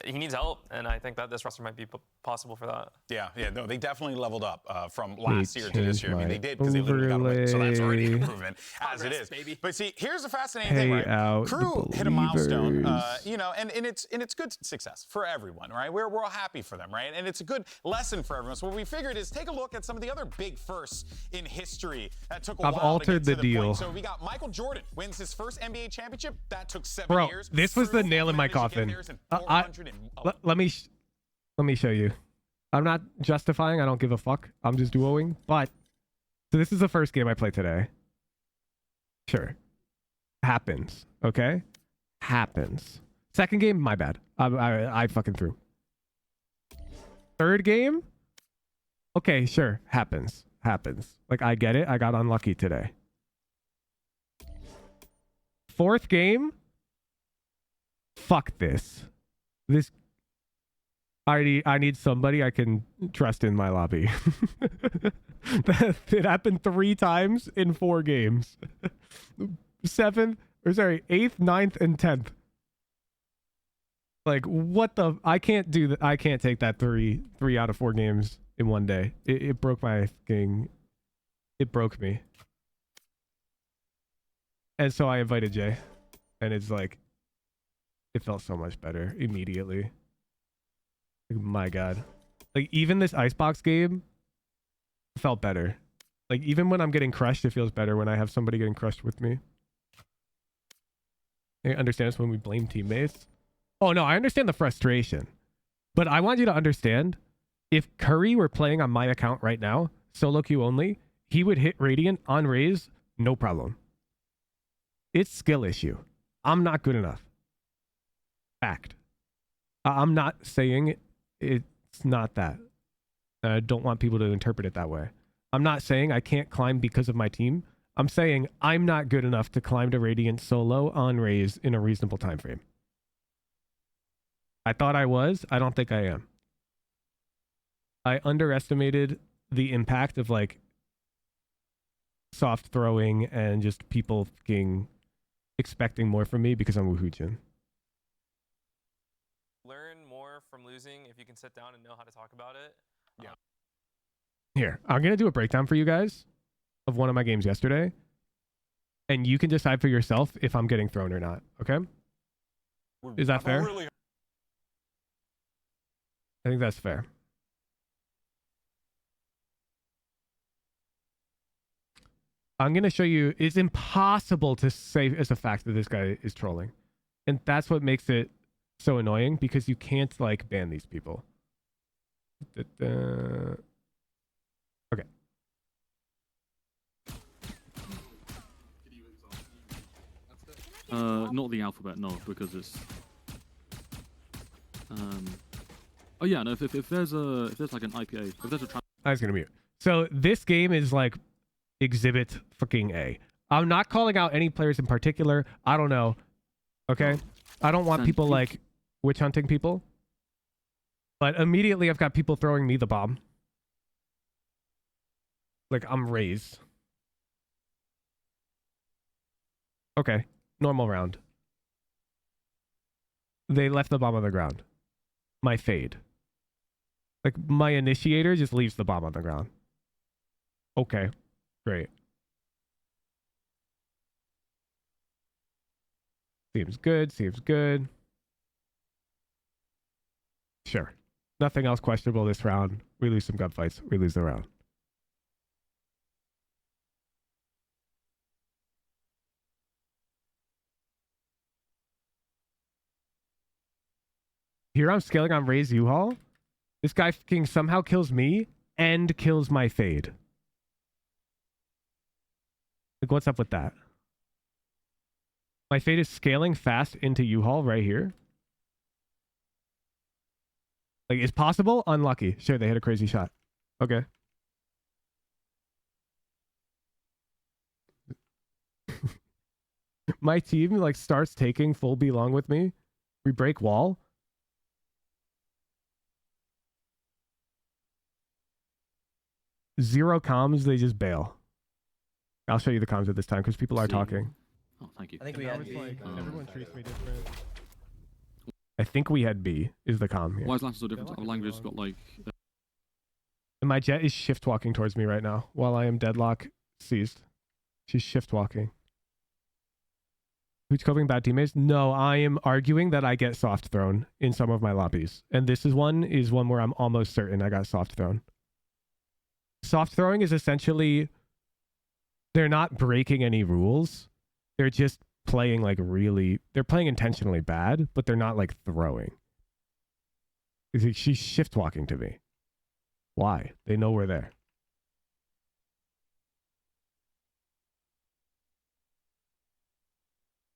he needs help, and I think that this roster might be possible for that. Yeah, no, they definitely leveled up from last year to this year. I mean, they did because they literally got a win, so that's already an improvement as it is. Baby. But see, here's the fascinating thing, right? KRU hit a milestone, you know, and it's good success for everyone, right? We're all happy for them, right? And it's a good lesson for everyone. So what we figured is take a look at some of the other big firsts in history that took a while altered to the get to deal. point. So we got Michael Jordan wins his first NBA championship. That took 7 years. This was the nail in my coffin. Let me show you. I'm not justifying. I don't give a fuck. I'm just duoing. But so this is the first game I played today. Sure. Happens. Okay? Happens. Second game, my bad. I fucking threw. Third game? Okay, sure. Happens. Like, I get it. I got unlucky today. Fourth game? Fuck this. I need somebody I can trust in my lobby. It happened 3 times in 4 games. 8th, 9th, and 10th. Like, what the? I can't do that. I can't take that 3 out of 4 games in one day. It broke my fucking. It broke me. And so I invited Jay, and it's like, it felt so much better immediately. Like, my God, like even this Icebox game felt better. Like even when I'm getting crushed, it feels better when I have somebody getting crushed with me. I understand this when we blame teammates. Oh no, I understand the frustration, but I want you to understand, if Curry were playing on my account right now, solo queue only, he would hit Radiant on Raze, no problem. It's skill issue. I'm not good enough. Fact. I'm not saying it's not that. I don't want people to interpret it that way. I'm not saying I can't climb because of my team. I'm saying I'm not good enough to climb to Radiant solo on Raze in a reasonable time frame. I thought I was. I don't think I am. I underestimated the impact of like soft throwing and just people fucking expecting more from me because I'm Woohoojin. Learn more from losing if you can sit down and know how to talk about it. Yeah. Here, I'm going to do a breakdown for you guys of one of my games yesterday. And you can decide for yourself if I'm getting thrown or not. Okay? Is that fair? I think that's fair. I'm going to show you. It's impossible to say as a fact that this guy is trolling. And that's what makes it so annoying, because you can't like ban these people. Okay. Not the alphabet, no, because it's. Oh yeah, no. If there's like an IPA, if there's a. I was gonna mute. So this game is like exhibit fucking A. I'm not calling out any players in particular. I don't know. Okay. I don't want people like witch hunting people. But immediately I've got people throwing me the bomb. Like I'm Raze. Okay. Normal round. They left the bomb on the ground. My fade. Like my initiator just leaves the bomb on the ground. Okay. Great. Seems good. Seems good. Sure. Nothing else questionable this round. We lose some gunfights. We lose the round. Here I'm scaling on Raze U-Haul. This guy fucking somehow kills me and kills my fade. Like, what's up with that? My fade is scaling fast into U-Haul right here. Like, it's possible? Unlucky. Sure, they hit a crazy shot. Okay. My team, like, starts taking full B long with me. We break wall. Zero comms, they just bail. I'll show you the comms at this time because people are talking. Oh, thank you. I think we had Like, everyone treats me different. I think we had B is the comm here. Why is language so different? Our language has got like. And my jet is shift walking towards me right now while I am deadlock seized. She's shift walking. Who's covering bad teammates? No, I am arguing that I get soft thrown in some of my lobbies. And this is one where I'm almost certain I got soft thrown. Soft throwing is essentially, they're not breaking any rules. They're just playing like they're playing intentionally bad, but they're not like throwing. She's shift walking to me. Why? They know we're there.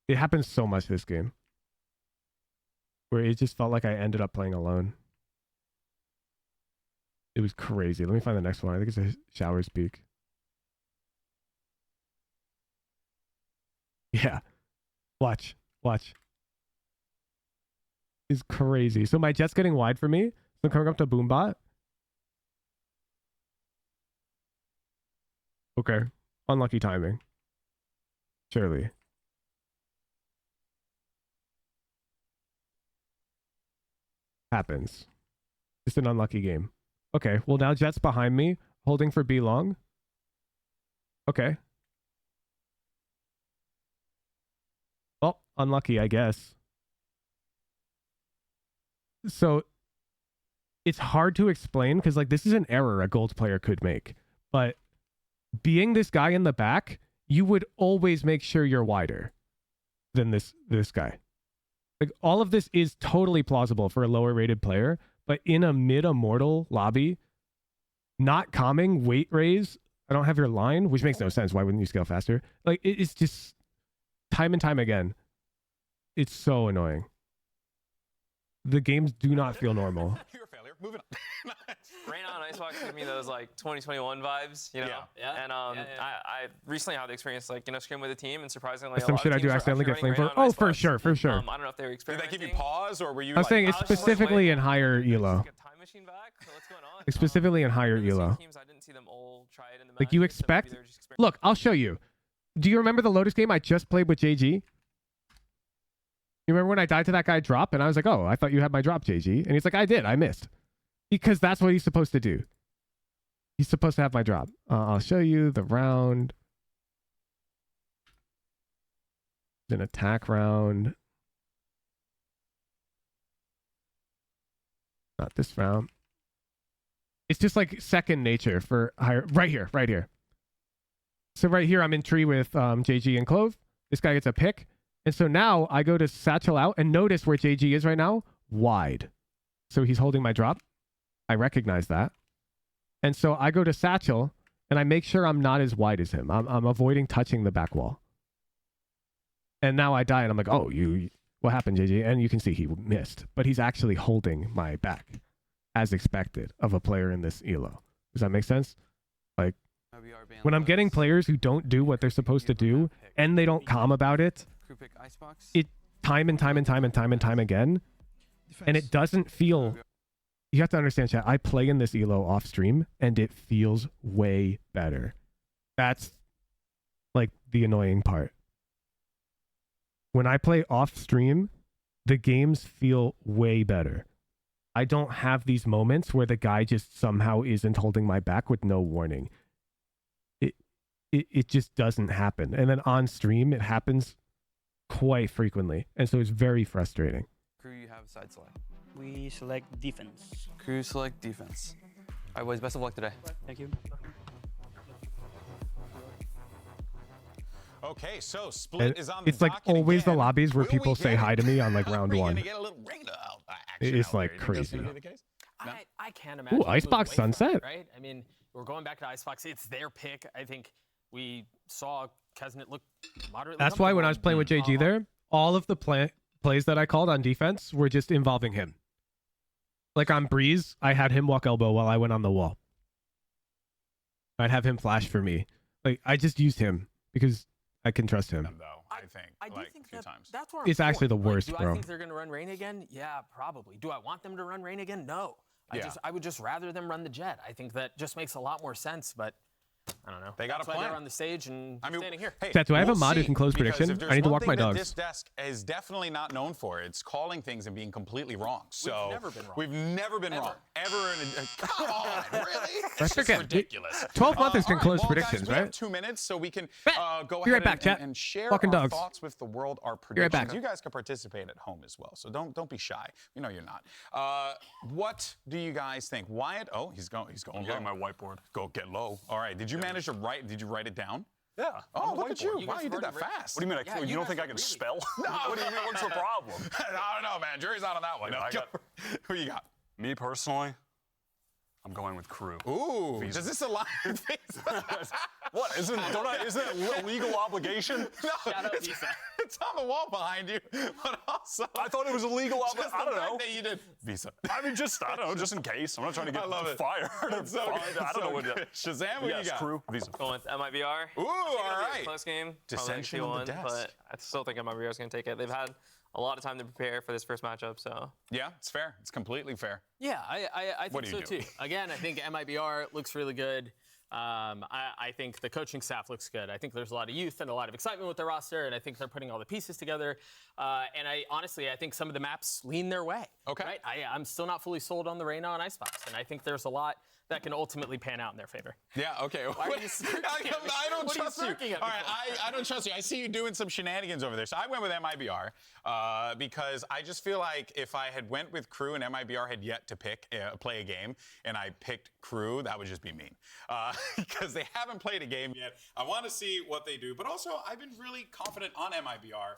It happens so much this game. Where it just felt like I ended up playing alone. It was crazy. Let me find the next one. I think it's a shower speak. Yeah. Watch. It's crazy. So my jet's getting wide for me. So I'm coming up to Boombot. Okay. Unlucky timing. Surely. Happens. It's an unlucky game. Okay. Well, now jet's behind me. Holding for B long. Okay. Well, unlucky, I guess. So it's hard to explain because like this is an error a gold player could make. But being this guy in the back, you would always make sure you're wider than this guy. Like all of this is totally plausible for a lower rated player, but in a mid-immortal lobby, not calming, weight raise, I don't have your line, which makes no sense. Why wouldn't you scale faster? Like it's just time and time again. It's so annoying. The games do not feel normal. You're a failure. Moving on. Rain on Icebox give me those like 2021 vibes, you know. Yeah. And I recently had the experience like scrim with a team, and surprisingly, Some shit I do accidentally get flamed for. Oh, for sure. I don't know if they were Did experimenting. that give you pause, or were you? I was saying it's specifically in higher elo. Time machine back. So what's going on? It's specifically in higher elo. Teams, I didn't see them all try it in the Like you matches, so maybe expect. they were just Look, I'll show you. Do you remember the Lotus game I just played with JG? You remember when I died to that guy drop and I was like, oh, I thought you had my drop, JG. And he's like, I did. I missed. Because that's what he's supposed to do. He's supposed to have my drop. I'll show you the round. It's an attack round. Not this round. It's just like second nature for higher. Right here. So right here, I'm in tree with JG and Clove. This guy gets a pick. And so now I go to satchel out and notice where JG is right now, wide. So he's holding my drop. I recognize that. And so I go to satchel and I make sure I'm not as wide as him. I'm avoiding touching the back wall. And now I die and I'm like, oh, what happened, JG? And you can see he missed, but he's actually holding my back as expected of a player in this elo. Does that make sense? Like when I'm getting players who don't do what they're supposed to do and they don't calm about it, it time and time again, and it doesn't feel. You have to understand, chat. I play in this elo off stream, and it feels way better. That's like the annoying part. When I play off stream, the games feel way better. I don't have these moments where the guy just somehow isn't holding my back with no warning. It just doesn't happen, and then on stream it happens quite frequently, and so it's very frustrating. Crew, you have side select. We select defense. Crew, select defense. All right, boys, best of luck today. Thank you. Okay, so split is on the It's like docket always again. the lobbies where Will people we say get- hi to me on like round Are we one. gonna get a little ring action It's out like there? You think that's crazy. gonna be the case? No? I can't imagine. Ooh, we move Icebox away from it, Sunset. right? I mean, we're going back to Icebox. It's their pick. I think we saw Kesnet look moderately. That's why when I was playing with JG comfortable. there, all of the plays that I called on defense were just involving him. Like on Breeze, I had him walk elbow while I went on the wall. I'd have him flash for me. Like I just used him because I can trust him. Though, I think. I do like, think a few that times. that's where It's I'm actually the torn. Like, worst, do bro. I think they're going to run rain again? Yeah, probably. Do I want them to run rain again? No. Yeah. I would just rather them run the jet. I think that just makes a lot more sense. But I don't know. They got That's a why plan. they're on the stage and standing here. Hey, Seth, do I have a we'll mod who see, can close because prediction? if there's I need to one walk thing my that dogs. This desk is definitely not known for. It's calling things and being completely wrong. So never been wrong. We've never been wrong. Ever. Come on, really? It's just okay. ridiculous. 12 monthers can all right, close well, predictions, guys, we right? have 2 minutes, so we can go Be right ahead back, chat. and share Walking our dogs. thoughts with the world, our Be right predictions. back. You guys can participate at home as well, so don't be shy. We know you're not. What do you guys think? Wyatt? Oh, he's going I'm low. getting my whiteboard. Go get low. All right. Did you manage to write? Did you write it down? Yeah. Oh, look at you. You Wow, guys you did have that already fast. What do you mean? Yeah, you you don't guys think I are can really- spell? What do you mean? What's the problem? I don't know, man. Jury's out on that one. Wait, No, I got- who you got? Me personally, I'm going with KRU. Ooh, does this align with What? Isn't it a legal obligation? No, Shout out Visa. it's on the wall behind you, but also I thought it was a legal just obligation. the I don't fact know. that you did Visa. I mean, I don't know, just in case. I'm not trying to get I love it. fired. It's so Fined. good. I don't know what good. Shazam, what Yes, you got? KRU, Visa. Going with MIBR. Ooh, all right. Close game. Dissension Probably on the 2-1, desk. but I still think MIBR is going to take it. They've had a lot of time to prepare for this first matchup, so. Yeah, it's fair. It's completely fair. Yeah, I What think do so you do? too. Again, I think MIBR looks really good. I think the coaching staff looks good. I think there's a lot of youth and a lot of excitement with their roster, and I think they're putting all the pieces together. And honestly, I think some of the maps lean their way. Okay. Right? I'm still not fully sold on the Reyna on Icebox, and I think there's a lot that can ultimately pan out in their favor. Yeah, okay. Why are you smirking at me? I don't What are you trust you. smirking at me All right, for? I don't trust you. I see you doing some shenanigans over there. So I went with MIBR because I just feel like if I had went with KRU and MIBR had yet to play a game and I picked KRU, that would just be mean. Because they haven't played a game yet. I want to see what they do. But also, I've been really confident on MIBR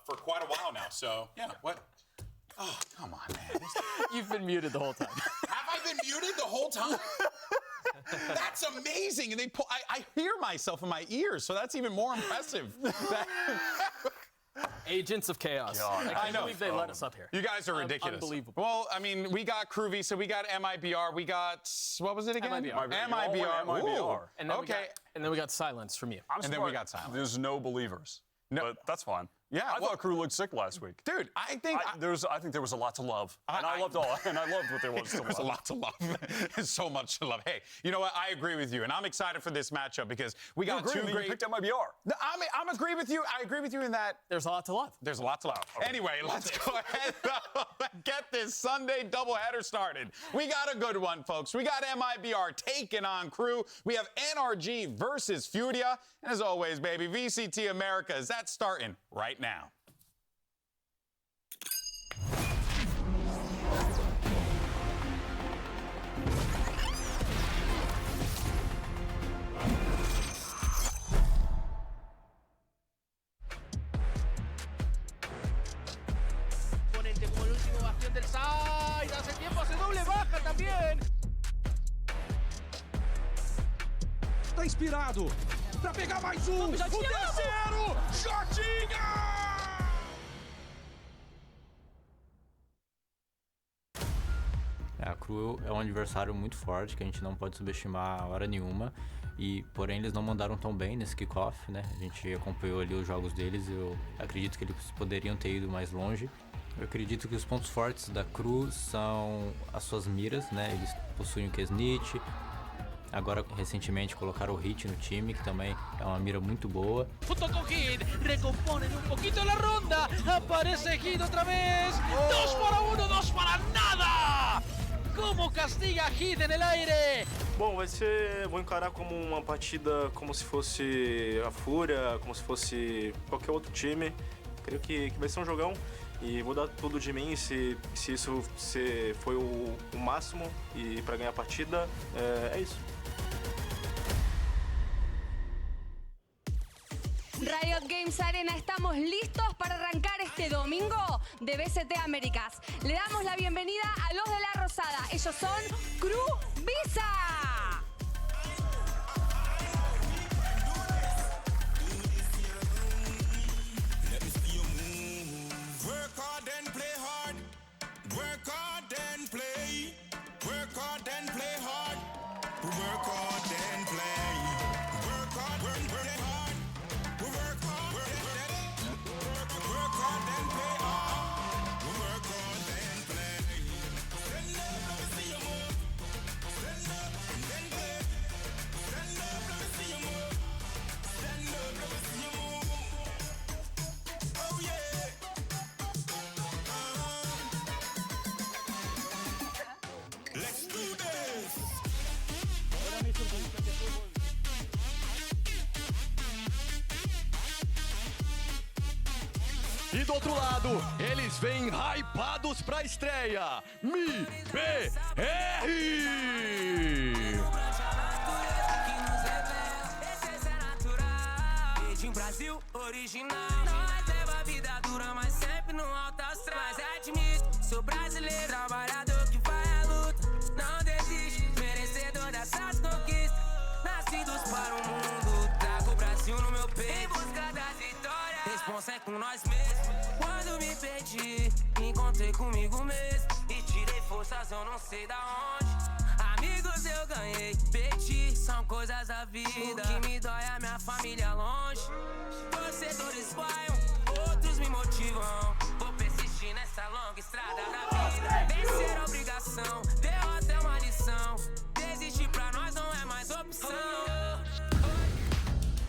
for quite a while now. So, yeah, what? Oh, come on, man. You've been muted the whole time. Have I been muted the whole time? That's amazing. And they I hear myself in my ears, so that's even more impressive. Agents of Chaos. God. I can't know. believe they let us up here. You guys are ridiculous. Unbelievable. Well, I mean, we got KRU Visa, we got MIBR, we got, what was it again? MIBR. MIBR. MIBR. Ooh. And then Okay. and then we got silence from you. I'm And then we surprised got silence. There's no believers. No. But that's fine. Yeah, I well- thought KRU looked sick last week. I think I think there was a lot to love. And I loved what there was to love. There's a lot to love. There's so much to love. Hey, you know what? I agree with you, and I'm excited for this matchup because we got two great. You picked MIBR. No, I'm agree with you. I agree with you in that There's a lot to love. there's a lot to love. Anyway, let's go ahead and get this Sunday doubleheader started. We got a good one, folks. We got MIBR taking on KRU. We have NRG versus Furia. And as always, baby, VCT Americas. That's starting right now. Ponente como el último bastión del side. Hace tiempo hace doble baja también. Tá inspirado pra pegar mais um. O terceiro. Jotinha! A KRU é um adversário muito forte que a gente não pode subestimar a hora nenhuma. E, porém, eles não mandaram tão bem nesse kickoff, né? A gente acompanhou ali os jogos deles e eu acredito que eles poderiam ter ido mais longe. Eu acredito que os pontos fortes da KRU são as suas miras, né? Eles possuem o Kesnit. Agora, recentemente, colocaram o Hit no time, que também é uma mira muito boa. Junto con Hit, recomponen un poquito la ronda. Aparece Hit otra vez. 2 para 1, 2 para nada. Como castiga Hit en el aire. Bom, vou encarar como uma partida como se fosse a Fúria, como se fosse qualquer outro time. Creio que vai ser um jogão e vou dar tudo de mim se isso foi o máximo e para ganhar a partida, é isso. Riot Games Arena, estamos listos para arrancar este domingo de BCT Américas. Le damos la bienvenida a los de la Rosada. Ellos son KRU Visa. Work hard and play hard. Work hard and play. Work hard and play hard. Work hard and play. Work hard, work hard. Work hard, work hard and play hard. Work hard and play. Stand up, let me see you move. Stand up and then play. Stand up. E do outro lado, eles vêm hypados pra estreia. MIBR! Brasil original. Nós leva a vida dura, mas sempre no alto astral. Mas admito, sou brasileiro, trabalhador que vai à luta. Não desiste, merecedor dessas conquistas. Nascidos para o mundo, trago o Brasil no meu peito. Em busca das vitórias, responsa é com nós mesmos. Quando me perdi, encontrei comigo mesmo. E tirei forças, eu não sei da onde. Amigos eu ganhei, perdi, são coisas da vida. O que me dói é a minha família longe. Torcedores vaiam, outros me motivam. Vou persistir nessa longa estrada da vida. Vencer é obrigação, derrota é uma lição. Desistir pra nós não é mais opção.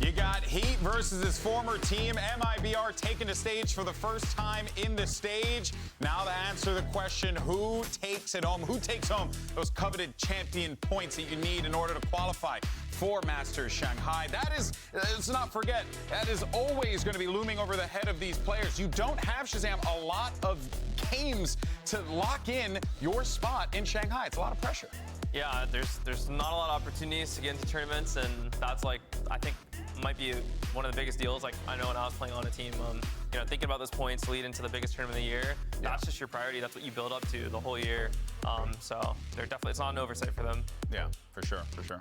You got Heat versus his former team, MIBR, taking the stage for the first time in the stage. Now to answer the question, who takes it home? Who takes home those coveted champion points that you need in order to qualify for Masters Shanghai? That is, let's not forget, that is always going to be looming over the head of these players. You don't have, Shazam, a lot of games to lock in your spot in Shanghai. It's a lot of pressure. Yeah, there's not a lot of opportunities to get into tournaments, and that's like, I think, might be one of the biggest deals. Like, I know when I was playing on a team, you know, thinking about those points to lead into the biggest tournament of the year, that's just your priority. That's what you build up to the whole year. So they're definitely, it's not an oversight for them. Yeah, for sure, for sure.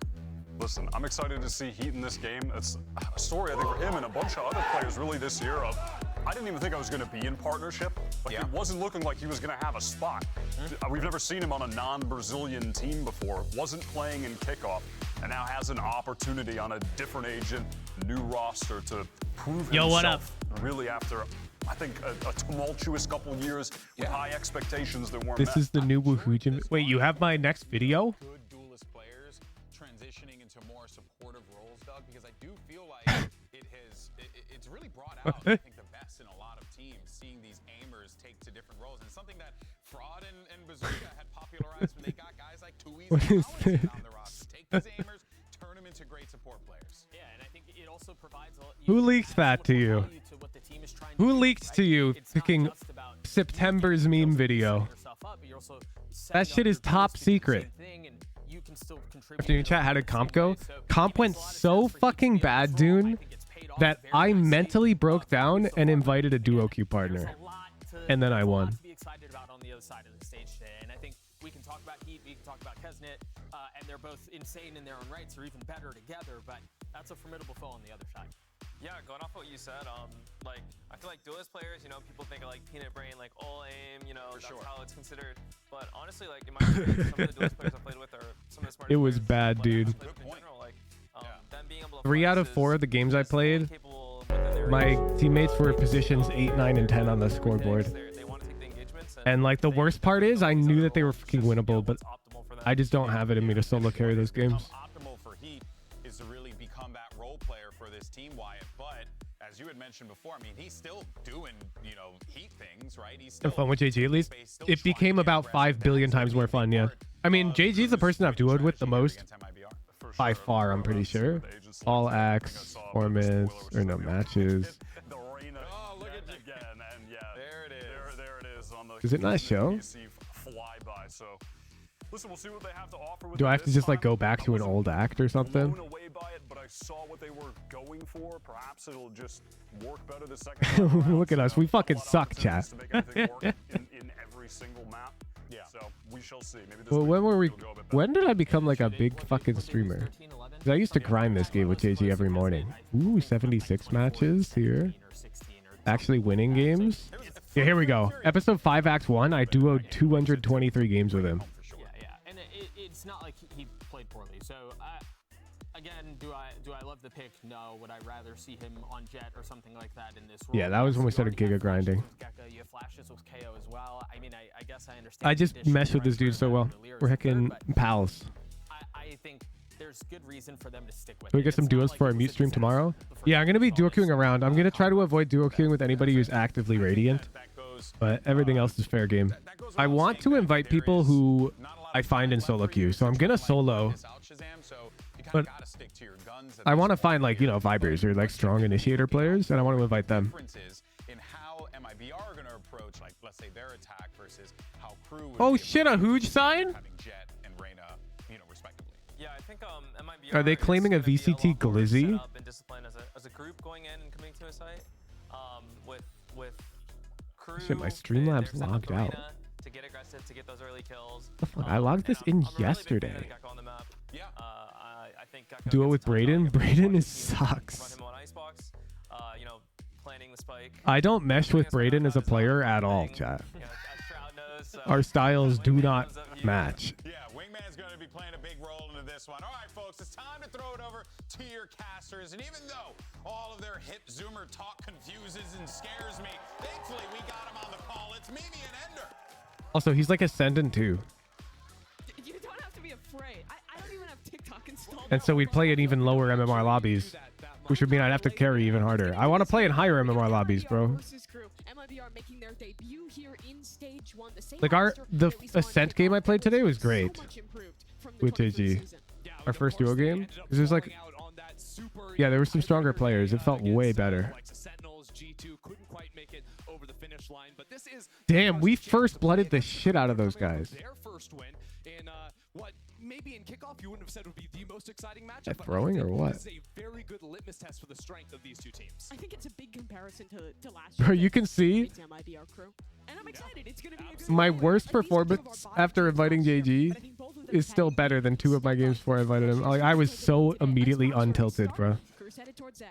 Listen, I'm excited to see Heat in this game. It's a story, I think, for him and a bunch of other players really this year of, I didn't even think I was going to be in partnership. Like, it wasn't looking like he was going to have a spot. We've never seen him on a non-Brazilian team before. Wasn't playing in kickoff, and now has an opportunity on a different agent, new roster to prove himself. Yo, what up? Really after, I think, a tumultuous couple years with high expectations that weren't This met. is the new Woohoojin. Wait, you have my next video? Good duelist players transitioning into more supportive roles, Doug, because I do feel like it's really brought out, I think, the best in a lot of teams, seeing these aimers take to different roles. And something that Fraud and Bazooka had popularized when they got guys like Tui's and Collins on the roster. Take these aimers, turn them into great support players. Yeah, and I think it also provides Who leaked that to you? Who leaked to you picking September's meme video? That shit is top secret. After your chat, how did comp go? Comp went so fucking bad, dude, that I mentally broke down and invited a duo queue partner. And then I won. To be excited about on the other side of the stage today, and I think we can talk about Heat, we can talk about Kesnet, and they're both insane in their own rights, or even better together. But that's a formidable foe on the other side. Yeah, going off what you said, like, I feel like duelist players, you know, people think of like Peanut Brain, like all aim, you know, that's how it's considered. But honestly, like in my experience, some of the duelist players I've played with are some of the smartest. It was bad, dude. Them being able to 3 out of 4 of the games I played, my teammates were positions 8, 9, and 10 on the scoreboard. And like the worst part is, I knew that they were fucking winnable, but I just don't have it in me to solo carry those games. Optimal for Heat is to really become that role player for this team, Wyatt. But as you had mentioned before, I mean, he's still doing, you know, Heat things, right? He's still Fun with JG at least. It became about 5 billion times more fun, yeah. I mean, JG's the person I've duoed with the most. By far, I'm pretty sure. All acts, formats, or no, matches. Oh, look at again, and yeah, there it is on the Is it not a show? flyby. So, listen, we'll see what they have to offer. Do I have to just like go back to an old act or something? Blown away by it, but I saw what they were going for. Perhaps it'll just work better the second time around. Look at us, we fucking suck, chat. To make everything work in every single map. Yeah. So we shall see. Maybe this Well, when were we? will go a bit better. When did I become like a big fucking streamer? 'Cause I used to grind this game with JG every morning. Ooh, 76 matches here. Actually winning games. Yeah, here we go. Episode 5, Act 1. I duoed 223 games with him. Yeah, and it's not like he played poorly. So again, do I love the pick? No. Would I rather see him on Jet or something like that in this role? Yeah, that was when we started Giga grinding. You have flashes with KO as well. I mean, I guess I understand. I just mesh with this dude so well. We're heckin' pals. I think there's good reason for them to stick with Can we get some duos for our mute stream tomorrow? Yeah, I'm going to be duo queuing around. I'm going to try to avoid duo queuing with anybody who's actively Radiant. But everything else is fair game. I want to invite people who I find in solo queue. So I'm going to solo. But I want to find like, you know, vibers or like strong initiator players. And I want to invite them. say, their attack versus how KRU would Oh be shit, a huge sign? having Jet and Reyna, you know, respectively. Yeah, I think MIBR Are they claiming a is gonna be VCT lot more glizzy? set up and disciplined as a group going in and coming to a site. With KRU, Shit, my they're Streamlabs set up logged for out. Reyna to get aggressive, to get those early kills. The fuck? I logged this in I'm a really big fan of yesterday. Gecko on the map. Yeah. I think Gecko Duo gets with a ton of Brayden. value. Brayden Run sucks. him on Icebox, you know, planting the spike. I don't mesh with Brayden as a player at all, chat. You know, as Shroud knows, so Our styles do not Wingman's up here. match. Yeah, Wingman's going to be playing a big role into this one. All right, folks, it's time to throw it over to your casters. And even though all of their hip Zoomer talk confuses and scares me, thankfully we got him on the call. It's Mimi and Ender. Also, he's like Ascendant too. You don't have to be afraid. I don't even have TikTok installed. And so we'd play in even lower MMR lobbies, which would mean I'd have to carry even harder. I want to play in higher MMR lobbies, bro. MIBR making their debut here in stage 1. The same The Ascent game I played today was great with JG. Our first duo game. 'Cause there's like, yeah, there were some stronger players. It felt way better. Damn, we first blooded the shit out of those guys. Their first win in what maybe in kickoff you wouldn't have said would be the most exciting matchup. At throwing or what? This is a very good litmus test for the strength of these two teams. I think it's a big comparison to last Bro, you can see MIBR crew. And I'm excited. It's going to be a good my worst performance after inviting JG is still better than 2 of my games before I invited him. Like, I was so immediately untilted, bro. Crew's headed towards A.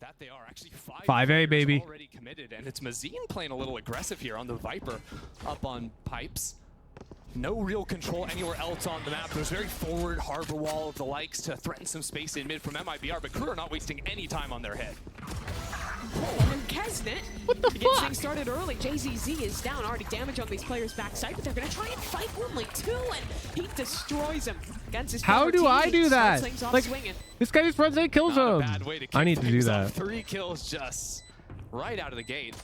That they are actually 5A, baby. Already committed, and it's Mazine playing a little aggressive here on the Viper, up on pipes. No real control anywhere else on the map. There's very forward harbor wall of the likes to threaten some space in mid from MIBR, but KRU are not wasting any time on their head. And Kesnet, what the fuck? Things started early. JZZ is down. Already damage on these players' backside, but they're going to try and fight only 2, and he destroys him. Against his How do I do that? Like, swinging. this guy just runs 8 kills him. I need to do that. 3 kills just right out of the gate.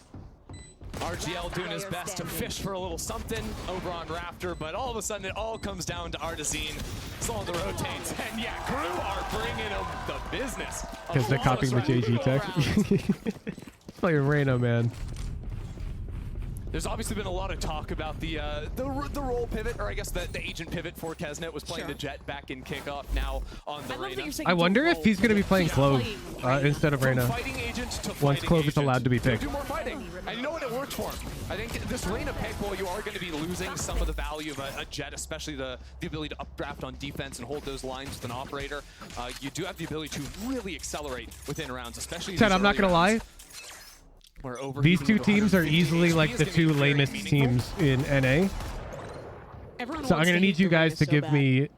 RGL doing his best to fish for a little something over on Raptor, but all of a sudden it all comes down to Artazine. Solid the rotates, and yeah, KRU are bringing him the business. Because they're copying the JG tech. Playing Reyna, man. There's obviously been a lot of talk about the role pivot, or I guess the agent pivot for Kesnet was playing the Jet back in kickoff, now on the Reyna. I wonder if he's going to be playing Clove instead of Reyna. Once Clove is allowed to be picked. Do more fighting, and you know what? It works for him. I think this Reyna pick, while you are going to be losing some of the value of a Jet, especially the ability to updraft on defense and hold those lines with an operator, you do have the ability to really accelerate within rounds, especially. Chad, I'm not going to lie. These 2 teams are easily like the 2 lamest teams in NA. So I'm going to need you guys to give me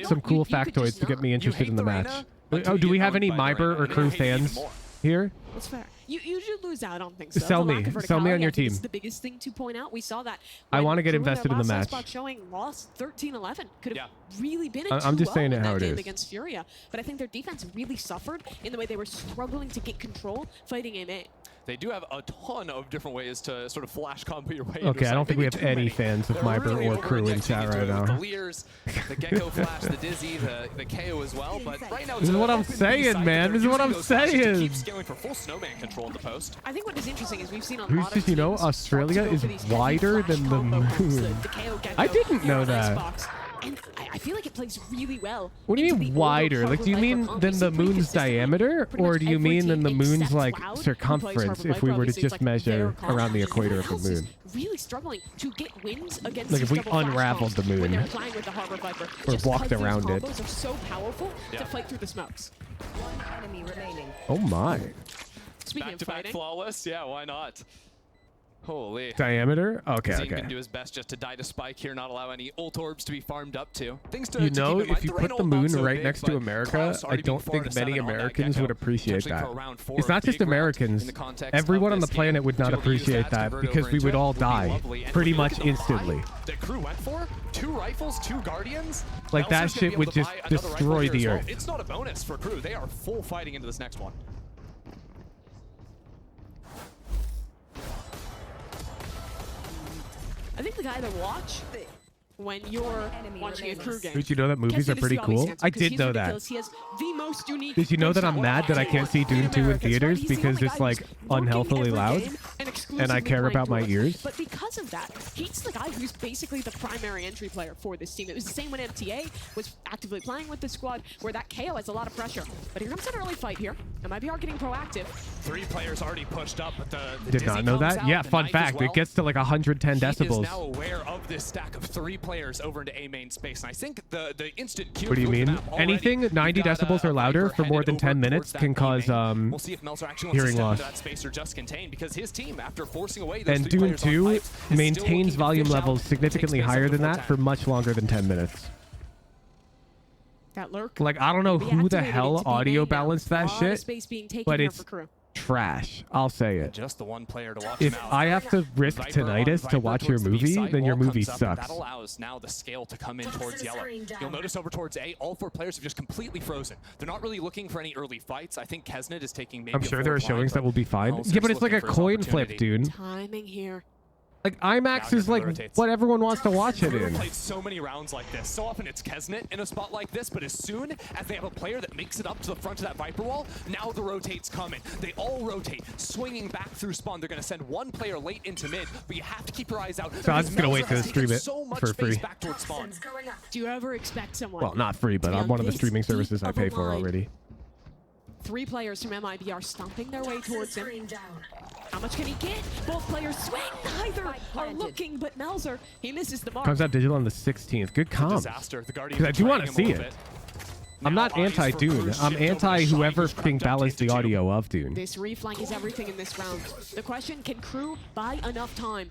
some cool factoids to get me interested in the match. Oh, do we have any MIBR or KRU fans here? That's fair. You should lose out on things. Though. Sell me on your team. It's the biggest thing to point out. We saw that. I want to get invested in the match. Icebox showing lost 13-11 could have really been a I'm just saying it how it game is. against Furia, but I think their defense really suffered in the way they were struggling to get control fighting AMA. They do have a ton of different ways to sort of flash combo your way. Okay, I don't think we have any fans of MIBR or KRU in chat right now. The Leers, the Gecko Flash, the Dizzy, the KO as well. But right now, This is what I'm saying, man. This is what I'm saying. Keep scaling for full snowman control in the post. I think what is interesting is we've seen a Who's lot of just, you know, Australia is wider than the moon. I didn't know that. And I feel like it plays really well. What do you mean wider? Like, do you mean than the moon's diameter? Or do you mean than the moon's, like, circumference if we were to just measure around the equator of the moon? Really struggling to get wins against Like, if we unraveled the when moon they're playing with the Harbor Viper. or walked around it. Combos are so powerful to fight through the smokes. One enemy remaining. Oh my. Speaking of fighting, flawless, yeah, why not? Holy. Diameter? Okay, Zine okay. can do his best just to die to spike here, not allow any ult orbs to be farmed up to. Things to You to know, keep in mind. if you The put Reyna the ult not moon so right big, next to but America, Klaus I already don't being 4 think to many 7 on that Americans Gecko. would appreciate Potentially that. for round 4, It's not big just round Americans. in the context Everyone of on the this planet game. would not To be able to use appreciate that to that convert because over we into would it all would be die lovely. And pretty look much at the buy instantly. that KRU went for 2 rifles, 2 guardians. Like, that Nelson's gonna shit be would able to just buy another rifle destroy here the as well. earth. It's not a bonus for KRU. They are full fighting into this next one. I think the guy to watch when you're watching a crew game. Did you know that movies are pretty cool? I did know that. He has the most unique. Did you know that I'm mad that I can't see Dune 2 in theaters because it's like unhealthily loud and I care about my ears? But because of that, he's the guy who's basically the primary entry player for this team. It was the same when MTA was actively playing with the squad, where that KO has a lot of pressure. But here comes an early fight here. MIBR getting proactive. 3 players already pushed up, but the Did not know that? Yeah, fun fact. It gets to like 110 decibels. He is now aware of this stack of 3 players over into A main space, and I think the instant cue. What do you mean? Anything 90 decibels or louder for more than 10 minutes can cause we'll see if Melzer actually wants hearing to step loss. into that space or just contain, because his team, after forcing away those And 3 Dune players on 2 pipes, is maintains still volume looking to levels fish out, significantly take space higher up than before that 10. for much longer than 10 minutes. That lurk. Like, I don't know who the activated hell into B audio main now. balanced that A lot of shit, space being taken but here it's for crew. trash. I'll say it. Just the one player to watch If him out. I have to risk Viper on tinnitus to Viper watch your towards the B movie, side, then your wall movie comes up, and sucks. That allows now the scale to come in towards yellow. You'll notice over towards A, all 4 players have just completely frozen. They're not really looking for any early fights. I think Kesnet is taking maybe I'm sure there are showings that will be fine. Melzer's Yeah, but it's like a looking for his coin flip, opportunity. dude. Timing here. Like, IMAX is like what everyone wants to watch it We've in. played so many rounds like this. So often it's Kesnet in a spot like this, but as soon as they have a player that makes it up to the front of that Viper wall, now the rotate's coming. They all rotate, swinging back through spawn. They're going to send one player late into mid, but you have to keep your eyes out. So I'm just going to wait to stream it so much for space free. back towards spawn. Do you ever expect someone? Well, not free, but to be I'm one of the this streaming deep services I of a pay for line? already. 3 players from MIBR stomping their way towards him. How much can he get? Both players swing. Neither are looking, but Melzer, he misses the mark. Comes out digital on the 16th. Good comms. Disaster. The Guardian Because I do want to dragging see him a it. little I'm not anti-Dune. I'm anti whoever freaking balanced the audio of Dune. This reflank is everything in this round. The question, can crew buy enough time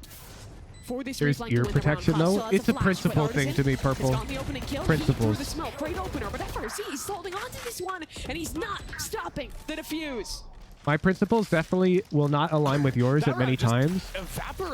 for this There's reflank ear to win protection, the round? though. Plus, It's a flash, but principle thing Artisan to me, has Purple. gotten the opening kill. He Principles. threw the smoke. Great opener, but FRC is holding on to this one, and he's not stopping the defuse. My principles definitely will not align with yours at many times,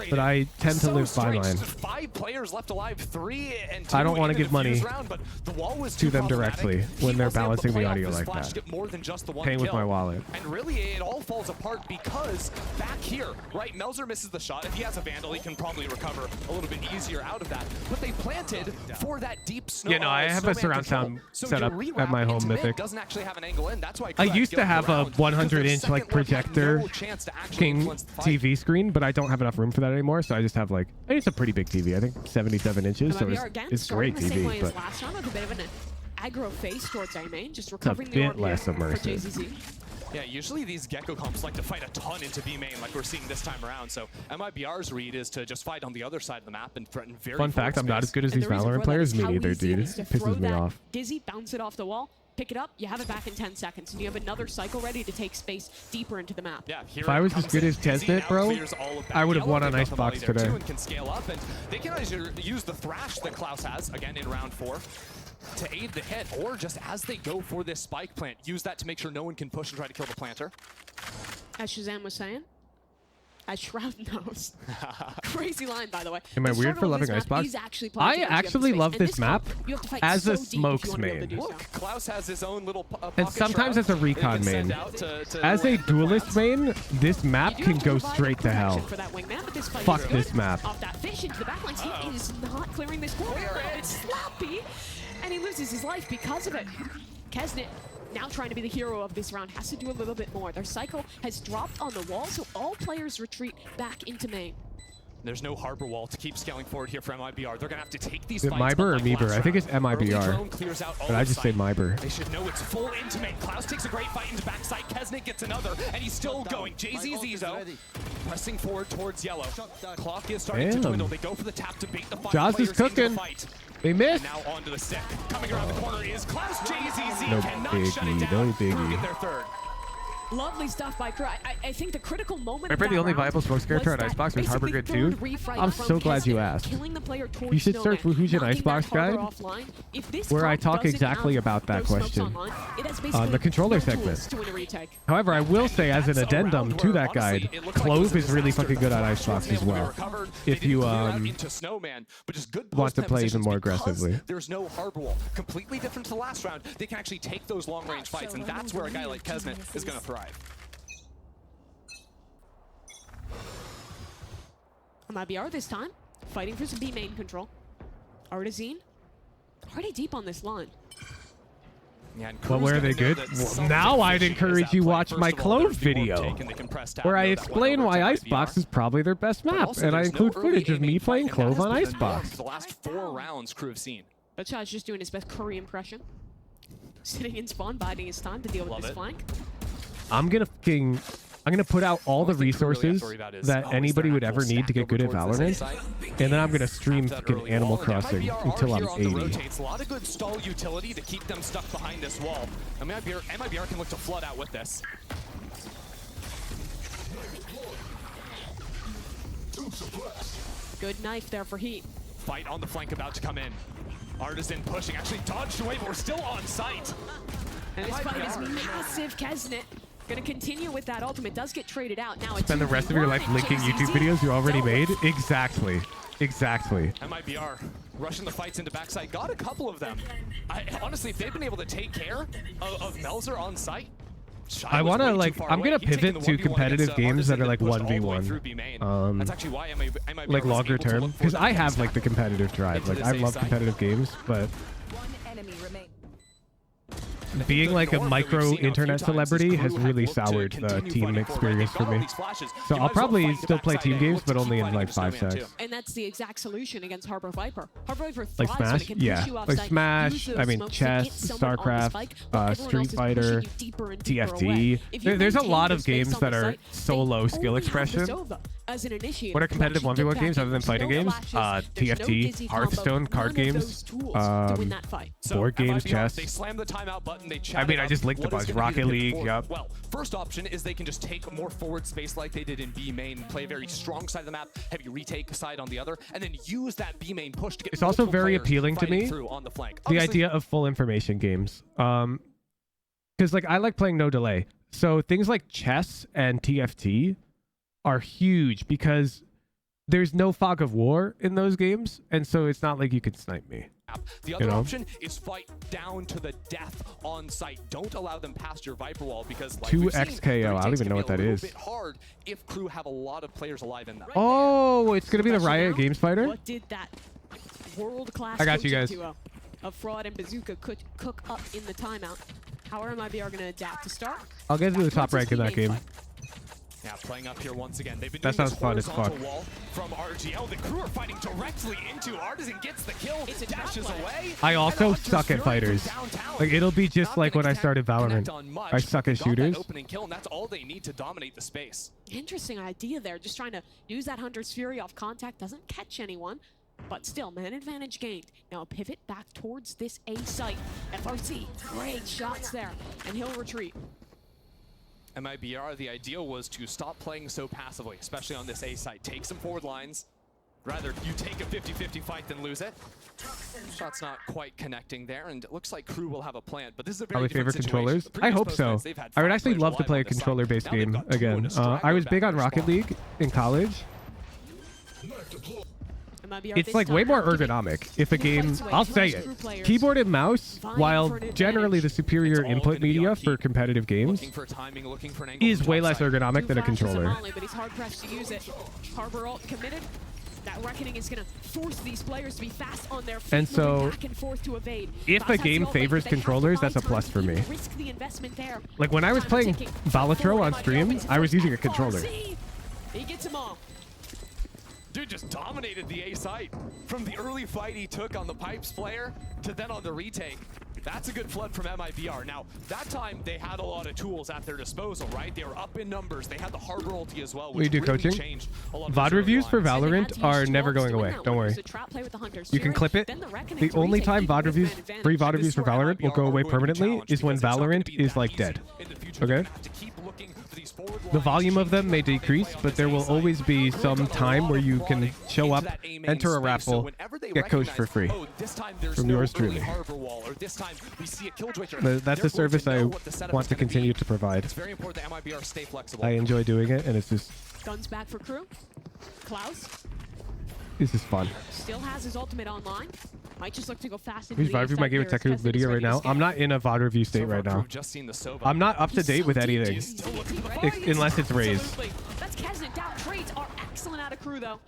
but I tend to live by mine. 5 players left alive, 3 and 2 I don't want to in give the money defuse round, but the wall was to too them problematic. directly He when they're wasn't able to balancing the play off audio this like flash that. to get more than just the one Paying with kill. my wallet. And really, it all falls apart because back here, right, Melzer misses the shot. If he has a Vandal, he can probably recover a little bit easier out of that. But they planted for that deep snow. Yeah, no, I have a snowman surround control. sound So set your up rewrap at my home into mid Mythic. doesn't actually have an angle in. That's why I used to have a 100-inch like projector King TV screen, but I don't have enough room for that anymore, so I just have like, I think it's a pretty big TV. I think 77 inches, so it's great TV, but last round with a bit of an aggro face towards A main, just it's a recovering the orb bit less here for immersive. JZZ. Yeah, usually these Gecko comps like to fight a ton into B main like we're seeing this time around, so MIBR's read is to just fight on the other side of the map and threaten very Fun fact, I'm not as good as these Valorant players. Me neither, dude. It pisses me off. Dizzy, bounce it off the wall, pick it up, you have it back in 10 seconds, and you have another cycle ready to take space deeper into the map. Yeah, If I was as good as Kesnet, bro, I would have won on Icebox today. And can scale up, and they can either use the Thrash that Klaus has, again in round 4, to aid the hit, or just as they go for this spike plant, use that to make sure no one can push and try to kill the planter. As Shazam was saying, as Shroud knows. Crazy line, by the way. Am I weird for loving Icebox? I actually love this map as a smokes main. Look, Klaus has his own little And sometimes as a recon main. As a duelist main, this map can go straight to hell. Fuck this map. Off that fish into the backlines, he is not clearing this corner. It's sloppy, and he loses his life because of it. Kesnet, now trying to be the hero of this round, has to do a little bit more. Their cycle has dropped on the wall, so all players retreat back into main. There's no harbor wall to keep scaling forward here for MIBR. They're going to have to take these Is it fights. MIBR or unlike MIBR? last I think round. it's MIBR. Early clears out all But I of just say sight. MIBR. They should know it's full into main. Klaus takes a great fight into backside. Kesnet gets another, and he's still going. JZZ, though, pressing forward towards yellow. Clock is starting to Damn. dwindle. They go for the tap to bait the 5 Jaws players is cooking. into the fight. They missed. And now onto the stick. Coming around the corner is Klaus. JZZ No cannot shut it biggie, down. no Crew biggie. get their third. Lovely stuff by Crew. I think the critical moment Remember of the that only round viable smokes character was on that Icebox was Harbor basically Good 2? third refight I'm from so glad you Kesnet, asked. killing the player towards You should Snowman, search Who's Your knocking that Icebox Harbor guide, offline. If this where I comp talk doesn't exactly have about that those smokes question online, it has on basically the controller no segment. tools to win a retake. However, I will say as an addendum to that guide, Clove is really fucking good at Icebox as well. If you into Snowman, but just good want to post play even positions more because aggressively. There's no harbor wall. Completely different to the last round. They can actually take those long-range fights, and that's where a guy like Kesnet is going to thrive. MIBR this time, fighting for some B main control. Artisine, already deep on this line. Yeah, Well, where are they good? Well, now I'd encourage you watch my Clove video, where I explain why Icebox is probably their best map, and I include footage of me playing Clove on Icebox. The last 4 rounds crew have seen. Bachad's just doing his best Curry impression. Sitting in spawn, biding his time to deal with this flank. I'm gonna put out all the resources that anybody would ever need to get good at Valorant, and then I'm gonna stream fucking Animal Crossing until I'm 80. A lot of good stall utility to keep them stuck behind this wall. MIBR can look to flood out with this. Good knife there for Heat. Fight on the flank about to come in. Artisan pushing, actually dodged away, but we're still on site. And this fight is massive. Kesnet gonna continue with that ultimate. Does get traded out. Now it's Spend the rest of your life linking YouTube videos you already made? Exactly. Exactly. MIBR rushing the fights into backside. Got a couple of them. Honestly, if they've been able to take care of Melzer on site, I want to, like, I'm going to pivot to competitive games that are like 1v1. That's actually why MIBR like longer term. Because I have like the competitive drive. Like, I love competitive games, but being like a micro internet celebrity has really soured the team experience for me. So I'll probably still play team games, but only in like 5 seconds. And that's the exact solution against Harbor Viper. Harbor Viper Like thrives when it Smash? can push Yeah. you off Like site, Smash, use those I mean smokes to get chess, someone on the StarCraft, spike, while everyone else Street is Fighter, pushing you deeper and deeper away. TFT. If you There's a maintain lot your of space games on that the are site, solo they skill only have expression. Basova as an initiator. What are competitive Once you 1v1 get games back other than in, fighting there's no games? flashes, there's no TFT, dizzy combo, Hearthstone, card none of games, those tools to win that fight. board games, MIBR, chess. They slam the timeout button. They I mean, I just linked a What is bunch. gonna be the Rocket pivot League, forward? yup. Well, first option is they can just take more forward space like they did in B main, play a very strong side of the map, heavy retake side on the other, and then use that B main push to get It's also multiple very players appealing to fighting me, through on the flank. the Obviously, idea of full information games. Because like I like playing no delay. So things like chess and TFT are huge because there's no fog of war in those games, and so it's not like you can snipe me. The other option is fight down to the death on site. Don't allow them past your Viper wall because like 2XKO. I don't even know what that is. Bit hard if crew have a lot of players alive in them. Oh, it's gonna be the Riot Games fighter. What did that world-class I got you coaching guys. duo of Fraud and Bazooka cook up in the timeout? How are MIBR going to adapt to start? I'll get to the top rank in that game. Yeah, playing up here once again. They've been That doing sounds this fun as horizontal fuck. wall from RGL. The crew are fighting directly into Artisan, gets the kill, dashes away. I also suck at fighters. Like it'll be just like when I started Valorant. I suck at shooters. Opening kill, and that's all they need to dominate the space. Interesting idea there. Just trying to use that Hunter's Fury off contact. Doesn't catch anyone. But still, man advantage gained. Now a pivot back towards this A site. FRC, great shots there. And he'll retreat. MIBR, the idea was to stop playing so passively, especially on this A site. Take some forward lines. Rather, you take a 50-50 fight than lose it. Shot's not quite connecting there, and it looks like crew will have a plan. But this is a very Probably different favorite situation. controllers. I hope so. I would actually love to play a controller-based game again. I was big on Rocket League in college. It's like way more ergonomic. If a game, I'll say it, keyboard and mouse, while generally the superior input media for competitive games, is way less ergonomic than a controller. But he's hard pressed to use it. Harbor ult committed. That reckoning is going to force these players to be fast on their feet, And so, back and forth to evade. if a game favors controllers, that's a plus for me. Risk the investment there. Like when I was playing Balatro on stream, I was using a controller. He gets them all. Dude just dominated the A site. From the early fight he took on the Pipes player to then on the retake. That's a good flood from MIBR. Now, that time they had a lot of tools at their disposal, right? They were up in numbers. They had the Harbor ulti as well, which We do really coaching. changed a lot of VOD the reviews for storylines. Valorant are never going away. Don't worry. You can clip it. The only time VOD reviews, free VOD reviews for Valorant will go away permanently is when Valorant is like dead. Okay? The volume of them may decrease, but there will always be some time where you can show up, enter a raffle, get coached for free from yours truly. That's a service I want to continue to provide. It's very important that MIBR stay flexible. I enjoy doing it, and it's just, Guns back for crew. Klaus this is fun. still has his ultimate online. Might just look to go fast. Who's VOD review my game with Tech video right now? I'm not in a VOD review state right now. I'm not up to date with anything, unless it's Raze. That's Kesnet down. Trades are excellent out of crew though.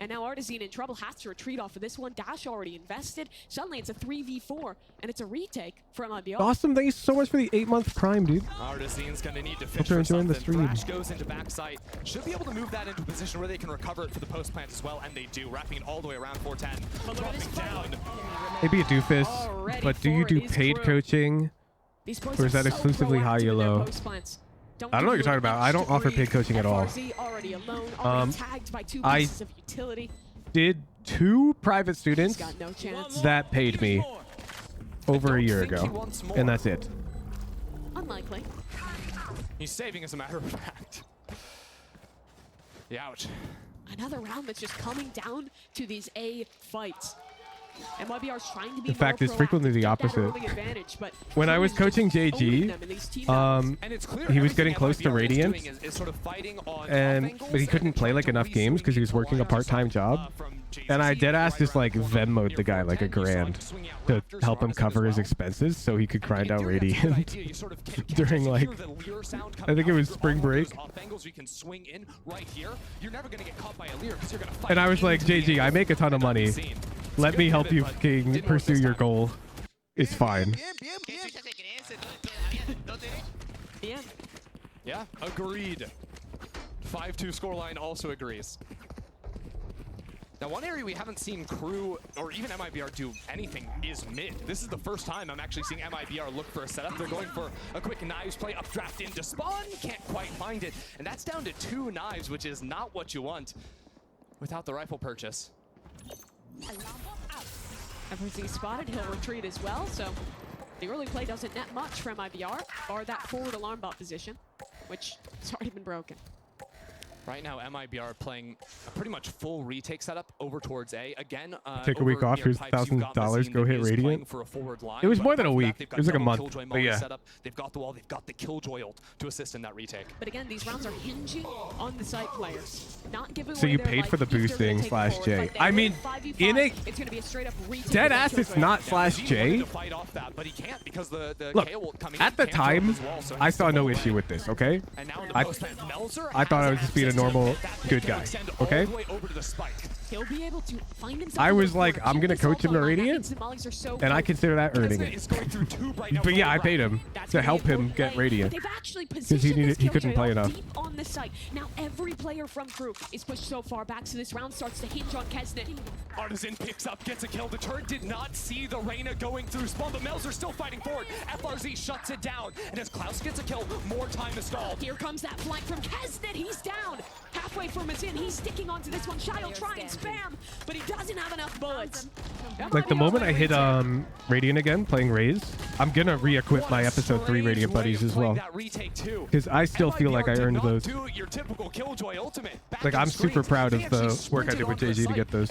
And now Artisan in trouble, has to retreat off of this one. Dash already invested. Suddenly it's a 3v4, and it's a retake for MIBR. Awesome. Thank you so much for the 8-month Prime, dude. Artisan's going to need to Hope fish you're for enjoying the something. stream. Thrash goes into backside. Should be able to move that into a position where they can recover it for the post plant as well, and they do, wrapping it all the way around 410. Dropping down. Maybe a doofus, but do you do paid coaching? Or is that exclusively high or low? I don't know what you're talking about. I don't offer paid coaching at all. I did 2 private students that paid me over a year ago, and that's it. Unlikely. He's saving as a matter of fact. Ouch. Another round that's just coming down to these A fights. MIBR's trying to be In fact, it's frequently the opposite. When I was coaching JG, he was getting close to Radiant, but he couldn't play like enough games because he was working a part-time job. And I deadass just like Venmo'd the guy like $1,000 to help him cover his expenses so he could grind out Radiant during like, I think it was spring break. And I was like, JG, I make a ton of money. Let me help you pursue your goal. It's fine. Yeah, agreed. 5-2 scoreline also agrees. Now, one area we haven't seen KRU or even MIBR do anything is mid. This is the first time I'm actually seeing MIBR look for a setup. They're going for a quick knives play, updraft into spawn, can't quite find it. And that's down to 2 knives, which is not what you want without the rifle purchase. FRZ spotted, he'll retreat as well, so the early play doesn't net much for MIBR, or that forward alarm bot position, which has already been broken. Right now, MIBR playing a pretty much full retake setup over towards A. Again, take a week off, here's $1,000, go hit Radiant. It was more than a week, it was like a month, but yeah. They've got the wall, they've got the Killjoy ult to assist in that retake. But again, these rounds are hinging on the site players, not giving So you paid for the boosting /J. I mean, in a dead ass, it's not /J. Look, at the time, I saw no issue with this, okay? I thought I was just being a normal good guy, okay? I was like, I'm gonna coach him to Radiant, and I consider that earning it. But yeah, I paid him to help him get Radiant because he couldn't play enough. On the site. Now every player from KRU is pushed so far back, so this round starts to hinge on Kesnet. Artisan picks up, gets a kill. The turret did not see the Reyna going through spawn, but Melzer still fighting forward. FRZ shuts it down, and as Klaus gets a kill, more time is stalled. Here comes that flank from Kesnet. He's down. Halfway from his in, he's sticking onto this one. Shy'll try and spam, but he doesn't have enough bullets. Like the moment I hit Radiant again, playing Raze, I'm gonna re-equip my episode 3 Radiant buddies as well. Because I still feel like I earned those. Like I'm super proud of the work I did with JG to get those.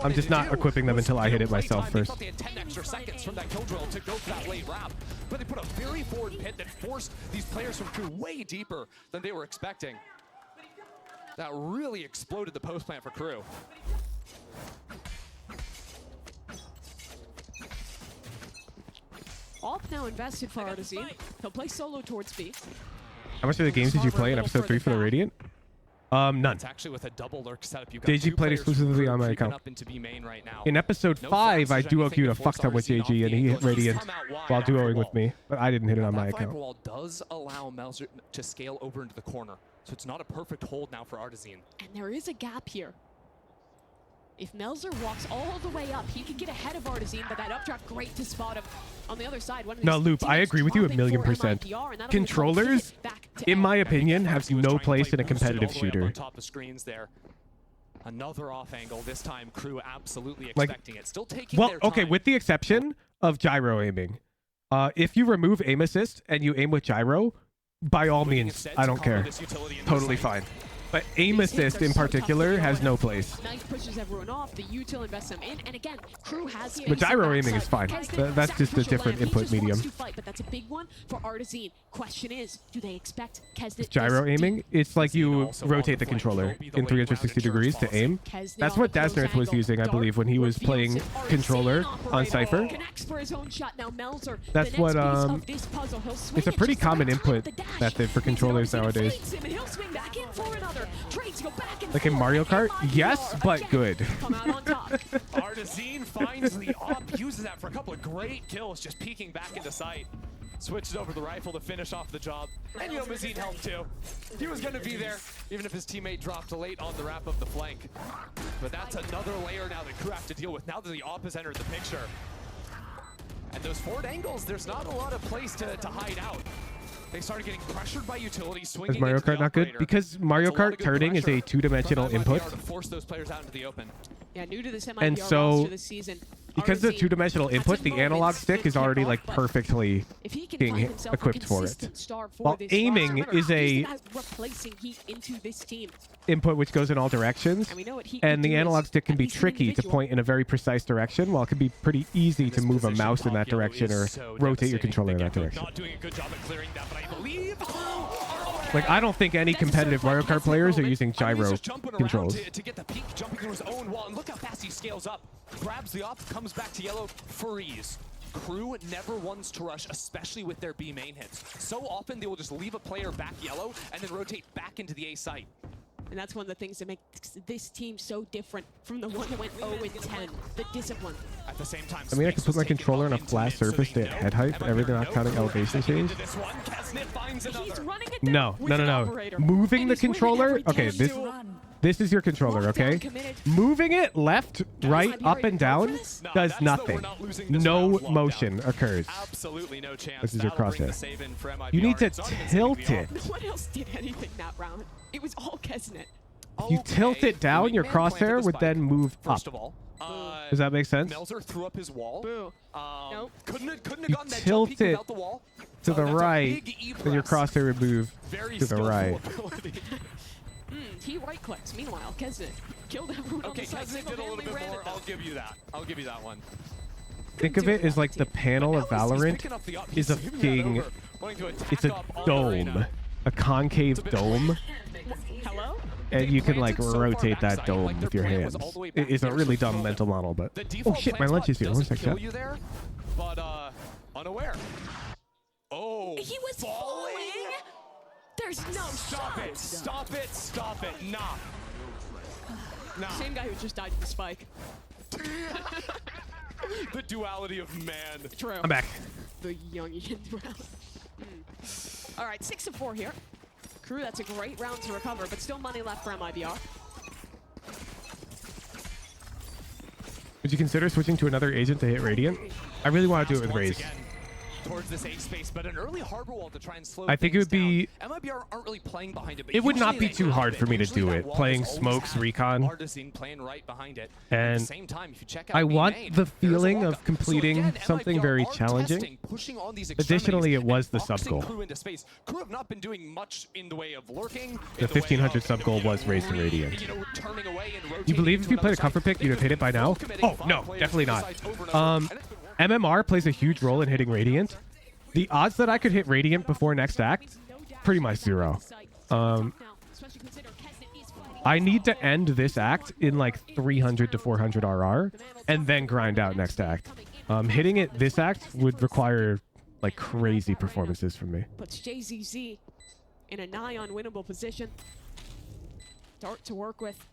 I'm just not equipping them until I hit it myself first. They had 10 extra seconds from that Killjoy to go for that late wrap, but they put a very forward pit that forced these players from KRU way deeper than they were expecting. That really exploded the post plant for KRU. All now invested for Artisan. He'll play solo towards B. How much of the games did you play in episode 3 for the Radiant? None. It's actually with a double lurk setup. You've got JG played exclusively on my account. In episode 5, I duo queued a fuck ton with JG, and he hit Radiant while duoing with me, but I didn't hit it on my account. That wall does allow Melzer to scale over into the corner, so it's not a perfect hold now for Artisan. And there is a gap here. If Melzer walks all the way up, he could get ahead of Artisan, but that updraft, great to spot him. On the other side, one of No, Loop, I agree with you 1,000,000%. Controllers, in my opinion, have no place in a competitive shooter. On top of screens there. Another off angle, this time KRU absolutely expecting it. Still taking their time. Okay, with the exception of gyro aiming. If you remove aim assist and you aim with gyro, by all means, I don't care. Totally fine. But aim assist in particular has no place. Knife pushes everyone off, the util invests them in, and again, KRU has But gyro aiming is fine. That's just a different input medium. But that's a big one for Artisan. Question is, do they expect Kesnet? Gyro aiming, it's like you rotate the controller in 360 degrees to aim. That's what Dasnerth was using, I believe, when he was playing controller on Cypher. That's what, it's a pretty common input method for controllers nowadays. together. Trades go back and Like in Mario Kart? Yes, but good. come out on top. Artazine finds the op, uses that for a couple of great kills, just peeking back into sight. Switches over the rifle to finish off the job. And you know Mazine helped too. He was going to be there, even if his teammate dropped late on the wrap of the flank. But that's another layer now that KRU have to deal with now that the op has entered the picture. And those forward angles, there's not a lot of place to hide out. They started getting pressured by utility, swinging Is Mario Kart not good? Because Mario Kart turning is a two-dimensional input. To force those players out into the open. Yeah, new to this MIBR And so, roster this season. because the two-dimensional input, the analog stick is already like perfectly being equipped for it. While aiming is a replacing heat into this team. input which goes in all directions, and the analog stick can be tricky to point in a very precise direction, while it can be pretty easy to move a mouse in that direction or rotate your controller in that direction. Not doing a good job at clearing that, but I believe Like, I don't think any competitive Mario Kart players are using gyro controls. to get the peak, jumping through his own wall, and look how fast he scales up. Grabs the op, comes back to yellow, freeze. KRU never wants to rush, especially with their B main hits. So often they will just leave a player back yellow and then rotate back into the A site. And that's one of the things that makes this team so different from the one that went 0-10. The discipline. At the same time, I mean, I could put my controller on a flat surface to head height for everything, not counting elevation change. No. Moving the controller. Okay, this is your controller, okay? Moving it left, right, up, and down does nothing. No motion occurs. Absolutely no chance. This is your crosshair. You need to tilt it. No one else did anything that round. It was all Kesnet. If you tilt it down, your crosshair would then move up. Does that make sense? Melzer threw up his wall. Boo. Nope. Couldn't have You gotten that tilt jump peek it without the wall. to the That's a right, big E then your press. crosshair would move Very to the right. He right clicks. Meanwhile, Kesnet killed everyone on Okay, the side. Kesnet did a little bit more. I'll give you that. I'll give you that one. Think of it as like the panel of Valorant is a thing. It's a dome, a concave dome. Hello? And you can like rotate that dome with your hands. It's a really dumb mental model, but oh shit, my lunch is here. One sec, chat. You there, but unaware. Oh, he was falling. There's no Stop shot. it! Stop it! Stop it! Nah. Nah. Same guy who just died in the spike. The duality of man. True. I'm back. The Jungian round. All right, 6-4 here. KRU, that's a great round to recover, but still money left for MIBR. Would you consider switching to another agent to hit Radiant? I really want to do it with Raze. Towards this A space, but an early harbor wall to try and slow I think it would be. MIBR aren't really playing behind it, but It would not usually be they too have hard for me to Usually do that it. wall Playing is always Smokes, have Recon. Artazine playing right behind it. At And the same time, if you check out I B want main, the there's a feeling walk of up. completing So again, something MIBR very are challenging. testing, pushing on these Additionally, it was the extremities, sub goal. boxing KRU into space. KRU have not been doing much in the way of lurking. The 1500 sub goal was Raze to Radiant. Turning away and You rotating believe if to you played a another comfort pick, you'd have hit it by now? Oh, no, definitely not. MMR plays a huge role in hitting Radiant. The odds that I could hit Radiant before next act, pretty much zero. I need to end this act in like 300 to 400 RR and then grind out next act. Hitting it this act would require like crazy performances from me. Puts JZZ in a nigh-unwinnable position. Dart to work with.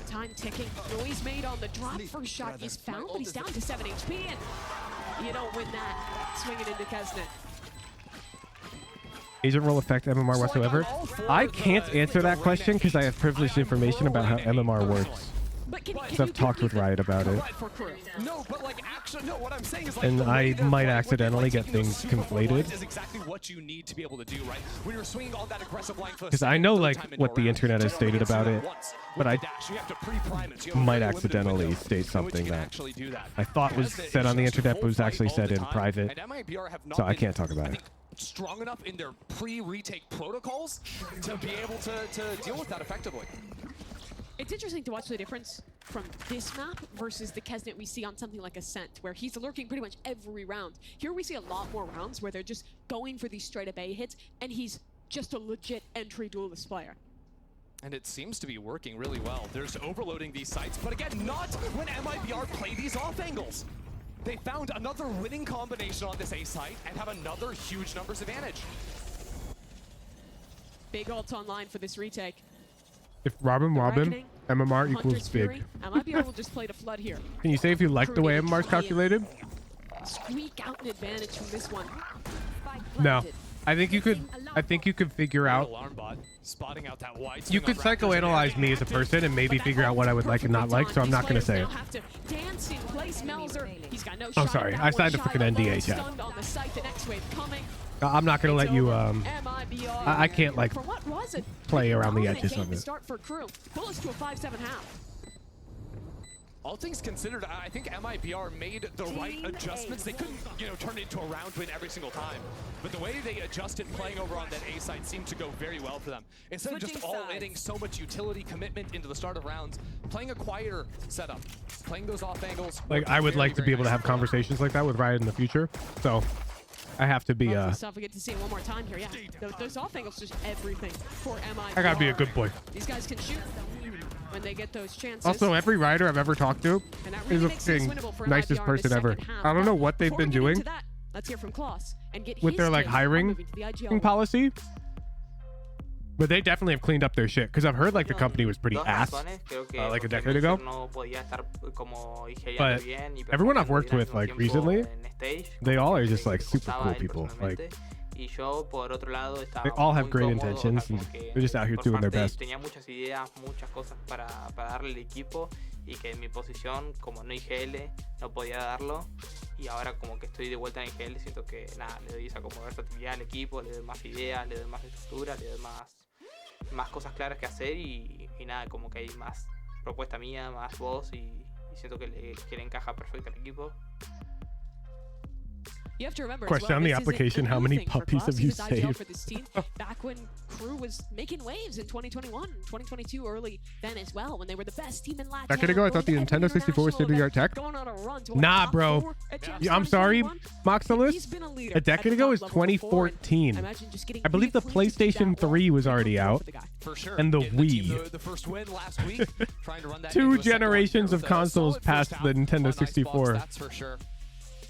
Time ticking. Noise made on the drop. First shot is found, but he's down to 7 HP, and you don't win that. Swinging into Kesnet. Agent role affect MMR whatsoever? I can't answer that question because I have privileged information about how MMR works. Because I've talked with Riot about it. No, but like actually, no. What I'm saying is like, And the I way that might when accidentally you're, get like, taking things those super forward lines conflated. Is exactly what you need to be able to do, right? When you're swinging all that aggressive line for the Because I second, know third like time into what a the round, internet has generally stated you can about do it, that once. but With I the dash, you have to pre-prime it, so you have a might very limited accidentally window state in which you something can that actually do that. I thought was Kesnet said is on the just internet but full was fight actually all said the in time, private, and MIBR have not so I been, can't talk about it. strong enough in their pre-retake protocols to be able to deal with that effectively. It's interesting to watch the difference from this map versus the Kesnet we see on something like Ascent, where he's lurking pretty much every round. Here we see a lot more rounds where they're just going for these straight-up A hits, and he's just a legit entry duelist player. And it seems to be working really well. They're just overloading these sites, but again, not when MIBR play these off angles. They found another winning combination on this A site and have another huge numbers advantage. Big ults online for this retake. If Robin Reckoning, MMR equals Hunter's big. Fury. MIBR will just play to flood here. Can you say if you like the way MMR is calculated? Squeak out an advantage from this one. No. I think you could figure out. Alarm bot spotting out that wide You could psychoanalyze me as a person and maybe figure out what I would like and not like, so I'm not going to say it. I'm sorry. I signed a freaking NDA, chat. I'm not going to let you, I can't, like, play around the edges of it. Start for KRU. Bullets to a 5-7 half. All things considered, I think MIBR made the right adjustments. They couldn't, turn it into a round win every single time. But the way they adjusted playing over on that A side seemed to go very well for them. Instead of just all-inning so much utility commitment into the start of rounds, playing a quieter setup, playing those off angles. Like, I would like to be able to have conversations like that with Riot in the future. So, I have to be, Stuff we get to see it one more time here, yeah. Those off angles, just everything for MIBR. I gotta be a good boy. These guys can shoot when they get those chances. Also, every Rider I've ever talked to is the nicest person ever. I don't know what they've been doing let's hear from Klaus and get with their like hiring policy, but they definitely have cleaned up their shit. Because I've heard like the company was pretty ass like a decade ago. But everyone I've worked with like recently, they all are just like super cool people. Like they all have great intentions and they're just out here doing their best. Y que en mi posición, como no IGL, no podía darlo. Y ahora como que estoy de vuelta en IGL, siento que nada, le doy esa como versatilidad al equipo, le doy más ideas, le doy más estructura, le doy más cosas claras que hacer y nada, como que hay más propuesta mía, más voz y siento que le encaja perfecto al equipo. You have to remember Question on the application, how many puppies have you saved? For this team, back when KRU was making waves in 2021, 2022 early then as well, when they were the best team in Latin. Decade ago, I thought the Nintendo 64 was state-of-the-art tech. Nah, bro. I'm sorry, Moxilus. A decade ago is 2014. I believe the PlayStation 3 was already out, and the Wii. The first win last week, trying to run that 2 generations of consoles past the Nintendo 64. That's for sure.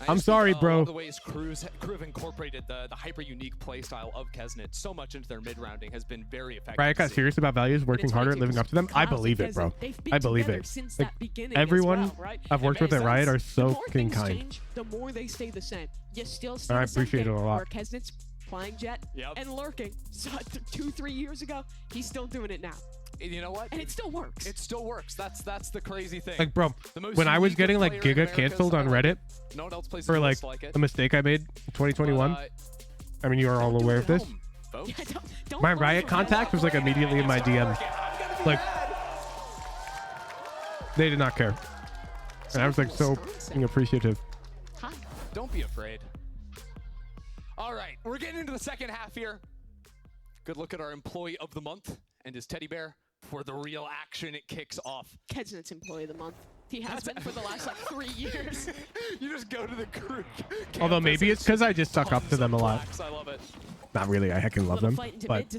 I'm sorry, bro. One of the ways KRU have incorporated the hyper-unique playstyle of Kesnet so much into their mid-rounding has been very effective. Riot got serious about values, working harder, living up to them. I believe it, bro. I believe it. Like, everyone I've worked with at Riot are so fucking kind. The more they stay the same. You still see I appreciate it a lot. Kesnet's flying jet and lurking. So 2-3 years ago, he's still doing it now. You know what? And it still works. It still works. That's the crazy thing. Like, bro, when I was getting like Giga canceled on Reddit for like a mistake I made in 2021, I mean, you are all aware of this. My Riot contact was like immediately in my DM. Like, they did not care. And I was like so appreciative. Don't be afraid. All right, we're getting into the second half here. Good look at our employee of the month and his teddy bear. For the real action, it kicks off. Kesnet's employee of the month. He has been for the last like 3 years. You just go to the KRU. Although maybe it's because I just suck up to them a lot. I love it. Not really, I heckin' love them. But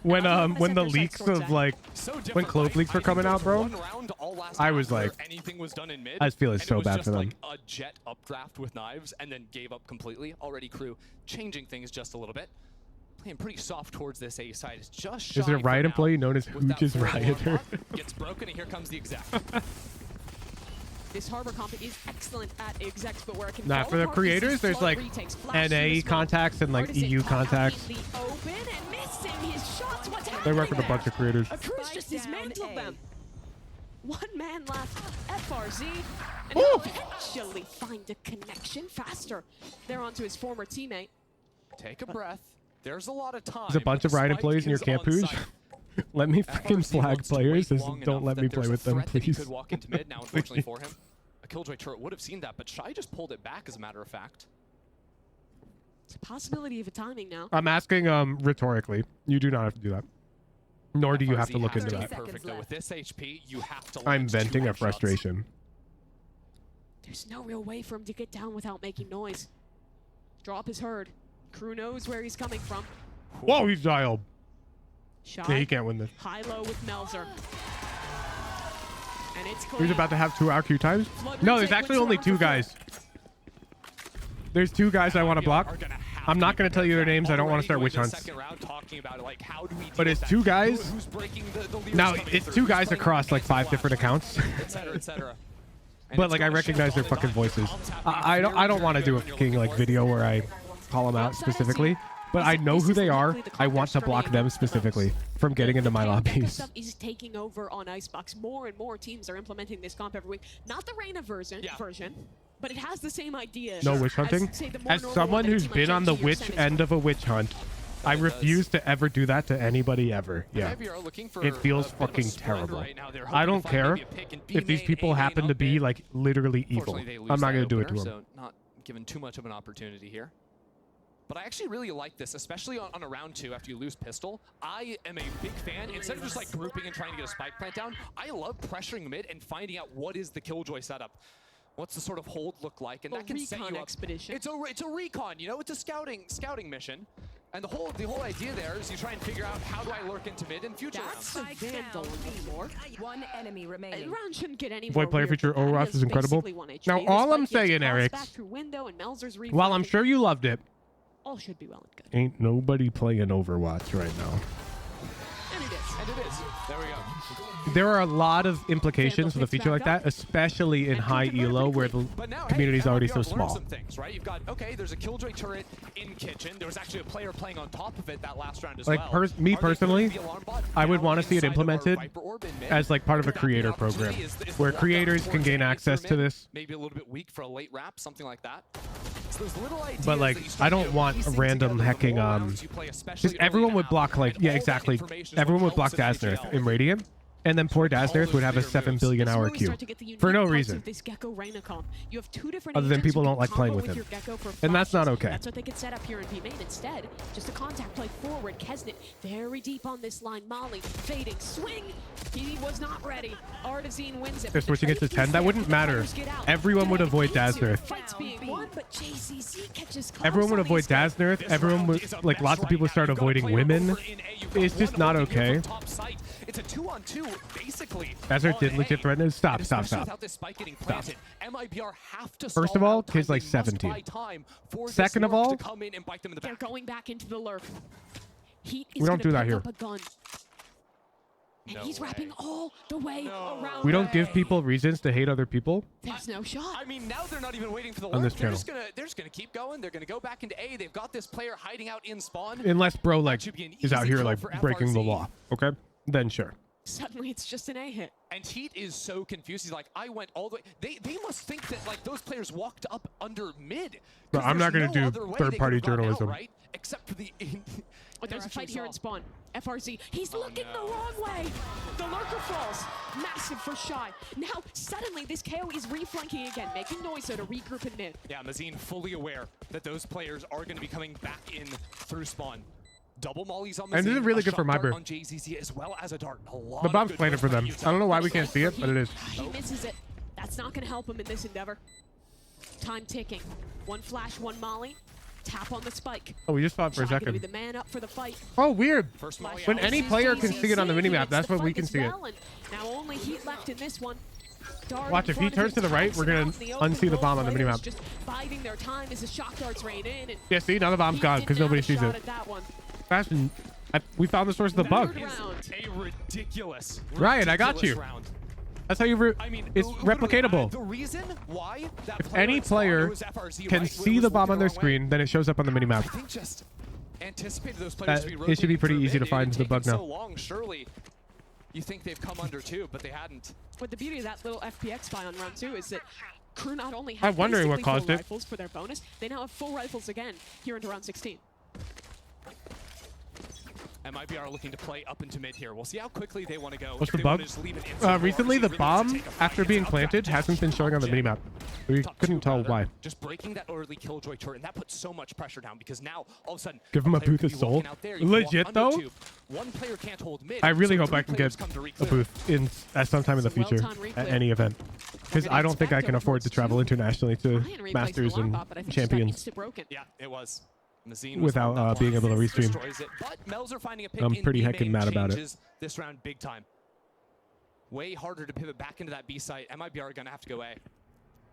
when the leaks of like when Clove leaks were coming out, bro, I was like, I was feeling so bad for them. Like a jet updraft with knives and then gave up completely. Already KRU changing things just a little bit. Playing pretty soft towards this A side. It's just shy. Is there a Riot employee known as Hooch's Rioter? Gets broken, and here comes the exec. This Harbor comp is excellent at execs, but where it can Nah, for the creators, there's like NA contacts and like EU contacts. They work with a bunch of creators. KRU's just dismantled them. One man left, FRZ, and he'll eventually find a connection faster. They're onto his former teammate. Take a breath. There's a lot of time. There's a bunch of Riot employees in your camp, Hooch. Let me freaking flag players. Don't let me play with them, please. He could walk into mid now, unfortunately for him. A Killjoy turret would have seen that, but Shy just pulled it back, as a matter of fact. It's a possibility of a timing now. I'm asking rhetorically. You do not have to do that. Nor do you have to look into that. Perfect, though. With this HP, you have to I'm venting a frustration. There's no real way for him to get down without making noise. Drop is heard. KRU knows where he's coming from. Whoa, he's dialed. Shy. Yeah, he can't win this. High-low with Melzer. And it's He's about to have 2 RQ times? No, there's actually only 2 guys. There's 2 guys I want to block. I'm not going to tell you their names. I don't want to start witch hunts. But it's two guys. Now, it's two guys across like 5 different accounts. But like I recognize their fucking voices. I don't want to do a fucking like video where I call them out specifically. But I know who they are. I want to block them specifically from getting into my lobbies. Stuff is taking over on Icebox. More and more teams are implementing this comp every week. Not the Reyna version, but it has the same idea. No witch hunting? As someone who's been on the witch end of a witch hunt, I refuse to ever do that to anybody ever. Yeah. It feels fucking terrible. I don't care if these people happen to be like literally evil. I'm not going to do it to them. So not given too much of an opportunity here. But I actually really like this, especially on a round 2 after you lose pistol. I am a big fan. Instead of just like grouping and trying to get a spike plant down, I love pressuring mid and finding out what is the Killjoy setup. What's the sort of hold look like, and that can set you up. Expedition. It's a recon, you know, it's a scouting mission. And the whole idea there is you try and figure out how do I lurk into mid in future rounds. That's a Vandal anymore. One enemy remaining. Round shouldn't get any Void player feature Overwatch is incredible. Now all I'm saying, Eric, while I'm sure you loved it, all should be well and good. ain't nobody playing Overwatch right now. And it is. And it is. There we go. There are a lot of implications with a feature like that, especially in high elo where the community is already so small. Some things, right? You've got, okay, there's a Killjoy turret in kitchen. There was actually a player playing on top of it that last round as Like well. me personally, I would want to see it implemented as like part of a creator program where creators can gain access to this. Maybe a little bit weak for a late wrap, something like that. So those little ideas But like, I don't want a random hacking. Just everyone would block like, yeah, exactly. Everyone would block Daznarth in Radiant. And then poor Daznarth would have a 7 billion hour queue for no reason. Other than people don't like playing with him. And that's not okay. That's what they could set up here in B main instead. Just a contact play forward. Kesnet very deep on this line. Molly fading. Swing. He was not ready. Artazine wins it. They're switching it to 10. That wouldn't matter. Everyone would avoid Daznarth. Everyone would avoid Daznarth. Everyone would, like, lots of people start avoiding women. It's just not okay. It's a 2-on-2, basically. Daznarth did legit threaten it. Stop. Stop. MIBR have to First of all, kid's like 17. Second of all, they're going back into the lurk. Heat is we don't do that here. And he's wrapping all the way around. We don't give people reasons to hate other people. There's no shot. I mean, now they're not even waiting for the on lurk. this channel. They're just gonna keep going. They're gonna go back into A. They've got this player hiding out in spawn. Unless bro like is out here like breaking the law. Okay, then sure. Suddenly it's just an A hit. And Heat is so confused. He's like, I went all the way. They must think that like those players walked up under mid. But I'm not gonna do third-party journalism. Out, right? Except for the. Oh, there's a fight here in spawn. FRZ. He's looking the wrong way. The lurker falls. Massive for Shy. Now, suddenly, this KO is reflanking again, making noise so to regroup in mid. Yeah, Mazine fully aware that those players are going to be coming back in through spawn. Double mollies on Mazine. And this is really good for MIBR. On JZZ as well as a dart. The bomb's planted for them. I don't know why we can't see it, but it is. He misses it. That's not going to help him in this endeavor. Time ticking. One flash, one molly. Tap on the spike. Oh, we just fought for a second. Be the man up for the fight. Oh, weird. When any player can see it on the minimap, that's when we can see it. Now only Heat left in this one. Watch, if he turns to the right, we're going to unsee the bomb on the minimap. Just biding their time as the shock darts rain in. And yeah, see, now the bomb's gone because nobody sees it. Fashion, we found the source of the bug. A ridiculous. Ryan, I got you. That's how you. It's replicatable. The reason why that if any player can see the bomb on their screen, then it shows up on the minimap. I think just anticipated those players to be it should be pretty easy to find the bug now. So long, surely you think they've come under too, but they hadn't. But the beauty of that little FPX spy on round 2 is that KRU not only I'm have wondering what caused full it. rifles for their bonus, they now have full rifles again here into round 16. MIBR looking to play up into mid here. We'll see how quickly they want to go. What's the bug? Recently, the bomb, after being planted, hasn't been showing on the minimap. We couldn't tell why. Just breaking that early Killjoy turret, and that puts so much pressure down because now, all of a sudden, give him a booth of soul. Legit, though? One player can't hold mid, I really hope I can get a booth at some time in the future at any event. Because I don't think I can afford to travel internationally to Masters and Champions. Yeah, it was. Without being able to restream. I'm pretty heckin' mad about it. This round big time. Way harder to pivot back into that B site. MIBR are gonna have to go A.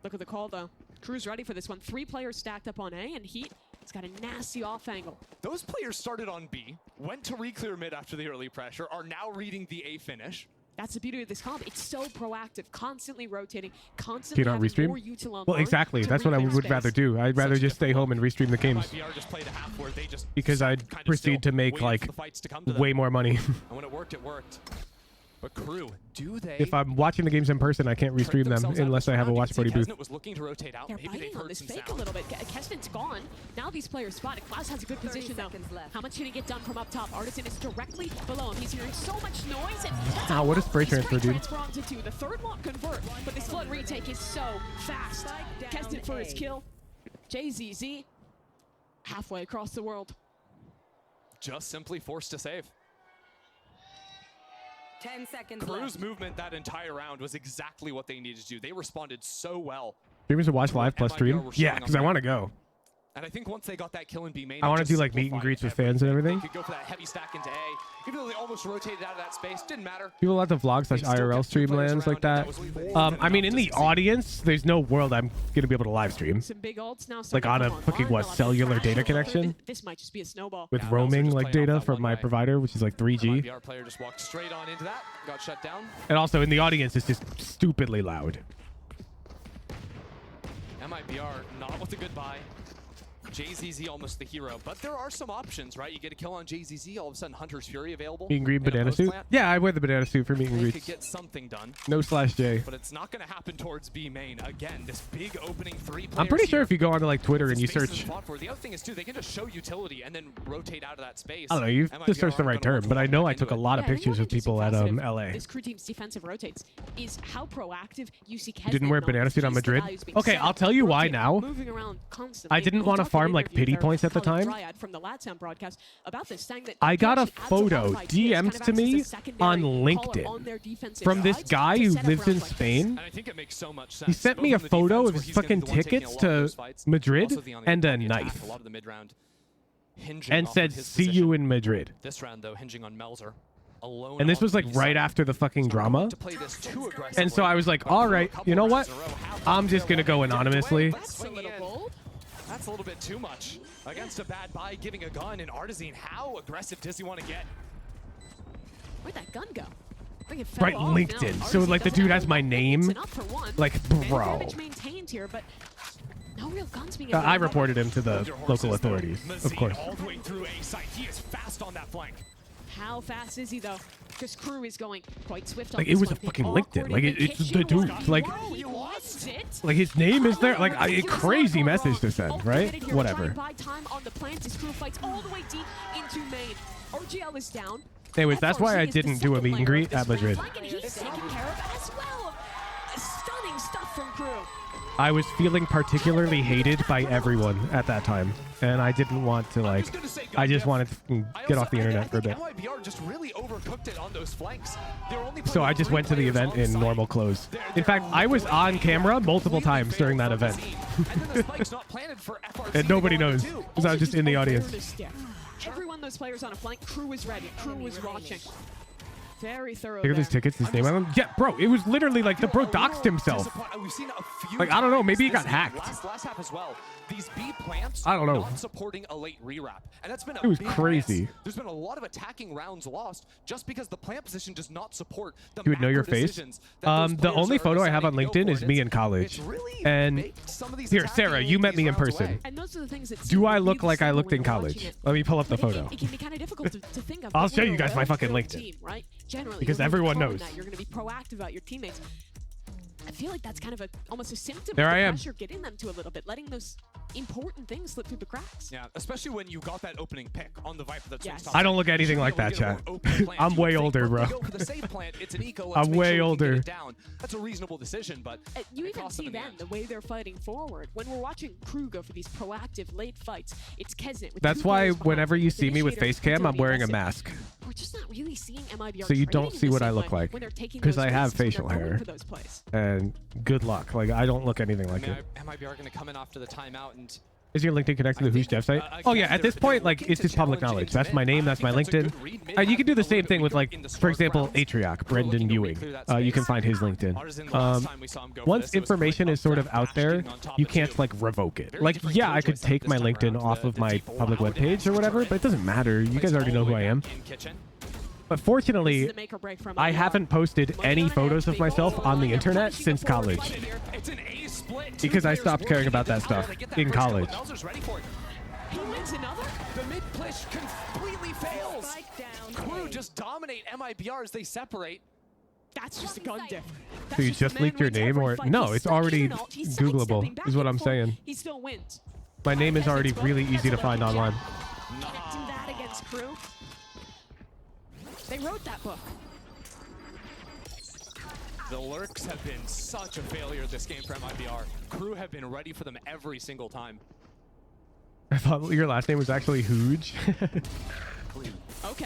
Look at the call though. KRU's ready for this one. 3 players stacked up on A, and Heat He's got a nasty off angle. Those players started on B, went to re-clear mid after the early pressure, are now reading the A finish. That's the beauty of this comp. It's so proactive, constantly rotating, constantly Do you not having restream? more util on Well, board exactly. to That's what I reclaim would space. rather do. I'd rather just stay home and restream the games. MIBR just played a half where they just Because I'd kind of proceed still to make waited like for the fights to come to them. way more money. And when it worked, it worked. But KRU, do they? If I'm watching the games in person, I can't restream them unless I have a watch party booth. Was looking to rotate out. They're Maybe biting they've on heard this some fake sound. a little bit. Kesvin's gone. Now these players spotted. Klaus has a good position though. How much can he get done from up top? Artisan is directly below him. He's hearing so much noise. And that's Wow, what a spray transfer, dude. transfer onto two. The third won't convert, but this flood retake is so fast. Kesvin for his kill. JZZ halfway across the world. Just simply forced to save. 10 seconds KRU's left. movement that entire round was exactly what they needed to do. They responded so well. Streamers to watch live plus MIBR stream? were Yeah, showing because I on want to go. And I think once they got that kill in B main, I it want to just do like meet and simplified greets with fans and everything. They could go for that heavy stack into A. Even though they almost rotated out of that space, didn't matter. People like the vlog / IRL stream lands like that. I mean, in the audience, there's no world I'm gonna be able to live stream. Some big ults now. Like on a fucking what cellular data connection This might just be a snowball. with roaming like data from my provider, which is like 3G. MIBR player just walked straight on into that, got shut down. And also in the audience, it's just stupidly loud. MIBR not with a goodbye. JZZ almost the hero, but there are some options, right? You get a kill on JZZ, all of a sudden Hunter's Fury available. Meet and greet in a banana suit? post-plant. Yeah, I wear the banana suit for meet and They could greets. get something done. No /J. But it's not going to happen towards B main. Again, this big opening 3 players I'm pretty sure here. if you go onto like Twitter and you Space is search, fought for. The other thing is too, they can just show utility and then rotate out of that space. I don't know, you've MIBR just searched the aren't right gonna term, but I know I took a lot of Yeah, I think pictures one of people at interesting facet of LA. This crew team's defensive rotates is how proactive you see. You didn't wear banana suit on Madrid? Okay, I'll tell you why now. I didn't want to farm like pity points at the time. From the LATAM broadcast about this, saying that I got a adds lot photo of ideas, kind DM'd of to acts as a me secondary on caller LinkedIn on their defensive from this sides guy to who set up lives in rounds like this. Spain. And I think it makes so much sense. He sent me a Both on the photo defense, of where his he's gonna be fucking the one taking tickets a lot of to those fights, Madrid also the and a on-the attack, knife. A lot of the mid-round hinging And off said, of his "See position. you in Madrid." This round though, hinging on Melzer. Alone And this on was like B right side. after the fucking drama. To play this too And so aggressively, I was like, but all through a right, couple you know rounds what? in a row, how I'm far just going to go they'll get away, anonymously. but swinging in. That's a little bit too much. Against a bad buy, giving a gun, and Artisan, how aggressive does he want to get? Where'd that gun go? I think it fell Right, off. LinkedIn. Now, So Artisan like the doesn't dude have has my enough name. enough for one. Like, And bro. damage maintained here, but no real guns being I available. reported him to the local authorities, of course. All the way through A side. He is fast on that flank. How fast is he though? Because KRU is going quite swift on Like this it was a one. They fucking awkward LinkedIn. in Like the it's the kitchen. dude. Like He lost it. like his name is there. Like a crazy message to send, right? Here, Whatever. trying to buy time on the plants as KRU fights all the way deep into main. RGL is down. Anyways, that's why I didn't do a meet and greet at Madrid. And he's taken care of as well. Stunning stuff from KRU. I was feeling particularly hated by everyone at that time, and I didn't want to like. I just wanted to get off the internet for a bit. MIBR just really overcooked it on those flanks. They're only So I just went to the event in normal clothes. In fact, I was on camera multiple times during that event. And nobody knows, because I was just in the audience. Every one of those players on a flank, KRU was ready. KRU was watching. Very thorough. Look at these tickets, his name on them. Yeah, bro, it was literally like the bro doxed himself. We've seen a few Like, I don't know, maybe he got this hacked. Last half as well. These B plants I don't know. not supporting a late rewrap. And that's been a It was big crazy. miss. There's been a lot of attacking rounds lost just because the plant position does not support the You would know your macro face. decisions that those The players only are photo I have on deciding to go LinkedIn for. is me It's- in college. it's really And baked some of these here, attacking Sarah, you met me in rounds person. away. And those are the things that Do I seem look really like I simple looked when in you're watching college? it. Let me pull up the But photo. It can be kind of difficult to think of. I'll But show when you guys you're my a fucking well-drilled LinkedIn. team, right? Generally, Because you're gonna be everyone calling knows. that. You're going to be proactive about your teammates. I feel like that's kind of almost a symptom There of the I am. pressure getting them to a little bit, letting those important things slip through the cracks. Yeah, especially when you got that opening pick on the Viper that swings top. I don't look anything like that, chat. I'm way older, bro. I'm way older. That's a reasonable decision, but You it even cost them see in the then end. the way they're fighting forward. When we're watching KRU go for these proactive late fights, it's Kesnet. With That's two why players behind whenever him, you with see me with Initiator face cam, and I'm wearing a Tony mask. We're just not really seeing MIBR So you trading don't in see the what same I look way like. when they're taking Because those I have risks, when they're facial going hair. for those plays. And good luck. Like, I don't look anything like it. MIBR are going to come in after the timeout, and Is your LinkedIn connected to the Who's Dev site? Oh yeah, at this point, like, it's just public knowledge. That's my name, that's my LinkedIn. You can do the same thing with, like, for example, Atrioc, Brendan Ewing. You can find his LinkedIn. Once information is sort of out there, you can't, like, revoke it. Like, yeah, I could take my LinkedIn off of my public webpage or whatever, but it doesn't matter. You guys already know who I am. But fortunately, I haven't posted any photos of myself on the internet since college. Because I stopped caring about that stuff in college. He wins another. The mid push completely fails. KRU just dominate MIBR as they separate. That's just a gun diff. So you just leaked your name, or no? It's already Googleable, is what I'm saying. He still wins. My name is already really easy to find online. Connecting that against KRU. They wrote that book. The lurks have been such a failure this game for MIBR. KRU have been ready for them every single time. I thought your last name was actually Hooge. Okay.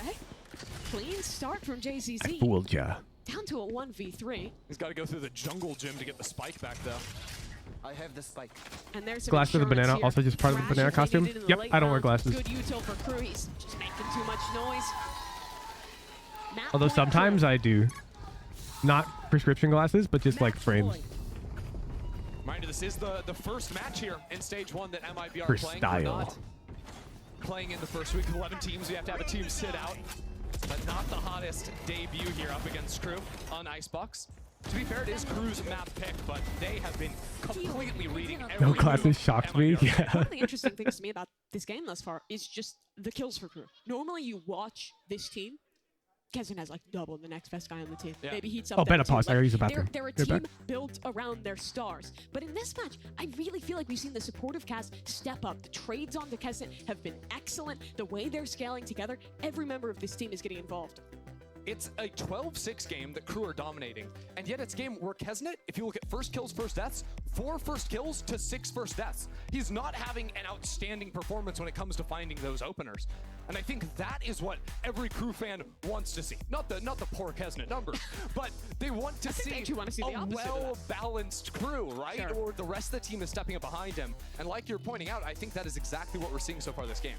Clean start from JZZ. I fooled ya. Down to a 1v3. He's got to go through the jungle gym to get the spike back, though. I have the spike. And there's Glass for the banana, also just part of the banana costume. Yep, I don't wear glasses. Good util for KRU. He's just making too much noise. Although sometimes I do. Not prescription glasses, but just like frames. Reminder, this is the first match here in stage 1 that MIBR For are playing. style. We're not playing in the first week of 11 teams. We have to have a team sit out. But not the hottest debut here up against KRU on Icebox. To be fair, it is KRU's map pick, but they have been completely reading every No glasses shocked me. Yeah. One of the interesting things to me about this game thus far is just the kills for KRU. Normally you watch this team, Kevin has like double the next best guy on the team. Yeah. Maybe heats up. Oh, better pause. I gotta use the bathroom. They're a Get team back. built around their stars. But in this match, I really feel like we've seen the supportive cast step up. The trades on the Kesset have been excellent. The way they're scaling together, every member of this team is getting involved. It's a 12-6 game that KRU are dominating, and yet it's a game where Kesnet, if you look at first kills, first deaths, 4 first kills to 6 first deaths. He's not having an outstanding performance when it comes to finding those openers. And I think that is what every KRU fan wants to see. Not the poor Kesnet numbers, but they want to see a well-balanced KRU, right? Sure. Or the rest of the team is stepping up behind him. And like you're pointing out, I think that is exactly what we're seeing so far this game.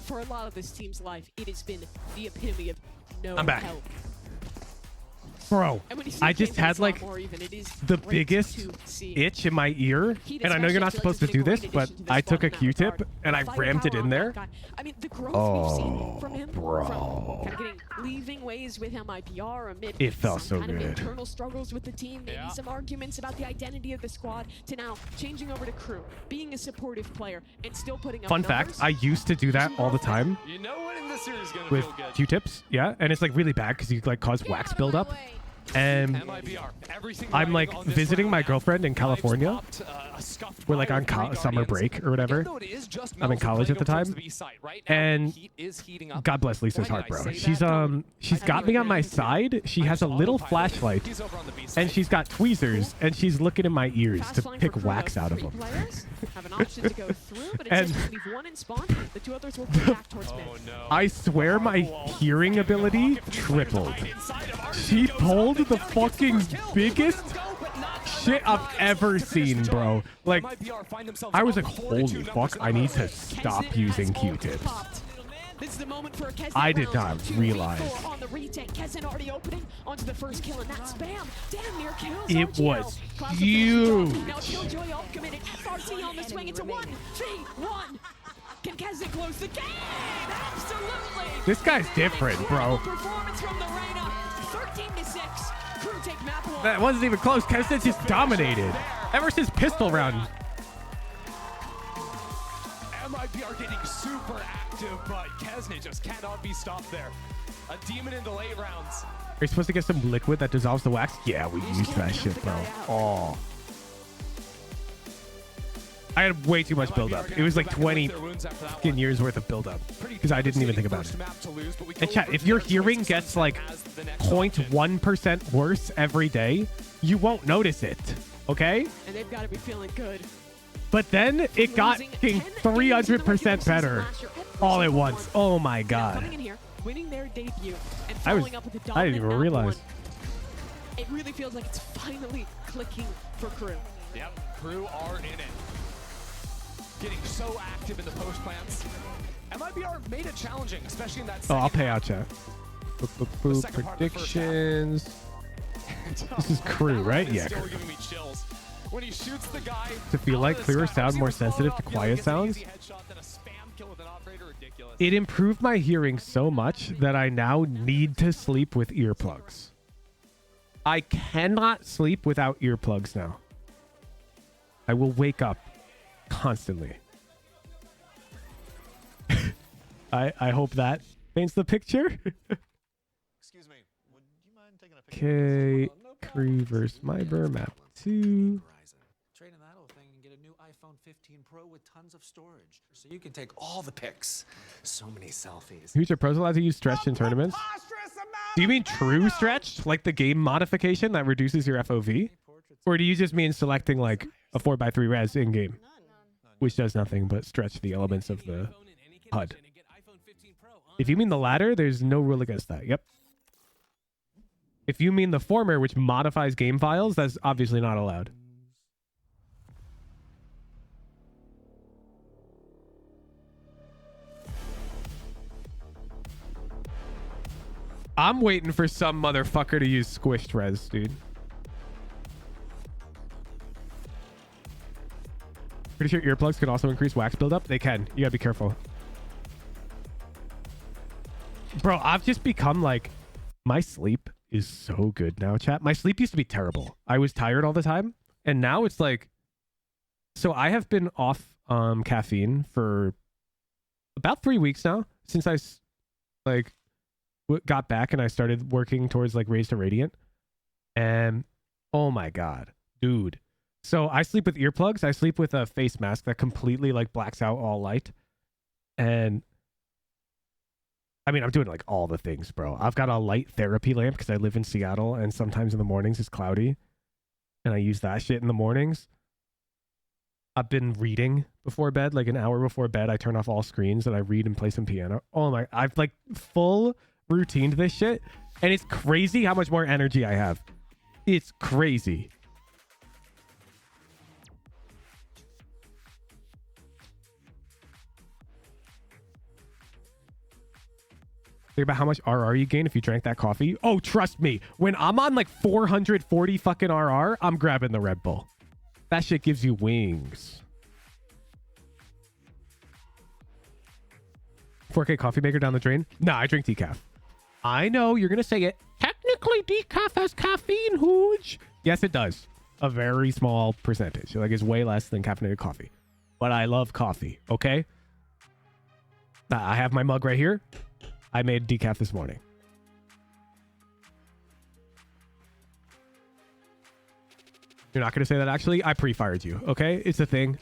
For a lot of this team's life, it has been the epitome of no I'm back. help. Bro, And when you see I the just gameplay had is a like lot more even, it is the great biggest to see. itch in my ear, and I know you're not supposed to do this, but I took a Q-tip and I rammed it in there. I mean, the growth we've seen from him, from kind of leaving ways with MIBR amid It felt some so kind of good. internal struggles with the team, maybe some arguments about the identity of the squad, to now changing over to KRU, being a supportive player, and still putting up Fun numbers. fact, I used to do that all the time You know winning this series is going to with feel good. Q-tips, yeah, and it's like really bad because you like cause wax buildup. And MIBR, everything I'm like on this visiting round my now. girlfriend in California. We're like on summer break or whatever. I'm in college at the time, and God bless Lisa's heart, bro. She's got me on my side. She has a little flashlight, and she's got tweezers, and she's looking in my ears to pick wax out of them. Players have an option to go through, but And- it's just leave one in spawn. The 2 others will go back towards mid. I swear my hearing ability tripled. She pulled the fucking biggest shit I've ever seen, bro. Like, I was like, holy fuck, I need to stop using Q-tips. This is the moment for a Kesnet I did round. not 2v4 realize. on the retake. Kesnet already opening onto the first kill, and that spam damn near kills It RGL. was Clouds huge. Now Killjoy all committed. FRC on the swing. It's a 1v1. Can Kesnet close the game? Absolutely. This guy's different, bro. Performance from the Reyna. 13-6. KRU take map 1. That wasn't even close. Kesnet just dominated. Ever since pistol round. MIBR getting super active, but Kesnet just cannot be stopped there. A demon in the late rounds. Are you supposed to get some liquid that dissolves the wax? Yeah, we used that shit, bro. Oh. I had way too much buildup. It was like 20 fucking years worth of buildup because I didn't even think about it. And chat, if your hearing gets like 0.1% worse every day, you won't notice it, okay? And they've got to be feeling good. But then it got 300% better all at once. Oh my god. Coming in here, winning their debut, and I following up with a didn't even dominant realize. map 1. It really feels like it's finally clicking for KRU. Yep, KRU are in it. getting so active in the post plants. MIBR made it challenging, especially in that Oh, I'll second pay out, chat. Predictions. This is KRU, right? Yeah. Still giving me chills. When he shoots the guy, To feel like clearer sound, more sensitive to quiet sounds. It improved my hearing so much that I now need to sleep with earplugs. I cannot sleep without earplugs now. I will wake up constantly. I hope that paints the picture. Excuse me. Would you mind taking a picture? Okay, KRU versus MIBR map 2. Trade in that old thing and get a new iPhone 15 Pro with tons of storage, so you can take all the pics. So many selfies. Future pros allowed to use stretched in tournaments. Do you mean true stretched, like the game modification that reduces your FOV, or do you just mean selecting like a 4x3 res in game, which does nothing but stretch the elements of the HUD? If you mean the latter, there's no rule against that. Yep. If you mean the former, which modifies game files, that's obviously not allowed. I'm waiting for some motherfucker to use squished res, dude. Pretty sure earplugs can also increase wax buildup. They can. You gotta be careful. Bro, I've just become like, my sleep is so good now, chat. My sleep used to be terrible. I was tired all the time. And now it's like, so I have been off caffeine for about 3 weeks now, since I like got back and I started working towards like Raise to Radiant. And oh my God, dude. So I sleep with earplugs. I sleep with a face mask that completely like blacks out all light. And I mean, I'm doing like all the things, bro. I've got a light therapy lamp because I live in Seattle and sometimes in the mornings it's cloudy. And I use that shit in the mornings. I've been reading before bed, like an hour before bed. I turn off all screens and I read and play some piano. Oh my, I've like full routined this shit. And it's crazy how much more energy I have. It's crazy. Think about how much RR you gain if you drank that coffee. Oh, trust me. When I'm on like 440 fucking RR, I'm grabbing the Red Bull. That shit gives you wings. 4K coffee maker down the drain? Nah, I drink decaf. I know, you're going to say it. Technically, decaf has caffeine, Hooge. Yes, it does. A very small percentage. Like, it's way less than caffeinated coffee. But I love coffee, okay? I have my mug right here. I made decaf this morning. You're not going to say that, actually? I pre-fired you, okay? It's a thing.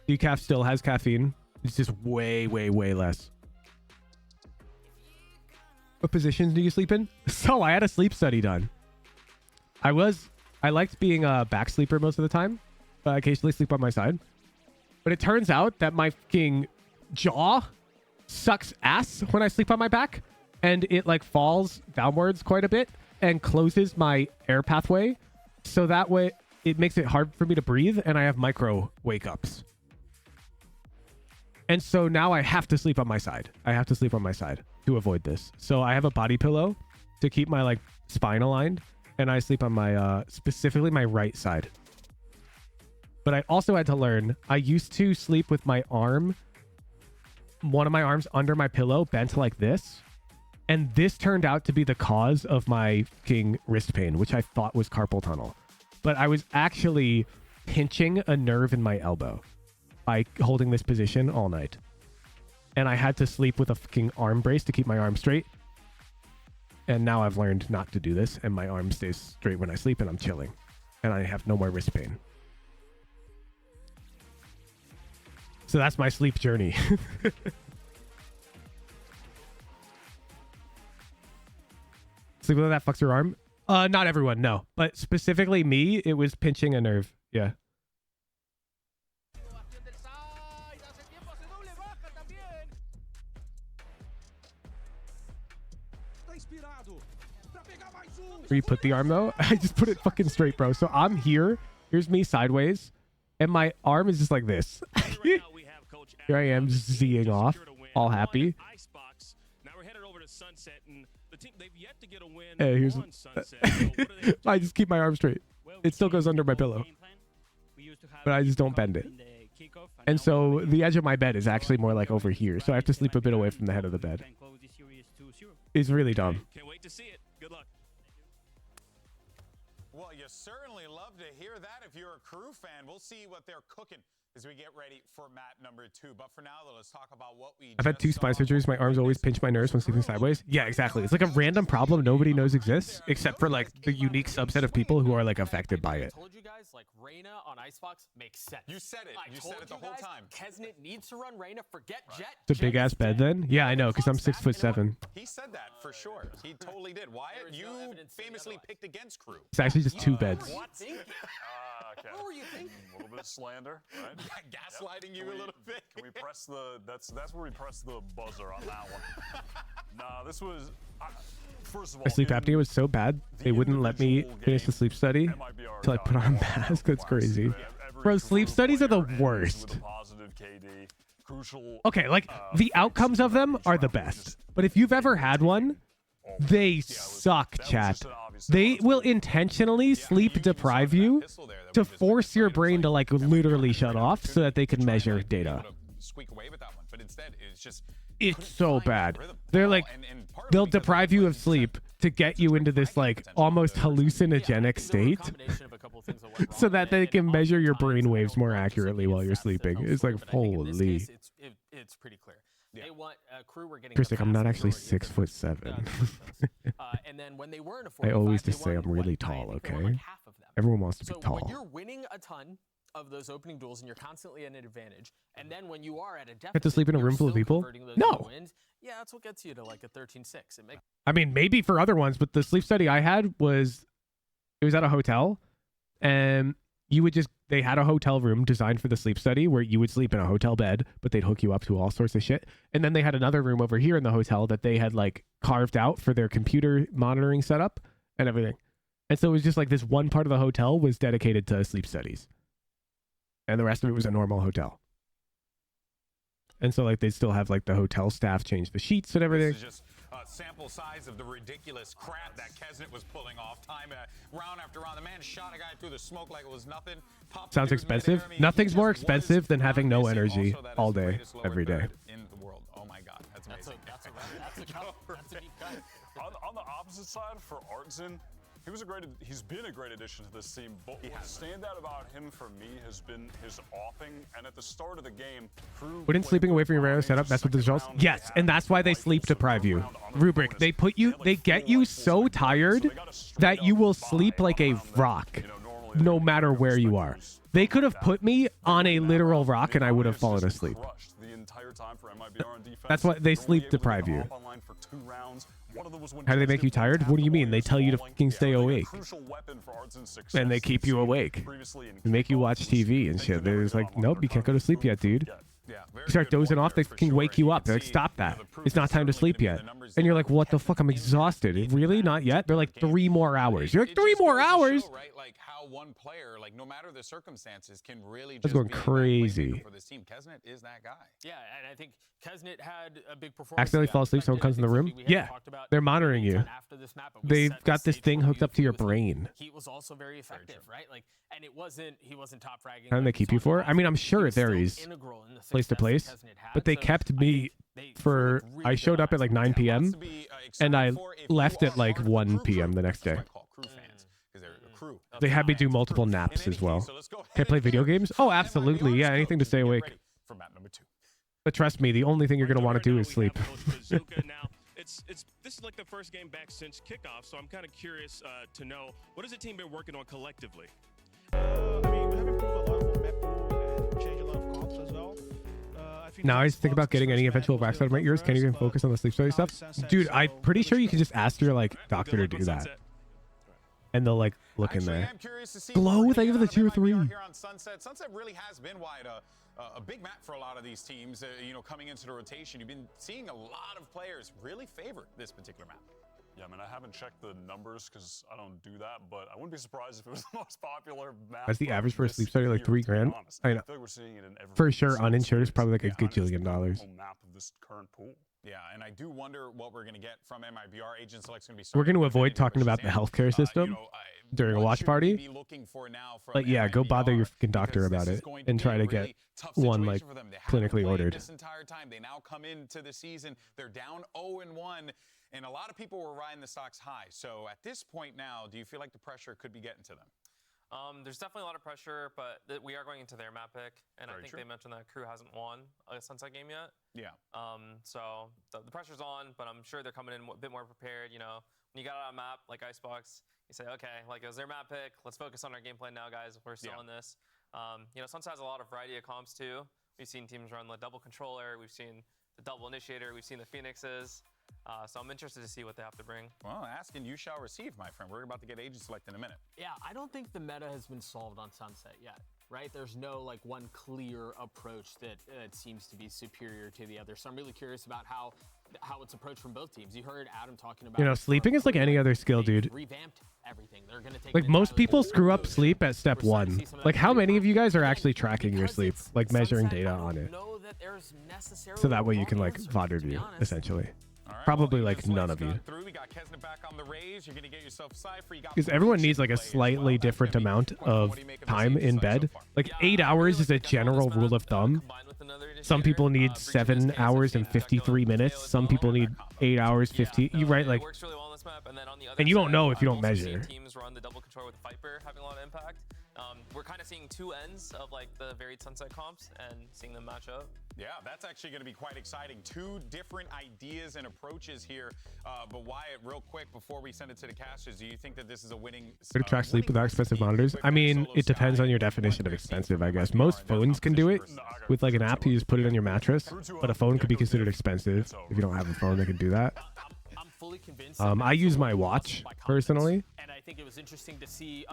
Decaf still has caffeine. It's just way, way, way less. What positions do you sleep in? So, I had a sleep study done. I liked being a back sleeper most of the time, but I occasionally sleep on my side. But it turns out that my fucking jaw sucks ass when I sleep on my back, and it like falls downwards quite a bit and closes my air pathway, so that way it makes it hard for me to breathe and I have micro wake ups. And so now I have to sleep on my side. I have to sleep on my side to avoid this. So I have a body pillow to keep my like spine aligned, and I sleep on my specifically my right side. But I also had to learn, I used to sleep with my arm, one of my arms under my pillow, bent like this. And this turned out to be the cause of my fucking wrist pain, which I thought was carpal tunnel. But I was actually pinching a nerve in my elbow by holding this position all night. And I had to sleep with a fucking arm brace to keep my arm straight. And now I've learned not to do this, and my arm stays straight when I sleep, and I'm chilling. And I have no more wrist pain. So that's my sleep journey. Sleep with that fucks your arm? Not everyone, no. But specifically me, it was pinching a nerve. Yeah. Where you put the arm though? I just put it fucking straight, bro. So I'm here. Here's me sideways. and my arm is just like this. Here I am, just Zing off, all happy. Icebox. Now we're headed over to Sunset, and the team, they've yet to get a win Hey, here's on Sunset. I just keep my arm straight. It still goes under my pillow, but I just don't bend it. And so the edge of my bed is actually more like over here, so I have to sleep a bit away from the head of the bed. It's really dumb. Can't wait to see it. Good luck. Well, you certainly love to hear that if you're a Crew fan. We'll see what they're cooking as we get ready for map number 2. But for now, though, let's talk about what we I've had 2 spine surgeries. My arms always pinch my nerves when sleeping sideways. Yeah, exactly. It's like a random problem nobody knows exists, except for like the unique subset of people who are like affected by it. I told you guys, like Reyna on Icebox makes sense. You said it. You said it the whole time. Kesnet needs to run Reyna. Forget Jet. It's a big ass bed then. Yeah, I know, because I'm 6'7". He said that for sure. He totally did. Wyatt, you famously picked against Crew. It's actually just 2 beds. What? Okay. What were you thinking? A little bit of slander, right? Gaslighting you a little bit. Can we press the? That's where we press the buzzer on that one. Nah, this was. First of all, My sleep apnea was so bad they wouldn't let me finish the sleep study until I put on a mask. That's crazy. Bro, sleep studies are the worst. Okay, like the outcomes of them are the best, but if you've ever had one, they suck, chat. They will intentionally sleep deprive you to force your brain to like literally shut off so that they can measure data. Squeak away with that one, but instead it's just It's so bad. They're like, they'll deprive you of sleep to get you into this like almost hallucinogenic state so that they can measure your brain waves more accurately while you're sleeping. It's like, holy. It's pretty clear. They want Crew were getting. Christic, I'm not actually 6'7". And then when they were in a I always just say I'm really tall, okay? Everyone wants to be So tall. when you're winning a ton of those opening duels and you're constantly at an advantage, and then when you are at a deficit, Have to sleep in a you're room full of still people? converting those No. wins. Yeah, that's what gets you to like a 13-6. It makes. I mean, maybe for other ones, but the sleep study I had was, it was at a hotel, and you would just, they had a hotel room designed for the sleep study where you would sleep in a hotel bed, but they'd hook you up to all sorts of shit. And then they had another room over here in the hotel that they had like carved out for their computer monitoring setup and everything. And so it was just like this one part of the hotel was dedicated to sleep studies. And the rest of it was a normal hotel. And so like they still have like the hotel staff change the sheets and everything. This is just a sample size of the ridiculous crap that Kesnet was pulling off time round after round. The man shot a guy through the smoke like it was nothing. Sounds expensive. Nothing's more expensive than having no energy all day, every day. In the world. Oh my God, that's amazing. That's a deep cut. On the opposite side, for Artson, he's been a great addition to this team, but what standout about him for me has been his offing, and at the start of the game, Crew Wouldn't sleeping away from your random setup mess with the results? Yes, and that's why they sleep deprive you. Rubric, they get you so tired that you will sleep like a rock, no matter where you are. They could have put me on a literal rock and I would have fallen asleep. That's why they sleep deprive you. How do they make you tired? What do you mean? They tell you to fucking stay awake. And they keep you awake. They make you watch TV and shit. They're just like, nope, you can't go to sleep yet, dude. You start dozing off, they fucking wake you up. They're like, stop that. It's not time to sleep yet. And you're like, what the fuck? I'm exhausted. Really? Not yet? They're like, 3 more hours. You're like, 3 more hours? Right? Like how one player, like no matter the circumstances, can really That's just going be crazy. for this team. Kesnet is that guy. Yeah, and I think Kesnet had a big performance. Accidentally fall asleep, someone comes in the room? Yeah, they're monitoring you. They've got this thing hooked up to your brain. He was also very effective, right? Like, and he wasn't top fragging. How long they keep you for? I mean, I'm sure it varies place to place, but they kept me for, I showed up at like 9 p.m. and I left at like 1 p.m. the next day. They had me do multiple naps as well. Can I play video games? Oh, absolutely. Yeah, anything to stay awake. But trust me, the only thing you're going to want to do is sleep. This is like the first game back since kickoff, so I'm kind of curious to know, what has the team been working on collectively? I mean, we have improved a lot of map pool and changed a lot of comps as well. Now I just think about getting any eventual wax out of my ears. Can you even focus on the sleep study stuff? Dude, I'm pretty sure you can just ask your like doctor to do that. And they'll like look in there. Glow, thank you for the tier 3. Here on Sunset really has been wide a big map for a lot of these teams. You know, coming into the rotation, you've been seeing a lot of players really favor this particular map. Yeah, I mean, I haven't checked the numbers because I don't do that, but I wouldn't be surprised if it was the most popular map. That's the average for a sleep study, like $3 grand. I know. I feel like we're seeing it in every For sure, uninsured is probably like a gajillion dollars. map of this current pool. Yeah, and I do wonder what we're going to get from MIBR. Agent Select's going to be. We're going to avoid talking about the healthcare system during a watch party. But yeah, go bother your fucking doctor about it and try to get one like clinically ordered. This entire time, they now come into the season. They're down 0-1, and a lot of people were riding the stocks high. So at this point now, do you feel like the pressure could be getting to them? There's definitely a lot of pressure, but we are going into their map pick, and I think they mentioned that Crew hasn't won a Sunset game yet. Yeah. So the pressure's on, but I'm sure they're coming in a bit more prepared. You know, when you got out a map like Icebox, you say, okay, like it was their map pick. Let's focus on our gameplay now, guys. We're still in this. You know, Sunset has a lot of variety of comps too. We've seen teams run the double controller. We've seen the double initiator. We've seen the Phoenixes. So I'm interested to see what they have to bring. Well, ask and you shall receive, my friend. We're about to get Agent Select in a minute. Yeah, I don't think the meta has been solved on Sunset yet, right? There's no like one clear approach that seems to be superior to the other. So I'm really curious about how it's approached from both teams. You heard Adam talking about. You know, sleeping is like any other skill, dude. Revamped everything. They're gonna take like most people screw up sleep at step 1. Like how many of you guys are actually tracking your sleep, like measuring data on it? So that way you can like VOD review, essentially. Probably like none of you. Because everyone needs like a slightly different amount of time in bed. Like 8 hours is a general rule of thumb. Some people need 7 hours and 53 minutes. Some people need 8 hours, 50. You right, like, and you don't know if you don't measure. Teams run the double controller with Viper having a lot of impact. We're kind of seeing two ends of like the varied Sunset comps and seeing them match up. Yeah, that's actually going to be quite exciting. Two different ideas and approaches here. But Wyatt, real quick, before we send it to the casters, do you think that this is a winning? To track sleep without expensive monitors? I mean, it depends on your definition of expensive, I guess. Most phones can do it. With like an app, you just put it on your mattress. But a phone could be considered expensive. If you don't have a phone that can do that. I use my watch personally. And I think it was interesting to see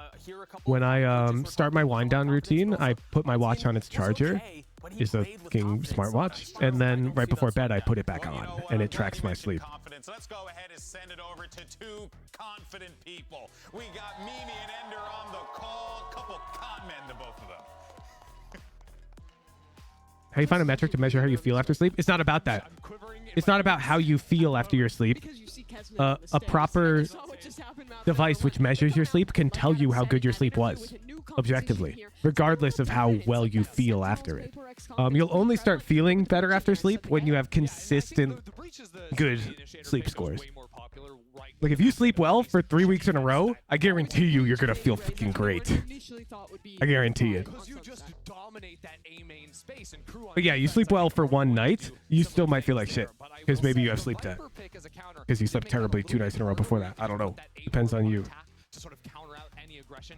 when I start my wind down routine, I put my watch on its charger. It's a fucking smartwatch, and then right before bed I put it back on, and it tracks my sleep. Let's go ahead and send it over to two confident people. We got Mimi and Ender on the call. Couple con men to both of them. How you find a metric to measure how you feel after sleep? It's not about that. It's not about how you feel after your sleep. A proper device which measures your sleep can tell you how good your sleep was, objectively, regardless of how well you feel after it. You'll only start feeling better after sleep when you have consistent good sleep scores. Like if you sleep well for 3 weeks in a row, I guarantee you're gonna feel fucking great. I guarantee it. But yeah, you sleep well for one night, you still might feel like shit because maybe you have sleep debt because you slept terribly 2 nights in a row before that. I don't know. Depends on you. To sort of counter out any aggression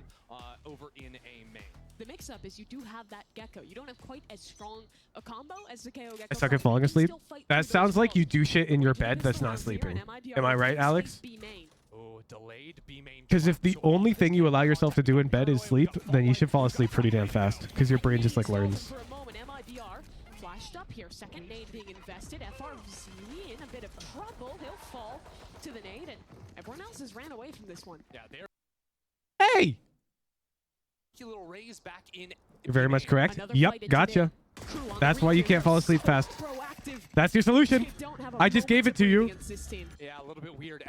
over in a main. The mix-up is you do have that Gecko. You don't have quite as strong a combo as the KO Gecko. I suck at falling asleep. That sounds like you do shit in your bed that's not sleeping. Am I right, Alex? Because if the only thing you allow yourself to do in bed is sleep, then you should fall asleep pretty damn fast because your brain just like learns. For a moment, MIBR flashed up here. Second nade being invested. FRZ in a bit of trouble. He'll fall to the nade, and everyone else has ran away from this one. Yeah, they're Hey! Little raise back in. You're very much correct. Yep, gotcha. That's why you can't fall asleep fast. That's your solution. I just gave it to you. Yeah, a little bit weird.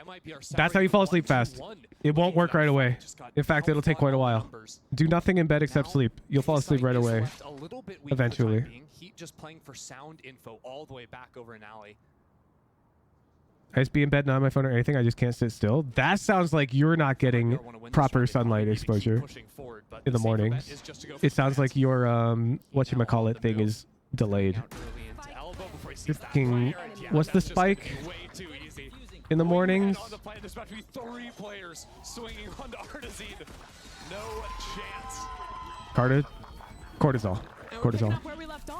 That's how you fall asleep fast. It won't work right away. In fact, it'll take quite a while. Do nothing in bed except sleep. You'll fall asleep right away. Eventually. Heat just playing for sound info all the way back over an alley. I just be in bed, not on my phone or anything. I just can't sit still. That sounds like you're not getting proper sunlight exposure in the mornings. It sounds like your whatchamacallit thing is delayed. What's the spike in the mornings? There's about to be 3 players swinging onto Artazine. No chance. Cortisol.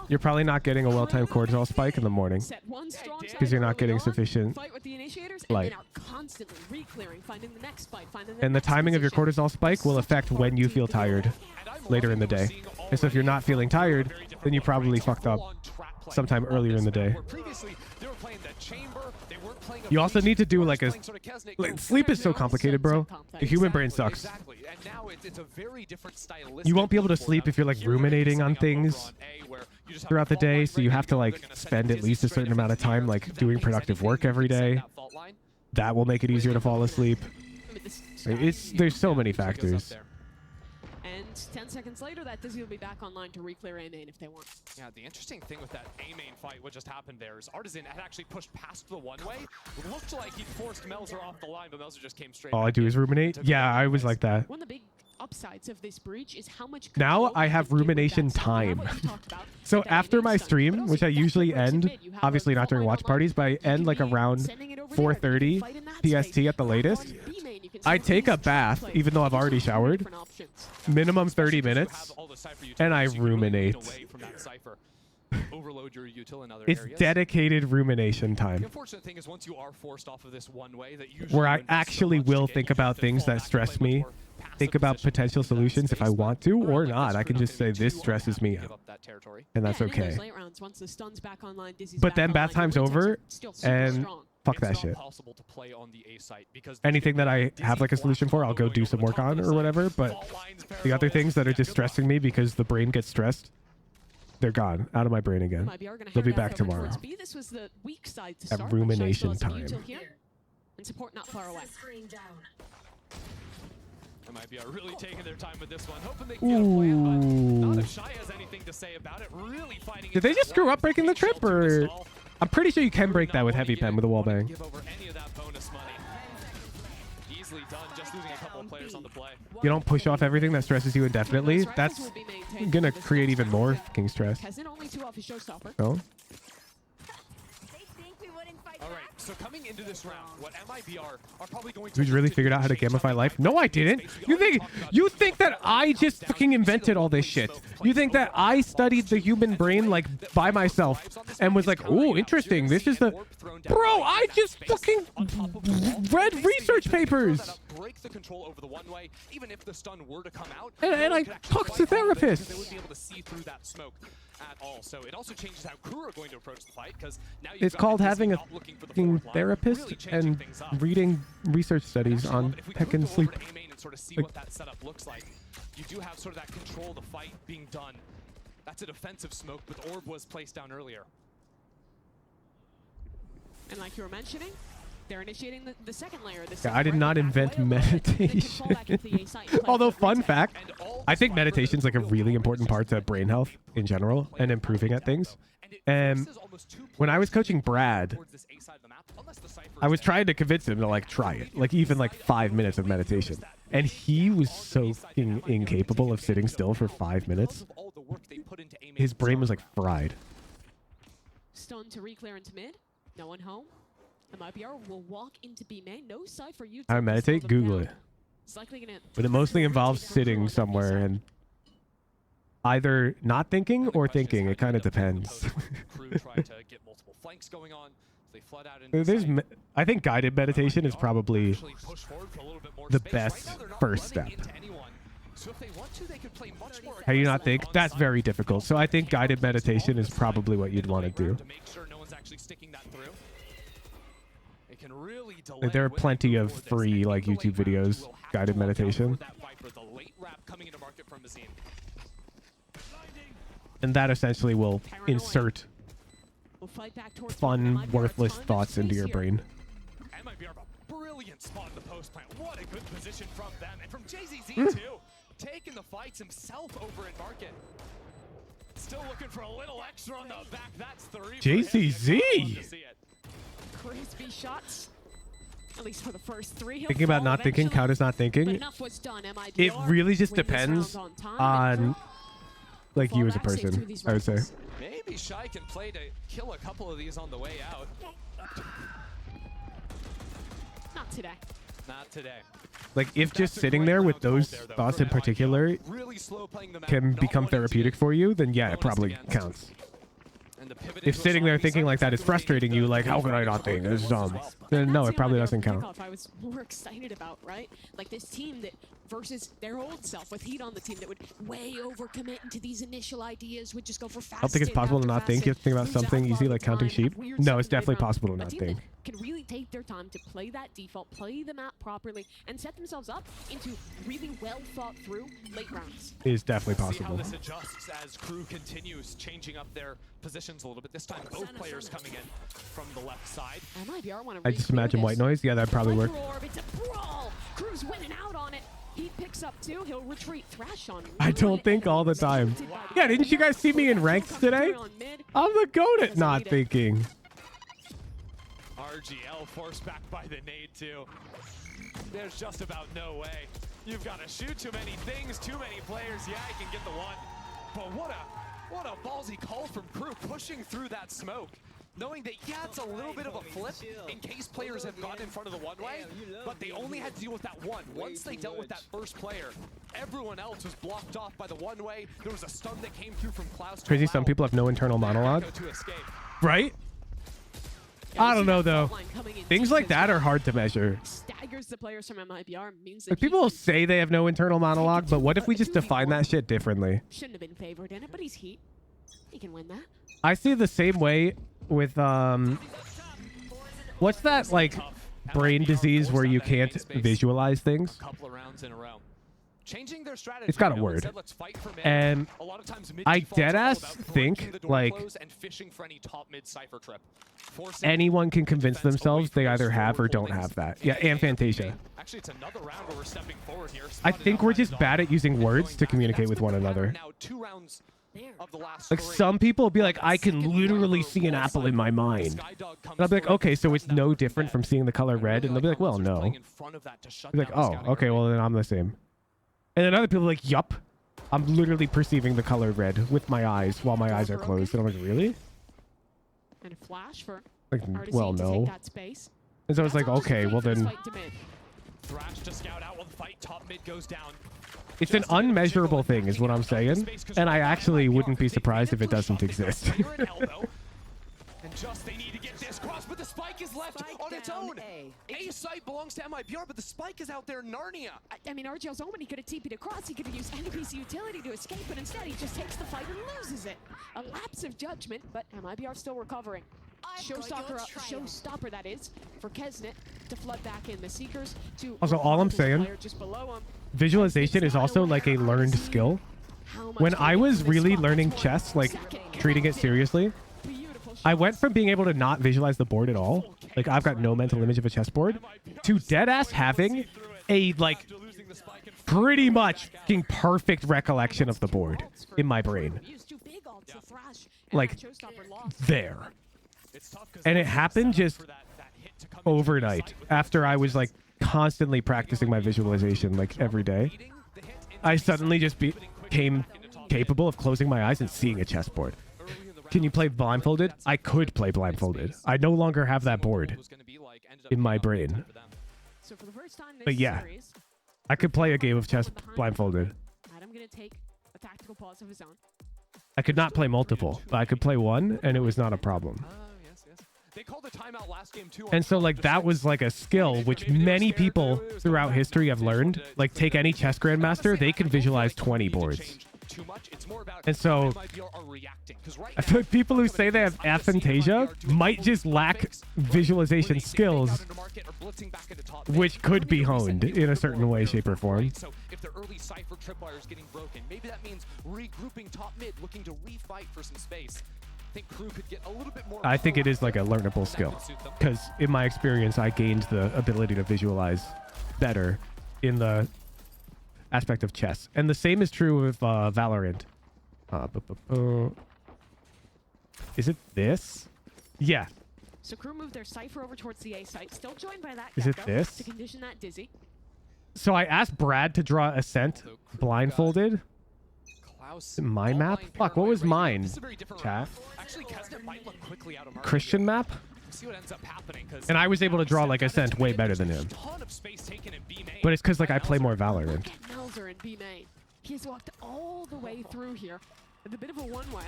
You're probably not getting a well-timed cortisol spike in the morning because you're not getting sufficient light. And the timing of your cortisol spike will affect when you feel tired later in the day. And so if you're not feeling tired, then you probably fucked up sometime earlier in the day. Previously, they were playing the chamber. They weren't playing You also need to do like a sleep is so complicated, bro. The human brain sucks. Exactly. And now it's a very different stylistic. You won't be able to sleep if you're like ruminating on things throughout the day, so you have to like spend at least a certain amount of time like doing productive work every day. That will make it easier to fall asleep. There's so many factors. And 10 seconds later, that Dizzy will be back online to re-clear A main if they want. Yeah, the interesting thing with that A main fight, what just happened there, is Artisan had actually pushed past the one-way. It looked like he forced Melzer off the line, but Melzer just came straight. All I do is ruminate. Yeah, I was like that. One of the big upsides of this breach is how much now I have rumination time. So after my stream, which I usually end, obviously not during watch parties, but I end like around 4:30 PST at the latest. I take a bath, even though I've already showered, minimum 30 minutes, and I ruminate. Overload your util in other It's areas. dedicated rumination The time, unfortunate thing is once you are forced off of this one way, that usually where I actually will think about things that stress me, think about potential solutions if I want to or not. I can just say this stresses me out, and that's okay. But then bath time's over, and fuck that shit. Anything that I have like a solution for, I'll go do some work on or whatever. But the other things that are just stressing me because the brain gets stressed, they're gone out of my brain again. They'll be back tomorrow. This was the weak side to At start, rumination time. and support not far away. MIBR really taking their time with this one, hoping they can get a plan, but not if Shy has anything to say about it. Really fighting. Did they just screw up breaking the trip, or I'm pretty sure you can break that with heavy pen with a wall bang. Give over any of that bonus money. Easily done, just losing a couple of players on the play. You don't push off everything that stresses you indefinitely. That's gonna create even more fucking stress. Oh. All right, so coming into this round, what MIBR are probably going to Who's really figured out how to gamify life? No, I didn't. You think that I just fucking invented all this shit? You think that I studied the human brain like by myself and was like, oh, interesting. This is the bro. I just fucking read research papers. Break the control over the one way, even if the stun were to come out. And I talked to therapists. They wouldn't be able to see through that smoke at all. So it also changes how KRU are going to approach the fight, because now It's called having a fucking therapist and reading research studies on tech and sleep. And sort of see what that setup looks like. You do have sort of that control of the fight being done. That's a defensive smoke, but Orb was placed down earlier. And like you were mentioning, they're initiating the second layer. Yeah, I did not invent meditation. Although, fun fact, I think meditation's like a really important part to brain health in general and improving at things. And when I was coaching Brad, I was trying to convince him to like try it, like even like 5 minutes of meditation. And he was so fucking incapable of sitting still for 5 minutes. His brain was like fried. Stun to re-clear into mid. No one home. MIBR will walk into B main. No side for you. How to meditate? Google it. But it mostly involves sitting somewhere and either not thinking or thinking. It kind of depends. I think guided meditation is probably the best first step. How do you not think? That's very difficult. So I think guided meditation is probably what you'd want to do. Like, there are plenty of free like YouTube videos, guided meditation. And that essentially will insert fun, worthless thoughts into your brain. MIBR, a brilliant spot in the post plant. What a good position from them. And from JZZ too. Taking the fights himself over in market. Still looking for a little extra on the back. That's 3. JZZ! Crispy shots. At least for the first 3. Thinking about not thinking, count as not thinking. It really just depends on like you as a person, I would say. Maybe Shy can play to kill a couple of these on the way out. Not today. Not today. Like if just sitting there with those thoughts in particular can become therapeutic for you, then yeah, it probably counts. If sitting there thinking like that is frustrating you, like how could I not think? This is dumb. Then no, it probably doesn't count. I was more excited about, right? Like this team that versus their old self with heat on the team that would way overcommit into these initial ideas, would just go for fast. I don't think it's possible to not think. You have to think about something easy like counting sheep. No, it's definitely possible to not think. can really take their time to play that default, play the map properly, and set themselves up into really well thought through late rounds. It is definitely See how possible. this adjusts as Crew continues changing up their positions a little bit. This time, both players coming in from the left side. MIBR want to I just imagine white noise. Yeah, that'd probably work. It's a brawl. Crew's winning out on it. He picks up 2. He'll retreat. Thrash on. I don't think all the time. Yeah, didn't you guys see me in ranks today? I'm the goat at not thinking. RGL forced back by the nade too. There's just about no way. You've got to shoot too many things, too many players. Yeah, he can get the one. But what a ballsy call from Crew, pushing through that smoke. Knowing that, yeah, it's a little bit of a flip in case players have gotten in front of the one-way, but they only had to deal with that one. Once they dealt with that first player, everyone else was blocked off by the one-way. There was a stun that came through from Klaus. Crazy, some people have no internal monologue. Right? I don't know, though. Things like that are hard to measure. Staggers the players from MIBR, means that Like, people say they have no internal monologue, but what if we just define that shit differently? shouldn't have been favored in it, but he's Heat. He can win that. I see the same way with what's that like brain disease where you can't visualize things? Couple of rounds in a row. Changing their strategy. It's got a word. And I deadass think like anyone can convince themselves they either have or don't have that. Yeah, and Fantasia. Actually, it's another round where we're stepping forward here. I think we're just bad at using words to communicate with one another. Now 2 rounds of the last Like, some people will be like, I can literally see an apple in my mind. And I'll be like, okay, so it's no different from seeing the color red? And they'll be like, well, no. I'll be like, oh, okay, well, then I'm the same. And then other people are like, yup, I'm literally perceiving the color red with my eyes while my eyes are closed. And I'm like, really? And a flash for Like, RDC well, to no. take that space. And so it's like, okay, well then, Thrash to scout out while the fight top mid goes down. it's an unmeasurable thing is what I'm saying. And I actually wouldn't be surprised if it doesn't exist. And just they need to get this cross, but the spike is left on its own. A site belongs to MIBR, but the spike is out there, Narnia. I mean, RGL's own, he could have TP'd across. He could have used NPC utility to escape, but instead he just takes the fight and loses it. A lapse of judgment, but MIBR still recovering. Showstopper, that is, for Kesnet to flood back in. The Seekers to Also, all I'm saying, just below him. visualization is also like a learned skill. When I was really learning chess, like treating it seriously, I went from being able to not visualize the board at all, like I've got no mental image of a chessboard, to deadass having a like pretty much fucking perfect recollection of the board in my brain. Like there. And it happened just overnight after I was like constantly practicing my visualization like every day. I suddenly just became capable of closing my eyes and seeing a chessboard. Can you play blindfolded? I could play blindfolded. I no longer have that board in my brain. But yeah, I could play a game of chess blindfolded. Adam gonna take a tactical pause of his own. I could not play multiple, but I could play one, and it was not a problem. They called a timeout last game too. And so like that was like a skill which many people throughout history have learned. Like take any chess grandmaster, they can visualize 20 boards. And so I feel like people who say they have aphantasia might just lack visualization skills, which could be honed in a certain way, shape, or form. So if the early Cypher tripwire is getting broken, maybe that means regrouping top mid, looking to refight for some space. I think Crew could get a little bit more. I think it is like a learnable skill, because in my experience, I gained the ability to visualize better in the aspect of chess. And the same is true with Valorant. Is it this? Yeah. So Crew moved their Cypher over towards the A site, still joined by that Is it Gecko this? to condition that Dizzy. So I asked Brad to draw Ascent blindfolded. My map? Fuck, what was mine? Chat? Christian map? And I was able to draw like Ascent way better than him. But it's because like I play more Valorant. Melzer in B main. He's walked all the way through here. With a bit of a one-way.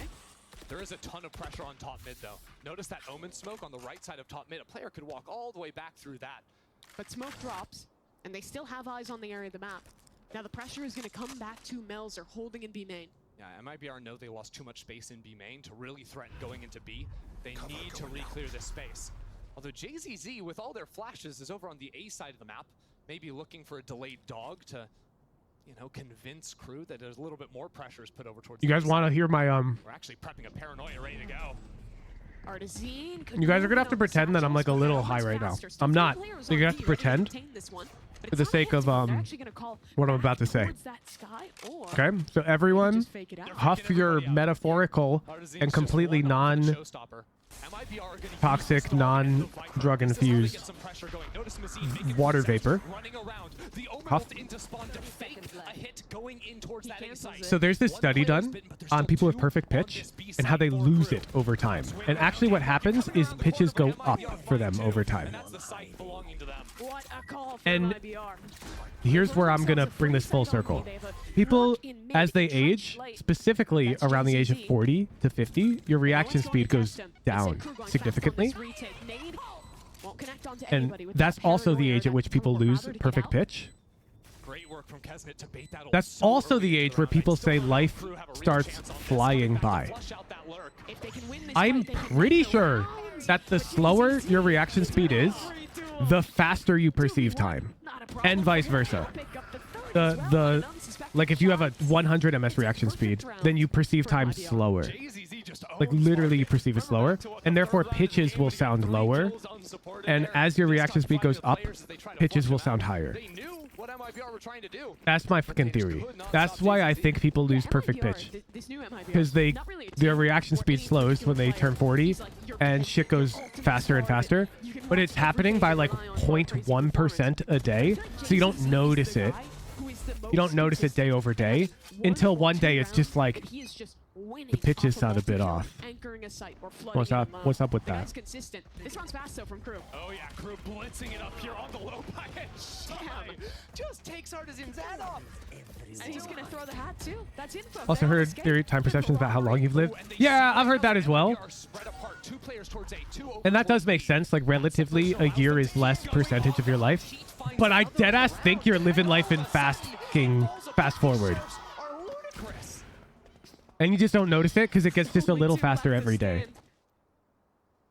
There is a ton of pressure on top mid though. Notice that Omen smoke on the right side of top mid. A player could walk all the way back through that. But smoke drops, and they still have eyes on the area of the map. Now the pressure is going to come back to Melzer holding in B main. Yeah, MIBR know they lost too much space in B main to really threaten going into B. They need to re-clear this space. Although JZZ, with all their flashes, is over on the A side of the map, maybe looking for a delayed dog to, you know, convince crew that there's a little bit more pressure is put over towards. You guys want to hear my We're actually prepping a paranoia ready to go. You guys are gonna have to pretend that I'm like a little high right now. I'm not. So you're gonna have to pretend for the sake of what I'm about to say. Okay, so everyone, huff your metaphorical and completely non-toxic, non-drug infused water vapor. Huff. So there's this study done on people with perfect pitch and how they lose it over time. And actually what happens is pitches go up for them over time. And here's where I'm going to bring this full circle. People, as they age, specifically around the age of 40 to 50, your reaction speed goes down significantly. And that's also the age at which people lose perfect pitch. That's also the age where people say life starts flying by. I'm pretty sure that the slower your reaction speed is, the faster you perceive time, and vice versa. Like if you have a 100 ms reaction speed, then you perceive time slower. Like literally you perceive it slower, and therefore pitches will sound lower. And as your reaction speed goes up, pitches will sound higher. That's my fucking theory. That's why I think people lose perfect pitch. Because their reaction speed slows when they turn 40 and shit goes faster and faster. But it's happening by like 0.1% a day. So you don't notice it. You don't notice it day over day until one day it's just like the pitches sound a bit off. What's up? What's up with that? Consistent. This one's fast though from Crew. Oh yeah, Crew blitzing it up here on the low by just takes Artisan's head off. And he's gonna throw the hat too. That's info. Also heard theory time perceptions about how long you've lived. Yeah, I've heard that as well. And that does make sense. Like relatively, a year is less percentage of your life. But I deadass think you're living life in fast forward. And you just don't notice it because it gets just a little faster every day.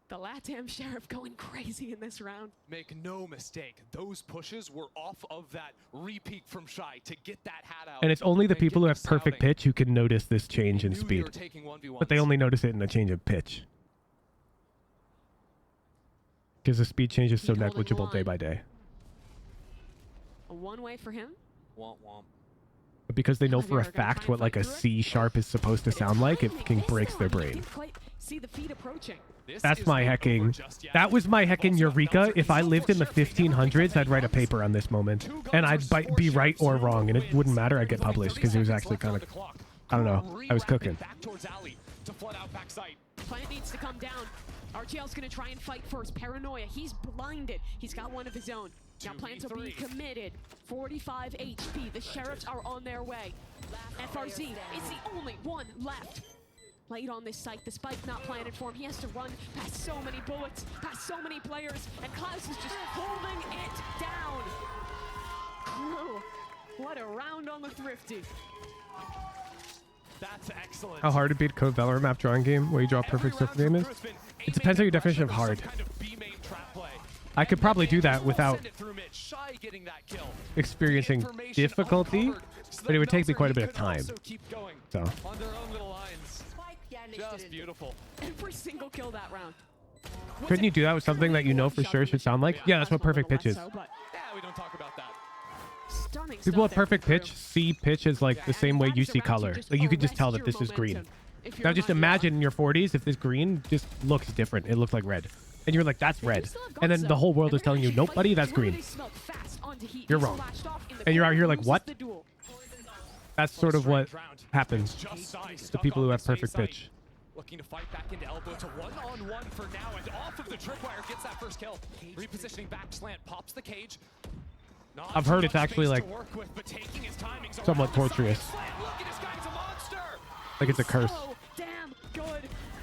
The LATAM Sheriff going crazy in this round. Make no mistake, those pushes were off of that repeat from Shy to get that hat out. And it's only the people who have perfect pitch who can notice this change in speed. But they only notice it in a change of pitch. Because the speed change is so negligible day by day. A one-way for him. Womp womp. But because they know for a fact what like a C sharp is supposed to sound like, it fucking breaks their brain. See the feet approaching. That's my hecking. That was my hecking eureka. If I lived in the 1500s, I'd write a paper on this moment. And I'd be right or wrong, and it wouldn't matter. I'd get published because it was actually kind of, I don't know, I was cooking. Plant needs to come down. RGL's gonna try and fight first. Paranoia. He's blinded. He's got one of his own. Now plans are being committed. 45 HP. The Sheriffs are on their way. FRZ is the only one left. Late on this site, the spike not planted for him. He has to run past so many bullets, past so many players, and Klaus is just holding it down. Crew, what a round on the Thrifty. That's excellent. How hard to beat Code Valor map drawing game where you draw perfect surf game is? It depends on your definition of hard. I could probably do that without experiencing difficulty, but it would take me quite a bit of time. So. Just beautiful. Every single kill that round. Couldn't you do that with something that you know for sure should sound like? Yeah, that's what perfect pitch is. Yeah, we don't talk about that. People with perfect pitch see pitch as like the same way you see color. Like you could just tell that this is green. Now just imagine in your 40s if this green just looks different. It looks like red. And you're like, that's red. And then the whole world is telling you, nope, buddy, that's green. You're wrong. And you're out here like, what? That's sort of what happens to people who have perfect pitch. Looking to fight back into elbow. It's a one-on-one for now, and off of the tripwire gets that first kill. Repositioning back slant, pops the cage. I've heard it's actually like somewhat torturous. Like it's a curse. Oh, damn good.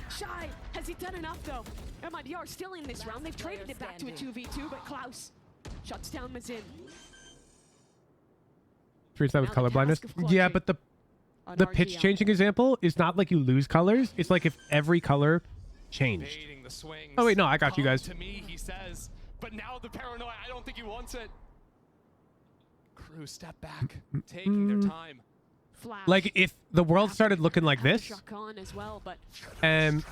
Shy, has he done enough though? MIBR still in this round. They've traded it back to a 2v2, but Klaus shuts down Mazin. Treats that with color blindness. Yeah, but the pitch changing example is not like you lose colors. It's like if every color changed. Evading the swings. Oh wait, no, I got you guys. To me, he says, but now the paranoia, I don't think he wants it. Crew step back, taking their time. Flash. Like if the world started looking like this, Shotgun as well, but and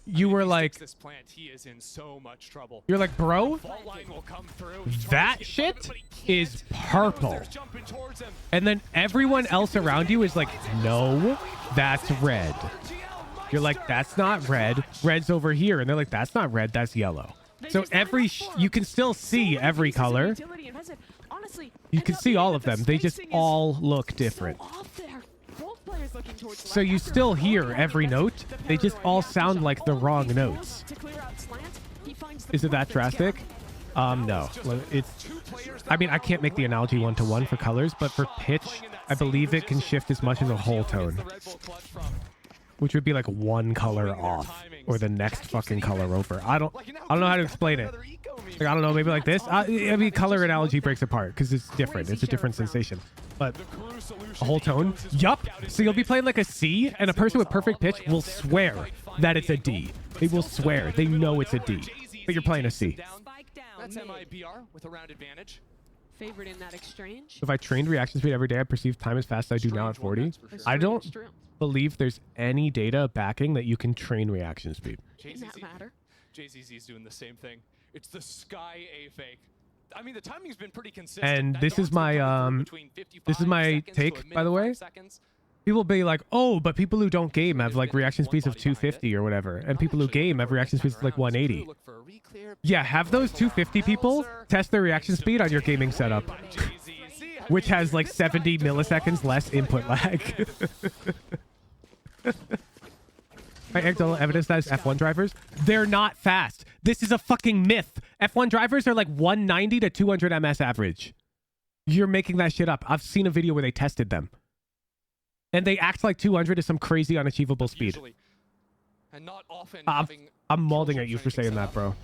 you were like, This plant, he is in so much trouble. you're like, bro, Fault line will come through. that shit is purple. And then everyone else around you is like, no, that's red. You're like, that's not red. Red's over here. And they're like, that's not red, that's yellow. So you can still see every color. You can see all of them. They just all look different. So you still hear every note. They just all sound like the wrong notes. Is it that drastic? No. I mean, I can't make the analogy one-to-one for colors, but for pitch, I believe it can shift as much as a whole tone. Which would be like one color off or the next fucking color over. I don't know how to explain it. Like, I don't know, maybe like this. I mean, color analogy breaks apart because it's different. It's a different sensation. But a whole tone, yup. So you'll be playing like a C, and a person with perfect pitch will swear that it's a D. They will swear. They know it's a D. But you're playing a C. That's MIBR with a round advantage. Favorite in that exchange. If I trained reaction speed every day, I perceive time as fast as I do now at 40. I don't believe there's any data backing that you can train reaction speed. Doesn't that matter? JZZ's doing the same thing. It's the Sky A fake. I mean, the timing's been pretty consistent. And this is my take, by the way. People be like, oh, but people who don't game have like reaction speeds of 250 or whatever, and people who game have reaction speeds of like 180. Yeah, have those 250 people test their reaction speed on your gaming setup, which has like 70 milliseconds less input lag. Anecdotal evidence that is F1 drivers, they're not fast. This is a fucking myth. F1 drivers are like 190 to 200 ms average. You're making that shit up. I've seen a video where they tested them. And they act like 200 is some crazy unachievable speed. And not often I'm mauling at you for saying that, bro.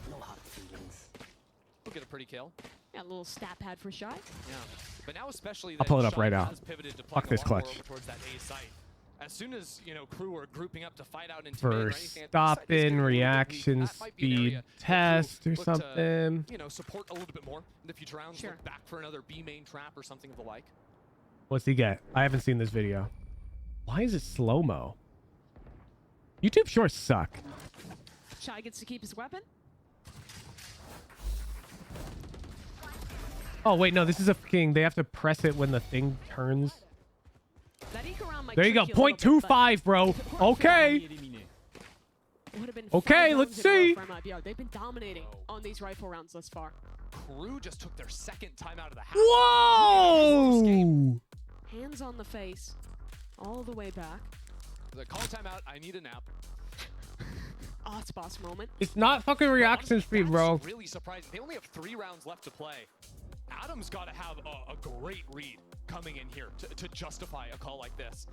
We'll get a pretty kill. Yeah, a little stat pad for Shy. Yeah. But now especially I'll pull it up right now. Fuck this clutch. As soon as, you know, crew are grouping up to fight out into For stop-in reaction speed test or something. You know, support a little bit more in the future rounds. Look back for another B main trap or something of the like. What's he get? I haven't seen this video. Why is it slow-mo? YouTube shorts suck. Shy gets to keep his weapon. Oh, wait, no, this is a fucking... They have to press it when the thing turns. There you go. 0.25, bro. Okay. Okay, let's see. They've been dominating on these rifle rounds thus far. Crew just took their second time out of the house. Whoa! Hands on the face. All the way back. The call timeout. I need a nap. Icebox moment. It's not fucking reaction speed, bro. Really surprising. They only have 3 rounds left to play. Adam's got to have a great read coming in here to justify a call like this.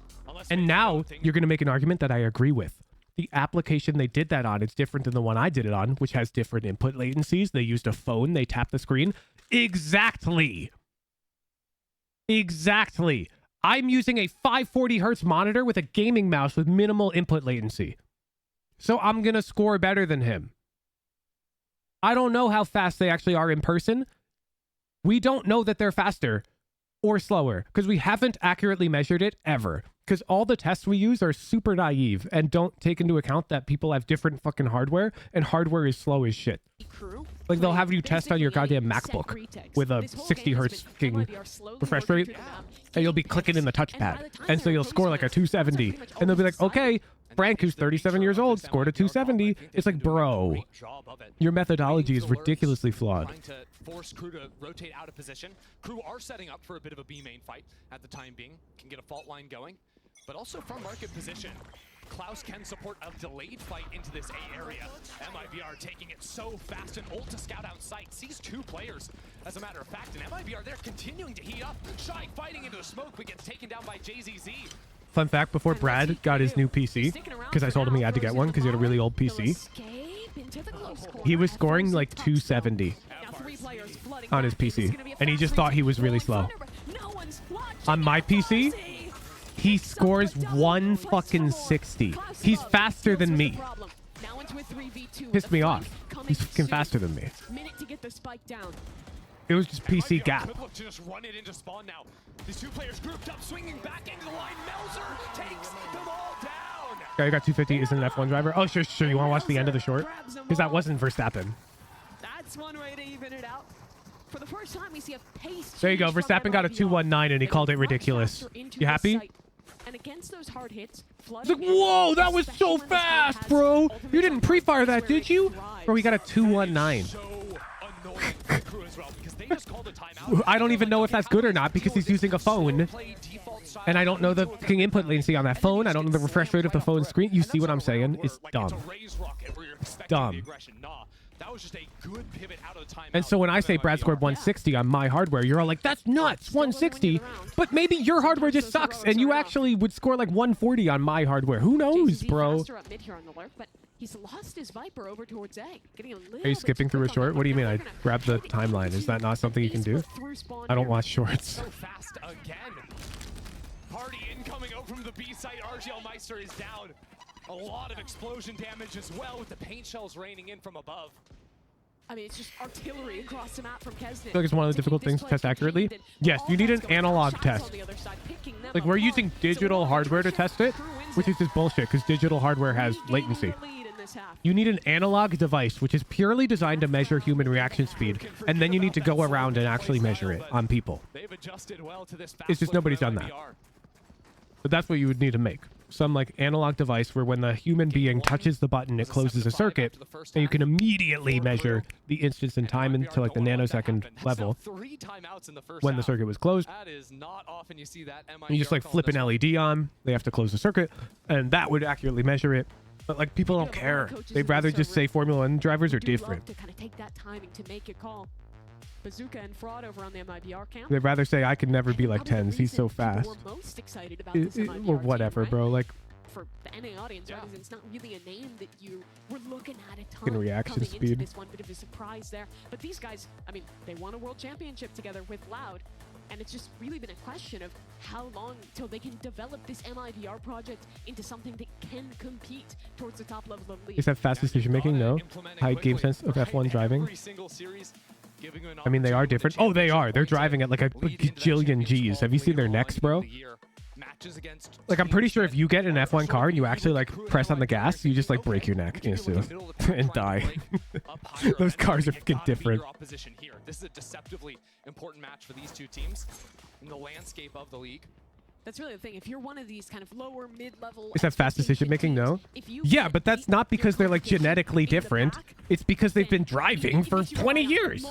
And now you're going to make an argument that I agree with. The application they did that on is different than the one I did it on, which has different input latencies. They used a phone. They tapped the screen. Exactly. Exactly. I'm using a 540 hertz monitor with a gaming mouse with minimal input latency. So I'm going to score better than him. I don't know how fast they actually are in person. We don't know that they're faster or slower because we haven't accurately measured it ever. Because all the tests we use are super naive and don't take into account that people have different fucking hardware and hardware is slow as shit. Like they'll have you test on your goddamn MacBook with a 60 hertz fucking refresh rate and you'll be clicking in the touchpad. And so you'll score like a 270 and they'll be like, okay, Frank, who's 37 years old, scored a 270. It's like, bro, your methodology is ridiculously flawed. Trying to force Crew to rotate out of position. Crew are setting up for a bit of a B main fight at the time being. Can get a fault line going, but also from market position. Klaus can support a delayed fight into this A area. MIBR taking it so fast and ult to scout out sight. Sees 2 players, as a matter of fact, and MIBR they're continuing to heat up. Shy fighting into the smoke, but gets taken down by JZZ. Fun fact, before Brad got his new PC, because I told him he had to get one because he had a really old PC, he was scoring like 270 on his PC, and he just thought he was really slow. On my PC, he scores 1 fucking 60. He's faster than me. with 3v2. Pissed me off. He's fucking faster than me. Minute to get the spike down. It was just PC gap. Could look to just run it into spawn now. These two players grouped up, swinging back into the line. Melzer takes them all down. Okay, I got 250. Isn't an F1 driver. Oh, sure. You want to watch the end of the short? Because that wasn't Verstappen. That's one way to even it out. For the first time, we see a pace. There you go. Verstappen got a 219 and he called it ridiculous. You happy? And against those hard hits, It's like, whoa, that was so fast, bro. You didn't pre-fire that, did you? Bro, we got a 219. I don't even know if that's good or not because he's using a phone. And I don't know the fucking input latency on that phone. I don't know the refresh rate of the phone screen. You see what I'm saying? It's dumb. Dumb. And so when I say Brad scored 160 on my hardware, you're all like, that's nuts, 160. But maybe your hardware just sucks and you actually would score like 140 on my hardware. Who knows, bro? He's lost his Viper over towards A. Are you skipping through a short? What do you mean? I grabbed the timeline. Is that not something you can do? I don't watch shorts. So fast again. Party incoming over from the B site. RGL Meister is down. A lot of explosion damage as well with the paint shells raining in from above. I mean, it's just artillery across the map from Kesnet. I feel like it's one of the difficult things to test accurately. Yes, you need an analog test. Like, we're using digital hardware to test it, which is just bullshit because digital hardware has latency. You need an analog device, which is purely designed to measure human reaction speed, and then you need to go around and actually measure it on people. It's just nobody's done that. But that's what you would need to make. Some like analog device where when the human being touches the button, it closes a circuit, and you can immediately measure the instance in time into like the nanosecond level when the circuit was closed. You just like flip an LED on, they have to close the circuit, and that would accurately measure it. But like people don't care. They'd rather just say Formula 1 drivers are different. To kind of take that timing to make a call. Bazooka and Fraud over on the MIBR camp. They'd rather say I could never be like Tens. He's so fast. Most excited about this MIBR or whatever, team, right? bro. Like for the NA audience, right? It's not really a name that you were looking at a ton. Fucking reaction coming speed. Into this one bit of a surprise there. But these guys, I mean, they won a world championship together with Loud. And it's just really been a question of how long till they can develop this MIBR project into something that can compete towards the top level of league. Is that fast decision making? No. High game sense of F1 driving. I mean, they are different. Oh, they are. They're driving at like a gajillion G's. Have you seen their necks, bro? Like, I'm pretty sure if you get an F1 car and you actually like press on the gas, you just like break your neck and die. Those cars are fucking different. This is a deceptively important match for these two teams in the landscape of the league. That's really the thing. If you're one of these kind of lower mid-level, is that fast decision making? No. Yeah, but that's not because they're like genetically different. It's because they've been driving for 20 years.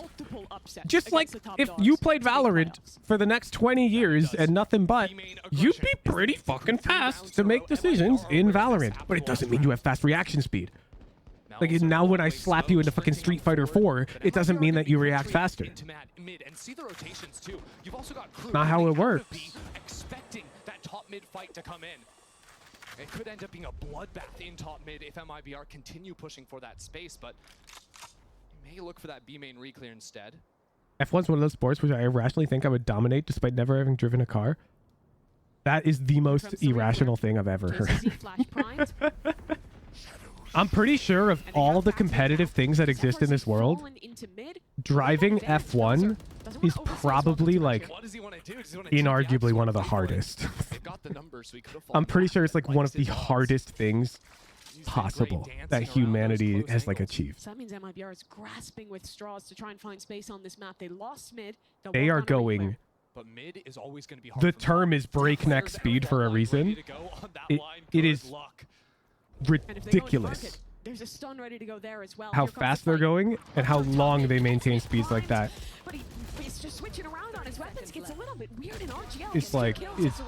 Just like if you played Valorant for the next 20 years and nothing but, you'd be pretty fucking fast to make decisions in Valorant. But it doesn't mean you have fast reaction speed. Like now when I slap you into fucking Street Fighter 4, it doesn't mean that you react faster. Not how it works. Expecting that top mid fight to come in. It could end up being a bloodbath in top mid if MIBR continue pushing for that space, but you may look for that B main reclear instead. F1's one of those sports which I irrationally think I would dominate despite never having driven a car. That is the most irrational thing I've ever heard. I'm pretty sure of all the competitive things that exist in this world, driving F1 is probably like inarguably one of the hardest. I'm pretty sure it's like one of the hardest things possible that humanity has like achieved. So that means MIBR is grasping with straws to try and find space on this map. They lost mid. They are going. But mid is always going to be hard. The term is breakneck speed for a reason. It is ridiculous. There's a stun ready to go there as well. How fast they're going and how long they maintain speeds like that. But he's just switching around on his weapons. Gets a little bit weird in RGL. It's like it's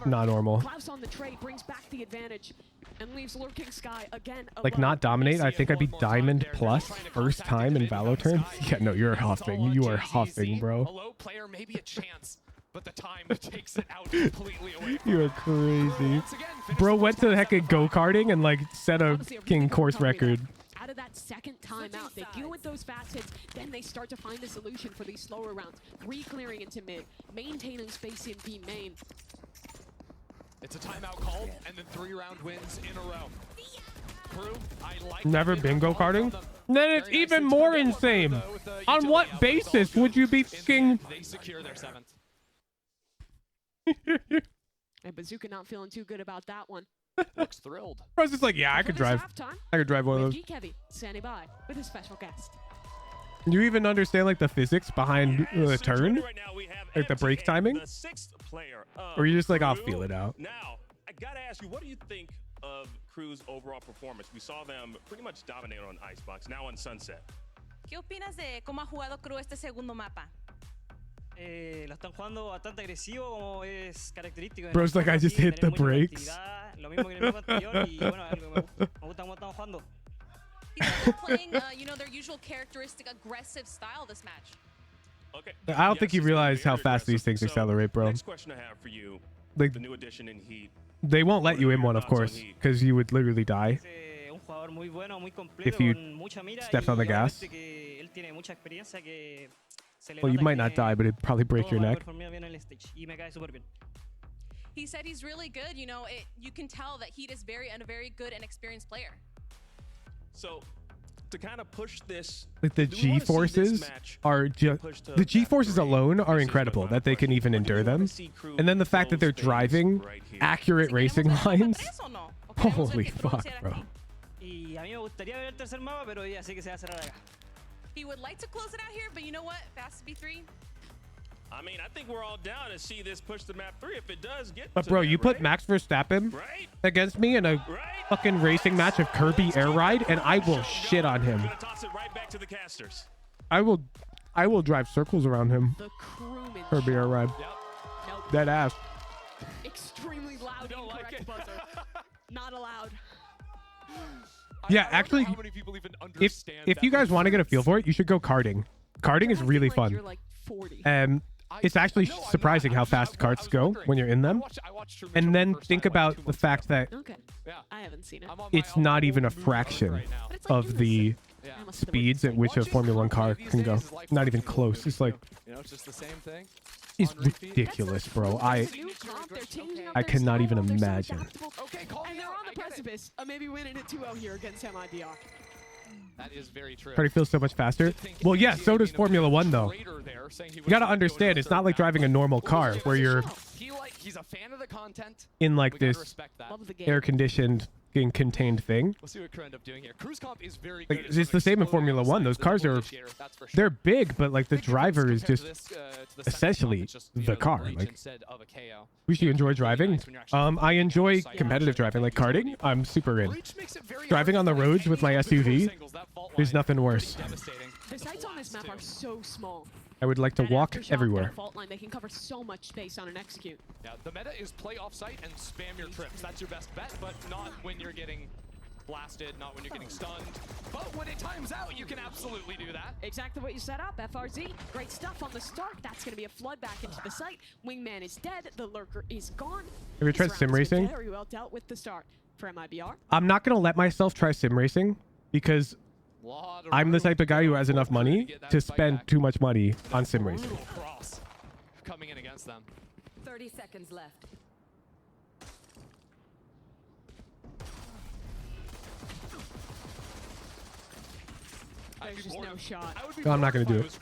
not normal. Klaus on the tray brings back the advantage and leaves Lurking Sky again. Like not dominate. I think I'd be Diamond plus first time in Valo terms. Yeah, no, you're huffing. You are huffing, bro. Hello, player, maybe a chance. But the time takes it out completely away from You're crazy. Bro went to the heck of go-karting and like set a king course record. Out of that second time out, they deal with those fast hits, then they start to find a solution for these slower rounds. Re-clearing into mid, maintaining space in B main. It's a timeout called, and then 3 round wins in a row. Never been go-karting? Then it's even more insane. On what basis would you be thinking? They secure their 7th. And Bazooka not feeling too good about that one. Looks thrilled. Bro's just like, yeah, I could drive. I could drive one of those. Geek Heavy standing by with a special guest. You even understand like the physics behind the turn? Like the brake timing? Or you just like, I'll feel it out. Now, I gotta ask you, what do you think of KRU's overall performance? We saw them pretty much dominate on Icebox, now on Sunset. ¿Qué opinas de cómo ha jugado KRU este segundo mapa? Lo están jugando bastante agresivo, como es característico. Bro's like, I just hit the brakes. Lo mismo que en el mapa anterior y bueno, algo me gusta cómo estamos jugando. They're playing, you know, their usual characteristic aggressive style this match. Okay. I don't think you realize how fast these things accelerate, bro. Next question I have for you, like, the new addition in Heat. They won't let you in one, of course, because you would literally die if you stepped on the gas. Well, you might not die, but it'd probably break your neck. He said he's really good. You know, you can tell that Heat is a very good and experienced player. So, to kind of push this, like the G-forces are just the G-forces alone are incredible that they can even endure them, and then the fact that they're driving accurate racing lines. Holy fuck, bro. He would like to close it out here, but you know what? Fast to be 3. I mean, I think we're all down to see this push to map 3 if it does get. But bro, you put Max Verstappen against me in a fucking racing match of Kirby Air Ride, and I will shit on him. Toss it right back to the casters. I will drive circles around him. Kirby Air Ride. Dead ass. Extremely loud incorrect buzzer. Not allowed. Yeah, actually, if you guys want to get a feel for it, you should go karting. Karting is really fun. It's actually surprising how fast karts go when you're in them. And then think about the fact that I haven't seen it. it's not even a fraction of the speeds at which a Formula 1 car can go. Not even close. It's like, it's just the same thing. It's ridiculous, bro. I cannot even imagine. And they're on the precipice of maybe winning it 2-0 here against MIBR. That is very true. Karting feels so much faster. Well, yeah, so does Formula 1, though. You gotta understand, it's not like driving a normal car where you're he's a fan of the content. in like this air-conditioned, contained thing. We'll see what KRU end up doing here. Cruise comp is very Like, good. it's the same in Formula 1. Those cars are, they're big, but like the driver is just essentially the car. Like, we should enjoy driving. I enjoy competitive driving, like karting. I'm super in. Driving on the roads with my SUV, there's nothing worse. The sights on this map are so small. I would like to walk everywhere. Fault line, they can cover so much space on an execute. Yeah, the meta is play off-site and spam your trips. That's your best bet, but not when you're getting blasted, not when you're getting stunned. But when it times out, you can absolutely do that. Exactly what you set up, FRZ. Great stuff on the start. That's going to be a flood back into the site. Wingman is dead. The lurker is gone. Have you tried sim racing? Very well dealt with the start for MIBR. I'm not going to let myself try sim racing because I'm the type of guy who has enough money to spend too much money on sim racing. Cross coming in against them. 30 seconds left. There's just no shot. I'm not going to do it.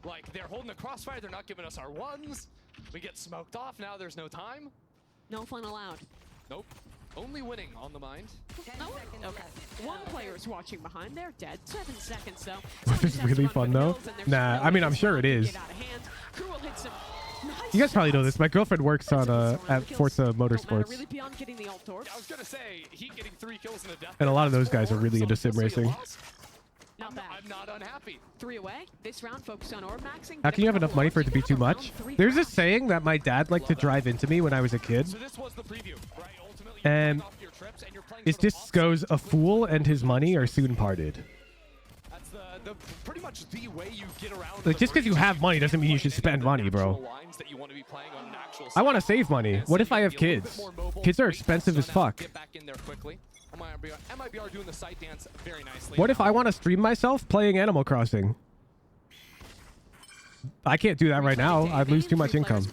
Like, they're holding the crossfire. They're not giving us our ones. We get smoked off. Now there's no time. No fun allowed. Nope. Only winning on the mind. No? Okay. One player is watching behind. They're dead. 7 seconds, though. This is really fun, though. Nah, I mean, I'm sure it is. You guys probably know this. My girlfriend works on at Forza Motorsports. I was gonna say, he getting 3 kills in the death. And a lot of those guys are really into sim racing. Not bad. I'm not unhappy. 3 away. This round focused on orb maxing. How can you have enough money for it to be too much? There's a saying that my dad liked to drive into me when I was a kid. So this was the preview, right? Ultimately, And it just goes, a fool and his money are soon parted. That's the pretty much the way you get around. Like, just because you have money doesn't mean you should spend money, bro. I want to save money. What if I have kids? Kids are expensive as fuck. Get back in there quickly. MIBR doing the side dance very nicely. What if I want to stream myself playing Animal Crossing? I can't do that right now. I'd lose too much income.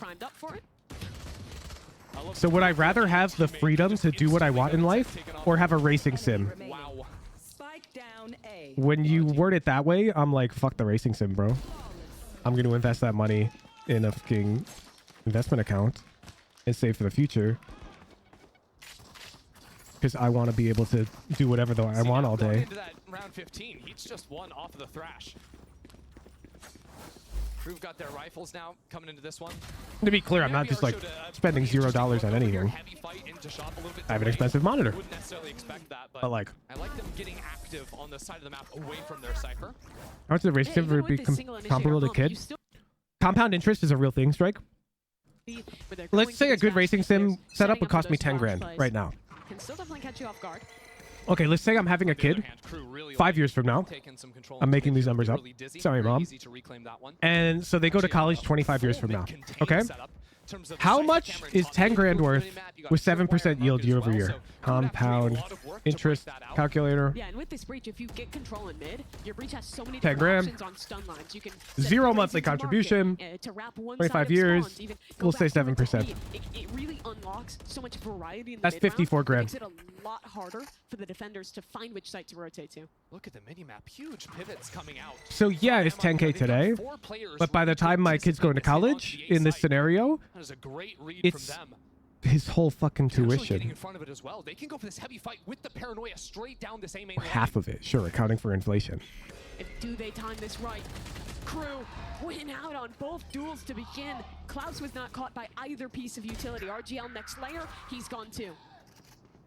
So would I rather have the freedom to do what I want in life or have a racing sim? Wow. when you word it that way, I'm like, fuck the racing sim, bro. I'm going to invest that money in a fucking investment account and save for the future. Because I want to be able to do whatever I want all day. Into that round 15, he's just one off of the thrash. KRU got their rifles now coming into this one. To be clear, I'm not just like spending $0 on anything. I have an expensive monitor. Wouldn't necessarily expect that, but like, I like them getting active on the side of the map away from their cipher. How much the race sim would be comparable to kid? Compound interest is a real thing, Strike. Let's say a good racing sim setup would cost me 10 grand right now. Can still definitely catch you off guard. Okay, let's say I'm having a kid 5 years from now. I'm making these numbers up. Sorry, Mom. And so they go to college 25 years from now. Okay? How much is 10 grand worth with 7% yield year over year? Compound interest calculator. Yeah, and with this breach, if you get control in mid, your breach has so many 10 different grand. options on stun lines. You can 0 monthly contribution. 25 years. We'll say 7%. It really unlocks so much variety in the That's mid round. 54 grand. It makes it a lot harder for the defenders to find which site to rotate to. Look at the mini-map. Huge pivots coming out. So yeah, it's 10K today. But by the time my kid's going to college, in this scenario, that is a great read it's from them. his whole fucking Getting tuition. in front of it as well. They can go for this heavy fight with the paranoia straight down this A main line. Half of it, sure, accounting for inflation. Do they time this right? KRU win out on both duels to begin. Klaus was not caught by either piece of utility. RGL next layer, he's gone too.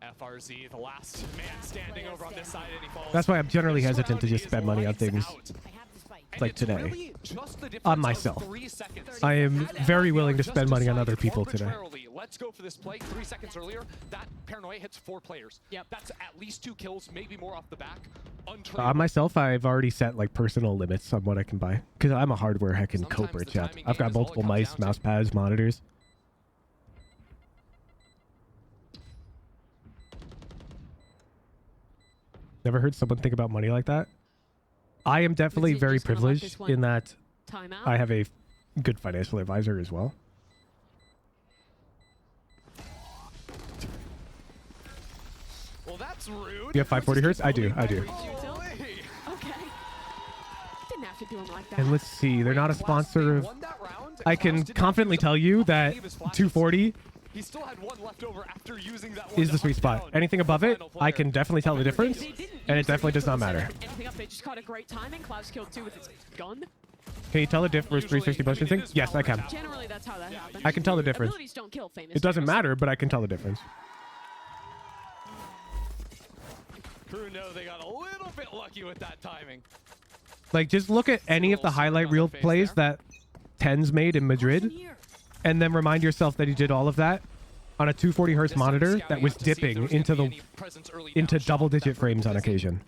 FRZ, the last man standing over on this side, and he falls. That's why I'm generally hesitant to just spend money on things like today. On myself. I am very willing to spend money on other people today. Let's go for this play. 3 seconds earlier, that paranoia hits 4 players. Yep. That's at least 2 kills, maybe more off the back. On myself, I've already set like personal limits on what I can buy. Because I'm a hardware heckin' Cobra chat. I've got multiple mice, mouse pads, monitors. Never heard someone think about money like that. I am definitely very privileged in that I have a good financial advisor as well. Well, that's rude. You have 540 hertz? I do. Okay. Didn't have to do him like that. And let's see, they're not a sponsor of... I can confidently tell you that 240 he still had 1 left over after using that is the sweet spot. Anything above it, I can definitely tell the difference, and it definitely does not matter. Anything up, they just caught a great timing. Klaus killed 2 with his gun. Can you tell the difference 360 motion thing? Yes, I can. Generally, that's how that happens. I can tell the difference. Abilities don't kill, famous. It doesn't matter, but I can tell the difference. KRU know they got a little bit lucky with that timing. Like, just look at any of the highlight reel plays that Tens made in Madrid, and then remind yourself that he did all of that on a 240 hertz monitor that was dipping into double-digit frames on occasion.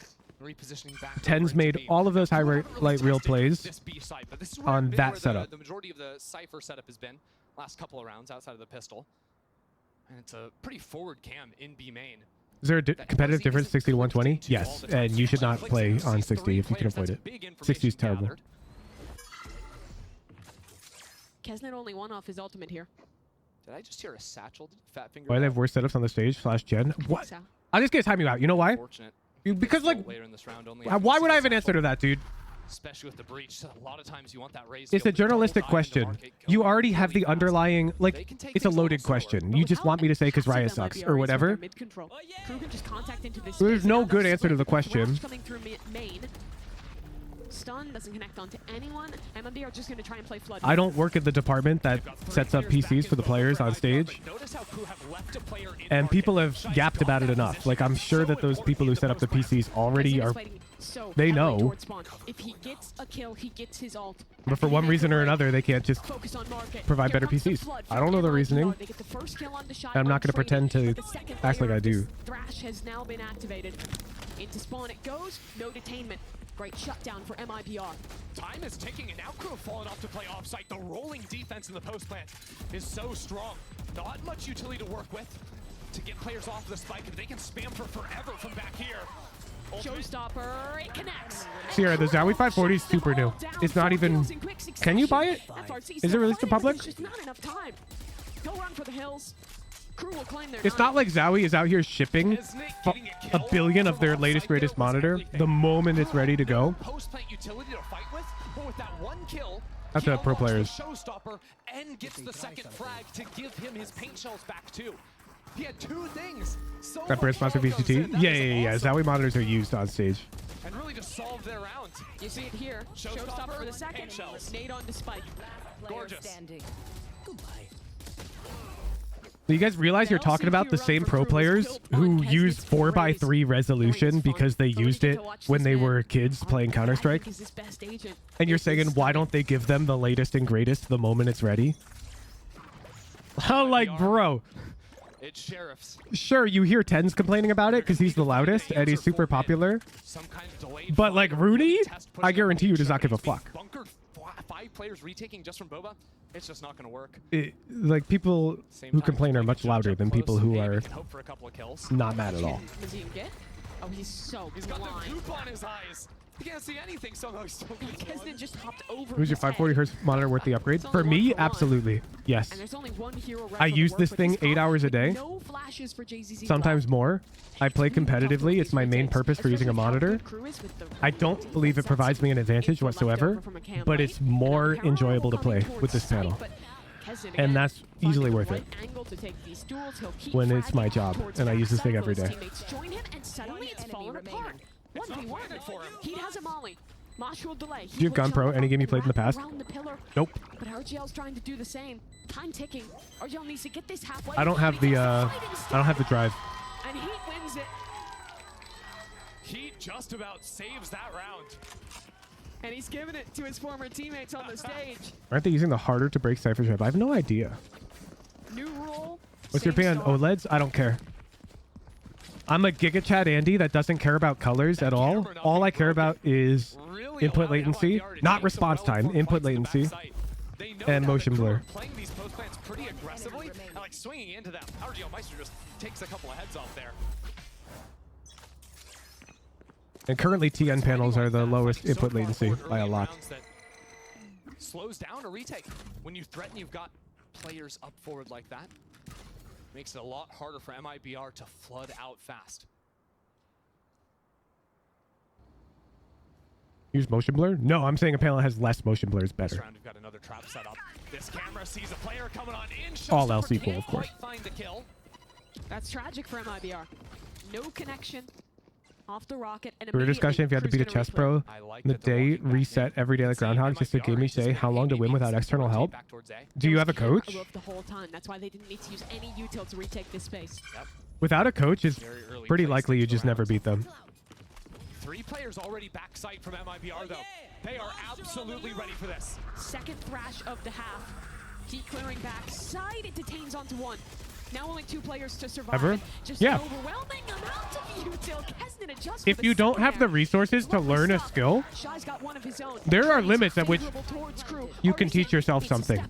Tens made all of those highlight reel plays on that setup. The majority of the Cypher setup has been last couple of rounds outside of the pistol. And it's a pretty forward cam in B main. Is there a competitive difference 60 to 120? Yes, and you should not play on 60 if you can avoid it. 60 is terrible. Kesnet only 1 off his ultimate here. Did I just hear a satchel fat finger? Why do they have worse setups on the stage? Flash Gen? What? I'll just get time you out. You know why? Because, like, why would I have an answer to that, dude? Especially with the breach, a lot of times you want that raise. It's a journalistic question. You already have the underlying, like, it's a loaded question. You just want me to say because Raya sucks or whatever. There's no good answer to the question. Stun doesn't connect onto anyone. MIBR just going to try and play Flood. I don't work at the department that sets up PCs for the players on stage. And people have yapped about it enough. Like, I'm sure that those people who set up the PCs already are... They know. If he gets a kill, he gets his ult. But for one reason or another, they can't just provide better PCs. I don't know the reasoning. I'm not going to pretend to act like I do. Thrash has now been activated. Into spawn it goes. No detainment. Great shutdown for MIBR. Time is ticking, and now KRU have fallen off to play offsite. The rolling defense in the post plant is so strong. Not much utility to work with to get players off the spike. If they can spam for forever from back here. Showstopper, it connects. Sierra, the Zowie 540 is super new. It's not even... Can you buy it? Is it released to public? There's just not enough time. Go run for the hills. Crew will claim their It's not like Zowie is out here shipping a billion of their latest greatest monitor the moment it's ready to go. Post-plant utility to fight with, but with that one kill, That's what pro players. showstopper and gets the second frag to give him his paint shells back too. He had two things. So That Burst Monster VCT? Yeah. Zowie monitors are used on stage. And really just solved their round. You see it here. Showstopper for the second. Paint shells. Nade on to Spike. Gorgeous. Goodbye. Do you guys realize you're talking about the same pro players who use 4x3 resolution because they used it when they were kids playing Counter-Strike? And you're saying, why don't they give them the latest and greatest the moment it's ready? Like, bro. It's Sheriffs. Sure, you hear Tens complaining about it because he's the loudest and he's super popular. But like Rudy, I guarantee you does not give a fuck. Bunker 5 players retaking just from Boba. It's just not going to work. Like people who complain are much louder than people who are not mad at all. Does he even get? Oh, he's so He's got the blind. goop on his eyes. He can't see anything somehow. He's so Kesnin just hopped over. Who's your his 540 hertz monitor worth the upgrade? For me, absolutely. Yes. And there's only one hero I left use on the this work, thing but he's 8 hours a day. no flashes for JZZ Sometimes more. I play competitively. It's my main purpose for using a monitor. I don't believe it provides me an advantage whatsoever, but it's more enjoyable to play with this panel. And that's easily worth it when it's my job and I use this thing every day. Join him and suddenly it's falling apart. 1v1. He has a molly. Mosh will delay. Do you have Gun Pro? Any game you played in the past? Nope. But RGL's trying to do the same. Time ticking. RGL needs to get this halfway. I don't have the drive. And Heat wins it. He just about saves that round. And he's giving it to his former teammates on the stage. Aren't they using the harder to break cipher trap? I have no idea. New rule. What's your opinion on OLEDs? I don't care. I'm a Giga Chad Andy that doesn't care about colors at all. All I care about is input latency, not response time, input latency, and motion blur. Playing these post plants pretty aggressively and like swinging into that. RGL Meister just takes a couple of heads off there. And currently TN panels are the lowest input latency by a lot. Slows down a retake. When you threaten, you've got players up forward like that. Makes it a lot harder for MIBR to flood out fast. Use motion blur? No, I'm saying a panel that has less motion blur is better. This round, we've got another trap set up. This camera sees a player coming on in. All else equal, of course. Find the kill. That's tragic for MIBR. No connection. Off the rocket. And Career discussion, if you had to beat a chess pro in the day, reset every day like Groundhog, just to game me say how long to win without external help. Do you have a coach? The whole time. That's why they didn't need to use any util to retake this space. Without a coach, it's pretty likely you just never beat them. 3 players already backside from MIBR though. They are absolutely ready for this. Second thrash of the half. Heat clearing backside. It detains onto 1. Now only 2 players to survive. Ever? Just Yeah. an overwhelming amount of util. Kesnin adjusts If you don't have the resources to learn a skill, Shy's got one of his own. there are limits at which Towards crew. you can teach yourself something.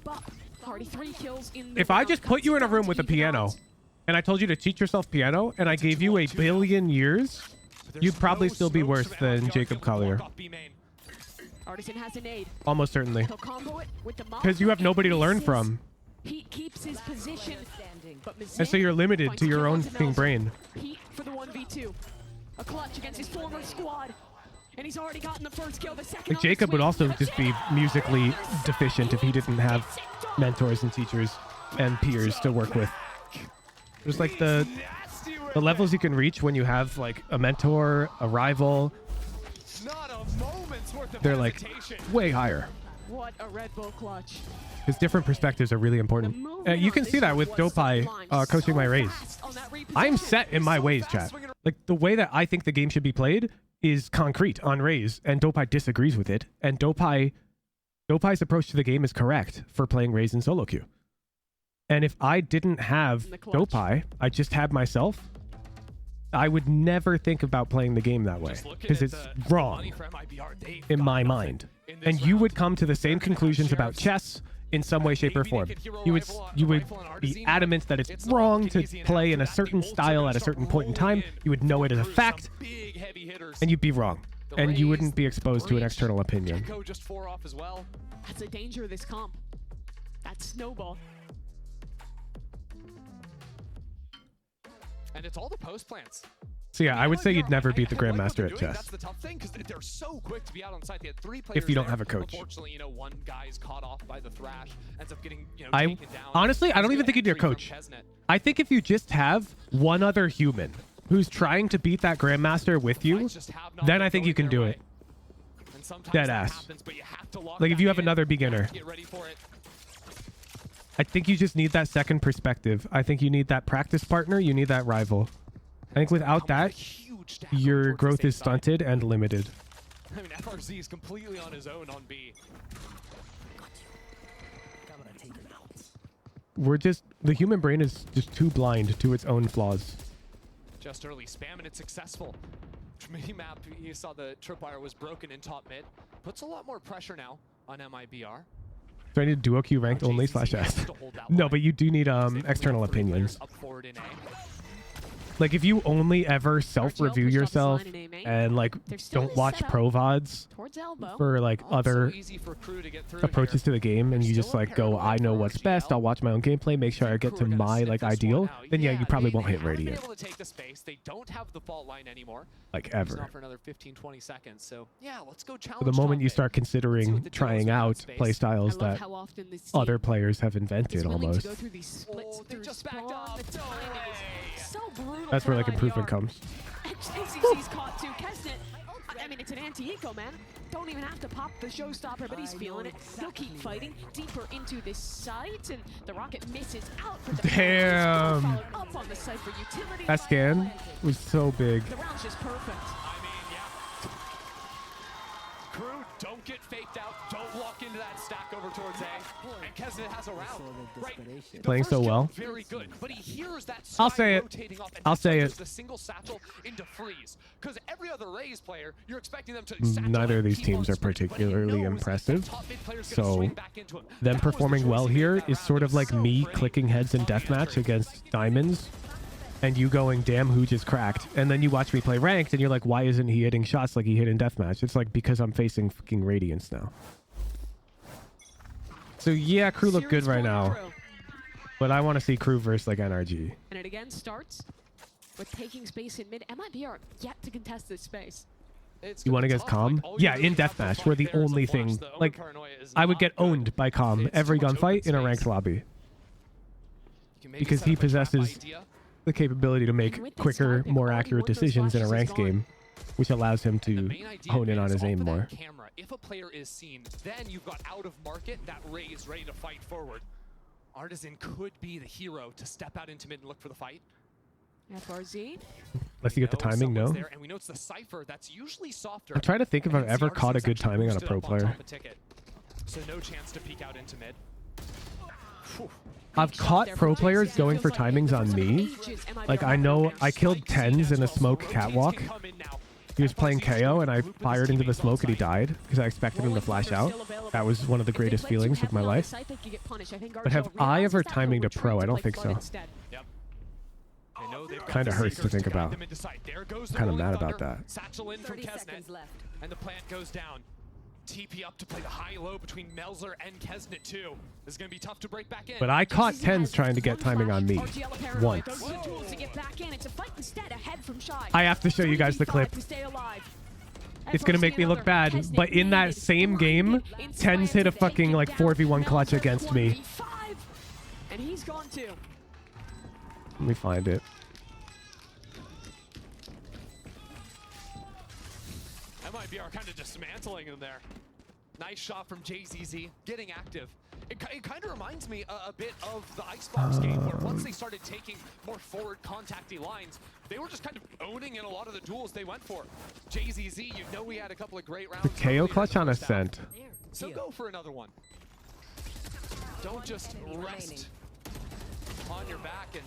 Hardy 3 kills in the If I round. just put you in a room with a piano and I told you to teach yourself piano and I gave you a billion years, you'd probably still be worse than Jacob Collier. Artisan has a nade. Almost certainly. He'll combo it with the Because you have nobody to learn from. He keeps his position, but And so you're limited to your own fucking brain. Heat for the 1v2. A clutch against his former squad. And he's already gotten the first kill. The second Like Jacob would also just be musically deficient if he didn't have mentors and teachers and peers to work with. There's like the levels you can reach when you have like a mentor, a rival. They're like way higher. What a Red Bull clutch. Because different perspectives are really important. You can see that with Dopai coaching my Raze. I'm set in my ways, chat. Like the way that I think the game should be played is concrete on Raze, and Dopai disagrees with it. And Dopai's approach to the game is correct for playing Raze in solo queue. And if I didn't have Dopai, I just had myself, I would never think about playing the game that way because it's wrong in my mind. And you would come to the same conclusions about chess in some way, shape, or form. You would be adamant that it's wrong to play in a certain style at a certain point in time. You would know it as a fact, and you'd be wrong. And you wouldn't be exposed to an external opinion. Just 4 off as well. That's a danger of this comp. That snowball. And it's all the post plants. So yeah, I would say you'd never beat the Grandmaster at chess. That's the tough thing, because they're so quick to be out on site. They had 3 players If you don't there. have a coach. Unfortunately, one guy's caught off by the thrash, ends up getting, I taken down. honestly, I don't even think you'd need a coach. I think if you just have one other human who's trying to beat that Grandmaster with you, then I think you can do it. Dead ass. Like if you have another beginner. I think you just need that second perspective. I think you need that practice partner. You need that rival. I think without that, your growth is stunted and limited. I mean, FRZ is completely on his own on B. The human brain is just too blind to its own flaws. Just early spam, and it's successful. Mini-map, you saw the tripwire was broken in top mid. Puts a lot more pressure now on MIBR. Do I need duo queue ranked only /S? No, but you do need external opinions. Up forward in A. Like if you only ever self-review yourself and like don't watch pro VODs for like other approaches to the game, and you just like go, I know what's best, I'll watch my own gameplay, make sure I get to my like ideal, then yeah, you probably won't hit Radiant. They don't have the fault line anymore. Like ever. Not for another 15-20 seconds. So yeah, let's go challenge. So the moment you start considering trying out playstyles that other players have invented almost. They just backed up. That's where like improvement comes. NCC's caught too. Kesnet, I mean, it's an anti-eco, man. Don't even have to pop the showstopper, but he's feeling it. He'll keep fighting deeper into this site, and the rocket misses out. Damn. Up on the site for utility. That scan was so big. The round's just perfect. Crew, don't get faked out. Don't walk into that stack over towards A. And Kesnet has a round. Right. Playing so well. Very good, but he hears that I'll say it. I'll say it. The single satchel into freeze. Because every other Rays player, you're expecting them to Neither of these teams are particularly impressive. So them performing well here is sort of like me clicking heads in deathmatch against diamonds. And you going, damn, who just cracked? And then you watch me play ranked, and you're like, why isn't he hitting shots like he hit in deathmatch? It's like, because I'm facing fucking Radiance now. So yeah, Crew look good right now. But I want to see Crew versus like NRG. And it again starts with taking space in mid. MIBR yet to contest this space. You want against Calm? Yeah, in deathmatch, where the only thing, like, I would get owned by Calm every gunfight in a ranked lobby. Because he possesses the capability to make quicker, more accurate decisions in a ranked game, which allows him to hone in on his aim more. If a player is seen, then you've got out of market that Rays ready to fight forward. Artisan could be the hero to step out into mid and look for the fight. FRZ. Let's you get the timing, no? And we know it's the Cypher that's usually softer. I'm trying to think if I've ever caught a good timing on a pro player. So no chance to peek out into mid. I've caught pro players going for timings on me. Like, I know I killed Tens in a smoke catwalk. He was playing KO, and I fired into the smoke, and he died because I expected him to flash out. That was one of the greatest feelings of my life. But have I ever timing to pro? I don't think so. Kind of hurts to think about. Kind of mad about that. Satchel in from Kesnet, and the plant goes down. TP up to play the high-low between Melzer and Kesnet too. This is going to be tough to break back in. But I caught Tens trying to get timing on me once. I have to show you guys the clip. It's going to make me look bad, but in that same game, Tens hit a fucking like 4v1 clutch against me. And he's gone too. Let me find it. MIBR kind of dismantling him there. Nice shot from JZZ, getting active. It kind of reminds me a bit of the Icebox game, where once they started taking more forward contacty lines, they were just kind of owning in a lot of the duels they went for. JZZ, you know, we had a couple of great rounds. The KO clutch on Ascent. So go for another one. Don't just rest on your back and...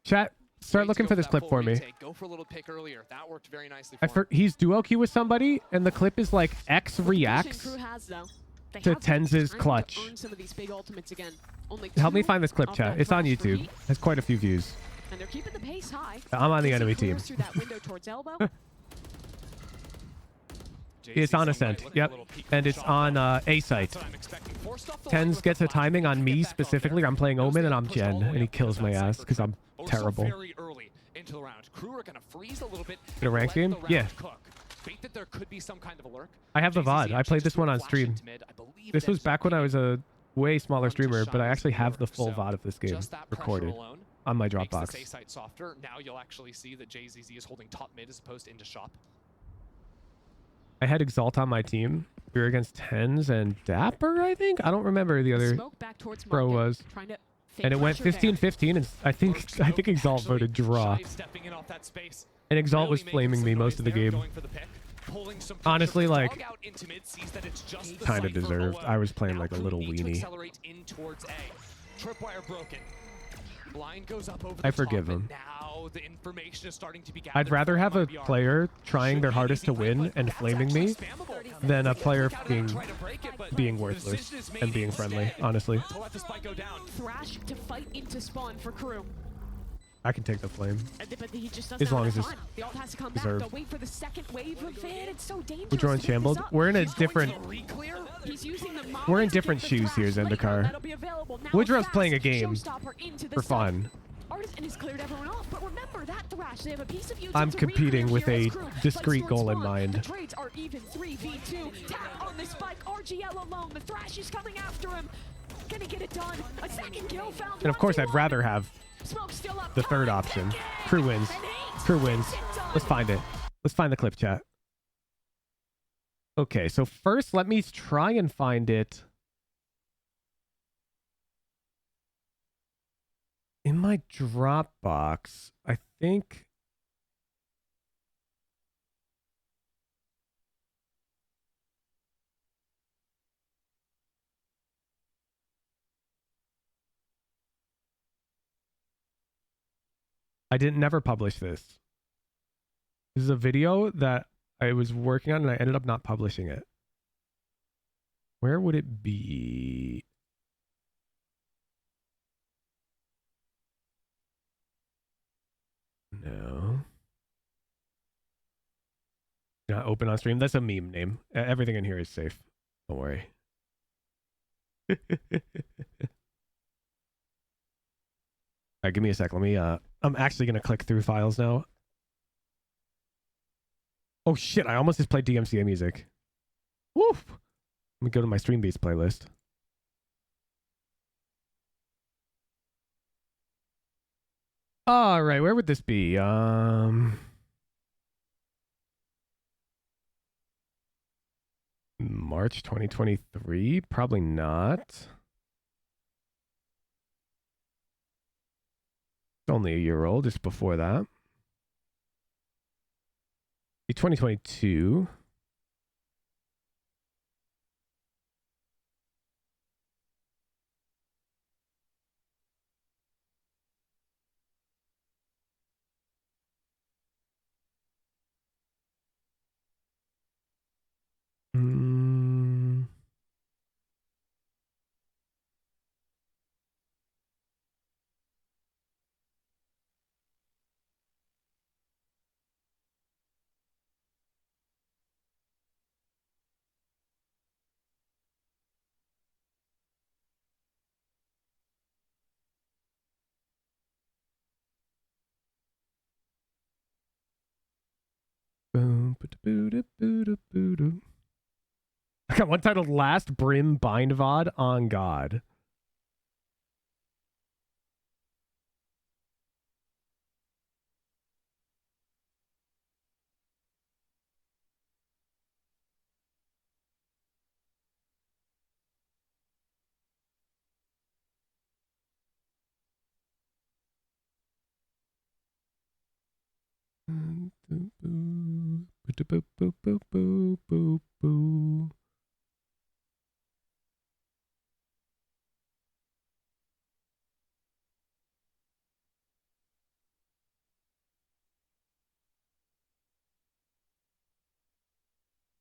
Chat, start looking for this clip for me. Go for a little pick earlier. That worked very nicely for him. He's duo queue with somebody, and the clip is like X reacts to Tens's clutch. Help me find this clip, chat. It's on YouTube. It has quite a few views. And they're keeping the pace high. I'm on the enemy team. It's on Ascent, yep. And it's on A site. Tens gets a timing on me specifically. I'm playing Omen and I'm Jen, and he kills my ass because I'm terrible. Very early. into the round. Crew are gonna freeze a little bit. In a ranked game? Yeah. Cook. Think that there could be some kind of a lurk. I have the VOD. I played this one on stream. This was back when I was a way smaller streamer, but I actually have the full VOD of this game recorded on my Makes the Dropbox. A site softer. Now you'll actually see that JZZ is holding top mid as opposed to into shop. I had Exalt on my team. We were against Tens and Dapper, I think. I don't remember who the other pro was. And it went 15-15, and I think Exalt voted draw. And Exalt was flaming me most of the game. Honestly, like, kind of deserved. I was playing like a little weenie. I forgive him. I'd rather have a player trying their hardest to win and flaming me than a player being worthless and being friendly, honestly. Thrash to fight into spawn for Crew. I can take the flame. But he just doesn't as long as have it's time. The ult has to come back. deserved. They'll wait for the second wave of it. It's so dangerous. We're drawing shambled. We're in a different... We're in different shoes here, Zendikar. Woodrow's playing a game for fun. Artisan has cleared everyone off, but remember that Thrash. They have a piece of you. I'm competing with a discrete goal in mind. The trades are even 3v2. Tap on the spike. RGL alone. The Thrash is coming after him. Gonna get it done. A second kill found. And of course, I'd rather have the third option. Crew wins. Crew wins. Let's find it. Let's find the clip, chat. Okay, so first, let me try and find it in my Dropbox. I think... I didn't never publish this. This is a video that I was working on and I ended up not publishing it. Where would it be? No. Not open on stream. That's a meme name. Everything in here is safe. Don't worry. All right, give me a sec. Let me I'm actually gonna click through files now. Oh shit, I almost just played DMCA music. Woof! Let me go to my Stream Beats playlist. Alright, where would this be? March 2023? Probably not. It's only a year old, just before that. 2022. I got one titled Last Brim Bind VOD on God.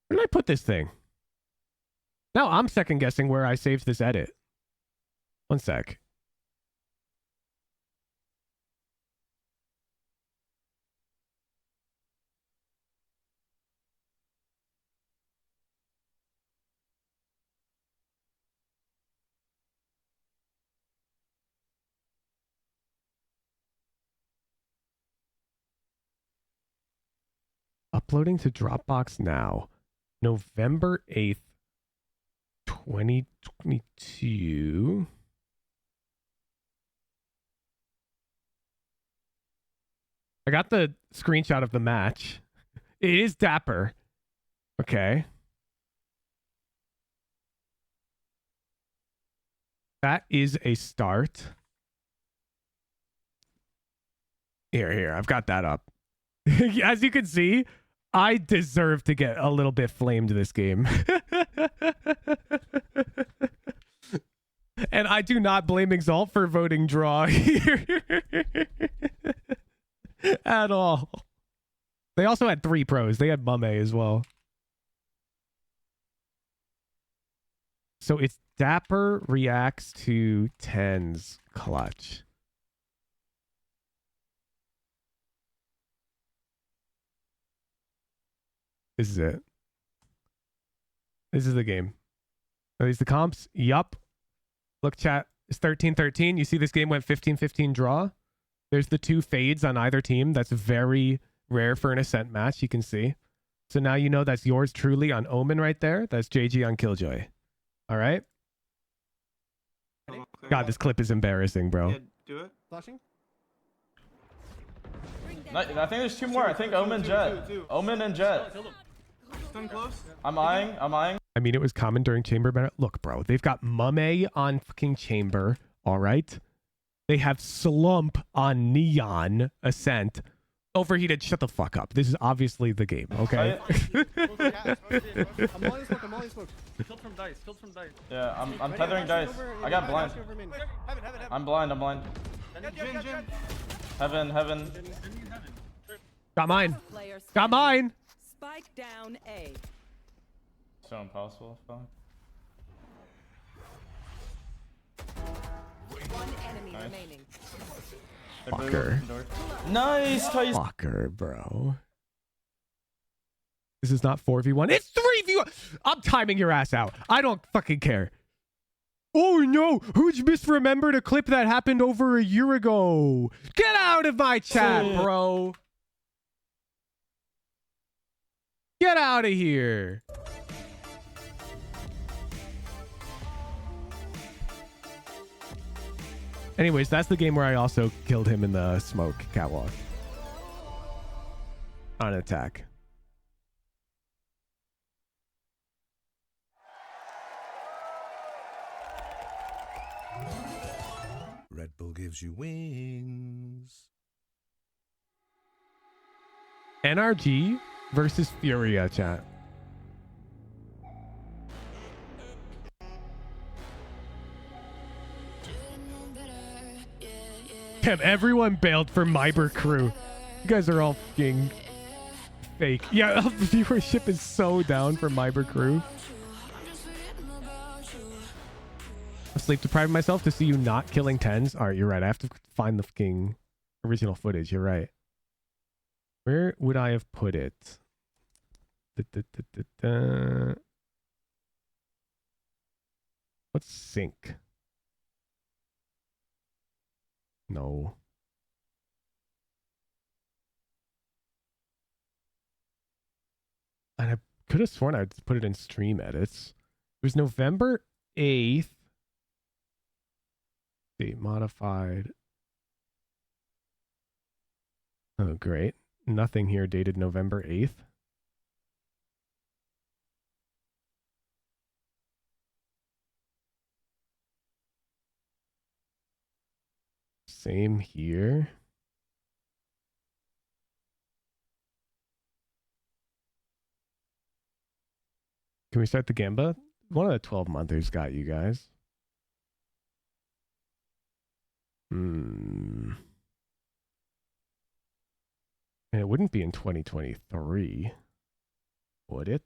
Where did I put this thing? Now I'm second guessing where I saved this edit. One sec. Uploading to Dropbox now. November 8th, 2022. I got the screenshot of the match. It is Dapper. Okay. That is a start. Here. I've got that up. As you can see, I deserve to get a little bit flamed this game. And I do not blame Exalt for voting draw here. At all. They also had 3 pros. They had Mame as well. So it's Dapper reacts to 10's clutch. This is it. This is the game. Are these the comps? Yup. Look, chat. It's 13-13. You see this game went 15-15 draw. There's the 2 fades on either team. That's very rare for an Ascent match, you can see. So now you know that's yours truly on Omen right there. That's JG on Killjoy. All right? God, this clip is embarrassing, bro. Yeah, do it. Flashing. I think there's 2 more. I think Omen, Jet. Omen and Jet. Stun close. I'm eyeing. I mean, it was common during Chamber. But look, bro, they've got Mame on fucking Chamber. All right? They have Slump on Neon Ascent. Overheated, shut the fuck up. This is obviously the game, okay? I'm on smoke. Killed from dice. Yeah, I'm tethering dice. I got blind. I'm blind. Heaven. Got mine. Got mine. Spike down A. So impossible. Fuck. One enemy remaining. Fucker. Nice. Fucker, bro. This is not 4v1. It's 3v1. I'm timing your ass out. I don't fucking care. Oh no, who'd misremembered a clip that happened over a year ago? Get out of my chat, bro. Get out of here. Anyways, that's the game where I also killed him in the smoke catwalk. On attack. Red Bull gives you wings. NRG versus Furia, chat. Damn, everyone bailed for MIBR crew. You guys are all fucking fake. Yeah, viewership is so down for MIBR crew. I'm sleep depriving myself to see you not killing 10s. All right, you're right. I have to find the fucking original footage. You're right. Where would I have put it? Let's sync. No. And I could have sworn I'd put it in stream edits. It was November 8th. See, modified. Oh, great. Nothing here dated November 8th. Same here. Can we start the Gamba? One of the 12-monthers got you guys. And it wouldn't be in 2023, would it?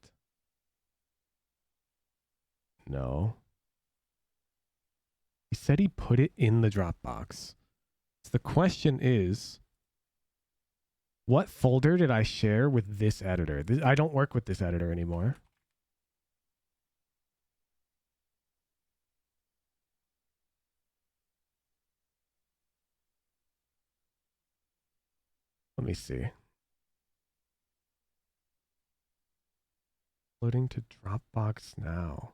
No. He said he put it in the Dropbox. So the question is, what folder did I share with this editor? I don't work with this editor anymore. Let me see. Loading to Dropbox now.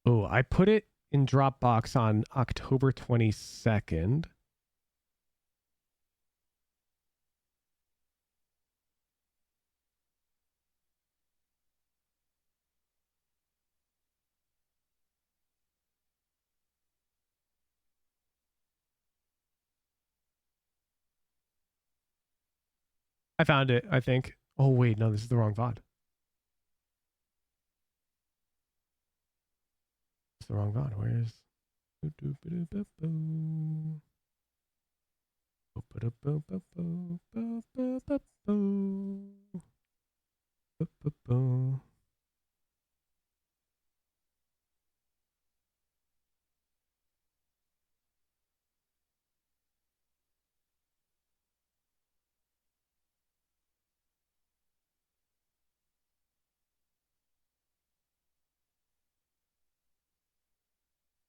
Oh, I put it in Dropbox on October 22nd. I found it, I think. Oh, wait, no, this is the wrong VOD. It's the wrong VOD. Where is...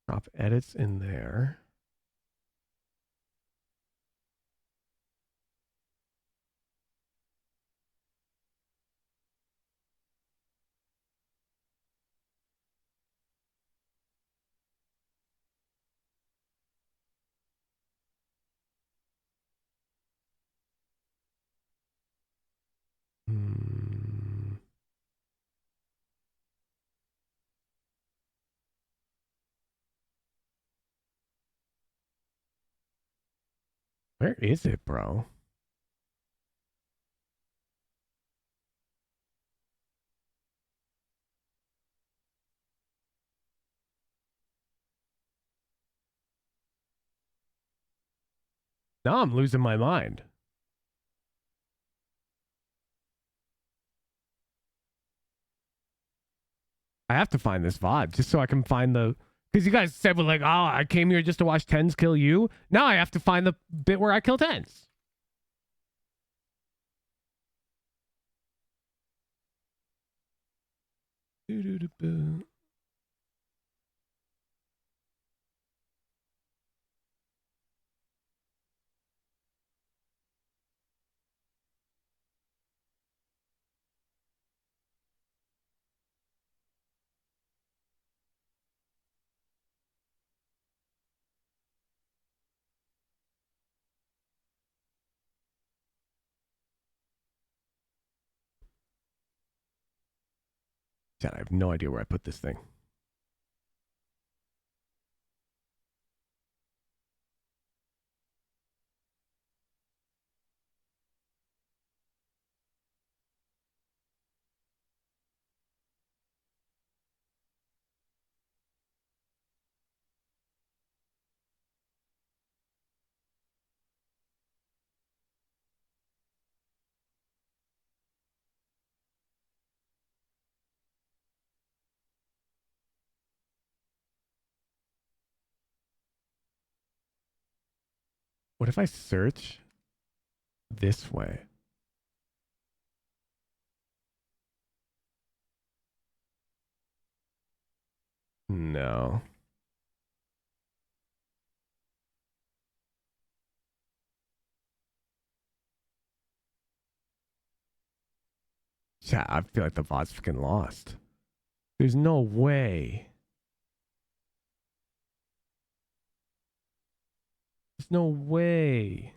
Drop edits in there. Where is it, bro? Now I'm losing my mind. I have to find this VOD just so I can find the... Because you guys said, well, like, oh, I came here just to watch Tens kill you. Now I have to find the bit where I kill Tens. God, I have no idea where I put this thing. What if I search this way? No. Yeah, I feel like the VOD's fucking lost. There's no way. There's no way.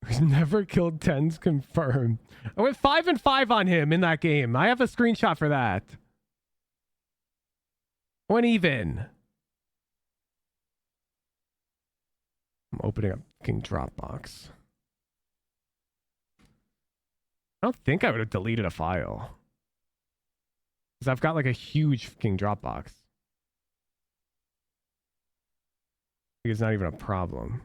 He's never killed Tens confirmed. I went 5 and 5 on him in that game. I have a screenshot for that. Went even. I'm opening up King Dropbox. I don't think I would have deleted a file. Because I've got like a huge King Dropbox. It's not even a problem.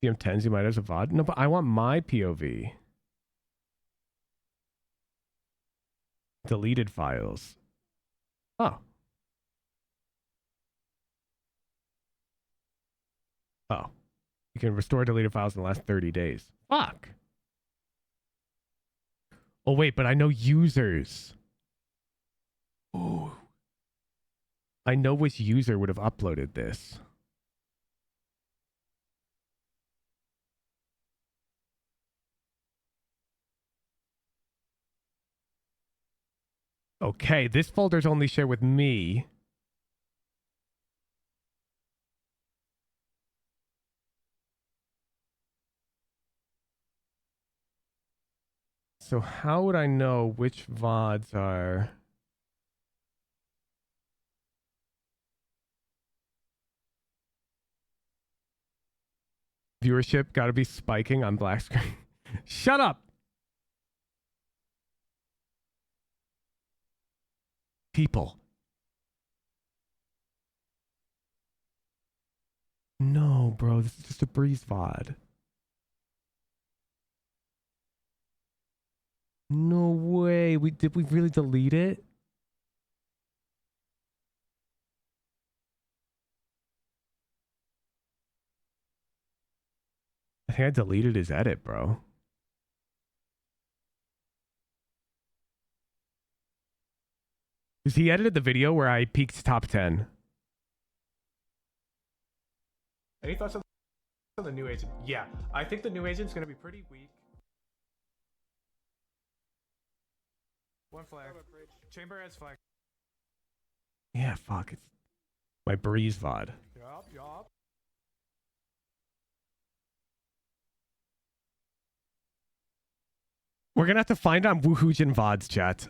CM10s, you might as a VOD. No, but I want my POV. Deleted files. Oh. Oh. You can restore deleted files in the last 30 days. Fuck. Oh, wait, but I know users. Ooh. I know which user would have uploaded this. Okay, this folder's only shared with me. So how would I know which VODs are... Viewership gotta be spiking on black screen. Shut up! People. No, bro, this is just a breeze VOD. No way. Did we really delete it? I think I deleted his edit, bro. Because he edited the video where I peaked top 10. Any thoughts on the new agent? Yeah, I think the new agent's going to be pretty weak. One flag. Chamber has flag. Yeah, fuck. It's my breeze VOD. Yup. We're going to have to find it on Woohoojin VODs, chat.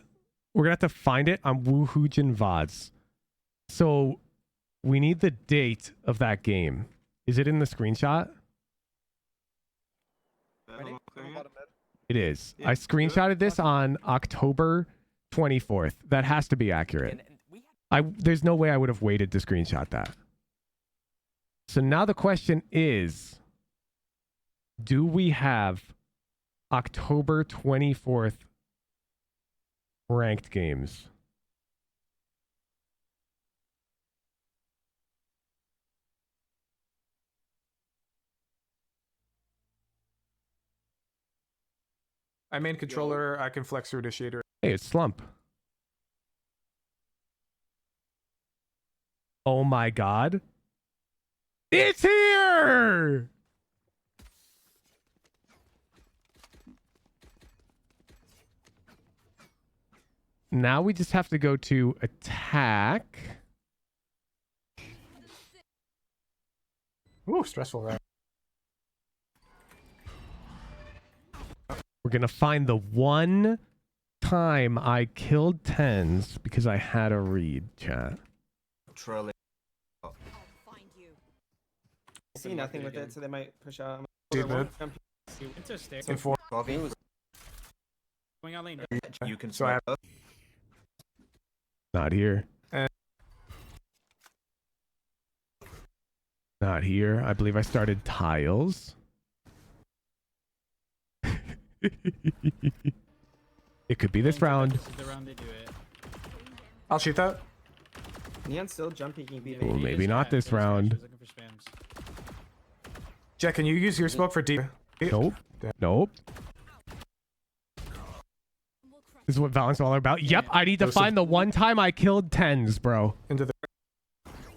We're going to have to find it on Woohoojin VODs. So we need the date of that game. Is it in the screenshot? It is. I screenshotted this on October 24th. That has to be accurate. There's no way I would have waited to screenshot that. So now the question is, do we have October 24th ranked games? I main controller, I can flex through initiator. Hey, it's Slump. Oh my god. It's here! Now we just have to go to attack. Ooh, stressful round. We're going to find the one time I killed tens because I had a read, chat. Trolling. See nothing with it, so they might push out. In 4. Going out lane. You can so I have Not here. Not here. I believe I started tiles. It could be this round. This is the round they do it. I'll shoot that. Neon's still jumping. Well, maybe not this round. Jack, can you use your smoke for deep? Nope. Nope. This is what Valorant's all about. Yep, I need to find the one time I killed tens, bro.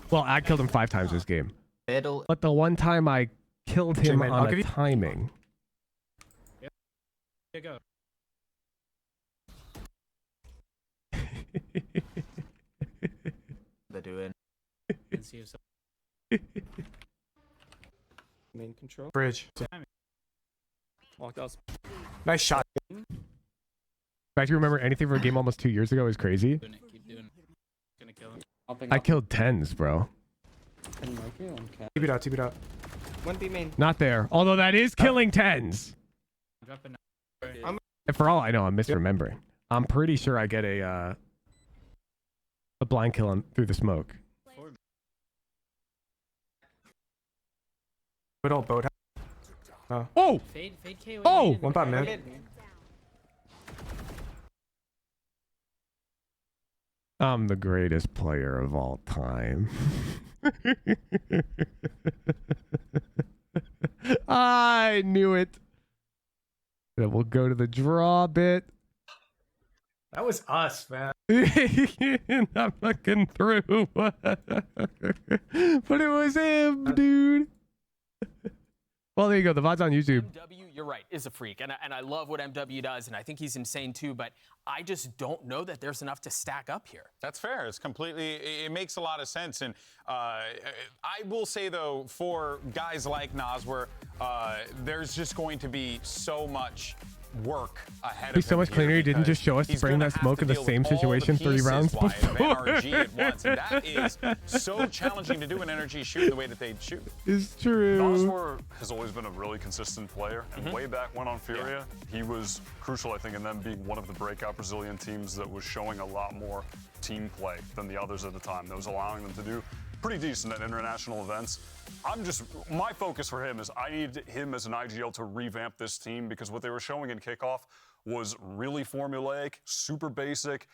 Well, I killed him 5 times this game. But the one time I killed him on a timing. Here you go. They're doing. Main control. Bridge. Walked out. Nice shot. In fact, you remember anything from a game almost 2 years ago is crazy. Keep doing it. Gonna kill him. I killed tens, bro. TP out, TP out. 1B main. Not there. Although that is killing tens. And for all I know, I'm misremembering. I'm pretty sure I get a blind kill through the smoke. Good old boat. Oh! Fade KO. Oh! One thought, man. I'm the greatest player of all time. I knew it. Then we'll go to the draw bit. That was us, man. I'm looking through. But it was him, dude. Well, there you go. The VOD's on YouTube. MW, you're right, is a freak. And I love what MW does, and I think he's insane too, but I just don't know that there's enough to stack up here. That's fair. It's completely, it makes a lot of sense. And I will say, though, for guys like Nas, where there's just going to be so much work ahead of him. He's so much cleaner. He didn't just show us spraying that smoke in the same situation 30 rounds before. NRG at once. And that is so challenging to do in NRG shooting the way that they shoot. It's true. Noswar has always been a really consistent player, and way back when on Furia, he was crucial, I think, in them being one of the breakout Brazilian teams that was showing a lot more team play than the others at the time. That was allowing them to do pretty decent at international events. My focus for him is I need him as an IGL to revamp this team, because what they were showing in kickoff was really formulaic, super basic.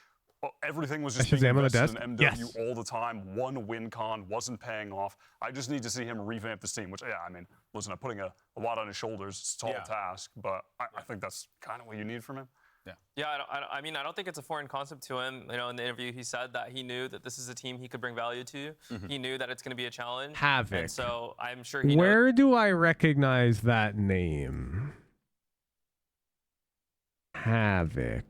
Everything was just being invested in MW all the time. One win con wasn't paying off. I just need to see him revamp this team, which, yeah, I mean, listen, I'm putting a lot on his shoulders. It's a tall task, but I think that's kind of what you need from him. Yeah, I mean, I don't think it's a foreign concept to him. You know, in the interview, he said that he knew that this is a team he could bring value to. He knew that it's going to be a challenge. Havoc. And so I'm sure he Where do I recognize that name? Havoc.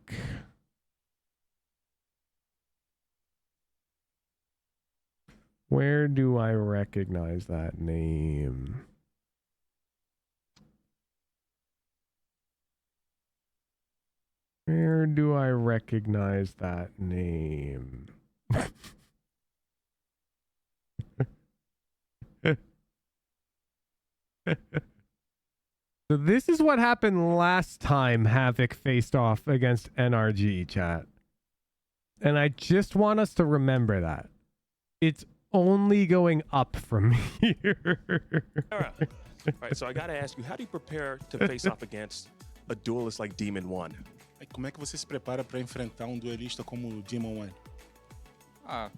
Where do I recognize that name? Where do I recognize that name? So this is what happened last time Havoc faced off against NRG, chat. And I just want us to remember that. It's only going up from here. All right, so I got to ask you, how do you prepare to face off against a duelist like Demon 1? Como é que você se prepara para enfrentar duelista como o Demon 1?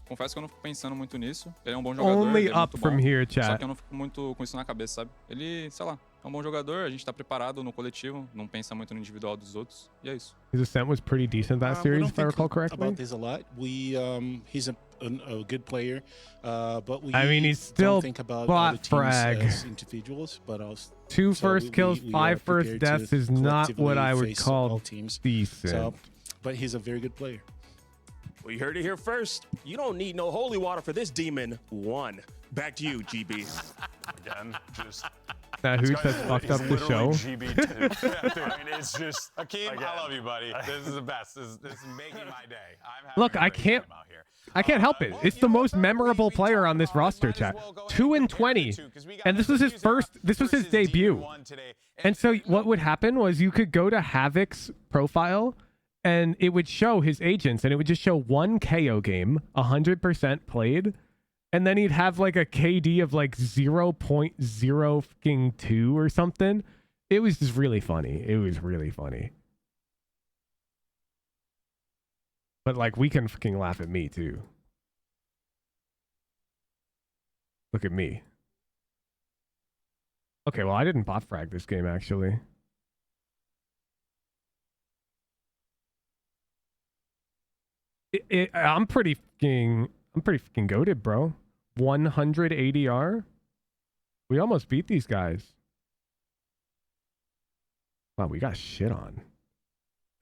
Confesso que eu não fico pensando muito nisso. Ele é um bom jogador, Only ele é up muito from bom, here, só chat. que eu não fico muito com isso na cabeça, sabe? Ele, sei lá, é um bom jogador, a gente tá preparado no coletivo, não pensa muito no individual dos outros, e é isso. His ascent was pretty decent that series, if I recall correctly. About this a lot. He's a good player, but we I mean, he's still don't think about bot other teams frag. as individuals, but also 2 so first kills, we 5 are first prepared deaths to is not what I would face call all teams. decent. So, but he's a very good player. Well, you heard it here first. You don't need no holy water for this Demon 1. Back to you, GB. Again, just... That Hooch has fucked up the show. GB2. I mean, it's just, Akeem, I love you, buddy. This is the best. This is making my day. I'm having Look, I can't help it. It's the most memorable player on this roster, chat. 2-20, and this was his first. This was his debut. And so what would happen was you could go to Havoc's profile, and it would show his agents, and it would just show 1 KO game, 100% played, and then he'd have like a KD of like 0.02 or something. It was just really funny. It was really funny. But like, we can fucking laugh at me too. Look at me. Okay, well, I didn't bot frag this game actually. I'm pretty fucking goated, bro. 100 ADR. We almost beat these guys. Wow, we got shit on.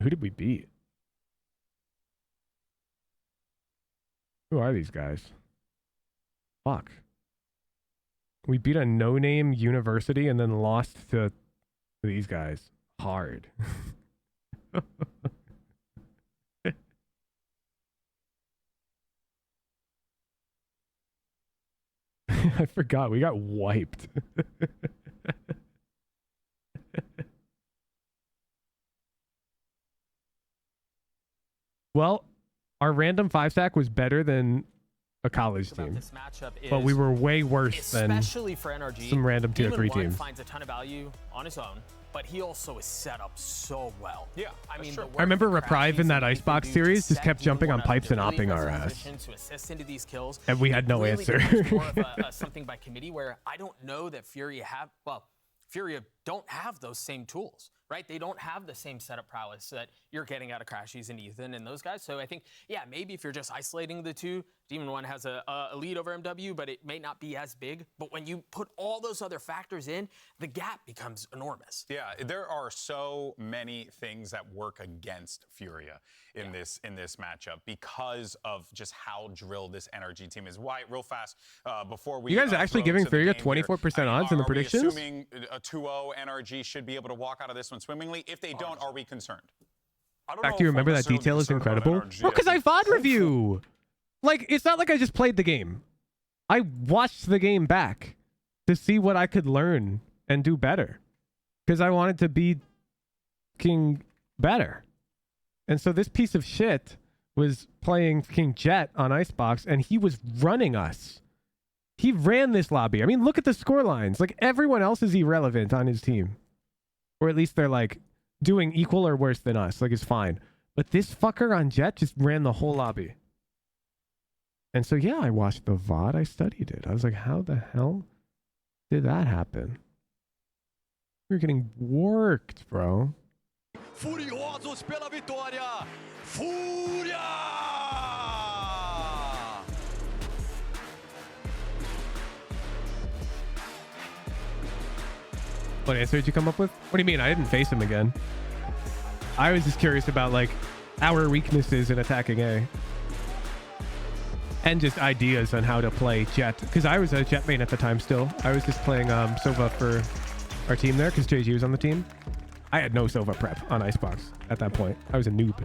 Who did we beat? Who are these guys? Fuck. We beat a no-name university and then lost to these guys. Hard. I forgot. We got wiped. Well, our random 5-stack was better than a college team, this matchup is, but we were way worse than especially for NRG, some random tier Demon 3 One teams. finds a ton of value on his own, but he also is set up so well. Yeah, I mean, I remember Reprive in that Icebox series just kept jumping on pipes and opping our ass, to assist into these kills, and we had no really answer. becomes more of a something by committee where I don't know that Furia don't have those same tools, right? They don't have the same setup prowess that you're getting out of Crashies and Ethan and those guys. So I think, yeah, maybe if you're just isolating the two, Demon One has a lead over MW, but it may not be as big. But when you put all those other factors in, the gap becomes enormous. Yeah, there are so many things that work against Furia in this matchup because of just how drilled this NRG team is. Why, real fast, before we You guys are actually giving Furia 24% odds in the predictions? Are we assuming a 2-0 NRG should be able to walk out of this one swimmingly? If they don't, are we concerned? Fact, you remember that detail is incredible? Bro, because I VOD review. Like, it's not like I just played the game. I watched the game back to see what I could learn and do better. Because I wanted to be fucking better. And so this piece of shit was playing fucking Jet on Icebox, and he was running us. He ran this lobby. I mean, look at the score lines. Like, everyone else is irrelevant on his team. Or at least they're, like, doing equal or worse than us. Like, it's fine. But this fucker on Jet just ran the whole lobby. And so, yeah, I watched the VOD. I studied it. I was like, how the hell did that happen? We're getting worked, bro. Furiosos pela vitória. Fúria! What answer did you come up with? What do you mean? I didn't face him again. I was just curious about, like, our weaknesses in attacking A. And just ideas on how to play Jet. Because I was a Jet main at the time still. I was just playing Sova for our team there because JG was on the team. I had no Sova prep on Icebox at that point. I was a noob.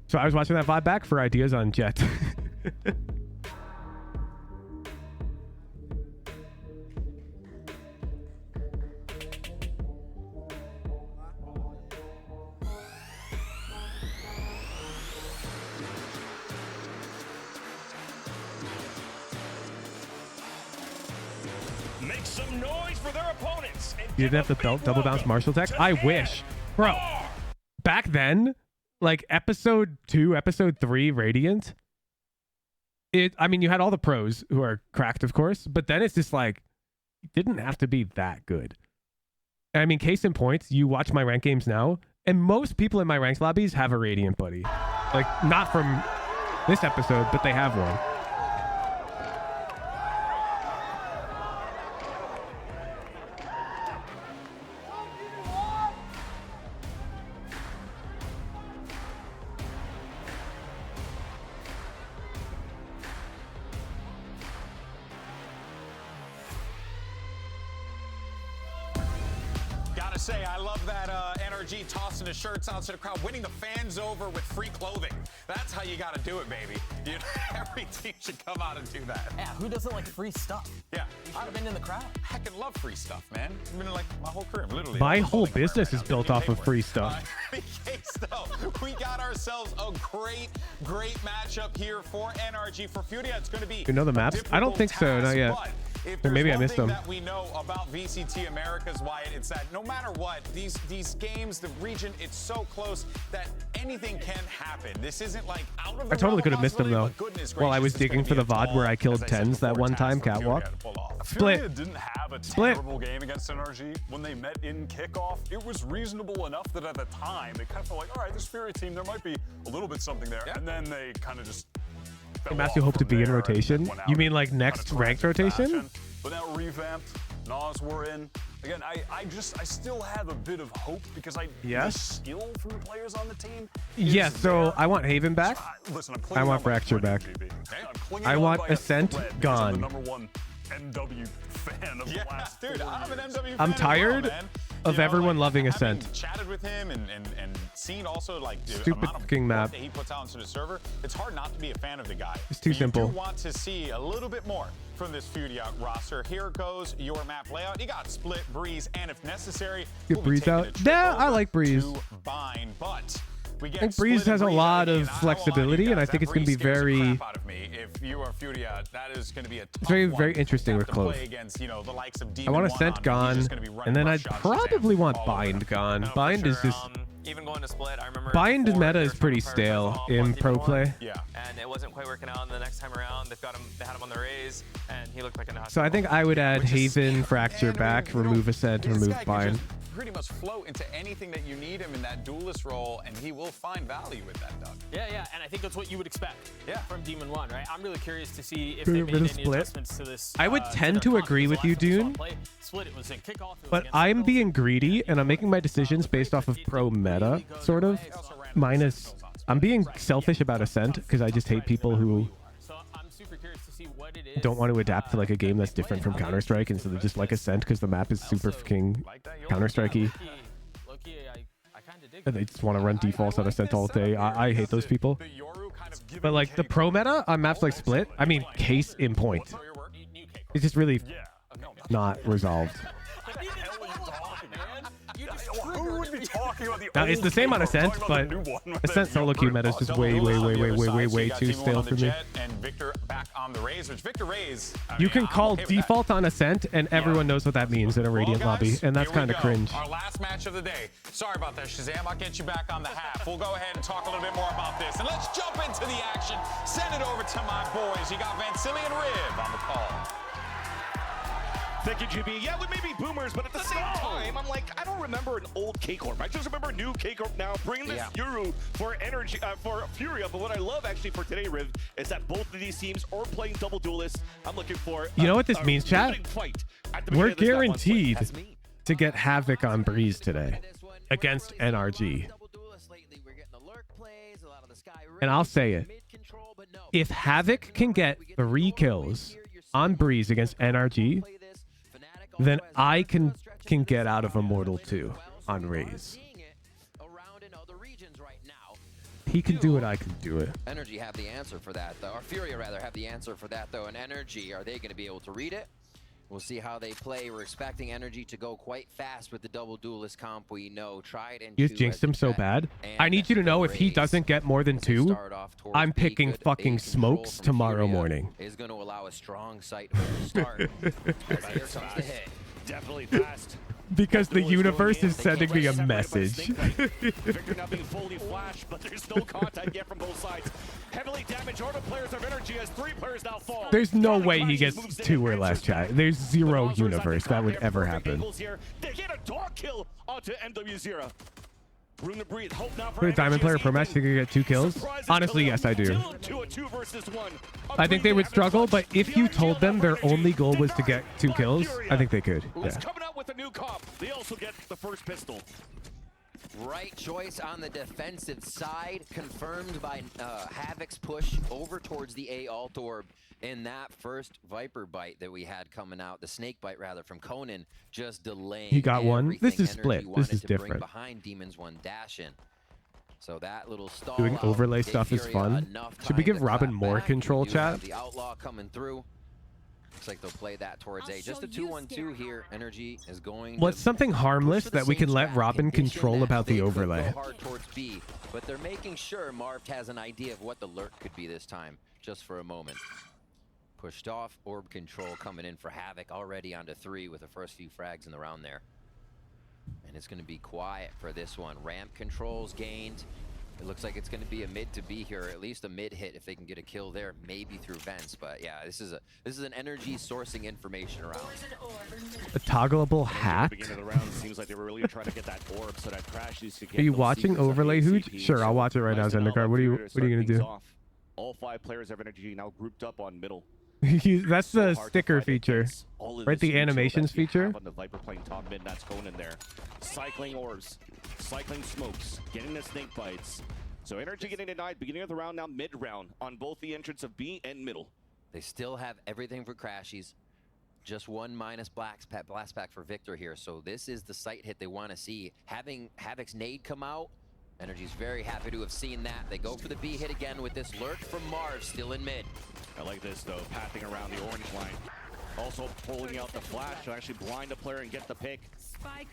So I was watching that VOD back for ideas on Jet. Make some noise for their opponents. You didn't have to double bounce Marshall tech? I wish. Bro, back then, like episode 2, episode 3 Radiant, I mean, you had all the pros who are cracked, of course, but then it's just like, it didn't have to be that good. I mean, case in point, you watch my rank games now, and most people in my ranked lobbies have a Radiant buddy. Like, not from this episode, but they have one. Gotta say, I love that NRG tossing his shirts out to the crowd, winning the fans over with free clothing. That's how you gotta do it, baby. You know, every team should come out and do that. Yeah, who doesn't like free stuff? Yeah. You should have been in the crowd. I can love free stuff, man. I've been like my whole career, literally. My whole business is built off of free stuff. In case though, we got ourselves a great matchup here for NRG. For Furia, it's going to be You know the maps? I don't think so, not yet. Or maybe I missed them. That we know about VCT Americas, Wyatt, it's that no matter what, these games, the region, it's so close that anything can happen. This isn't like out of the I totally could have missed them though. While I was gracious, digging for the VOD where I killed 10s that one time catwalk. Furia Split. didn't have a Split. terrible game against NRG. When they met in kickoff, it was reasonable enough that at the time, it kind of felt like, all right, this Furia team, there might be a little bit something there. And then they kind of just Hey, Matthew, hope to be in rotation. You mean like next ranked rotation? But now revamped, Nas were in. Again, I still have a bit of hope because the skill from the players on the team. Yes, so I want Haven back. Listen, I want Fracture back. I want Ascent gone. #1 MW fan of the last dude, I'm an MW fan. I'm tired as well, man. of everyone loving having Ascent. Chatted with him and seen also like the Stupid amount of fucking work map. that he puts out into the server. It's hard not to be a fan of the guy. It's too But simple. You do want to see a little bit more from this Furia roster. Here goes your map layout. You got Split, Breeze, and if necessary, Get Breeze out. Yeah, I like Breeze. Bind, but We I get think Breeze split has a Breeze lot MVP, of and I don't lie to flexibility, you and I guys, think that it's going to be Breeze scares the very, crap out of me. If you are Furia, that is going to be a tough very, one very interesting to with have to Clove. play against, you know, the likes of I Demon want One Ascent on, gone, he's just gonna be running and then rough I'd shots probably want all over Bind him. gone. No, for Bind is sure. just Even going to split, I remember Bind before meta they is were pretty trying to prioritize stale all in on pro Demon play. One, and it wasn't quite working out. And the next time around, they had him on the raise, and he looked like a nasty So I think ball. I would add Haven, Fracture back, remove Ascent, This remove guy can Bind. just pretty much float into anything that you need him in that duelist role, and he will find value with that, Doug. Yeah, and I think that's what you would expect from Demon One, right? I'm really curious to see if Get they rid made of any Split. adjustments to this. I would tend their to comp, agree because with the you, last time we saw Dune. him play, Split, it was in kickoff. It was But against I'm Signals. being greedy, and I'm making my decisions based off of pro meta, sort of. Minus, I'm being selfish about Ascent because I just hate people who don't want to adapt to like a game that's different from Counter-Strike instead of just like Ascent because the map is super fucking Counter-Strikey. And they just want to run defaults on Ascent all day. I hate those people. But like the pro meta on maps like Split, I mean, case in point. It's just really not resolved. Who would be talking about the Now, it's the same on Ascent, but Ascent solo queue meta is just way too stale for me. And Victor back on the raise, which Victor raise. You can call default on Ascent, and everyone knows what that means in a Radiant lobby, and that's kind of cringe. Our last match of the day. Sorry about that, Shazam. I'll get you back on the half. We'll go ahead and talk a little bit more about this. And let's jump into the action. Send it over to my boys. You got Vancilli and Riv on the call. Thank you, GB. Yeah, we may be boomers, but at the same time, I'm like, I don't remember an old K-Corp. I just remember new K-Corp now, bringing this Euro for energy, for Furia. But what I love actually for today, Riv, is that both of these teams are playing double duelists. I'm looking for You know what this means, chat? We're guaranteed to get Havoc on Breeze today against NRG. And I'll say it. If Havoc can get 3 kills on Breeze against NRG, then I can get out of Immortal 2 on Raze. He can do it, I can do it. NRG have the answer for that, though. Or Furia, rather, have the answer for that, though. And NRG, are they going to be able to read it? We'll see how they play. We're expecting NRG to go quite fast with the double duelist comp. We know tried and You just jinxed him so bad. I need you to know if he doesn't get more than 2, I'm picking fucking smokes tomorrow morning. Is going to allow a strong sight to start. As here comes the hit. Definitely fast. Because the universe is sending me a message. Victor now being fully flashed, but there's no contact yet from both sides. Heavily damaged order players of energy as 3 players now fall. There's no way he gets 2 or less, chat. There's zero universe that would ever happen. They get a dog kill onto MW0. Room to breathe. Hope now For a diamond player per match, they could get 2 kills? Honestly, yes, I do. I think they would struggle, but if you told them their only goal was to get 2 kills, I think they could. Yeah. Coming out with a new comp. They also get the first pistol. Right choice on the defensive side, confirmed by Havoc's push over towards the A alt orb in that first Viper bite that we had coming out, the snake bite rather, from Conan, just delaying. He got one. This is everything split. Energy This is wanted to bring different. Behind Demons One dash in. So that little stall Doing out overlay gave stuff is Furia fun. enough Should we time give to Robin clap more back. control, We do have chat? the outlaw coming through. Looks like they'll play that towards A. Just a 2-1-2 here. Energy is going What's something harmless that we can let Robin control about the overlay? go hard towards B, but they're making sure Marv has an idea of what the lurk could be this time, just for a moment. Pushed off, orb control coming in for Havoc, already onto 3 with the first few frags in the round there. And it's going to be quiet for this one. Ramp controls gained. It looks like it's going to be a mid to B here, or at least a mid hit if they can get a kill there, maybe through vents. But yeah, this is an energy sourcing information round. A toggleable hack? Beginning of the round, seems like they were really trying to get that orb so that Crashes could get Are you those watching secrets on overlay, the Hooch? ACP. Sure, I'll watch it right now, Nice to know Zendikar. that What are you Furia to gonna start things do? off. All 5 players of energy now grouped up on middle. That's the hard to sticker fight feature, against all of right? this The neutral animations that we feature. have on the Viper playing top mid, that's Conan there. Cycling orbs, cycling smokes, getting the snake bites. So energy getting denied, beginning of the round now, mid-round on both the entrance of B and middle. They still have everything for Crashies. Just 1 minus blast pack for Victor here. So this is the sight hit they want to see. Having Havoc's nade come out, Energy's very happy to have seen that. They go for the B hit again with this lurk from Marv, still in mid. I like this though, pathing around the orange line. also pulling out the flash to actually blind a player and get the pick.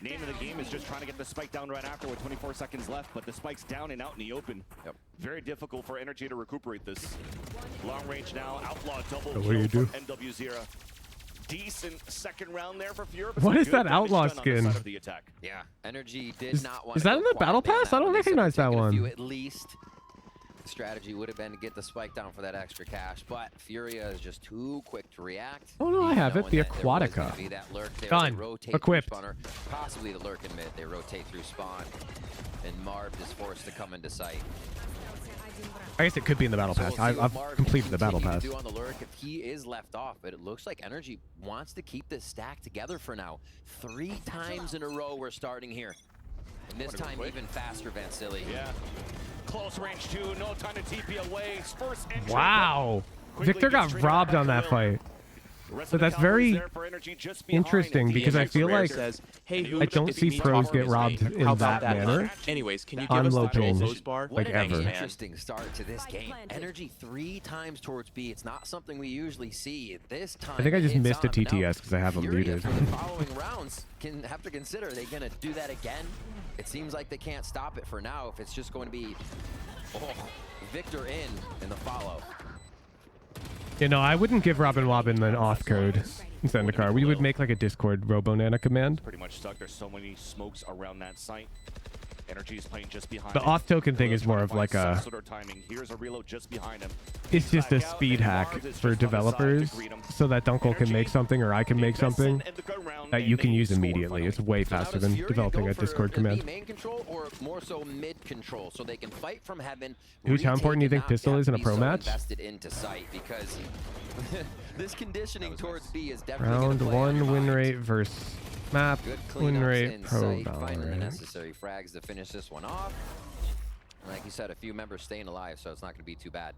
Name of the game is just trying to get the spike down right after with 24 seconds left, but the spike's down and out in the open. Yep. Very difficult for NRG to recuperate this. Long range now, outlaw double So what do you kill do? from NW0. Decent second round there for Fury. What is that outlaw skin? Yeah, NRG did not want Is that in the battle pass? I don't recognize that one. At least the strategy would have been to get the spike down for that extra cash, but Furia is just too quick to react. Oh no, I have it. The Aquatica. Done. Equipped. Possibly the lurk in mid. They rotate through spawn, and Marv is forced to come into sight. I guess it could be in the battle pass. I've completed the battle pass. Do on the lurk if he is left off, but it looks like NRG wants to keep this stack together for now. 3 times in a row we're starting here, and this time even faster, Vansili. Yeah. Close range too, no time to TP away. First entry. Wow. Victor got robbed on that fight. But that's very interesting because I feel like I don't see pros get robbed in that manner. Anyways, can you give on us low the change, close bar? like ever. Interesting start to this game. Energy 3 times towards B. It's not something we usually see. This time I think I just it's missed a on. TTS because I have them Furia muted. for the following rounds can have to consider, are they going to do that again? It seems like they can't stop it for now if it's just going to be Victor in the follow. You know, I wouldn't give Robin Wobbin an auth code in Zendikar. We would make like a Discord RoboNana command. Pretty much stuck. There's so many smokes around that site. NRG is playing just behind The auth token thing is more of like a... sort of timing. Here's a reload just behind him. It's just a speed hack for developers so that Dunkel can make something or I can make something that you can use immediately. It's way faster than developing a Discord command. Main control or more so mid control so they can fight from heaven. Huge, how important do you think Pistol is in a pro match? Invested into sight because this conditioning towards B is definitely Round 1 win rate versus map win rate pro finding the Valorant. necessary frags to finish this one off. Like you said, a few members staying alive, so it's not going to be too bad.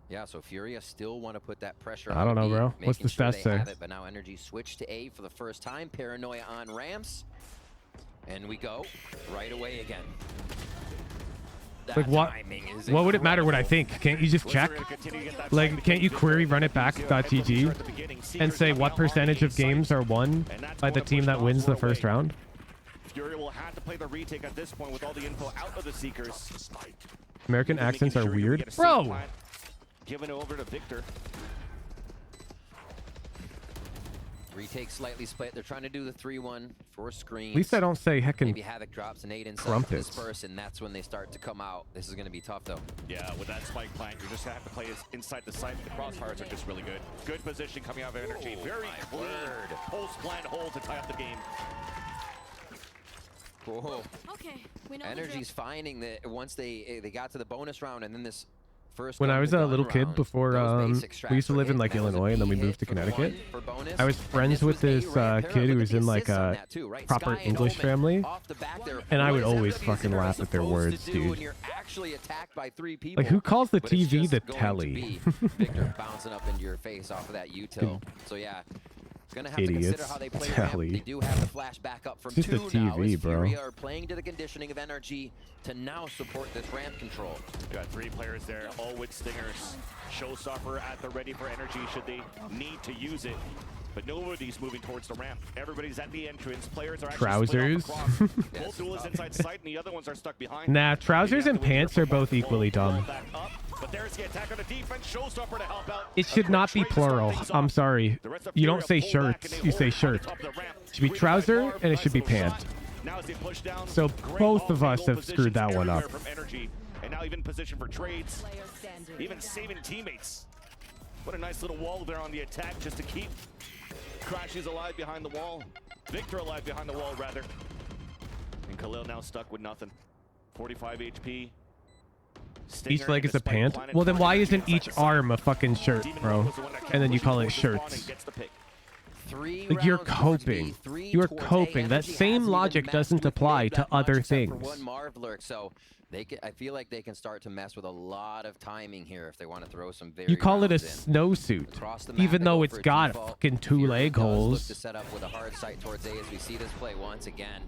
Yeah, so Furia still want to put that pressure on I don't know, B, bro. What's the making sure stats they say? have it, but now Energy switched to A for the first time. Paranoia on ramps. And we go right away again. Like what would it matter what I think? Can't you just check? Like, can't you query run it back.gg and say what percentage of games are won by the team that wins the first round? Fury will have to play the retake at this point with all the info out of the Seekers. American accents are weird. Bro! Giving it over to Victor. Retake slightly split. They're trying to do the 3-1 for screens. At least I don't say heckin' Maybe Havoc drops an 8 inside crumpets. disperse, and that's when they start to come out. This is going to be tough, though. Yeah, with that spike plant, you just have to play inside the site. The crossfires are just really good. Good position coming out of Energy. Very clean post-plant hold to tie up the game. Whoa. Okay, we know Energy's finding that once they got to the bonus round, and then this first When I gun was to a gun little kid round, before those basic we used to strats live were in like hit. That was a Illinois and then we B moved to hit for Connecticut. one for bonus, I was and friends this with was this A rare kid pair. who Look was at in the like assists on a that too, right? proper Sky and English Omen family, off the back there. and I would Poised always as fucking they're laugh at their supposed words, to do when dude. you're actually attacked by 3 people. Like, who calls the But it's TV just the going to telly? be Victor bouncing up into your face off of that util. So yeah, gonna have to Idiots. consider how they play Telly. ramp. They do have the flash back up from It's just 2 a now. TV, As bro. Fury are playing to the conditioning of NRG to now support this ramp control. We got 3 players there, all with stingers. Showstopper at the ready for Energy should they need to use it. But nobody's moving towards the ramp. Everybody's at the entrance. Players are actually Trousers. split off across. Both duelists inside sight, and the other ones are stuck behind. Nah, trousers and pants are both equally dumb. Back up, but there's the attack on the defense. Showstopper to help out. It should not be plural. I'm sorry. You don't say shirts, you say shirt. It should be trouser and it should be pant. Now as they push down, So both of us have screwed that one up. from Energy, and now even position for trades, even saving teammates. What a nice little wall there on the attack just to keep Crashes alive behind the wall. Victor alive behind the wall, rather. And Khalil now stuck with nothing. 45 HP. Each leg is a pant? Well, then why isn't each arm a fucking shirt, bro? And then you call it shirts. Like, you're coping. You're coping. That same logic doesn't apply to other things. One Marv lurk, so they can, I feel like they can start to mess with a lot of timing here if they want to throw some very You call it a rounds in. snowsuit, even though it's got fucking 2 leg Look holes. to set up with a hard sight towards A as we see this play once again.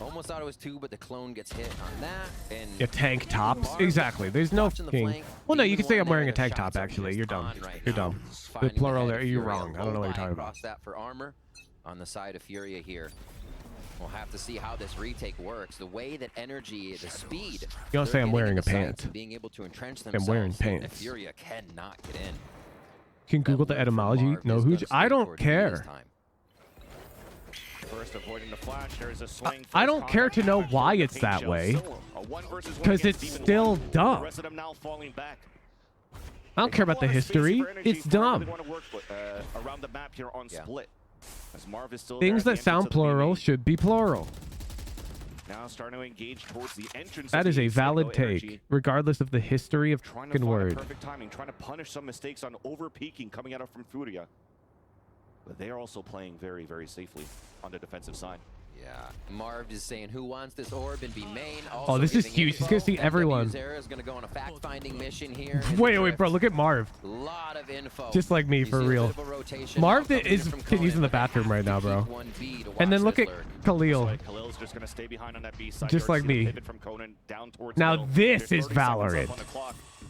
Almost thought it was 2, but the clone gets hit on that. And Yeah, tank tops. Exactly. There's no fucking. Well, no, you can say I'm wearing a tank top. Actually, you're dumb. You're dumb. The plural there. You're wrong. I don't know what you're talking about. That for armor on the side of Furia here. We'll have to see how this retake works. The way that energy, the speed. You don't say I'm wearing a pant. Being able to entrench I'm wearing pants. Furia cannot get in. You can Google the etymology. No, who's? I don't care. First avoiding the flash, there's a swing. I don't care to know why it's that way, because it's still dumb. I don't care about the history. It's dumb. Things that sound plural should be plural. Now starting to engage towards the entrance. That is a valid take, regardless of the history of fucking word. Perfect timing, trying to punish some mistakes on over peaking coming out from Furia. But they are also playing very, very safely on the defensive side. Yeah, Marv is saying who wants this orb and be main. Oh, this is huge. He's gonna see everyone. Is gonna go on a fact-finding mission here. Wait, bro, look at Marv. Lot of info. Just like me, for real. Marv is using the bathroom right now, bro. And then look at Khalil. Khalil's just gonna stay behind on that B side. Just like me. Now this is Valorant.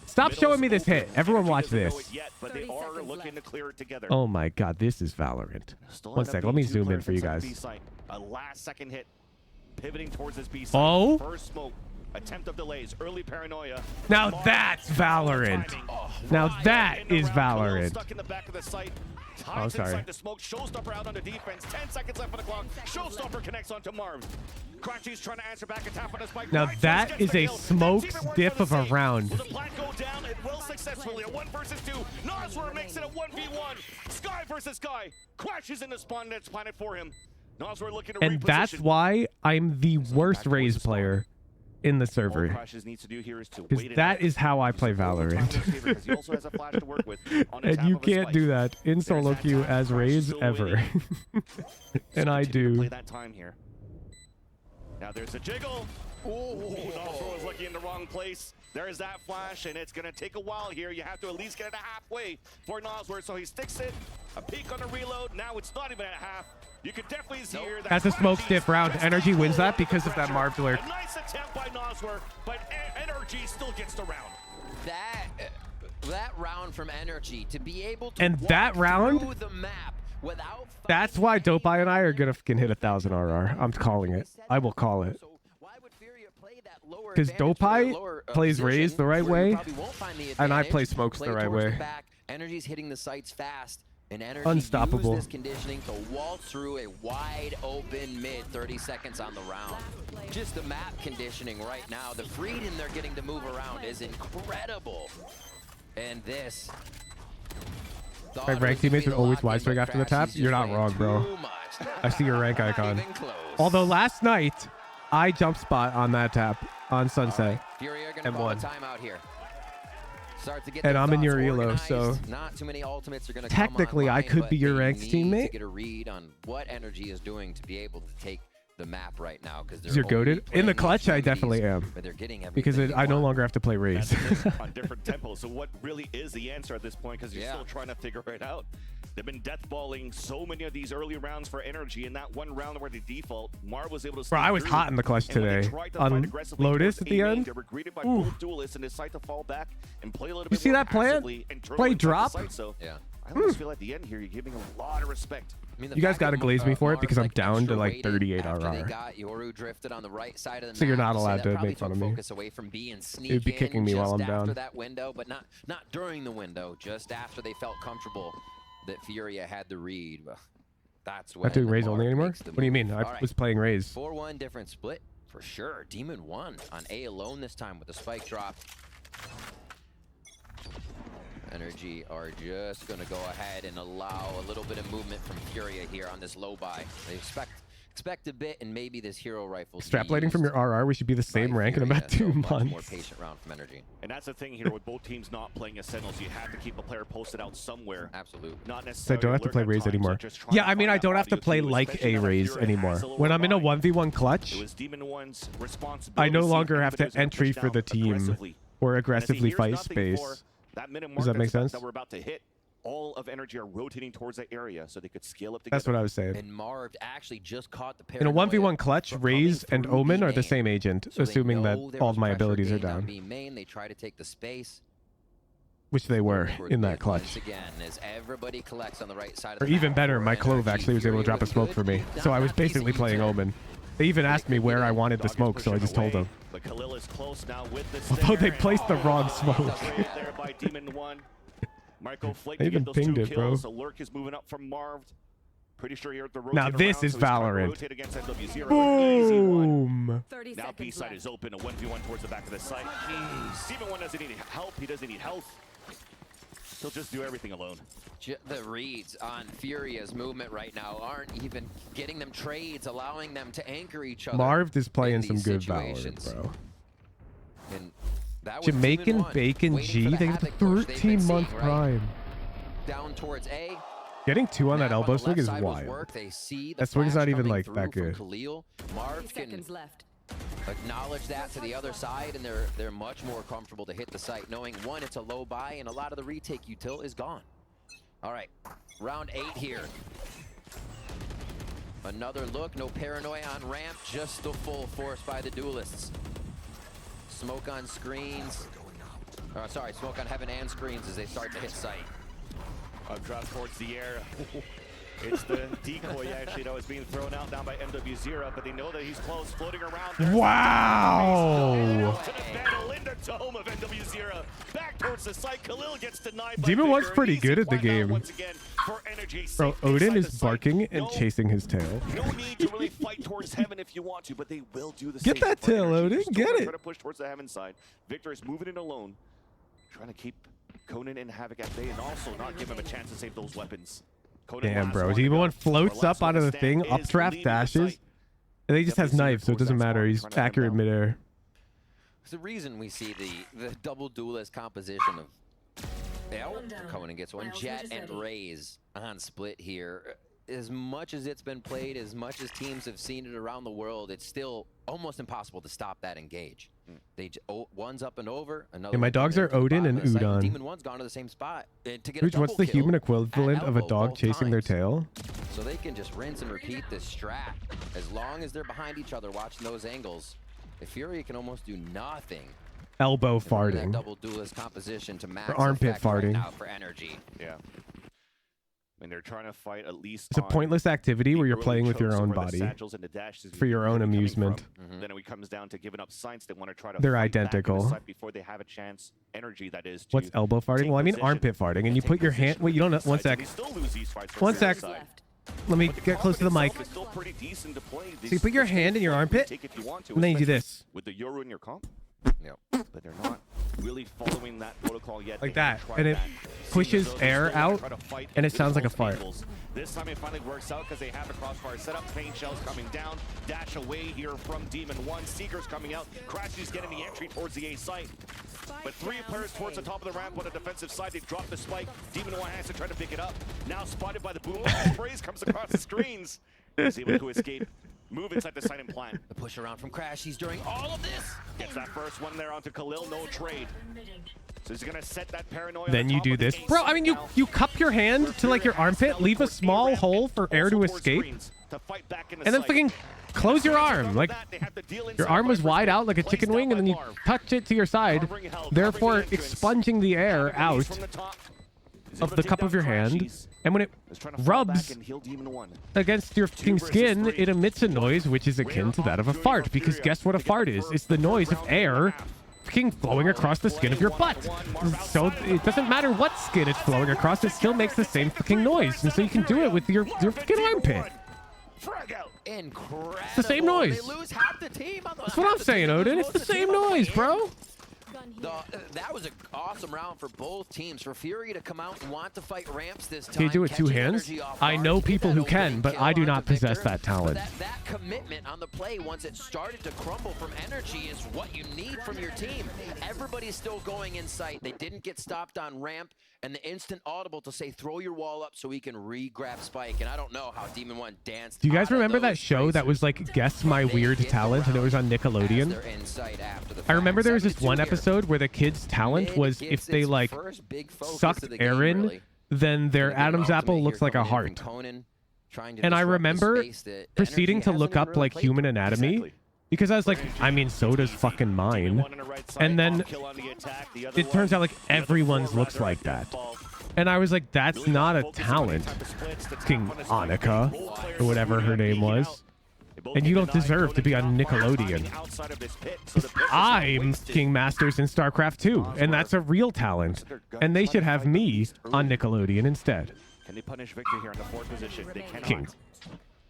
Stop showing me this hit. Everyone watch this. But they are looking to clear it together. Oh my god, this is Valorant. One sec, let me zoom in for you guys. A last second hit, pivoting towards this B side. Oh. First smoke, attempt of delays, early paranoia. Now that's Valorant. Now that is Valorant. Stuck in the back of the site. Oh, sorry. The smoke, Showstopper out on the defense. 10 seconds left on the clock. Showstopper connects onto Marv. Crashy's trying to answer back, a tap on his spike. Now that is a smoke diff of a round. Will the plan go down? It will successfully. A 1 versus 2. Noswer makes it a 1v1. Sky versus Sky. Crashes in the spawn that's planted for him. Noswer looking to And that's why I'm the worst Raze player in the server. Because that is how I play Valorant. And you can't do that in solo queue as Raze ever. And I do. Now there's a jiggle. Noswer was looking in the wrong place. There's that flash, and it's going to take a while here. You have to at least get it halfway for Noswer, so he sticks it. A peek on the reload. Now it's not even at half. You can definitely see here that that's a smoke stiff round. NRG wins that because of that Marv alert. A nice attempt by Noswer, but NRG still gets the round. That round from NRG to be able to and that round, the map without that's why Dopeye and I are gonna fucking hit 1,000 RR. I'm calling it. I will call it. Because Dopeye plays Raze the right way, and I play smokes the right way. NRG's hitting the sights fast. And NRG unstoppable. Used this conditioning to waltz through a wide open mid 30 seconds on the round. Just the map conditioning right now. The freedom they're getting to move around is incredible. And this. My rank teammates would always wide swing after the tap. You're not wrong, bro. I see your rank icon. Although last night, I jump spot on that tap on Sunset and won. And I'm in your elo, so not too many ultimates are gonna technically come online, I could be your ranked teammate. To get a read on what NRG is doing to be able to take the map right now, because you're goated in the clutch. I definitely am, because I no longer have to play Raze. On different tempos. So what really is the answer at this point? Because you're still trying to figure it out. They've been deathballing so many of these early rounds for NRG. In that one round where they default, Marv was able to. Bro, I was hot in the clutch today on Lotus at the end. They were greeted by both duelists and decide to fall back and play a little bit. You see that plan? Play drop. So yeah, I almost feel at the end here you're giving a lot of respect. I mean, you guys got to glaze me for it because I'm down to like 38 RR. So you're not allowed to make fun of me. It would be kicking me while I'm down. After that window, but not during the window. Just after they felt comfortable that Furia had the read. That's when. Not doing Raze only anymore? What do you mean? I was playing Raze. 4-1 different split for sure. Demon won on A alone this time with a spike drop. NRG are just going to go ahead and allow a little bit of movement from Furia here on this low buy. They expect a bit, and maybe this hero rifle. Extrapolating from your RR, we should be the same rank in about 2 months. More patient round from NRG. And that's the thing here with both teams not playing as Sentinels. You have to keep a player posted out somewhere. Absolutely. Not So I necessarily. don't have to play Raze anymore. Yeah, I mean, I don't have to play like a Raze anymore. When I'm in a 1v1 clutch, I no longer have to entry for the team or aggressively fight space. That minute Does that make sense? That we're about to hit. all of NRG are rotating towards that area so they could scale up together. That's what I was saying. And Marv actually just caught the In a 1v1 clutch, Raze and Omen are the same agent, assuming that all of my abilities are down. Main, they try to take the space. Which they were in that clutch. Once again, as everybody collects on the right side of Or the even map better, for my Clove NRG, actually was able to drop a smoke for me. So I was basically playing Omen. They even asked me where I wanted the smoke, so I just told them. But Khalil is close now with the Although they placed the wrong smoke. there by Demon 1. Marco Flick They to even get those pinged 2 it, bro. kills. The Lurk is moving up from Marv. Pretty sure here at the rotate Now this around, is so he's trying to Valorant. rotate against NW0. Easy one. Boom. Now B side is open. A 1v1 towards the back of the site. Demon 1 doesn't need help. He doesn't need health. He'll just do everything alone. The reads on Furia's movement right now aren't even getting them trades, allowing them to anchor each other. Marv is playing in some these good situations. Valorant, bro. And that was Jamaican 2-1, Bacon waiting G, for the they get the havoc push they've been 13-month seeing, right? prime. Down towards A. Getting 2 on that Map elbow the swing left is side was wild. work. They see the That swing is flash not even coming like through that from good. Khalil. Marv can acknowledge that to the other side, and they're much more comfortable to hit the site, knowing one, it's a low buy, and a lot of the retake util is gone. All right, round 8 here. Another look, no paranoia on ramp, just the full force by the duelists. Smoke on screens. Sorry, smoke on heaven and screens as they start to hit site. Drop towards the air. It's the decoy actually that was being thrown out down by MW0, but they know that he's close, floating around. Wow. To the battle in the dome of MW0. Back towards the site. Khalil gets denied by Demon 1's Victor. pretty Easy good at the flat now game. once again for NRG. Bro, Safe Odin inside is the site. barking and chasing his tail. No need to really fight towards heaven if you want to, but they will do the Get same. that for tail, NRG. Odin, Still get gonna it. Try to push towards the heaven side. Victor is moving it alone, trying to keep Conan and Havoc at bay, and also not give him a chance to save those weapons. Conan Damn, last bro. one to Demon go. 1 floats Our up last one out of to the stand thing, is updraft leading the dashes, site. and he just has Definitely knives, so it towards doesn't that matter. spawn, He's trying to head accurate down. midair. It's the reason we see the double duelist composition of Conan gets one. Jet and Raze on split here. As much as it's been played, as much as teams have seen it around the world, it's still almost impossible to stop that engage. They one's up and over. Another. Yeah, my dogs are Odin and Udon. Demon 1's gone to the same spot. To get a Dude, what's the double kill human equivalent of a elbow dog both chasing their times. tail? So they can just rinse and repeat this strat. As long as they're behind each other watching those angles, the Fury can almost do nothing. Elbow That farting. double duelist composition to max Or armpit effect right farting. now for NRG. Yeah. And they're trying to fight at least. It's a on pointless activity where you're early playing with your chokes own where the body satchels and the dashes for your own could be coming amusement. from. Then it comes down to giving up sights. They want to try to They're fight back in the identical. site before they have a chance. Energy, that is. What's to elbow farting? take Well, I mean position. armpit farting, and you put your hand. Wait, you don't know. One Sights, and sec. they still lose these fights One for sec. side. Let me But the get close to the comp mic. itself is still pretty decent to play. So you put your hand in your armpit, Take if you want to, and then you do especially this. with the Yoru in your comp. Yep. But they're not really following that protocol yet. Like They have that, tried and it that. Seems pushes as though they air still wanna out, try to fight and it with sounds like a those fart. angles. This time it finally works out because they have a crossfire set up. Pain shells coming down. Dash away here from Demon 1. Seekers coming out. Crashy's getting the entry towards the A site. But 3 players towards the top of the ramp on the defensive side. They drop the spike. Demon 1 has to try to pick it up. Now spotted by the boom. Sprays comes across the screens. He's able to escape. Move inside the site and plant. The push around from Crashies during all of this. Gets that first one there onto Khalil. No trade. So he's gonna set that paranoia. Then you do this, bro. I mean, you cup your hand to like your armpit, leave a small hole for air to escape, and then fucking close your arm. Like your arm was wide out like a chicken wing, and then you touch it to your side, therefore expunging the air out of the cup of your hand. And when it rubs against your fucking skin, it emits a noise which is akin to that of a fart. Because guess what a fart is? It's the noise of air fucking flowing across the skin of your butt. So it doesn't matter what skin it's flowing across, it still makes the same fucking noise. And so you can do it with your fucking armpit. Incredible. It's the same noise. They lose half the team on the That's what I'm saying, Odin. It's the same noise, bro. That was an awesome round for both teams. For Fury to come out and want to fight ramps this time. Can you do it two catching hands? energy off I guard know to get people that who can, opening but kill I do not onto possess Victor. that talent. But that commitment on the play, once it started to crumble from energy, is what you need from your team. Everybody's still going in sight. They didn't get stopped on ramp, and the instant audible to say, throw your wall up so we can re-grab Spike. And I don't know how Demon 1 danced. Do you guys out of remember that those show that was like Guess My Weird Talent, and it was on Nickelodeon? their insight after the I remember there was this 72 one here. episode where the kid's talent was Mid if gets they its like first big focus sucked of the game, air in, really. then their Adam's apple looks like a heart. And I remember proceeding to look up like human anatomy because I was like, I mean, so does fucking mine. And then it turns out like everyone's looks like that. And I was like, that's not a talent, King Annika, or whatever her name was. And you don't deserve to be on Nickelodeon. I'm King Masters in StarCraft 2, and that's a real talent. And they should have me on Nickelodeon instead. Can they punish Victor here in the 4th position? They cannot. King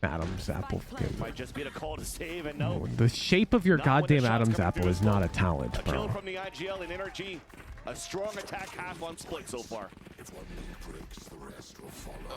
Adam's apple. Might just be a call to save, and no. The shape of your goddamn Adam's apple is not a talent, A kill bro. from the IGL and NRG. A strong attack, half on split so far.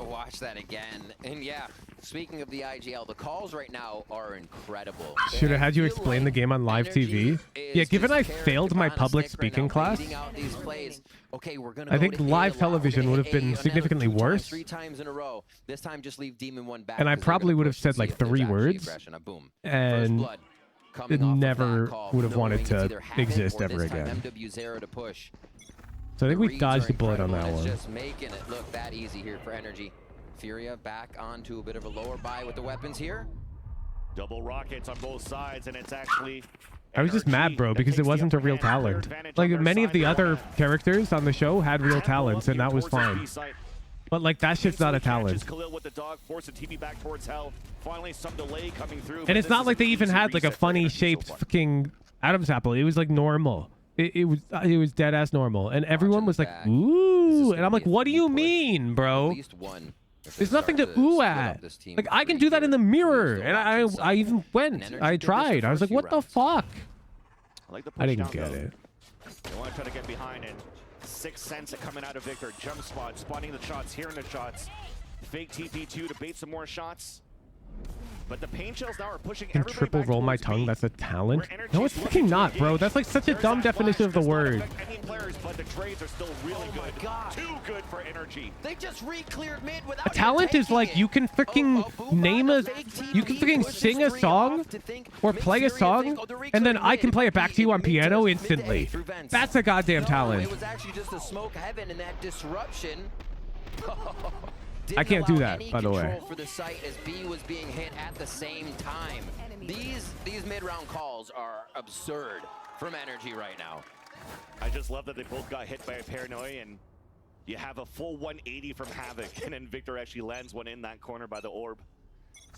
Watch that again. And yeah, speaking of the IGL, the calls right now are incredible. Should have had you explain the game on live TV. Yeah, given I failed my public speaking class, I think live television would have been significantly worse. 3 times in a row. This time just leave Demon 1 back. And I probably would have said like 3 words. And it never would have wanted to exist ever again. So I think we dodged a bullet on that one. Just making it look that easy here for NRG. Furia back onto a bit of a lower buy with the weapons here. Double rockets on both sides, and it's actually... I was just mad, bro, because it wasn't a real talent. Like, many of the other characters on the show had real talents, and that was fine. But, like, that shit's not a talent. And it's not like they even had, like, a funny-shaped fucking Adam's apple. It was, like, normal. It was dead-ass normal. And everyone was like, ooh. And I'm like, what do you mean, bro? There's nothing to ooh at. Like, I can do that in the mirror. And I even went. I tried. I was like, what the fuck? I didn't get it. They want to try to get behind it. 6 cents coming out of Victor. Jump spot, spotting the shots, hearing the shots. Fake TP2 to bait some more shots. But the pain shells now are pushing Can triple roll my tongue? That's a talent? No, it's fucking not, bro. That's like such a dumb definition of the word. But the trades are still really good. Too good for NRG. They just re-cleared mid without A talent is like you can freaking name a, you can freaking sing a song or play a song, and then I can play it back to you on piano instantly. That's a goddamn talent. It was actually just a smoke heaven in that disruption. I can't do that, by the way. For the site as B was being hit at the same time. These mid-round calls are absurd from NRG right now. I just love that they both got hit by a paranoia, and you have a full 180 from Havoc, and then Victor actually lands one in that corner by the orb.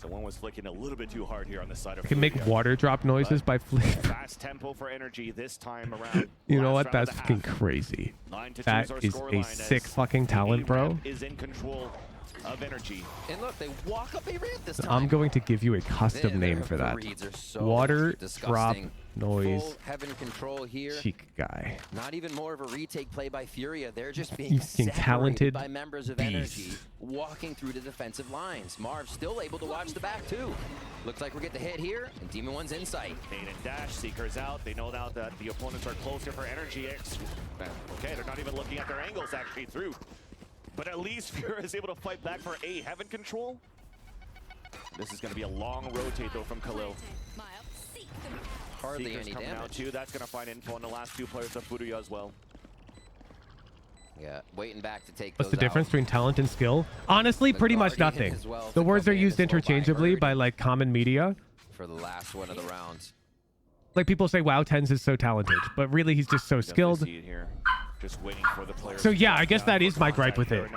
So one was flicking a little bit too hard here on the side of I can make water drop noises by flick. Fast tempo for NRG this time around. You know what? That's fucking crazy. That is a sick fucking talent, bro. Is in control of NRG. And look, they walk up a ramp this time. I'm going to give you a custom name for that. Water drop noise. Full heaven control here. Cheek guy. Not even more of a retake play by Furia. They're just being talented by members of NRG walking through the defensive lines. Marv still able to watch the back too. Looks like we're getting the hit here, and Demon 1's in sight. Nate and Dash, Seeker's out. They know now that the opponents are closer for NRG. Okay, they're not even looking at their angles actually through. But at least Furia is able to fight back for a heaven control. This is going to be a long rotate though from Khalil. Hardly Seeker's any coming damage. out too. That's going to find info on the last 2 players of Furia as well. Yeah, waiting back to take What's the those difference out. between talent and skill? Honestly, pretty much nothing. The words are used interchangeably by like common media. For the last one of the rounds. Like people say, wow, Tens is so talented, but really he's just so skilled. See it here. Just waiting for the players. So yeah, I guess that is my gripe with it.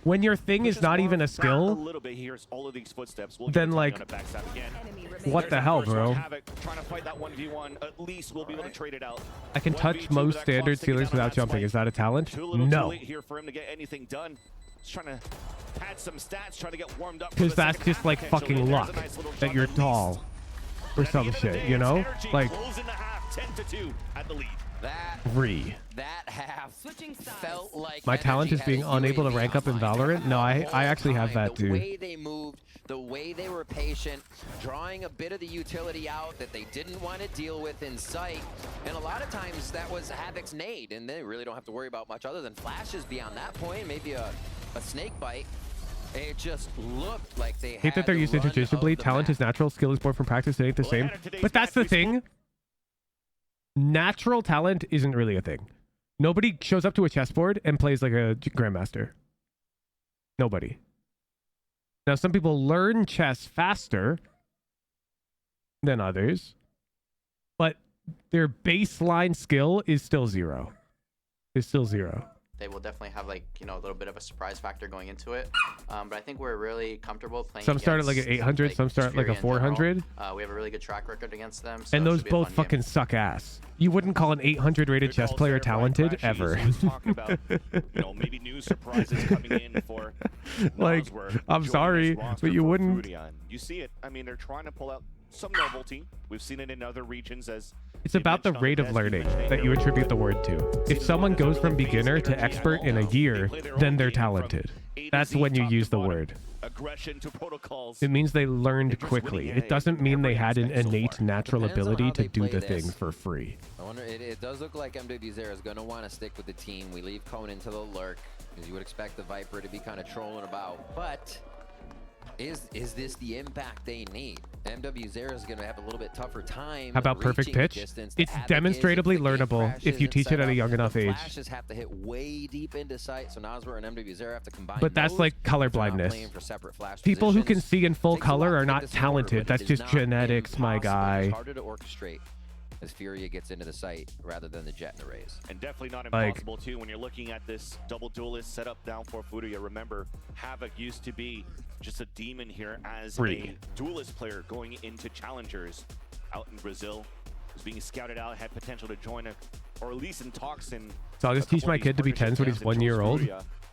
When your thing is not even a skill, A little bit, he hears all of these footsteps. We'll then get like, on a backstab again. what the hell, bro? Havoc trying to fight that 1v1. At least we'll be able to trade it out. I can touch most standard ceilings without jumping. Is that a talent? No. Too late here for him to get anything done. He's trying to pad some stats, trying to get warmed up. Because that's just like fucking luck that you're tall or some shit, you know? Like, Closing the half, 10-2 at the lead. That half felt like my talent is being unable to rank up in Valorant. No, I actually have that The too. way they moved, the way they were patient, drawing a bit of the utility out that they didn't want to deal with in sight. And a lot of times that was Havoc's nade, and they really don't have to worry about much other than flashes beyond that point, maybe a snake bite. It just looked like they Hate that they're used interchangeably. Talent is natural, skill is born from practice. It ain't the same. But that's the thing. Natural talent isn't really a thing. Nobody shows up to a chessboard and plays like a grandmaster. Nobody. Now, some people learn chess faster than others, but their baseline skill is still zero. It's still zero. They will definitely have like, you know, a little bit of a surprise factor going into it. But I think we're really comfortable playing. Some start at like an 800, some start at like a 400. We have a really good track record against them. So And those both fucking suck ass. You wouldn't call an 800 rated chess player talented ever. About, you know, maybe new surprises coming in for Like, I'm sorry, but you wouldn't. You see it. I mean, they're trying to pull out some novelty. We've seen it in other regions as It's about the rate of learning that you attribute the word to. If someone goes from beginner to expert in a year, then they're talented. That's when you use the word. Aggression to protocols. It means they learned quickly. It doesn't mean they had an innate natural ability to do the thing for free. I wonder, it does look like MWZero is going to want to stick with the team. We leave Conan to the lurk, because you would expect the Viper to be kind of trolling about. But is this the impact they need? MWZero is going to have a little bit tougher time. How about perfect pitch? It's demonstrably learnable if you teach it at a young enough age. Flashes have to hit way deep into sight, so Noswer and MWZero have to combine. But that's like color blindness. People who can see in full color are not talented. That's just genetics, my guy. It's harder to orchestrate as Furia gets into the site rather than the Jet and Arrays. And definitely not impossible too when you're looking at this double duelist setup down for Furia. Remember, Havoc used to be just a demon here as a duelist player going into challengers out in Brazil. Was being scouted out, had potential to join or at least in talks in. So I'll just teach my kid to be 10s when he's 1 year old.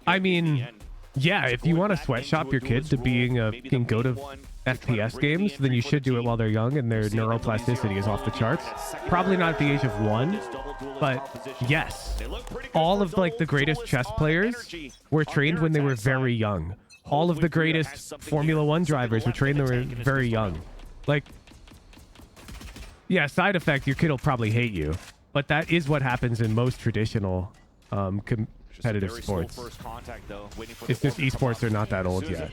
I mean, yeah, if you want to sweatshop your kid to being a fucking goat of FPS games, then you should do it while they're young and their neuroplasticity is off the charts. Probably not at the age of 1, but yes, all of like the greatest chess players were trained when they were very young. All of the greatest Formula 1 drivers were trained when they were very young. Like, yeah, side effect, your kid will probably hate you, but that is what happens in most traditional competitive sports. It's just esports are not that old yet.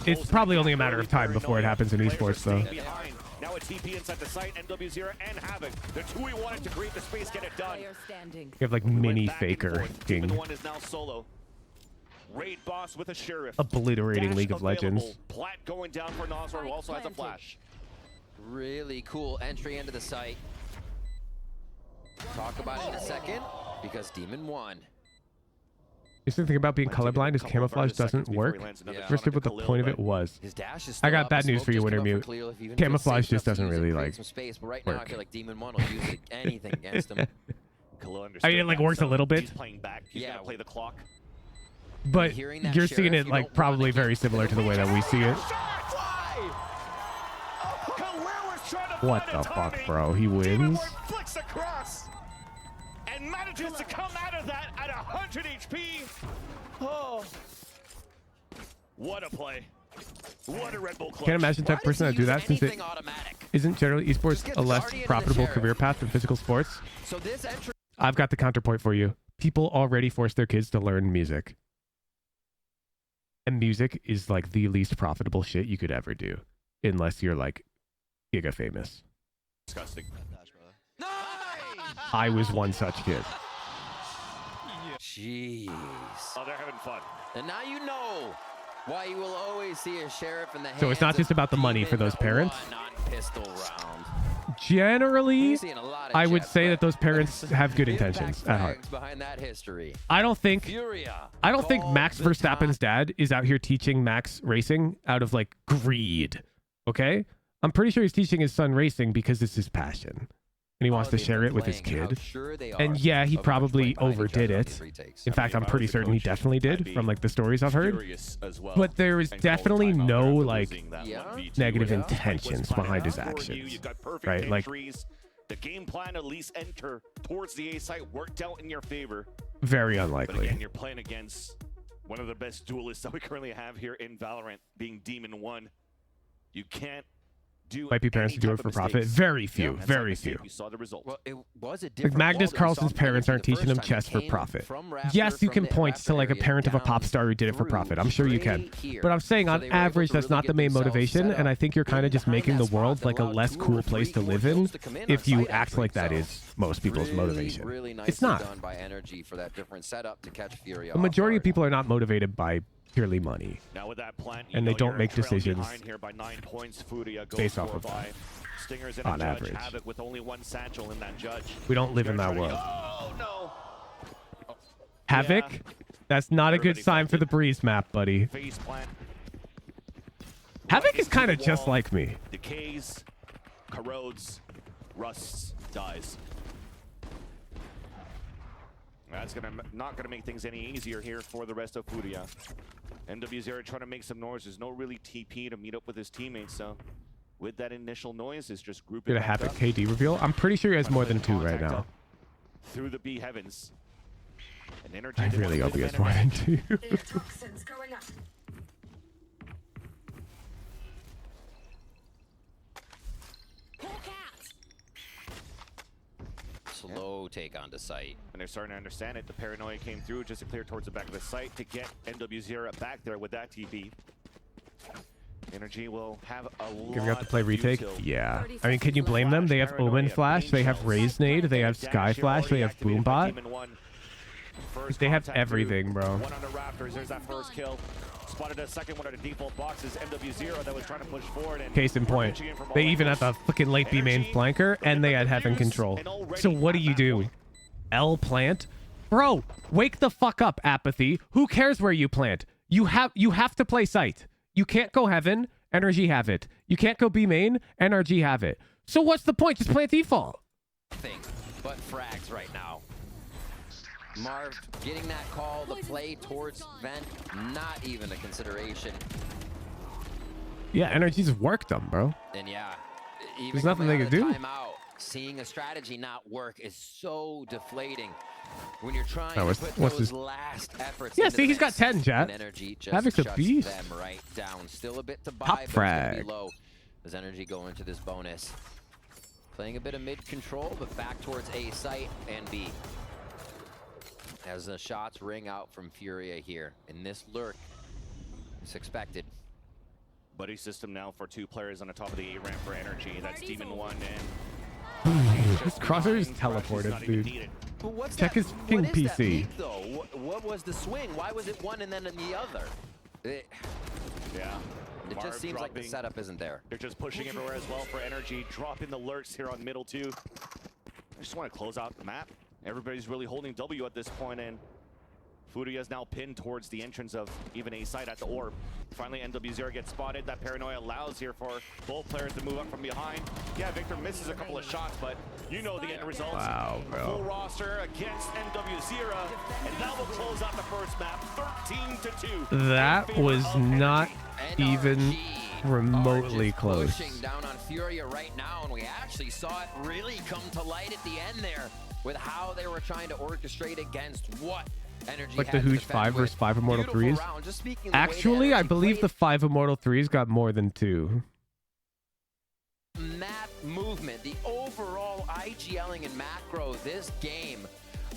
It's probably only a matter of time before it happens in esports, though. Now a TP inside the site, NW0 and Havoc. The two we wanted to create the space, get it done. You have like mini Faker King. The one is now solo. Raid boss with a sheriff. Obliterating League of Legends. Plat going down for Noswer, who also has a flash. Really cool entry into the site. Talk about it in a second, because Demon won. The thing about being colorblind is camouflage doesn't work. First what the point of it was. I got bad news for you, Wintermute. Camouflage just doesn't really like Right now, I feel like Demon 1 will use anything against him. I mean, it like works a little bit. He's playing back. He's gonna play the clock. But you're seeing it like probably very similar to the way that we see it. What the fuck, bro? He wins? Flicks across and manages to come out of that at 100 HP. Oh, what a play. What a Red Bull clutch. Can't imagine the type of person that would do that, since it isn't generally esports a less profitable career path than physical sports. I've got the counterpoint for you. People already force their kids to learn music. And music is like the least profitable shit you could ever do. Unless you're like giga famous. Disgusting. I was one such kid. Jeez. Oh, they're having fun. And now you know why you will always see a sheriff in the hands. So it's not just about the money for those parents. Pistol round. Generally, I would say that those parents have good intentions at heart. Behind that history. I don't think Max Verstappen's dad is out here teaching Max racing out of like greed. Okay? I'm pretty sure he's teaching his son racing because it's his passion. And he wants to share it with his kid. And yeah, he probably overdid it. In fact, I'm pretty certain he definitely did from like the stories I've heard. But there is definitely no like negative intentions behind his actions. Right? Like the game plan at least enter towards the A site worked out in your favor. Very unlikely. But again, you're playing against one of the best duelists that we currently have here in Valorant, being Demon 1. You can't do might be parents who do it for profit. Very few, very few. You saw the result. Well, it was a like Magnus Carlsen's parents aren't teaching him chess for profit. Yes, you can point to like a parent of a pop star who did it for profit. I'm sure you can. But I'm saying on average, that's not the main motivation. And I think you're kind of just making the world like a less cool place to live in if you act like that is most people's motivation. It's not. By NRG for that different setup to catch Fury the majority of people are not motivated by purely money. Now with that plant, And they don't make trailing decisions behind here by 9 points. Furia goes based off for of that, Stingers and on a judge. average. Havoc with only one satchel in that judge. We don't live in that world. Oh no! Havoc, that's not a good sign for the Breeze map, buddy. Face plant. Havoc is kind of just like me. Decays, corrodes, rusts, dies. That's not gonna make things any easier here for the rest of Furia. NW0 trying to make some noise. There's no really TP to meet up with his teammates, so with that initial noise, it's just grouping. Did a Havoc KD reveal? I'm pretty sure he has more than 2 right now. Through the B heavens. An energy. I really hope he has more than 2. Slow take onto site. And they're starting to understand it. The paranoia came through just to clear towards the back of the site to get NW0 back there with that TP. Energy will have a lot. Give you have to play retake? Yeah. I mean, can you blame them? They have Omen Flash, they have Raze Nade, they have Sky Flash, they have Boombot. They have everything, bro. One on the Raptors. There's that first kill. Spotted a second one of the default boxes. NW0 that was trying to push forward. And Case in point, they even had the fucking late B main flanker, and they had Heaven control. So what do? L plant? Bro, wake the fuck up, Apathy. Who cares where you plant? You have to play site. You can't go Heaven, NRG have it. You can't go B main, NRG have it. So what's the point? Just plant default. Nothing but frags right now. Marv getting that call to play towards Vent, not even a consideration. Yeah, NRG's worked them, bro. And yeah, even there's nothing they can do. Timeout, seeing a strategy not work is so deflating. When you're trying Oh, to put those last efforts. Yeah, into see, the he's got mix, 10, chat. and Energy just Havoc's a shuts beast. them right down. Still a bit to buy, Top but it's gonna frag. be low. Does Energy go into this bonus? Playing a bit of mid control, but back towards A site and B. As the shots ring out from Furia here. And this lurk is expected. Buddy system now for 2 players on the top of the A ramp for Energy. That's Demon 1 and This Crosshair is teleported, dude. But what's Check his fucking what is that PC. leak, though? What was the swing? Why was it one and then the other? It Marv just seems like the dropping. setup isn't there. They're just pushing everywhere as well for Energy. Dropping the lurks here on middle 2. I just want to close out the map. Everybody's really holding W at this point, and Furia is now pinned towards the entrance of even A side at the orb. Finally, NW0 gets spotted. That paranoia allows here for both players to move up from behind. Yeah, Victor misses a couple of shots, but you know the end results. Wow, bro. Full roster against NW0, and that will close out the first map, 13-2. That was not even remotely close. Pushing down on Furia right now, and we actually saw it really come to light at the end there with how they were trying to orchestrate against what Energy Like had the to huge defend 5 with. versus 5 Immortal Beautiful 3s. round. Just speaking the way that Actually, I Energy believe played the 5 Immortal 3s got more than 2. map movement, the overall IGLing and macro this game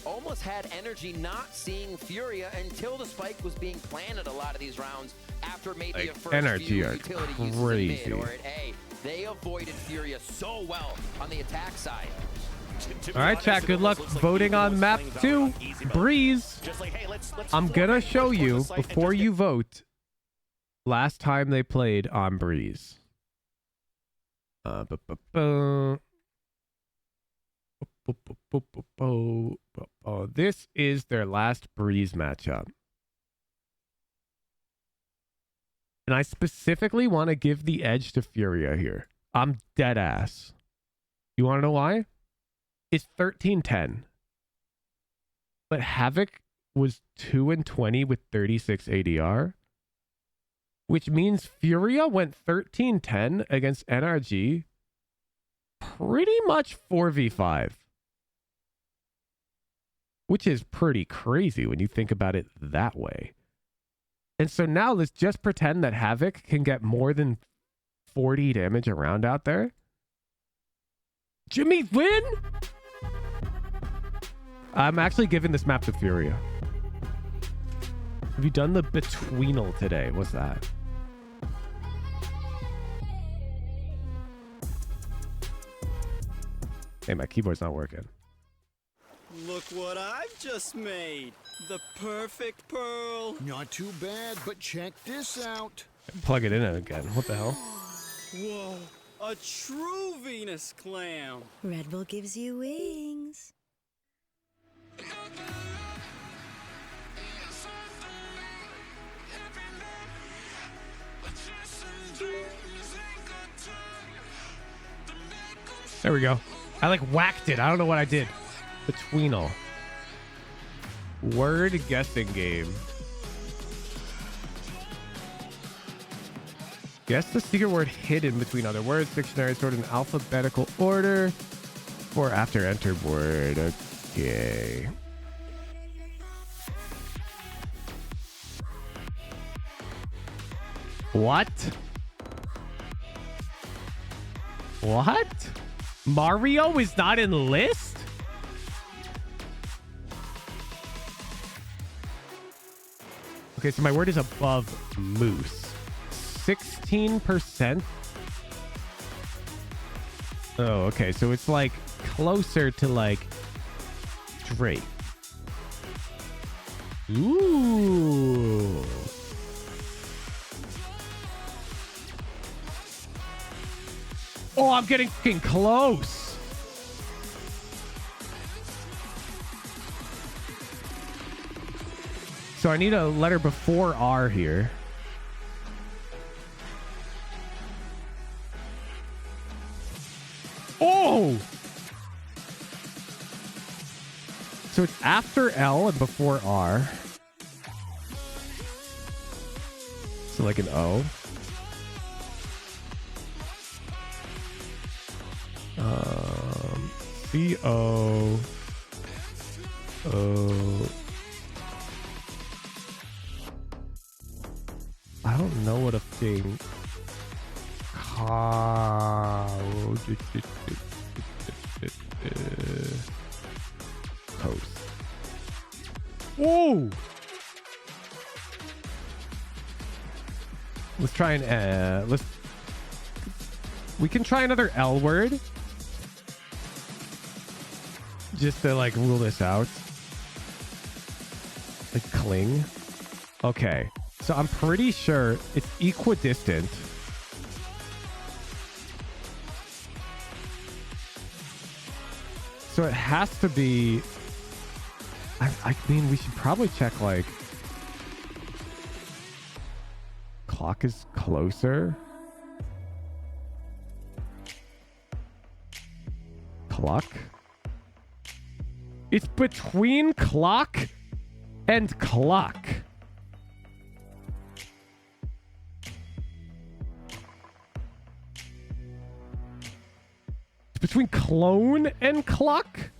almost had Energy not seeing Furia until the spike was being planted a lot of these rounds after maybe Like, a first NRG few are utility uses crazy. in mid or at A. They avoided Furia so well on the attack side. All right, chat. Good luck voting on map 2. Breeze. I'm gonna show you before you vote. Last time they played on Breeze. This is their last Breeze matchup. And I specifically want to give the edge to Furia here. I'm dead ass. You want to know why? It's 13-10. But Havoc was 2-20 with 36 ADR. Which means Furia went 13-10 against NRG. Pretty much 4v5. Which is pretty crazy when you think about it that way. And so now let's just pretend that Havoc can get more than 40 damage around out there. Jimmy win? I'm actually giving this map to Furia. Have you done the betweenal today? What's that? Hey, my keyboard's not working. Look what I've just made. The perfect pearl. Not too bad, but check this out. Plug it in again. What the hell? Whoa, a true Venus clam. Red Bull gives you wings. There we go. I like whacked it. I don't know what I did. Betweenal. Word guessing game. Guess the secret word hidden between other words. Dictionary sorted in alphabetical order. Or after entered word. Okay. What? What? Mario is not in the list? Okay, so my word is above moose. 16%? Oh, okay. So it's like closer to like Drake. Ooh. Oh, I'm getting fucking close. So I need a letter before R here. Oh! So it's after L and before R. So like an O. C-O. O. I don't know what a thing. Coast. Whoa! Let's try an we can try another L word. Just to like rule this out. Like cling. Okay. So I'm pretty sure it's equidistant. So it has to be... I mean, we should probably check like... Clock is closer. Clock? It's between clock and clock. It's between clone and clock?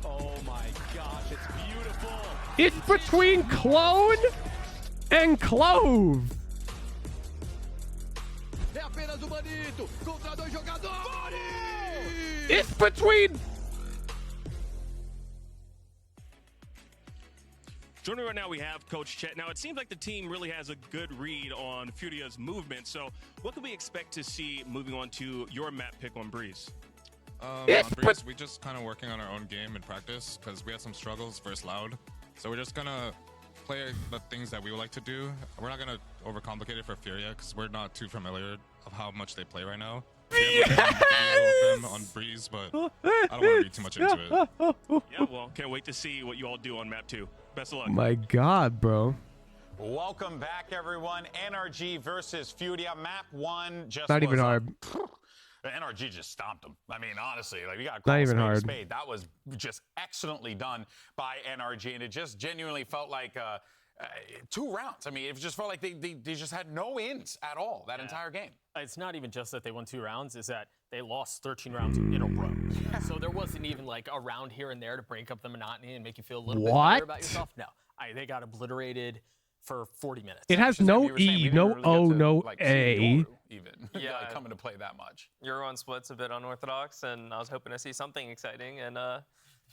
Oh my gosh, it's beautiful. It's between clone and clove. É apenas manito contra dois jogadores. It's between... Joining right now, we have Coach Chet. Now, it seems like the team really has a good read on Furia's movement. So what can we expect to see moving on to your map pick on Breeze? On Breeze, we're just kind of working on our own game in practice because we had some struggles versus Loud. So we're just going to play the things that we would like to do. We're not going to overcomplicate it for Furia because we're not too familiar of how much they play right now. We have a video of them on Breeze, but I don't want to read too much into it. Yeah, well, can't wait to see what you all do on map 2. Best of luck. My God, bro. Welcome back, everyone. NRG versus Furia. Map 1 just Not even hard. NRG just stomped them. I mean, honestly, like we got not even hard. Spade. That was just excellently done by NRG, and it just genuinely felt like 2 rounds. I mean, it just felt like they just had no ins at all that entire game. It's not even just that they won 2 rounds, is that they lost 13 rounds in a row. So there wasn't even like a round here and there to break up the monotony and make you feel a little bit better about yourself. No, they got obliterated for 40 minutes. It has no E, no O, no A. Even coming to play that much. Euro on split's a bit unorthodox, and I was hoping to see something exciting. And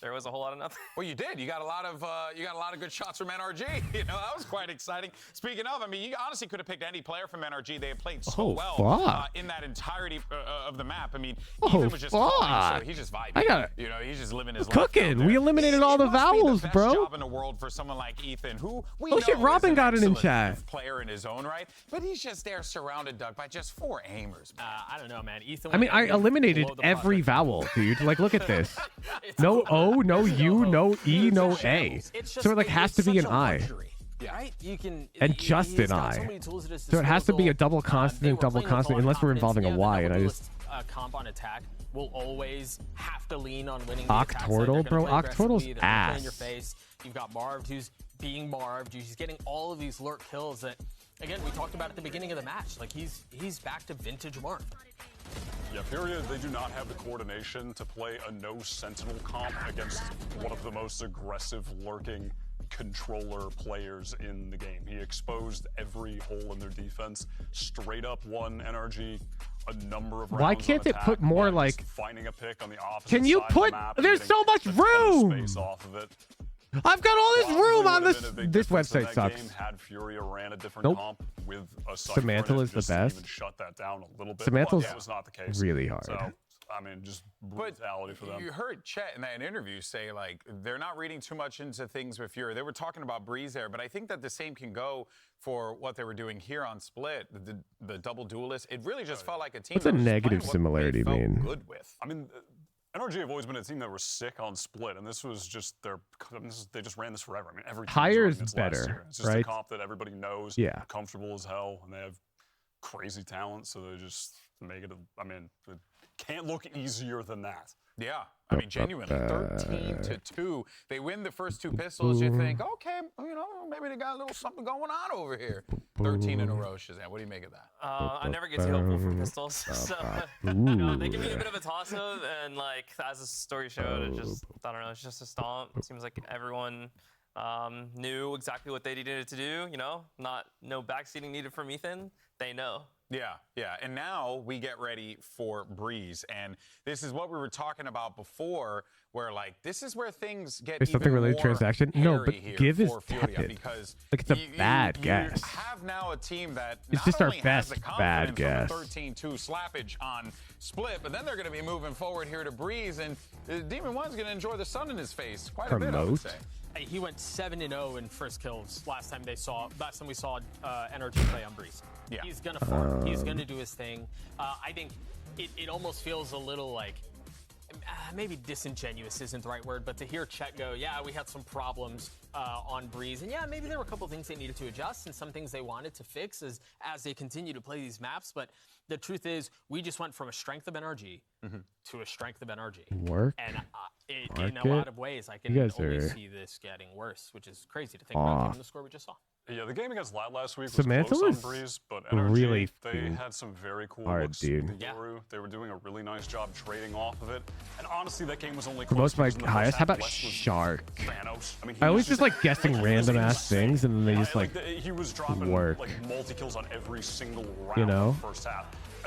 there was a whole lot of nothing. Well, you did. You got a lot of good shots from NRG. You know, that was quite exciting. Speaking of, I mean, you honestly could have picked any player from NRG. They have played so well in that entirety of the map. I mean, Ethan was just calling, so he's just vibing. You know, he's just living his life. Cooking. We eliminated all the vowels, best bro. Job in the world for someone like Ethan, who we oh shit, know Robin is an got it in excellent chat. Player in his own right, but he's just there surrounded, Doug, by just 4 aimers. I don't know, man. Ethan. I mean, I eliminated every vowel, dude. Like, look at this. No O, no U, no E, no A. So it like has to be an I. Right? You can, and just an I. So it has to be a double constant, unless we're involving a Y. And I just comp on attack will always have to lean on winning. Octortle, bro. Octortle's ass. In your face. You've got Marved, who's being Marved. He's getting all of these lurk kills that, again, we talked about at the beginning of the match. Like he's back to vintage Marved. Yeah, Furia, they do not have the coordination to play a no sentinel comp against one of the most aggressive lurking controller players in the game. He exposed every hole in their defense, straight up won NRG a number of rounds. Why can't it put more like finding a pick on the opposite can you side put of the map there's so much room space off of it. I've got all this room on this website sucks. Game had Furia ran a different comp with a Samantha is the best. Even shut that down a little bit. Samantha's was not the case. really hard. So, I mean, just brutality for them. You heard Chet in that interview say, like, they're not reading too much into things with Fury. They were talking about Breeze there, but I think that the same can go for what they were doing here on Split, the double duelist. It really just felt like a team. What's a negative similarity mean? Good with. I mean, NRG have always been a team that was sick on Split, and this was just they just ran this forever. I mean, every team higher was is running this better, last year. It's just right? a comp that everybody knows, comfortable as hell, and they have crazy talent, so they just make it. I mean, it can't look easier than that. Yeah, I mean, genuinely, 13-2. They win the first 2 pistols. You think, okay, you know, maybe they got a little something going on over here. 13 in a row, Shazam. What do you make of that? I never get too hopeful for pistols, so you know, they give me a bit of a toss-up, and like as the story showed, it just I don't know, it's just a stomp. It seems like everyone knew exactly what they needed to do. You know, no backseating needed from Ethan. They know. Yeah. And now we get ready for Breeze. And this is what we were talking about before, where like this is where things get There's something related to transaction? No, but Give is tepid. Because like it's a bad guess. You have now a team that it's just our best bad guess. 13-2 slappage on Split, but then they're going to be moving forward here to Breeze, and Demon One's going to enjoy the sun in his face quite a bit, I would say. He went 7-0 in first kills last time we saw NRG play on Breeze. Yeah. He's gonna farm. He's gonna do his thing. I think it almost feels a little like maybe disingenuous isn't the right word, but to hear Chet go, yeah, we had some problems on Breeze, and yeah, maybe there were a couple things they needed to adjust and some things they wanted to fix as they continue to play these maps. But the truth is, we just went from a strength of NRG to a strength of NRG. And in a lot of ways, I can only see this getting worse, which is crazy to think about given the score we just saw. Yeah, the game against Lat last week was Samantha close was on Breeze, but NRG, really they had some very cool looks with the KRU. They were doing a really nice job trading off of it. And honestly, that game was only close. Most my highest. How about Shark? Thanos. I mean, I always just like guessing random ass things, and then they just like he was dropping work. Like multi-kills on every single round you know? in the first half.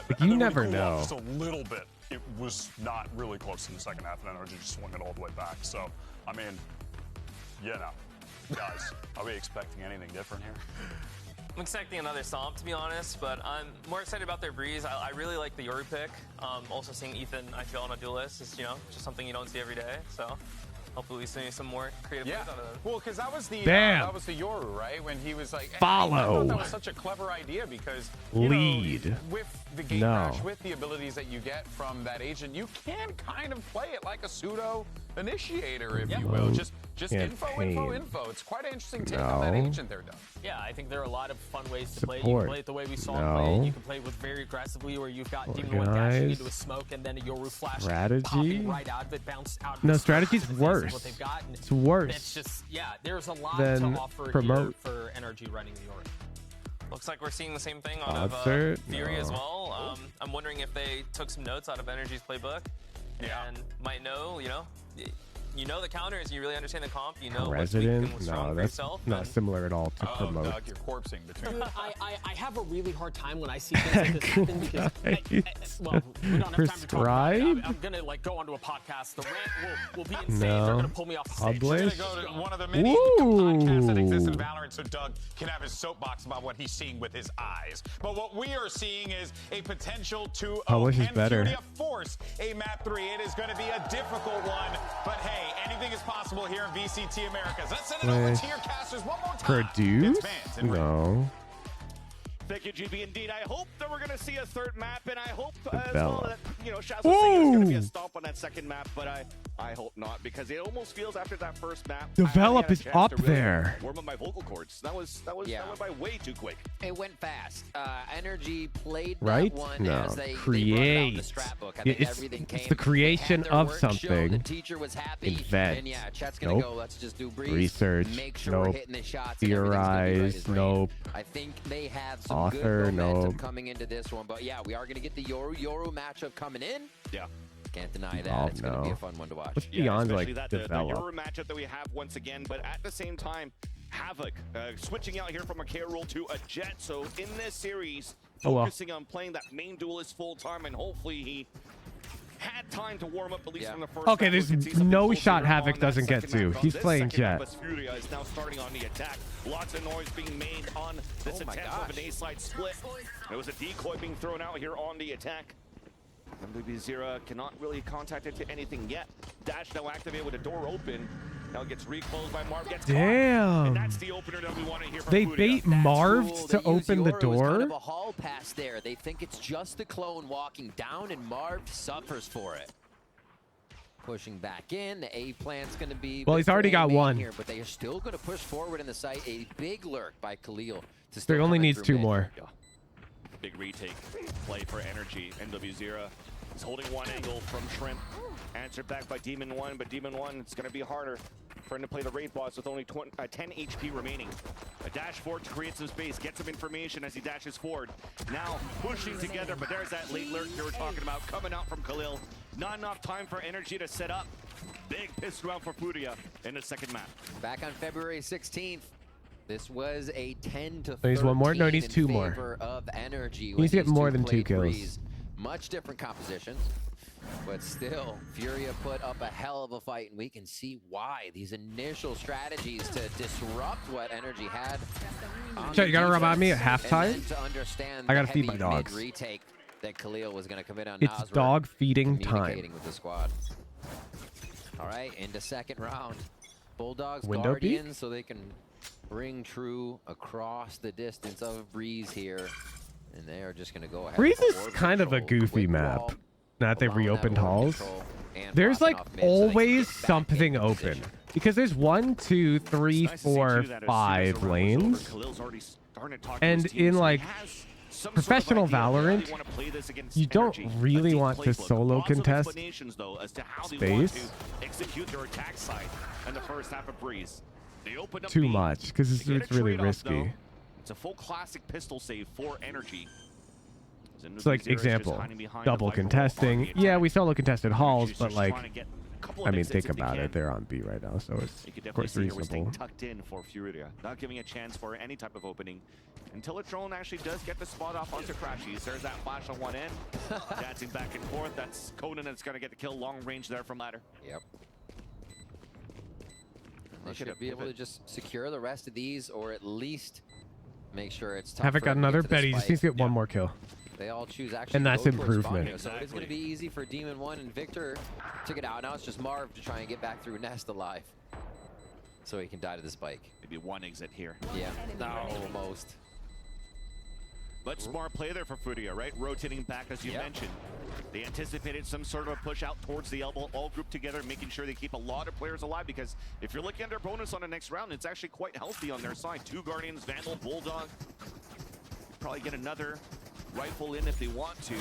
Like, you never know. Just a little bit. It was not really close in the second half, and NRG just swung it all the way back. So, I mean, guys, are we expecting anything different here? I'm expecting another stomp, to be honest, but I'm more excited about their Breeze. I really like the Yoru pick. Also seeing Ethan, I feel, on a duelist is, you know, just something you don't see every day. So hopefully we see some more creative plays out of them. Well, because that was the Yoru, right? When he was like, follow. I thought that was such a clever idea because lead know, with the game crash, with the abilities that you get from that agent, you can kind of play it like a pseudo initiator, if you will. Just info. It's quite an interesting take on that agent there, Doug. Yeah, I think there are a lot of fun ways to play it. You can play it the way we saw him play it. You can play it with very aggressively, where you've got Demon One dashing into a smoke and then a Yoru flash popping right out of it, bounce out. No, strategy's worse. What they've got. It's worse. It's just, there's a lot to offer here for NRG running the Yoru. Looks like we're seeing the same thing out of Fury as well. I'm wondering if they took some notes out of NRG's playbook and might know, you know, you know the counters, you really understand the comp, you know what's Resident? weak and what's strong No, for that's yourself. not similar at all to promote. Doug, you're corpsing between. I have a really hard time when I see things like this happen because well, we don't have time to talk about it. Prescribe? I'm gonna like go onto a podcast. The rant will be insane. They're gonna pull me off the stage. We're Publish? gonna go to one of the many podcasts that exist in Valorant, so Doug can have his soapbox about what he's seeing with his eyes. But what we are seeing is a potential 2-0. Publish is Can better. Furia force a map 3? It is going to be a difficult one, but hey, anything is possible here in VCT Americas. Let's send it over to your casters one more time. Produce? It's Vance and No. Thank you, GB. Indeed, I hope that we're going to see a third map, and I hope Develop. as well that, you know, Shaz was saying there's going to be a stomp on that second map, but I hope not, because it almost feels after that first map. Develop I is had a chance up to really there. Warm up my vocal cords. That went by way too quick. It went fast. NRG played Right? that one No. as they Create. brought it out in the scrap book. I think It's everything came. the creation they had their of work show, something. The teacher was happy. Invent. And yeah, chat's gonna Nope. go. Let's just do breeze. Research. Make sure Nope. we're hitting the shots. And everything's gonna be right Theorize. as rain. Nope. I think they have some Author. good momentum Nope. coming into this one. But yeah, we are gonna get the Yoru matchup coming in. Yeah. Can't deny that. Oh, It's gonna be no. a fun one to watch. What's beyond especially like that, develop? the Euro matchup that we have once again, but at the same time, Havoc switching out here from a KRU to a Jet. So in this series, Oh, well. focusing on playing that main duelist full time, and hopefully he had time to warm up at least from the first. Okay, map. there's We can see some no people shot figure Havoc on that doesn't get second to. map. He's This playing second map Jet. as Furia is now starting on the attack. Lots of noise being made on this attempt of an A-side split. There was a decoy being thrown out here on the attack. MIBR cannot really contact it to anything yet. Dash now activated with the door open. Now gets reclosed by Marv. Gets Damn. caught. And that's the opener that we want to hear from They Furia. bait Marv Cool. to They use open the Yoru as door. kind of a hall pass there. They think it's just the clone walking down, and Marv suffers for it. Pushing back in, the A plant's going to be. Well, he's already got main one. here, but they are still going to push forward in the site. A big lurk by Khalil. To There still only come in needs through 2 mid. more. Big retake play for NRG. NW0 is holding one angle from Shrimp. Answered back by Demon 1, but Demon 1, it's going to be harder for him to play the raid boss with only 10 HP remaining. A dash forward to create some space, get some information as he dashes forward. Now pushing together, but there's that late lurk you were talking about coming out from Khalil. Not enough time for NRG to set up. Big pistol round for Furia in the second map. Back on February 16th. This was a 10 to 13 He needs one more? No, he needs in 2 more. favor of NRG. He needs to get more than 2 kills. Breeze. Much different compositions, but still, Furia put up a hell of a fight, and we can see why. These initial strategies to disrupt what NRG had. Chat, you gotta remind me at halftime. And then to understand I gotta the feed my heavy dogs. mid-retake that Khalil was going to commit on It's Nasr, dog feeding communicating time. with the squad. All right, into second round. Bulldogs, Window peek? Guardians, so they can bring True across the distance of Breeze here. And they are just going to go ahead. Breeze is forward kind of a control, goofy quick map. wall, Now that they've allowing that reopened orb halls. control, and There's blocking like off mid so they can always get back something into open. position. Because there's 1, 2, 3, 4, 5 lanes. And in like professional Valorant, you don't really want to solo contest space execute their attack side in the first half of Breeze. They opened up too B. much because They it's get a really trade-off, risky. though. It's a full classic pistol save for NRG. It's like example, double contesting. Yeah, we solo contested halls, but like, I mean, think about it. They're on B right now, so it's You could of definitely course see here we're staying reasonable. tucked in for Furia, not giving a chance for any type of opening until a drone actually does get the spot off onto Crashies. There's that flash on one end, dancing back and forth. That's Conan that's going to get the kill long range there from ladder. Yep. They Look at should it be able to pivot. just secure the rest of these, or at least make sure it's tough. Havoc for got them to get another to the bet. He just spike. needs to get 1 more kill. They all choose actually And to that's go towards improvement. spawn, so it's going to be easy for Demon 1 and Victor to get out. Now it's just Marv to try and get back through Nest alive, so he can die to the spike. Maybe one exit here. Yeah, almost. But smart play there for Furia, right? Rotating back as you mentioned. They anticipated some sort of a push out towards the elbow, all grouped together, making sure they keep a lot of players alive, because if you're looking at their bonus on the next round, it's actually quite healthy on their side. 2 Guardians, Vandal, Bulldog. Probably get another rifle in if they want to.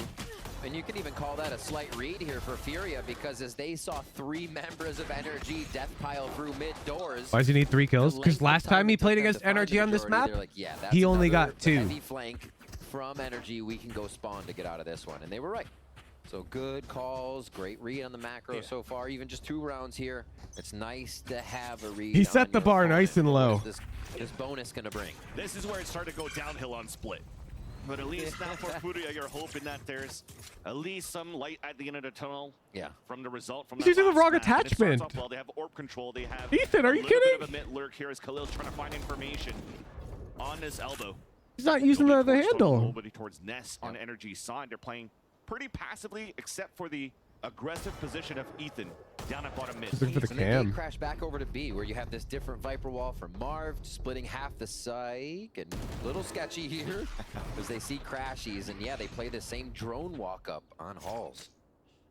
And you can even call that a slight read here for Furia, because as they saw 3 members of NRG death pile through mid doors. Why does he need 3 kills? Because last time he played against NRG on this map, like, yeah, that's he only another got 2. heavy flank from NRG. We can go spawn to get out of this one, and they were right. So good calls, great read on the macro so far. Even just 2 rounds here, it's nice to have a read. He set the bar nice and low. What is this bonus gonna bring? This is where it started to go downhill on split. But at least now for Furia, you're hoping that there's at least some light at the end of the tunnel. Yeah. From the result from He's that using the last wrong match. And it starts attachment. off well. They have orb control. They have Ethan, are you a little kidding? bit of a mid lurk here as Khalil's trying to find information on this elbow. He's not using the handle. Nobody towards Ness on NRG's side. They're playing pretty passively, except for the aggressive position of Ethan down at bottom mid. Looking for the So cam. they crash back over to B, where you have this different Viper wall from Marv, splitting half the psych, and a little sketchy here as they see crashies, and yeah, they play the same drone walk up on Halls.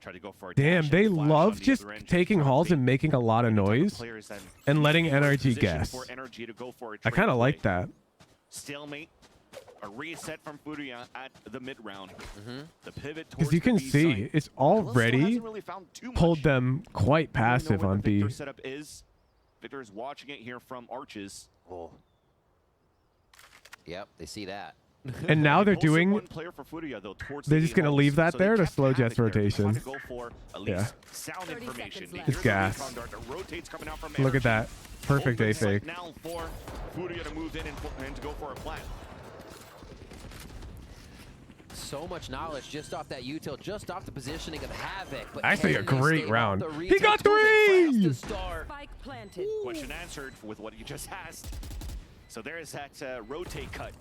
Try to go for a Damn, dash they and flash on love the just other end. taking halls and making a lot of noise Players then and letting in NRG position guess. for NRG to go for a I trade kind of play. like that. Stalemate. A reset from Furia at the mid round. The pivot Because towards you can the B see side. it's Khalil still already hasn't really found too much. pulled them quite We don't know passive what on the B. Victor setup is. Victor is watching it here from Arches. Oh. Yep, they see that. And now they're Posted doing. one player for Furia, though, towards They're the just gonna A-holes. leave that So they there to kept slow Havoc Jet's there, trying rotation. to go for at Yeah. least sound information. It's Here's the gas. recon dart that rotates coming out from Look at NRG. that. Perfect Open A sight fake. now for Furia to move in and to go for a plant. So much knowledge just off that util, just off the positioning of Havoc. But Actually, a can they great stave round. off the He got retakes? Moving 3! fast to start. Question answered with what you just asked. So there's that rotate cut.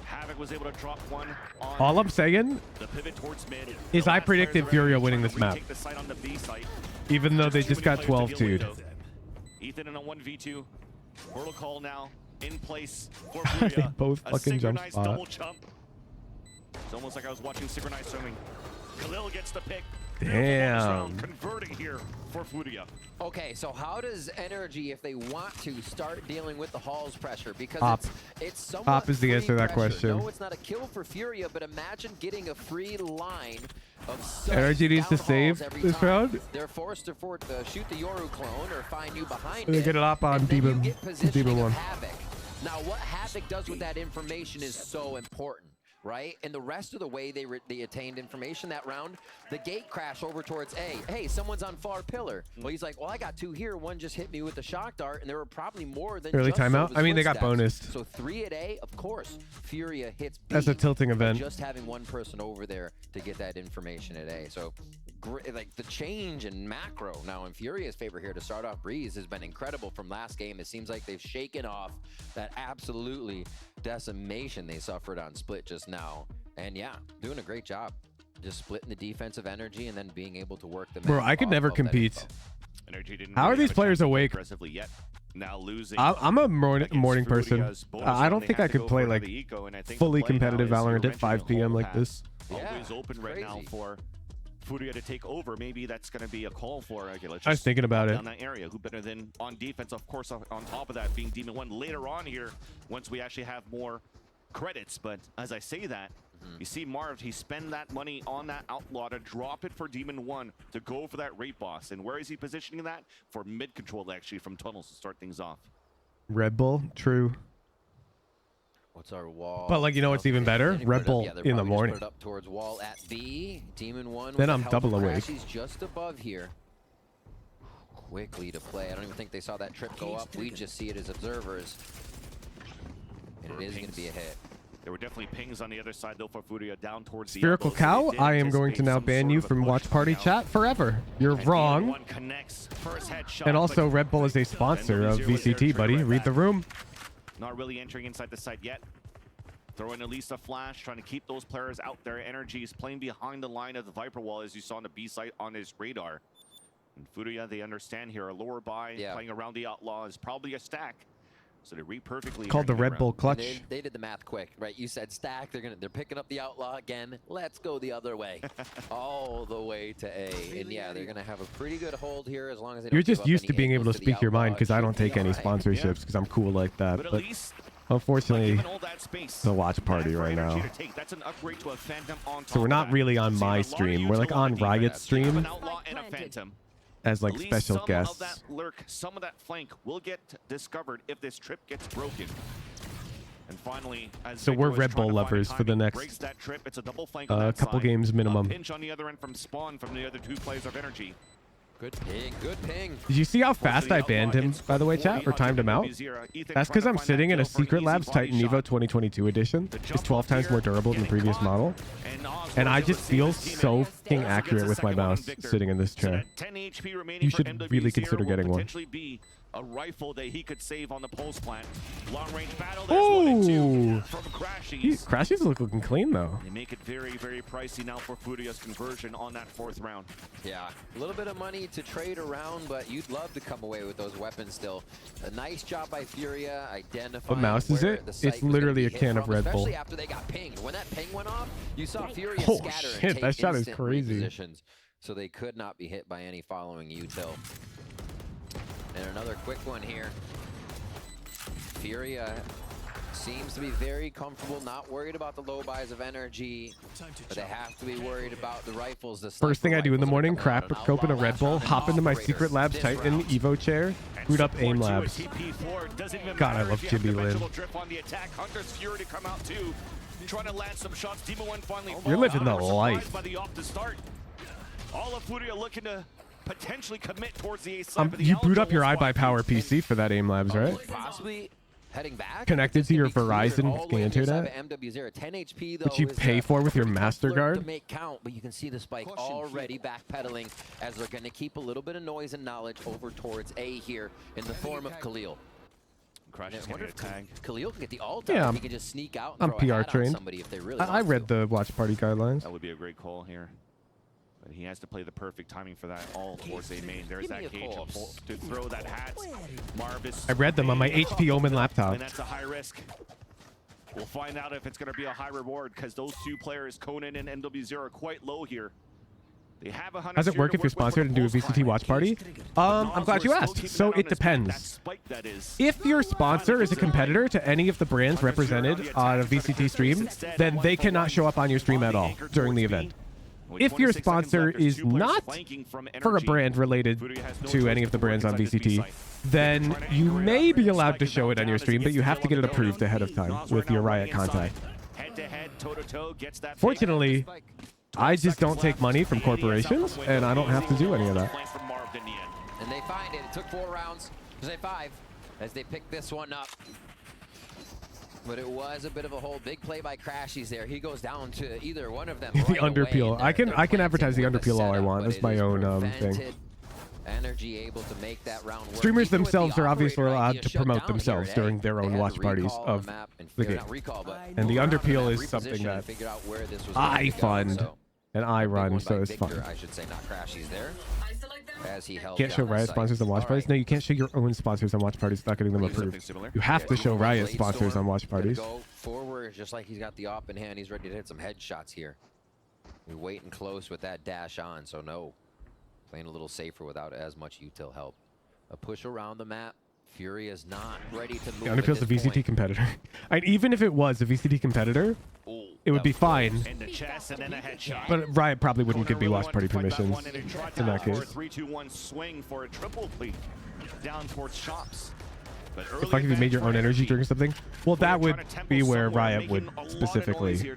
Havoc was able to drop one on All I'm saying the pivot towards mid. is The I last predicted players are Furia ready, winning trying this to map. retake the site on the B site. Even though they Too just many got players to 12 deal with, 2'd. though. Ethan in a 1v2. Protocol now in place for They Furia. both A fucking jump synchronized spot. double jump. It's almost like I was watching synchronized swimming. Khalil gets the pick. Damn. Converting here for Furia. Okay, so how does NRG, if they want to, start dealing with the Halls pressure? Because Op. it's somewhat Op is the free answer to that pressure. question. No, it's not a kill for Furia, but imagine getting a free line of NRG needs to down save Halls every this time. round. They're forced to shoot the Yoru clone or find you behind They it. get it up on and then you Demon. get positioning Demon of 1. Havoc. Now, what Havoc does with that information is so important. Right? And the rest of the way they attained information that round, the gate crash over towards A. Hey, someone's on far pillar. Well, he's like, well, I got 2 here. One just hit me with the shock dart, and there were probably more than Early just timeout? Silva's I mean, they got footsteps. bonused. So 3 at A, of course. Furia hits B. That's a tilting but event. Just having one person over there to get that information at A. So, like, the change in macro now in Furia's favor here to start off Breeze has been incredible from last game. It seems like they've shaken off that absolutely decimation they suffered on Split just now. And yeah, doing a great job. Just splitting the defensive energy and then being able to work the Bro, map I could off never of that compete. info. NRG didn't How are really these have a players chance to awake? aggressively yet. Now losing. I'm a morning against person. Furia's bonus I round, don't they think had I to could go play for like another eco, and I think fully the play now competitive is you're Valorant at mentioning 5 a p.m. hall like this. pass. Always Yeah, open right now crazy. for Furia to take over. Maybe that's going to be a call for. Okay, let's I was just thinking about lock it. down that area. Who better than on defense? Of course, on top of that being Demon 1 later on here. Once we actually have more credits, but as I say that. You see Marv, he spent that money on that outlaw to drop it for Demon 1 to go for that raid boss. And where is he positioning that? For mid control, actually, from tunnels to start things off. Red Bull, true. What's our wall? But, like, you know what's even better? Then he Red put it up- Bull yeah, they're in the probably just morning. Put it up towards wall at B. Demon 1 Then with the I'm help double of awake. Crashies just above here. Quickly to play. I don't even think they saw that trip go up. We just see it as observers. And it is going to be a hit. There were definitely pings on the other side, though, for Furia down towards the Spherical elbow, so Cow, they did I am going to anticipate now some ban sort you of a from push Watch Party coming out. Chat forever. You're And wrong. Demon 1 connects, first headshot, And also, but Red Bull is a sponsor of VCT, buddy. Read the room. not really entering inside the site yet. Throwing at least a flash, trying to keep those players out there. NRG is playing behind the line of the Viper wall, as you saw on the B site on his radar. And Furia, they understand here, a lower buy, playing around the outlaw is probably a stack. So they read perfectly. Called the Red Bull clutch. They did the math quick, right? You said stack. They're picking up the outlaw again. Let's go the other way, all the way to A. And yeah, they're gonna have a pretty good hold here as long as they don't You're give just up used any to being able to angles the speak your mind outlaw. because I It don't should be take any all right. sponsorships because I'm cool like that. But at But least, unfortunately, given all that space, it's a watch party right now. to take, that's an upgrade to a Phantom on top So we're of not that. really on So you my have a lot of stream. We're like util on defense. Riot's You have stream an outlaw and a Phantom. as like At least special some guests. of that lurk, some of that flank will get discovered if this trip gets broken. And finally, as So we're Red Bull lovers for the next couple games minimum. Pinch on the other end from Spawn from the other two players of Energy. Good ping, good ping. Did you see how fast I banned him, by the way, chat, or timed him out? That's because I'm sitting in a Secret Labs Titan Evo 2022 edition. It's 12 times more durable than the previous model. And I just feel so fucking accurate with my mouse sitting in this chair. You should really consider getting one. A rifle that he could save on the pulse plant. Long range battle. There's 1 and 2 from Crashies. Crashies look looking clean though. They make it very, very pricey now for Furia's conversion on that 4th round. Yeah, a little bit of money to trade around, but you'd love to come away with those weapons still. A nice job by Furia identifying. What mouse is it? It's literally a can of Red Bull. Especially after they got pinged. When that ping went off, you saw Furia scatter and take that shot is instant crazy. repositions, so they could not be hit by any following util. And another quick one here. Furia seems to be very comfortable, not worried about the low buys of NRG, but they have to be worried about the rifles. First thing I do in the morning, crack open a Red Bull, hop into my Secret Labs Titan Evo chair, boot up Aim Labs. God, I love Jimmy Lin. You're living the life. All of Furia looking to potentially commit towards the A side. You boot up your iBuyPower PC for that Aim Labs, right? Possibly heading back. Connected to your Verizon internet, which you pay for with your MasterCard. Make count, but you can see the spike already backpedaling as they're going to keep a little bit of noise and knowledge over towards A here in the form of Khalil. Khalil can get the ult. Yeah, he can just sneak out. I'm PR trained. I read the watch party guidelines. That would be a great call here. But he has to play the perfect timing for that all towards A main. There's that cage to throw that hat. Marvis. I read them on my HP Omen laptop. And that's a high risk. We'll find out if it's going to be a high reward because those two players, Conan and NW0, are quite low here. They have a Does it work if you're sponsored and do a VCT watch party? I'm glad you asked. So it depends. If your sponsor is a competitor to any of the brands represented on a VCT stream, then they cannot show up on your stream at all during the event. If your sponsor is not for a brand related to any of the brands on VCT, then you may be allowed to show it on your stream, but you have to get it approved ahead of time with your Riot contact. Fortunately, I just don't take money from corporations, and I don't have to do any of that. And they find it. It took 4 rounds. Say 5 as they pick this one up. But it was a bit of a hold. Big play by Crashies there. He goes down to either one of them. The underpeel. I can advertise the underpeel all I want. That's my own thing. Energy able to make that round work. Streamers themselves are obviously allowed to promote themselves during their own watch parties of the game. And the underpeel is something that I fund and I run, so it's fun. I should say not Crashies there. As he held Can't show Riot sponsors on watch parties? No, you can't show your own sponsors on watch parties without getting them approved. You have to show Riot sponsors on watch parties. Go forward just like he's got the op in hand. He's ready to hit some headshots here. We're waiting close with that dash on, so no. Playing a little safer without as much util help. A push around the map. Fury is not ready to move. The underpeel's a VCT competitor. And even if it was a VCT competitor, it would be fine. But Riot probably wouldn't give me watch party permissions in that case. 3-2-1 swing for a triple pleat down towards shops. If like if you made your own energy drink or something, well, that would be where Riot would specifically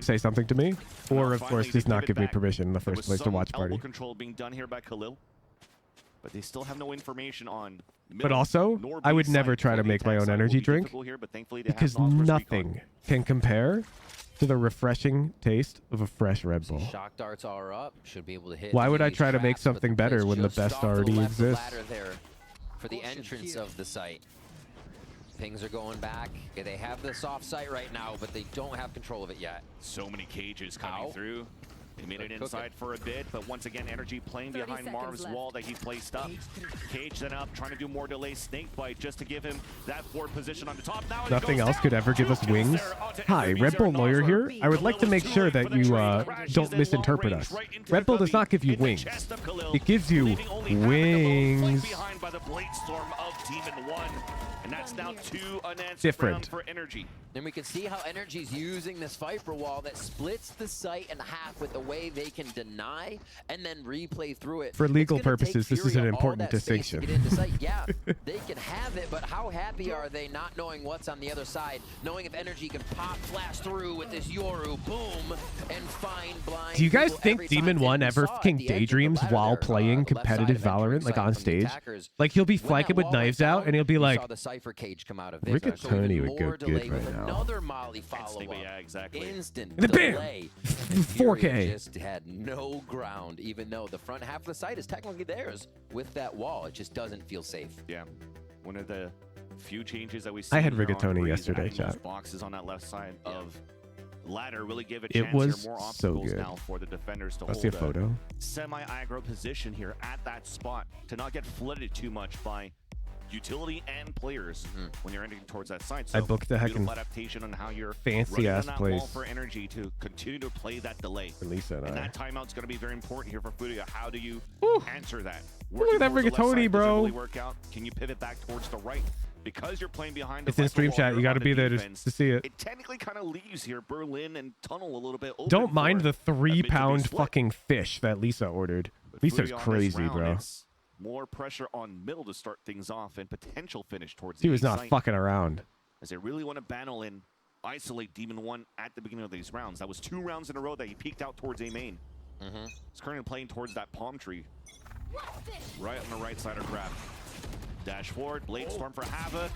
say something to me, or of course just not give me permission in the first place to watch party. Control being done here by Khalil, but they still have no information on. But also, I would never try to make my own energy drink because nothing can compare to the refreshing taste of a fresh Red Bull. Shock darts are up. Should be able to hit. Why would I try to make something better when the best already exists? For the entrance of the site. Pings are going back. Okay, they have the soft site right now, but they don't have control of it yet. So many cages coming through. They made it inside for a bit, but once again, Energy playing behind Marv's wall that he placed up. Cage then up, trying to do more delay. Snake bite just to give him that forward position on the top. Now nothing else could ever give us wings. Hi, Red Bull Lawyer here. I would like to make sure that you don't misinterpret us. Red Bull does not give you wings. It gives you wings. And that's now 2 unanswered Different. rounds for Energy. And we can see how Energy's using this Viper wall that splits the site in half with the way they can deny and then replay through it. For legal It's gonna take purposes, this is an Furia all important that space to distinction. get into sight. Yeah, they can have it, but how happy are they not knowing what's on the other side, knowing if Energy can pop flash through with this Yoru, boom, and find blind. Do you guys people think every Demon time. One And we ever saw at fucking the edge of the daydreams ladder while there, playing left competitive side of Valorant, like side on from the stage? attackers. Like he'll be When flanking that with wall knives went out, down, and he'll be we like, saw the Cypher cage come out of Rigatoni even would go more good delay right with now. another Molly follow-up. Yeah, exactly. Instant And then bam! delay. 4K. Just had no ground, even though the front half of the site is technically theirs. With that wall, it just doesn't feel safe. Yeah, one of the few changes that we see. I had here on Rigatoni Breeze, yesterday, adding those chat. boxes on that left side of ladder really give a It chance was here, more so obstacles good. now for the defenders to I'll hold see a photo. semi-aggro position here at that spot to not get flooded too much by utility and players when you're ending towards that side. So I booked the beautiful heckin' adaptation on how you're fancy running ass on that wall place. for Energy to continue to play that delay. For Lisa and And I. that timeout's going to be very important here for Furia. How do you answer that? Look at that Working towards the left Rigatoni, side, bro. does it really work out? Can you pivot back towards the right? Because you're playing behind the It's in Viper stream wall chat. here You got to on be the there defense, to see it. It technically kind of leaves here Berlin and Tunnel a little bit open. Don't mind for the a mid to be 3-pound split. fucking fish that Lisa ordered. But Lisa's Furia on this crazy, round, bro. it's more pressure on middle to start things off and potential finish towards She the was A not site, fucking around. as they really want to battle and isolate Demon 1 at the beginning of these rounds. That was 2 rounds in a row that he peeked out towards A main. He's currently playing towards that palm tree. Right on the right side of grab. Dash forward, Blade Storm for Havoc.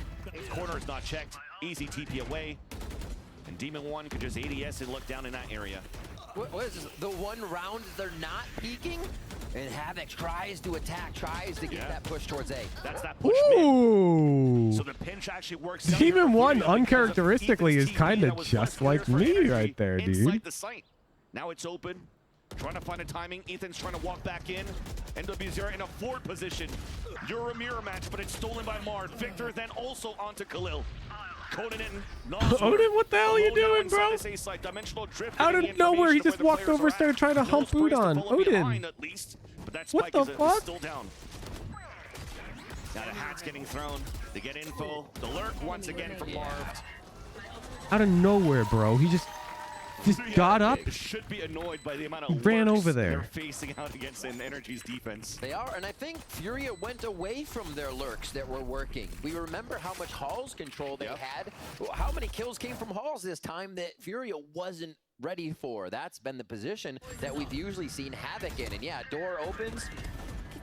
Corner is not checked. Easy TP away. And Demon 1 could just ADS and look down in that area. What is this? The one round they're not peeking? And Havoc tries to attack, tries to get that push towards A. That's that push Ooh. mid. So the pinch actually works out here Demon for 1 Furia because of uncharacteristically is Ethan's kind TP that of was just left here like for me Energy right there, inside dude. the site. Now it's open. Trying to find a timing. Ethan's trying to walk back in. NW0 in a forward position. You're a mirror match, but it's stolen by Marv. Victor then also onto Khalil. Conan and Odin, what the hell are you doing, bro? Out of nowhere, he just walked over and started trying to hump Udon. Odin. What the fuck? Still down. Now the hat's getting thrown. They get info. The lurk once again from Marv. Out of nowhere, bro. He just got up. Should be annoyed by the amount of Ran lurks over there. they're facing out against an Energy's defense. They are, and I think Furia went away from their lurks that were working. We remember how much Halls control they had. How many kills came from Halls this time that Furia wasn't ready for? That's been the position that we've usually seen Havoc in. And yeah, door opens.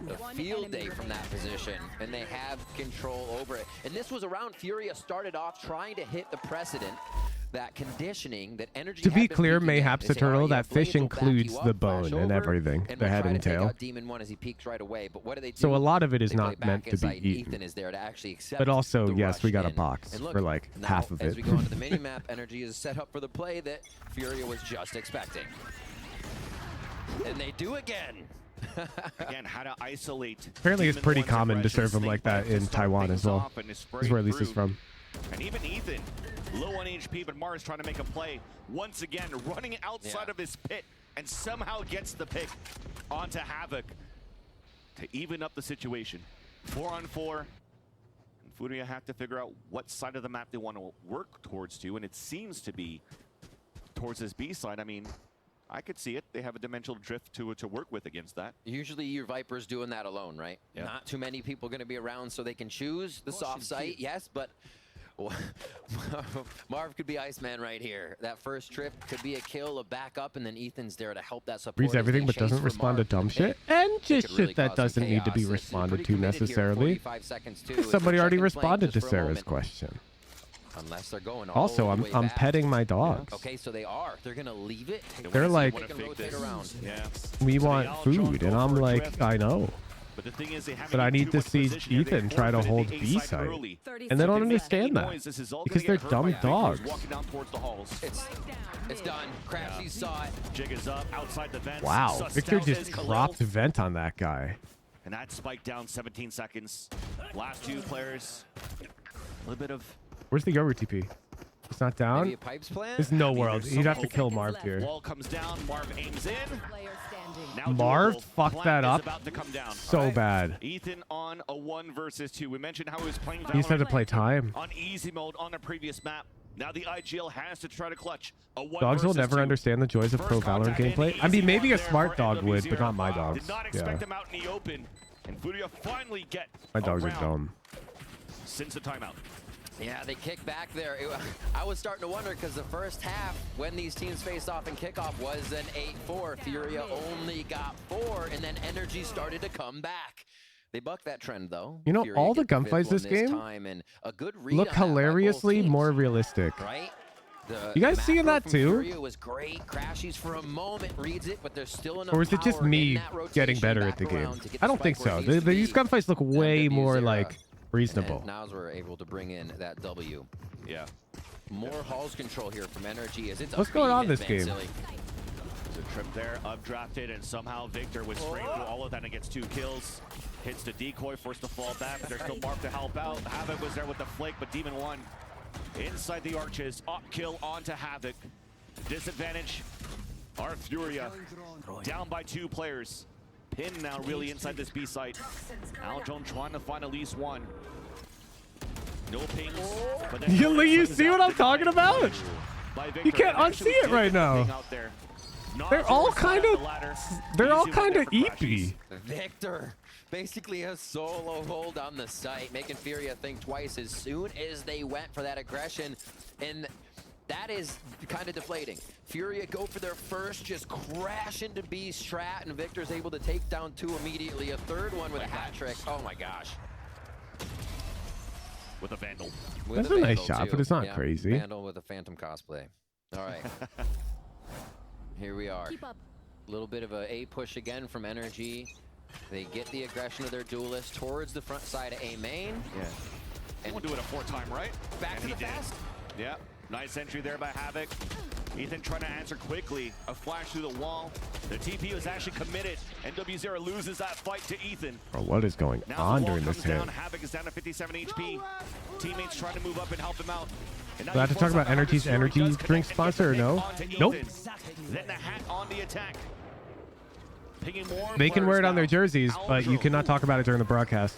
A field day from that position, and they have control over it. And this was around Furia started off trying to hit the precedent, that conditioning that Energy. To be had been clear, peeking in. Mayhaps They say, Eternal, "Oh, yeah, that Blades fish will back includes you the up, flash bone and over, everything, and the we'll head try and to take tail. out Demon 1 as he peeks right away. But what do they do? So a lot of it is They play not back meant to be inside. eaten. Ethan is there to actually accept But also, the yes, we rush got a in. box And look, for like now, half of as it. we go onto the mini map, Energy is set up for the play that Furia was just expecting. And they do again. Again, how to isolate. Apparently, it's Demon pretty 1's common to serve aggression, him like snake that bite to in start Taiwan things as well. off and to spray This is where Lisa's through. from. And even Ethan, low on HP, but Mars trying to make a play. Once again, running outside of his pit and somehow gets the pick onto Havoc to even up the situation. 4-on-4. And Furia have to figure out what side of the map they want to work towards to, and it seems to be towards this B side. I mean, I could see it. They have a dimensional drift to work with against that. Usually your Viper's doing that alone, right? Yeah. Not too many people going to be around so they can choose the soft site, yes, but Marv could be Iceman right here. That first trip could be a kill, a backup, and then Ethan's there to help that support. Reads as everything they but chase doesn't for respond to Marv. dumb Hey, shit. And it just could really shit that cause some doesn't need to be chaos. This is responded pretty to committed here, necessarily. 45 seconds too, Because as somebody they're already checking responded flames to just for a Sarah's moment. question. Unless they're going all Also, the I'm way back. petting my dogs. Okay, so they are. They're gonna leave it. They're like, They can rotate around. Yeah. we So they want all food, go and I'm for a like, drift. I know. But the thing is, they haven't But I been need too to much see position here. They Ethan try to forfeited hold the A B side side. early. And they don't If make any understand that. noise, this is all Because gonna they're get hurt by dumb Victor's dogs. walking down towards the halls. It's done. Crabsy saw it. Jig is up outside the vents. Wow, Sussed Victor out just is Khalil. dropped vent on that guy. And that spiked down 17 seconds. Last two players. A little bit of Where's the Yoru TP? not down. Maybe a pipes plan? There's no world. He'd have to kill Marv here. Wall comes down. Marv aims in. Now Marv doable. fucked Plant that is up about to come down. so bad. Ethan on a 1 versus 2. We mentioned how he was playing He just had to play time. on easy mode on a previous map. Now the IGL has to try to clutch a 1 Dogs will versus never 2. understand the joys of pro Valorant gameplay. I mean, maybe a smart dog would, but not my dogs. Did not Yeah, expect him out in the open. And Furia finally get my dogs are around dumb. since the timeout. Yeah, they kicked back there. I was starting to wonder because the first half, when these teams faced off in kickoff, was an 8-4. Furia only got 4, and then NRG started to come back. They bucked that trend, though. You know, Furia all the get fifth gunfights one this game time, and a good read look on that by both hilariously teams, more realistic. right? You guys seeing macro that from too? Furia was great. Crashies for a moment reads it, but there's still enough Or is it just power in me that rotation getting better at the back game? around to get I the don't think spike where so. it needs to be. These gunfights look way more NW0. like reasonable. And now we're able to bring in that W. Yeah. More halls control here from NRG as it's What's going on this game? There's a trip there, updrafted, and somehow Victor was spraying through all of that and gets 2 kills. Hits the decoy, forced to fall back, but there's still Mark to help out. Havoc was there with the flake, but Demon 1 inside the arches. Up kill onto Havoc. Disadvantage. Our Furia down by 2 players. Pin now really inside this B site. Aljon trying to find at least 1. No pings. But then You see what I'm talking about? You can't unsee it right now. They're all kind of eepy. Victor basically a solo hold on the site, making Furia think twice as soon as they went for that aggression. And that is kind of deflating. Furia go for their first, just crash into B strat, and Victor's able to take down 2 immediately. A third one with a hat trick. Oh my gosh. With a Vandal. That's a nice shot, but it's not crazy. Vandal with a Phantom cosplay. All right. Here we are. A little bit of a push again from NRG. They get the aggression of their duelist towards the front side of A main. Yeah. And we'll do it a 4th time, right? Back to the fast. Yeah. Nice entry there by Havoc. Ethan trying to answer quickly. A flash through the wall. The TP was actually committed. NW0 loses that fight to Ethan. Bro, what is going on during this hit? Havoc is down to 57 HP. Teammates trying to move up and help him out. Do I have to talk about NRG's energy drink sponsor or no? Nope. Then the hat on the attack. Pinging more They can wear it on their now. jerseys, but you cannot talk about it during the broadcast.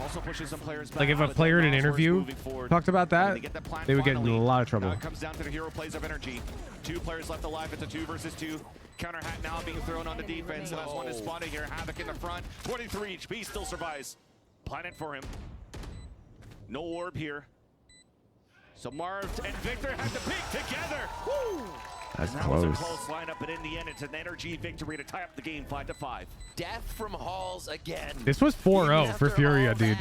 Also pushing some players back. Like if a but player in an Noswor's interview moving forward. talked about that, get the plan they would get in finally. a lot of trouble. Now it comes down to the hero plays of NRG. 2 players left alive. It's a 2 versus 2. Counter hat now being thrown on the defense. And as one is spotted here, Havoc in the front. 23 HP still survives. Planet for him. No orb here. So Marv and Victor have to peek together. Woo! That's That was a close. close lineup, but in the end, it's an NRG victory to tie up the game 5-5. Death from Halls again. This was 4-0 for Furia, dude.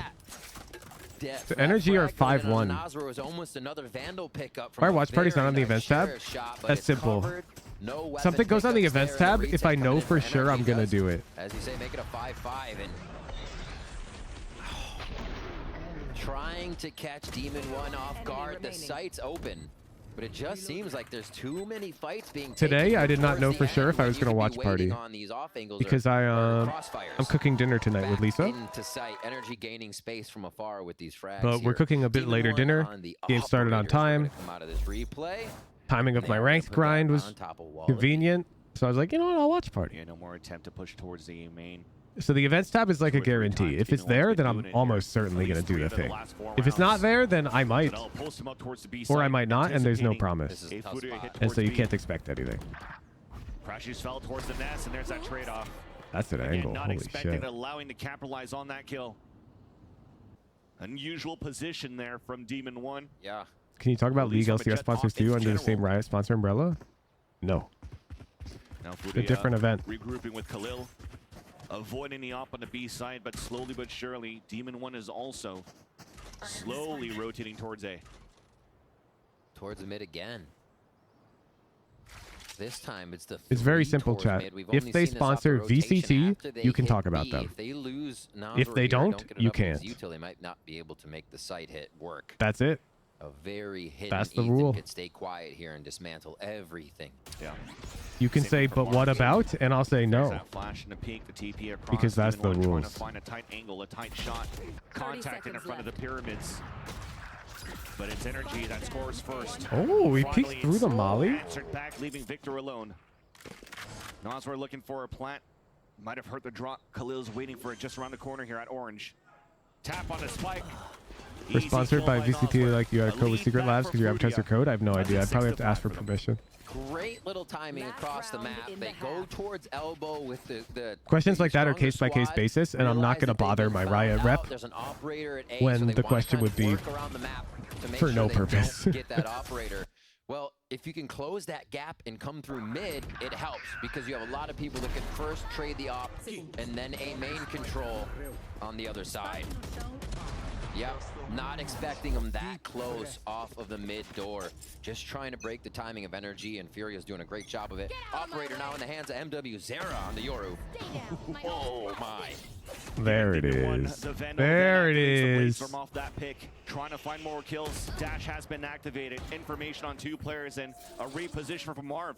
Death. The NRG are 5-1. Nasra was almost another Vandal pickup from Our watch party's not on the events tab. That's simple. Something goes on the events tab. If I know for sure, I'm gonna do it. As you say, make it a 5-5 and trying to catch Demon 1 off guard. The site's open. But it just seems like there's too many fights being Today, taken I did not towards know the for sure end if I when was you gonna could watch be party waiting on these off angles because or I'm crossfires. cooking dinner tonight with Back Lisa. into sight, NRG gaining space from afar with these frags. But we're here. cooking a bit Demon later 1 dinner. on the Game started on operators are gonna time. come out of this replay. Timing of my ranked grind was convenient, so I was like, you know what, I'll watch party. Yeah, no more attempt to push towards the main. So the events tab is like a guarantee. If it's there, then I'm almost certainly gonna do the thing. If it's not there, then I might, or I might not, and there's no promise. And so you can't expect anything. Crashes fell towards the nest, and there's that trade-off. That's an Again, angle. not Holy expecting shit. it, allowing to capitalize on that kill. Unusual position there from Demon 1. Yeah. Can you talk about League Release from a LCS jet sponsors off in too under the general. same Riot sponsor umbrella? No. Now It's a different event. Regrouping with Khalil. Avoiding the op on the B side, but slowly but surely, Demon 1 is also slowly rotating towards A. Towards the mid again. This time it's the It's very 3 simple, towards chat. mid. We've If only they seen this off the sponsor rotation VCT, after they you can hit talk about B. them. If they lose If they don't, get you enough wins can't. util, they might not be able to make the site hit work. That's it. A very hidden That's the Ethan rule. could stay quiet here and dismantle everything. Yeah. You can say, but what about? And I'll say There's no. that flash and the peek, the TP across. Because that's Demon the 1 trying rules. to find a tight angle, a tight shot. Contact in front of the pyramids. But it's NRG that scores first. Oh, he Finally, peeks through the molly. Answered back, leaving Victor alone. Noswar looking for a plant. Might have hurt the drop. Khalil's waiting for it just around the corner here at Orange. Tap on the spike. We're sponsored by VCT. Like, you got a code with Secret Labs because you advertise your code. I have no idea. I'd probably have to ask for permission. Great little timing across the map. They go towards elbow with the Questions like that are case-by-case basis, and I'm not going to bother my Riot rep There's an operator at A, when so they the wanna question kind would of be work around the map to make for sure no they purpose. don't get that operator. Well, if you can close that gap and come through mid, it helps because you have a lot of people that can first trade the op and then a main control on the other side. Yep, not expecting them that close off of the mid door. Just trying to break the timing of NRG, and Furia's doing a great job of it. Operator now in the hands of MW Zera on the Yoru. Oh my. There it is. There it is. From off that pick, trying to find more kills. Dash has been activated. Information on 2 players and a reposition from Marv.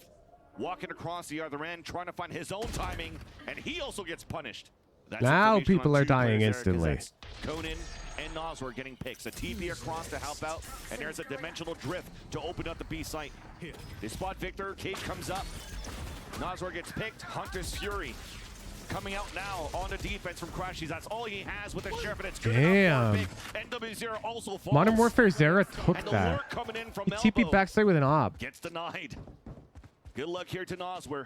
Walking across the other end, trying to find his own timing, and he also gets punished. That's Now information people on are 2 dying players there, 'cause instantly. that's Conan and Noswar getting picks. A TP across to help out, and there's a dimensional drift to open up the B site. They spot Victor, Cage comes up. Noswar gets picked, Hunter's Fury. Coming out now on the defense from Crashies. That's all he has with the Sheriff, and it's good Damn. enough for a pick. NW0 also falls. Modern Warfare Zera took And the that. lurk coming in from He TP elbow. backside with an ob. Gets denied. Good luck here to Noswar.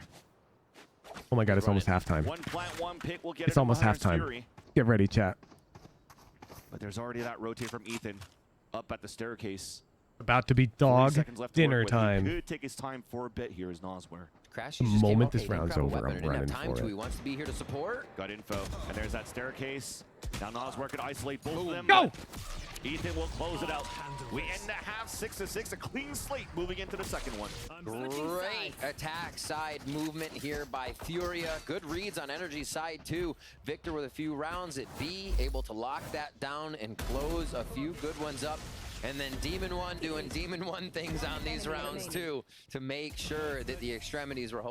Oh my god, it's almost halftime. One plant, one pick will get It's it almost Hunter's halftime. Fury. Get ready, chat. But there's already that rotate from Ethan up at the staircase. About to be 40 dog seconds left to dinner work with. He time. could take his time for a bit here as Noswar. Crash, The moment this round's over, I'm running for He it. wants to be here to support. Got info, and there's that staircase. Now Noswar can isolate both of them. Go! Ethan will close it out. We end the half 6-6, a clean slate moving into the second one. Great attack side movement here by Furia. Good reads on NRG's side too. Victor with a few rounds at B, able to lock that down and close a few good ones up. And then Demon One doing Demon One things on these rounds too, to make sure that the extremities were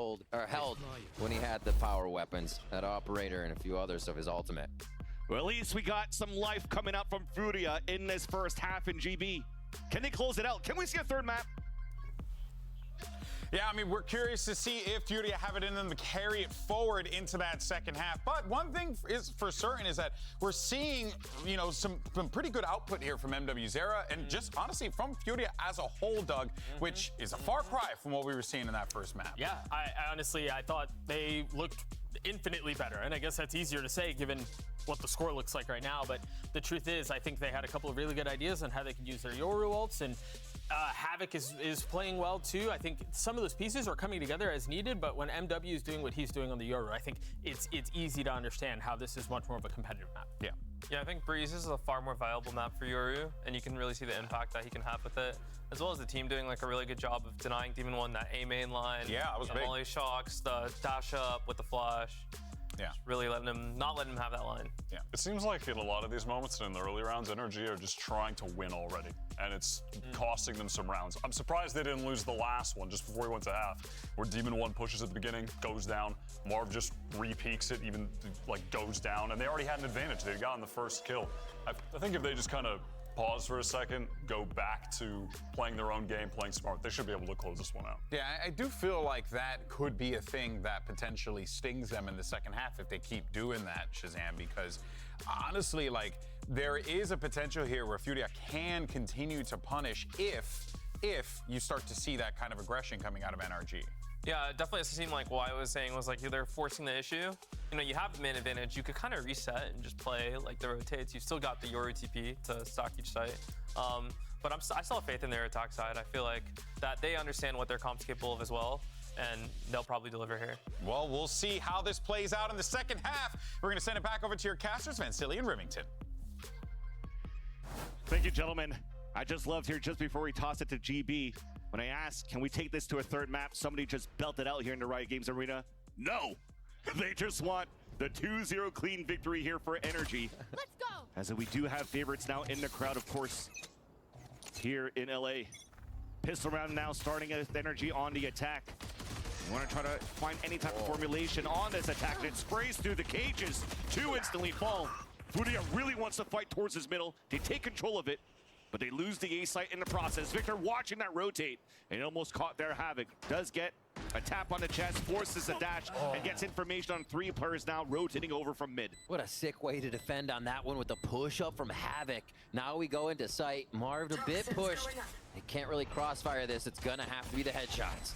held when he had the power weapons, that operator and a few others of his ultimate. Well, at least we got some life coming out from Furia in this first half in GB. Can they close it out? Can we see a third map? Yeah, I mean, we're curious to see if Furia have it in them to carry it forward into that second half. But one thing is for certain is that we're seeing, you know, some pretty good output here from MW Zera and just honestly from Furia as a whole, Doug, which is a far cry from what we were seeing in that first map. Yeah, I honestly thought they looked infinitely better, and I guess that's easier to say given what the score looks like right now, but the truth is I think they had a couple of really good ideas on how they could use their Yoru ults, and Havoc is playing well too. I think some of those pieces are coming together as needed, but when MW is doing what he's doing on the Yoru, I think it's easy to understand how this is much more of a competitive map. Yeah. Yeah, I think Breeze is a far more viable map for Yoru, and you can really see the impact that he can have with it, as well as the team doing like a really good job of denying Demon One that A main line. Yeah, it was big. Molly shocks, the dash up with the flash. Yeah. Really not letting him have that line. Yeah. It seems like in a lot of these moments and in the early rounds, NRG are just trying to win already, and it's costing them some rounds. I'm surprised they didn't lose the last one just before we went to half, where Demon One pushes at the beginning, goes down, Marv just re-peaks it, even like goes down, and they already had an advantage. They'd gotten the first kill. I think if they just kind of pause for a second, go back to playing their own game, playing smart, they should be able to close this one out. Yeah, I do feel like that could be a thing that potentially stings them in the second half if they keep doing that, Shazam, because honestly, like, there is a potential here where Furia can continue to punish if you start to see that kind of aggression coming out of NRG. Yeah, it definitely seemed like what I was saying was like they're forcing the issue. You know, you have the main advantage. You could kind of reset and just play like the rotates. You've still got the Yoru TP to stock each site. But I still have faith in their attack side. I feel like that they understand what their comp's capable of as well, and they'll probably deliver here. Well, we'll see how this plays out in the second half. We're going to send it back over to your casters, Vansili and Rivington. Thank you, gentlemen. I just loved here just before we toss it to GB. When I asked, can we take this to a third map? Somebody just belted out here in the Riot Games Arena. No, they just want the 2-0 clean victory here for NRG. Let's go. As we do have favorites now in the crowd, of course, here in LA. Pistol round now starting at NRG on the attack. You want to try to find any type of formulation on this attack, and it sprays through the cages. 2 instantly fall. Furia really wants to fight towards his middle. They take control of it, but they lose the A site in the process. Victor watching that rotate and almost caught their Havoc. Does get a tap on the chest, forces a dash, and gets information on 3 players now rotating over from mid. What a sick way to defend on that one with the push up from Havoc. Now we go into sight. Marv a bit pushed. They can't really crossfire this. It's gonna have to be the headshots.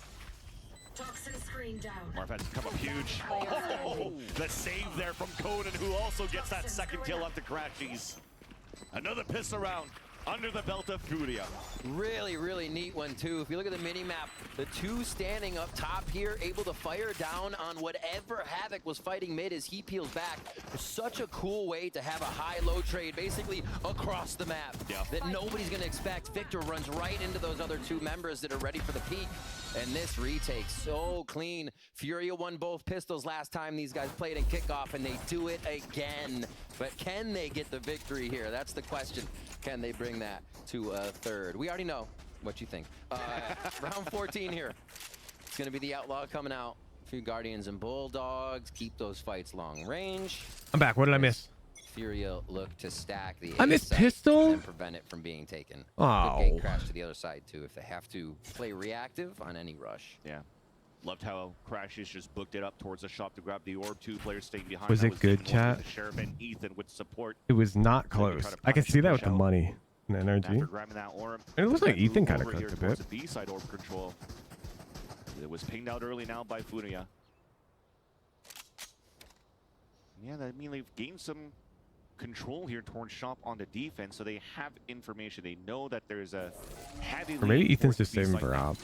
Toxin screen down. Marv has come up huge. Oh, the save there from Conan, who also gets that second kill off the Crashies. Another pistol round under the belt of Furia. Really, really neat one too. If you look at the mini-map, the 2 standing up top here, able to fire down on whatever Havoc was fighting mid as he peels back. Such a cool way to have a high-low trade basically across the map that nobody's gonna expect. Victor runs right into those other 2 members that are ready for the peak. And this retake so clean. Furia won both pistols last time these guys played in kickoff, and they do it again. But can they get the victory here? That's the question. Can they bring that to a 3rd? We already know what you think. Round 14 here. It's going to be the Outlaw coming out. A few Guardians and Bulldogs. Keep those fights long range. I'm back. What did I miss? Furia look to stack the I missed pistol and prevent it from being taken. Oh. Good gate crash to the other side too if they have to play reactive on any rush. Yeah. Loved how Crashes just booked it up towards the shop to grab the orb. 2 players staying behind. Was it good, chat? The Sheriff and Ethan with support. It was not close. I can see that with the money and energy. After grabbing that orb, It looks like Ethan kind of over here cooked a towards bit. the B side orb control. It was pinged out early now by Furia. Yeah, I mean they've gained some control here towards shop on the defense, so they have information. They know that there's a heavy. Or maybe lead Ethan's towards just B saving side for now. op.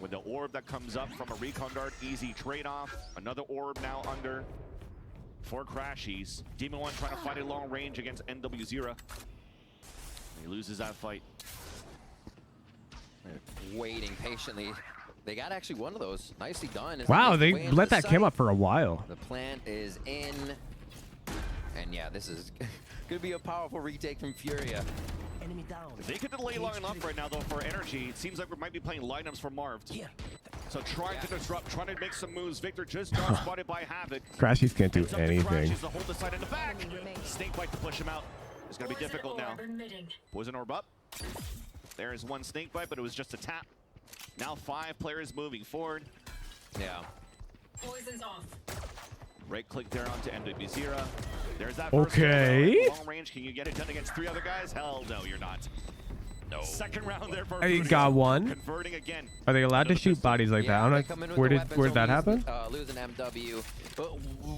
With the orb that comes up from a recon dart, easy trade-off. Another orb now under for Crashies. Demon 1 trying to fight a long range against NW0. He loses that fight. Waiting patiently. They got actually one of those. Nicely done. Wow, they let that cam up for a while. The plant is in. And yeah, this is could be a powerful retake from Furia. Enemy down. They could delay long enough right now, though, for energy. It seems like we might be playing lineups for Marv. So trying to disrupt, trying to make some moves. Victor just got spotted by Havoc. Crashies can't do anything. Crashies to hold the side in the back. Snake bite to push him out. It's going to be difficult now. Poison orb up. There is one snake bite, but it was just a tap. Now 5 players moving forward. Yeah. Poison's off. Right click there onto NW0. There's that Okay. long range. Can you get it done against 3 other guys? Hell no, you're not. No. Second round there for I got one. Converting again. Are they allowed to shoot bodies like that? I don't know. Where did that happen? Losing MW, but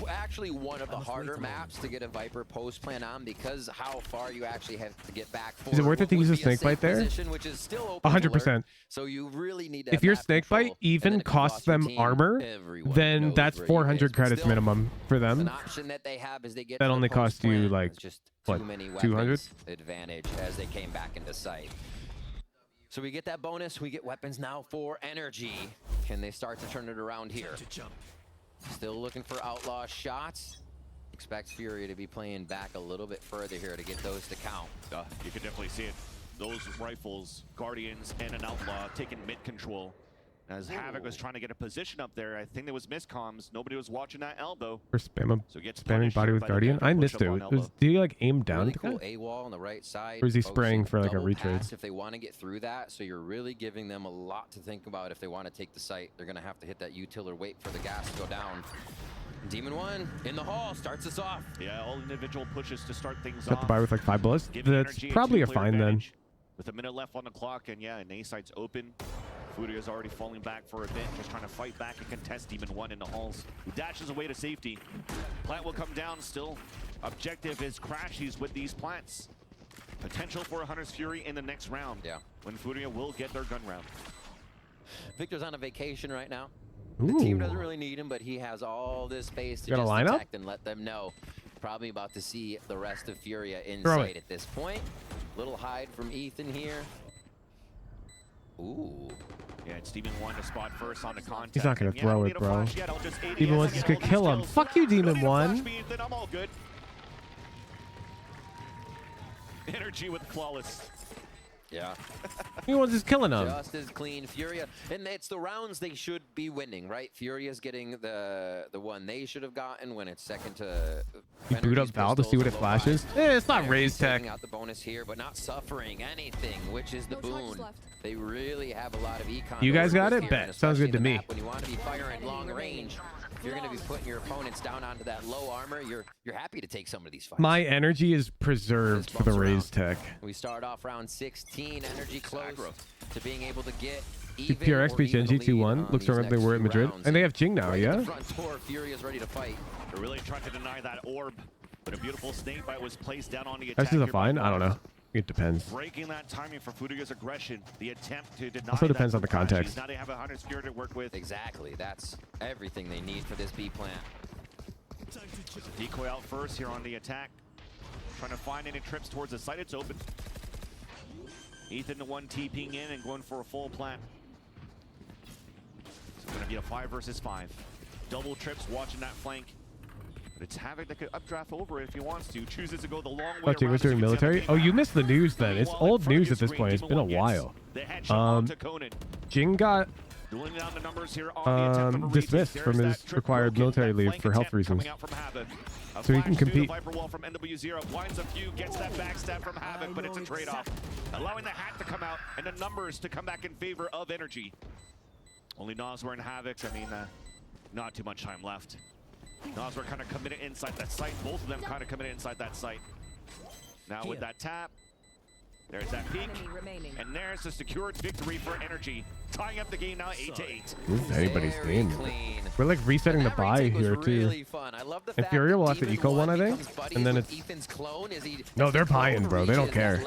actually one of the harder maps to get a Viper post plan on because how far you actually have to get back. Is it worth it to use a snake bite there? Which is still open 100%. So you really need to if your snake bite even costs them armor, then that's 400 credits minimum for them. An option that they have is they get that only costs you like just what, too many 200 advantage as they came back into sight. So we get that bonus. We get weapons now for energy. Can they start to turn it around here? Still looking for outlaw shots. Expect Fury to be playing back a little bit further here to get those to count. You can definitely see it. Those rifles, Guardians, and an outlaw taking mid control. As Havoc was trying to get a position up there, I think there was miscomms. Nobody was watching that elbow. Or spam So gets spamming punished body here with by the Guardian. guy I who missed pushed it. up on elbow. Did he like aim down? Really to cool that? AWOL on the right side. Or is he spraying for like a Double retrade? pass if they want to get through that, so you're really giving them a lot to think about if they want to take the site. They're going to have to hit that util or wait for the gas to go down. Demon 1 in the hall starts us off. Yeah, all individual pushes to start things Got off. the buy with like 5 bullets. Giving That's energy probably a two-player fine then. advantage. With a minute left on the clock, and yeah, an A site's open. Furia's already falling back for a bit, just trying to fight back and contest Demon 1 in the halls, who dashes away to safety. Plant will come down still. Objective is Crashies with these plants. Potential for a Hunter's Fury in the next round. Yeah. When Furia will get their gun round. Victor's on a vacation right now. Ooh. The team doesn't really need him, but he has all this space to You got a just lineup? detect and let them know. Probably about to see the rest of Furia in Throw sight it. at this point. Little hide from Ethan here. Ooh. Yeah, it's Demon 1 to spot first on the contact. He's not gonna And throw I don't it, need a bro. flash yet, I'll just ADS Demon 1's and just get gonna all kill these him. kills. Fuck you, Don't Demon need a flash 1. me, Ethan, I'm all good. Energy with flawless. Yeah. He was just killing them. Just as clean. Furia, and it's the rounds they should be winning, right? Furia's getting the one they should have gotten when it's second to. You boot up Val to see what it flashes. It's not raised tech. Out the bonus here, but not suffering anything, which is the boon. They really have a lot of econ. You guys got it? here, Bet. Sounds good to me. When you want to be firing long range, if you're going to be putting your opponents down onto that low armor, you're happy to take some of these fights. My energy is preserved for the raised tech. We start off round 16, energy close to being able to get Dude, PRX beats Gen G 2-1. Looks like they were at Madrid. And they have Jing now, yeah? Fury is ready to fight. They're really trying to deny that orb, but a beautiful snake bite was placed down on the attack. That's just a fine? I don't know. It depends. Breaking that timing for Furia's aggression, the attempt to deny. Also depends on the context. Now they have a Hunter's Fury to work with. Exactly. That's everything they need for this B plant. Decoy out first here on the attack. Trying to find any trips towards the site. It's open. Ethan the one TPing in and going for a full plant. It's going to be a 5 versus 5. Double trips watching that flank. But it's Havoc that could updraft over it if he wants to. Chooses to go the long way Jing was doing military? Oh, you missed the news then. It's old news at this point. It's been a while. Jing got dismissed from his required military leave for health reasons. So he can compete. Viper wall from NW0 blinds a few, gets that backstab from Havoc, but it's a trade-off. Allowing the hat to come out and the numbers to come back in favor of Energy. Only Nosware and Havoc, I mean, not too much time left. Nosware kind of committed inside that site. Both of them kind of committed inside that site. Now with that tap, there's that peek, and there's the secured victory for Energy. Tying up the game now 8-8. Anybody's game. We're like resetting the buy here too. And Furia will have to eco one, I think. And then it's... No, they're buying, bro. They don't care.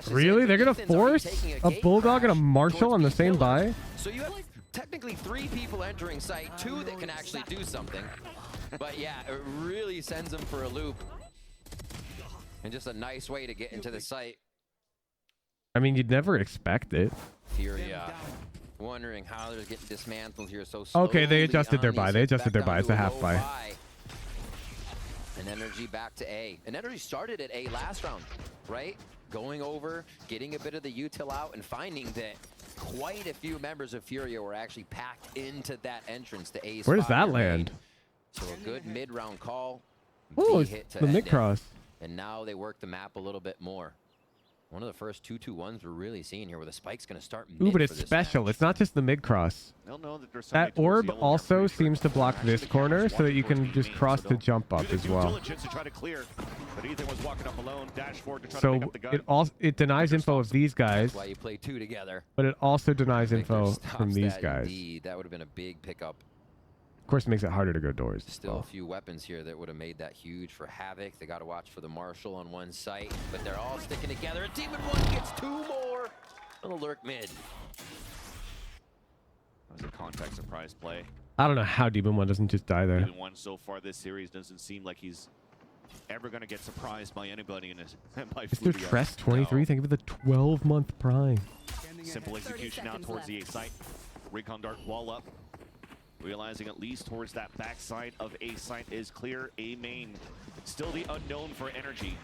Really? They're going to force a Bulldog and a Marshall on the same buy? So you have technically 3 people entering site, 2 that can actually do something. But yeah, it really sends them for a loop. And just a nice way to get into the site. I mean, you'd never expect it. Furia wondering how they're getting dismantled here so slowly. Okay, they adjusted their buy. They adjusted their buy. It's a half buy. And Energy back to A. And Energy started at A last round, right? Going over, getting a bit of the util out, and finding that quite a few members of Furia were actually packed into that entrance to A's. Where does that land? So a good mid-round call. Oh, it's the mid-cross. And now they work the map a little bit more. One of the first 2-2-1s we're really seeing here, where the spike's going to start mid. Ooh, but it's special. It's not just the mid-cross. That orb also seems to block this corner so that you can just cross to jump up as well. So it denies info of these guys, Why you play 2 together. but it also denies info from these guys. That would have been a big pickup. Of course, it makes it harder to go doors. Still a few weapons here that would have made that huge for Havoc. They got to watch for the Marshall on one site, but they're all sticking together. And Demon 1 gets 2 more. Little lurk mid. That was a contact surprise play. I don't know how Demon 1 doesn't just die there. Demon 1 so far this series doesn't seem like he's ever going to get surprised by anybody in his by Mr. Tress 23, thank you for the 12-month prime. Simple execution now towards the A site. Recon Dart wall up. Realizing at least towards that backside of A site is clear. A main. Still the unknown for Energy.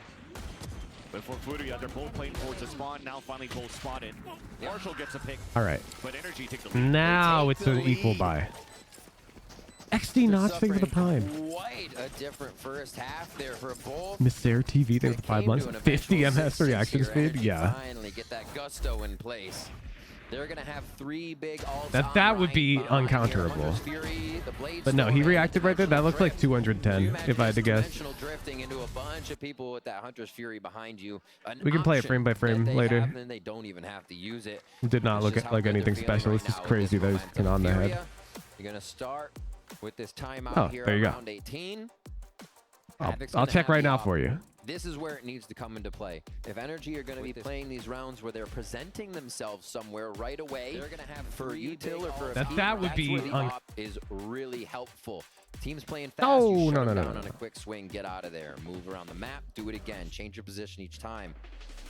But for Furia, they're both playing towards the spawn. Now finally both spotted. Marshall gets a pick. All right. But Energy take the lead. Now it's an equal buy. XD Notch, thank you for the prime. Quite a different first half there for both. Misair TV, thank you for 5 months. 50 MS reaction speed, yeah. Finally get that gusto in place. They're going to have 3 big That would be uncounterable. But no, he reacted right there. That looked like 210, if I had to guess. Drifting into a bunch of people with that Hunter's Fury behind you. We can play it frame by frame later. And they don't even have to use it. It did not look like anything special. It's just crazy that he's on the head. You're going to start with this timeout here around 18. I'll check right now for you. This is where it needs to come into play. If Energy are going to be playing these rounds where they're presenting themselves somewhere right away, they're going to have for util or for that would be is really helpful. Teams playing fast. No, no. On a quick swing, get out of there, move around the map, do it again, change your position each time.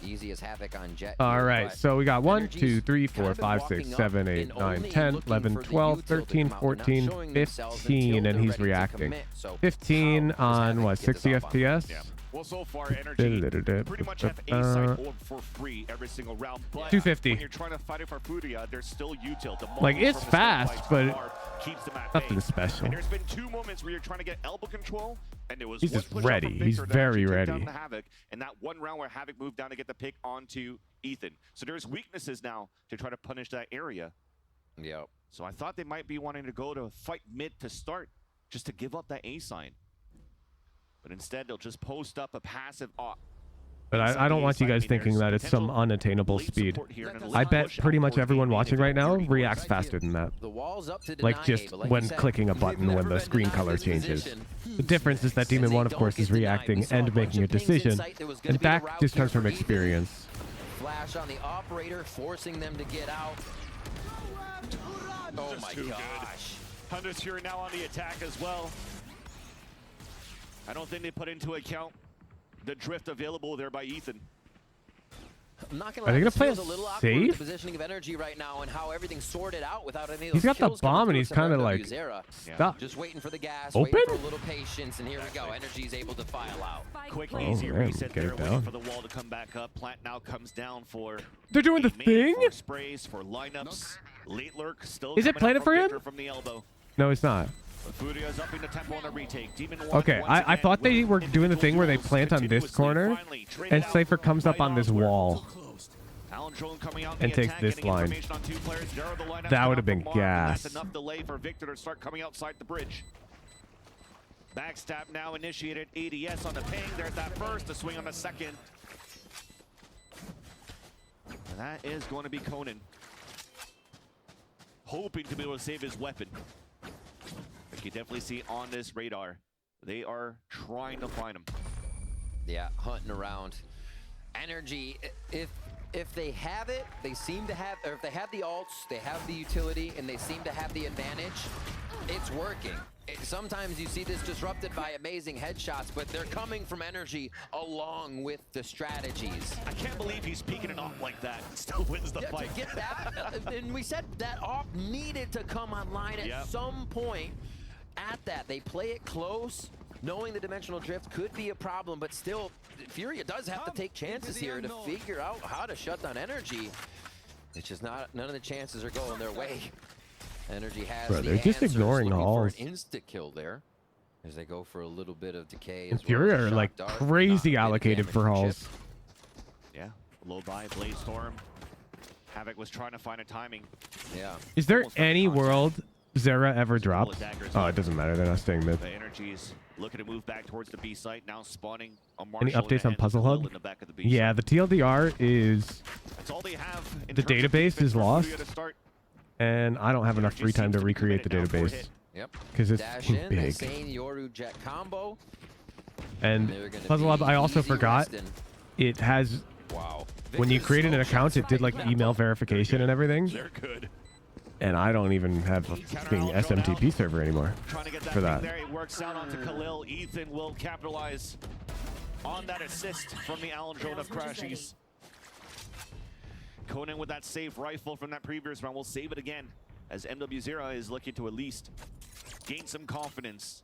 Easy as Havoc on Jet. All right, so we got 1, 2, 3, 4, 5, 6, 7, 8, 9, 10, 11, 12, 13, 14, 15, and he's reacting. 15 on what, 60 FPS? Well, so far, Energy pretty much have A-side orb for free every single round. But 250. when you're trying to fight it for Furia, there's still util. Like, it's fast, but keeps them at nothing bay. special. And there's been 2 moments where you're trying to get elbow control, and there was He's one just push up ready. from He's Victor that very actually took ready. down the Havoc, and that one round where Havoc moved down to get the pick onto Ethan. So there's weaknesses now to try to punish that area. Yeah. So I thought they might be wanting to go to fight mid to start, just to give up that A sign. But instead, they'll just post up a passive op. But I don't want you guys thinking that it's some unattainable speed. I bet pretty much everyone watching right now reacts faster than that. Like just when clicking a button when the screen color changes. The difference is that Demon 1, of course, is reacting and making a decision. And that just comes from experience. Flash on the operator, forcing them to get out. Oh my gosh. Hunter's Fury now on the attack as well. I don't think they put into account the drift available there by Ethan. I'm not Are they gonna play it a little awkward safe? with the positioning of Energy right now and how everything's sorted out without any of those He's got the kills coming bomb and through he's from kind of MW like Zera. stuck. Just waiting for the gas, Open? waiting for a little patience, and here we go. Energy's able to file out. Quick, Oh, easy man, reset get there, it waiting down. for the wall to come back up. Plant now comes down for They're doing the thing? for sprays, for lineups. Late lurk still Is it coming out planted for him? Victor from the elbow. No, it's not. Furia's upping the tempo on the retake. Demon 1 Okay, once I again thought they with were doing the thing where they plant on this continuously, corner finally, traded and out Cypher comes up right on this onward. wall Alan Drone coming out and the takes attack, this getting line. information on 2 players. There are the lineups That coming would have out been from Mark, and gas. That's enough delay for Victor to start coming outside the bridge. Backstab now initiated. ADS on the ping. There's that first. The swing on the second. And that is going to be Conan. Hoping to be able to save his weapon. You can definitely see on this radar, they are trying to find him. Yeah, hunting around. Energy, if they have it, they seem to have, or if they have the ults, they have the utility, and they seem to have the advantage, it's working. Sometimes you see this disrupted by amazing headshots, but they're coming from Energy along with the strategies. I can't believe he's peeking it off like that. Still wins the fight. To get that, and we said that op needed to come online at some point. At that, they play it close, knowing the dimensional drift could be a problem, but still, Furia does have to take chances here to figure out how to shut down Energy. It's just not, none of the chances are going their way. Energy has Bro, the they're just answers, ignoring looking for an halls. insta-kill there as they go for a little bit of decay And as well. Furia as a are shock like dart, crazy not allocated damage for from halls. Chip. Yeah, low by Blaze Storm. Havoc was trying to find a timing. Yeah. Is there any world Zera ever drops? Oh, it doesn't matter. They're not staying mid. The Energy's looking to move back towards the B site, now spawning a Any Marshall updates on and Puzzle Khalil Hub? in the back of the B Yeah, site. the TLDR is That's all they have in the terms of database defense is for lost, Furia to start. and I don't have enough free time to recreate the database. Yep. Because it's Dash in, big. Insane Yoru Jet combo. And They're gonna Puzzle Hub, be I also easy forgot, resting. it has, Wow. when you Victor's created an smoke account, shots it did like right now. email verification and everything. They're good. And I don't even have a fucking SMTP server anymore Trying to get that for thing that. there. It works out onto Khalil. Ethan will capitalize on that assist from the Alan Drone of Crashies. Conan with that safe rifle from that previous round will save it again as MW0 is looking to at least gain some confidence.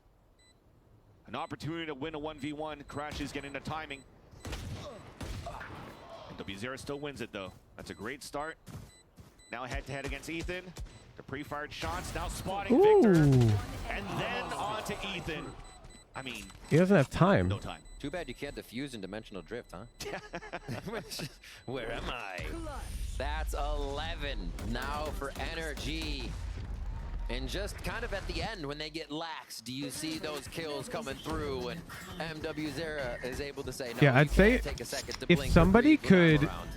An opportunity to win a 1v1. Crashies getting the timing. MW0 still wins it though. That's a great start. Now head-to-head against Ethan. The pre-fired shots, now spotting Victor. And then on to Ethan. I mean, He doesn't have time. no time. Too bad you can't defuse in dimensional drift, huh? Where am I? That's 11 now for NRG. And just kind of at the end, when they get lax, do you see those kills coming through? And MW Zera is able to say, no, Yeah, you I'd say can't take a second to if blink somebody for free. could Around.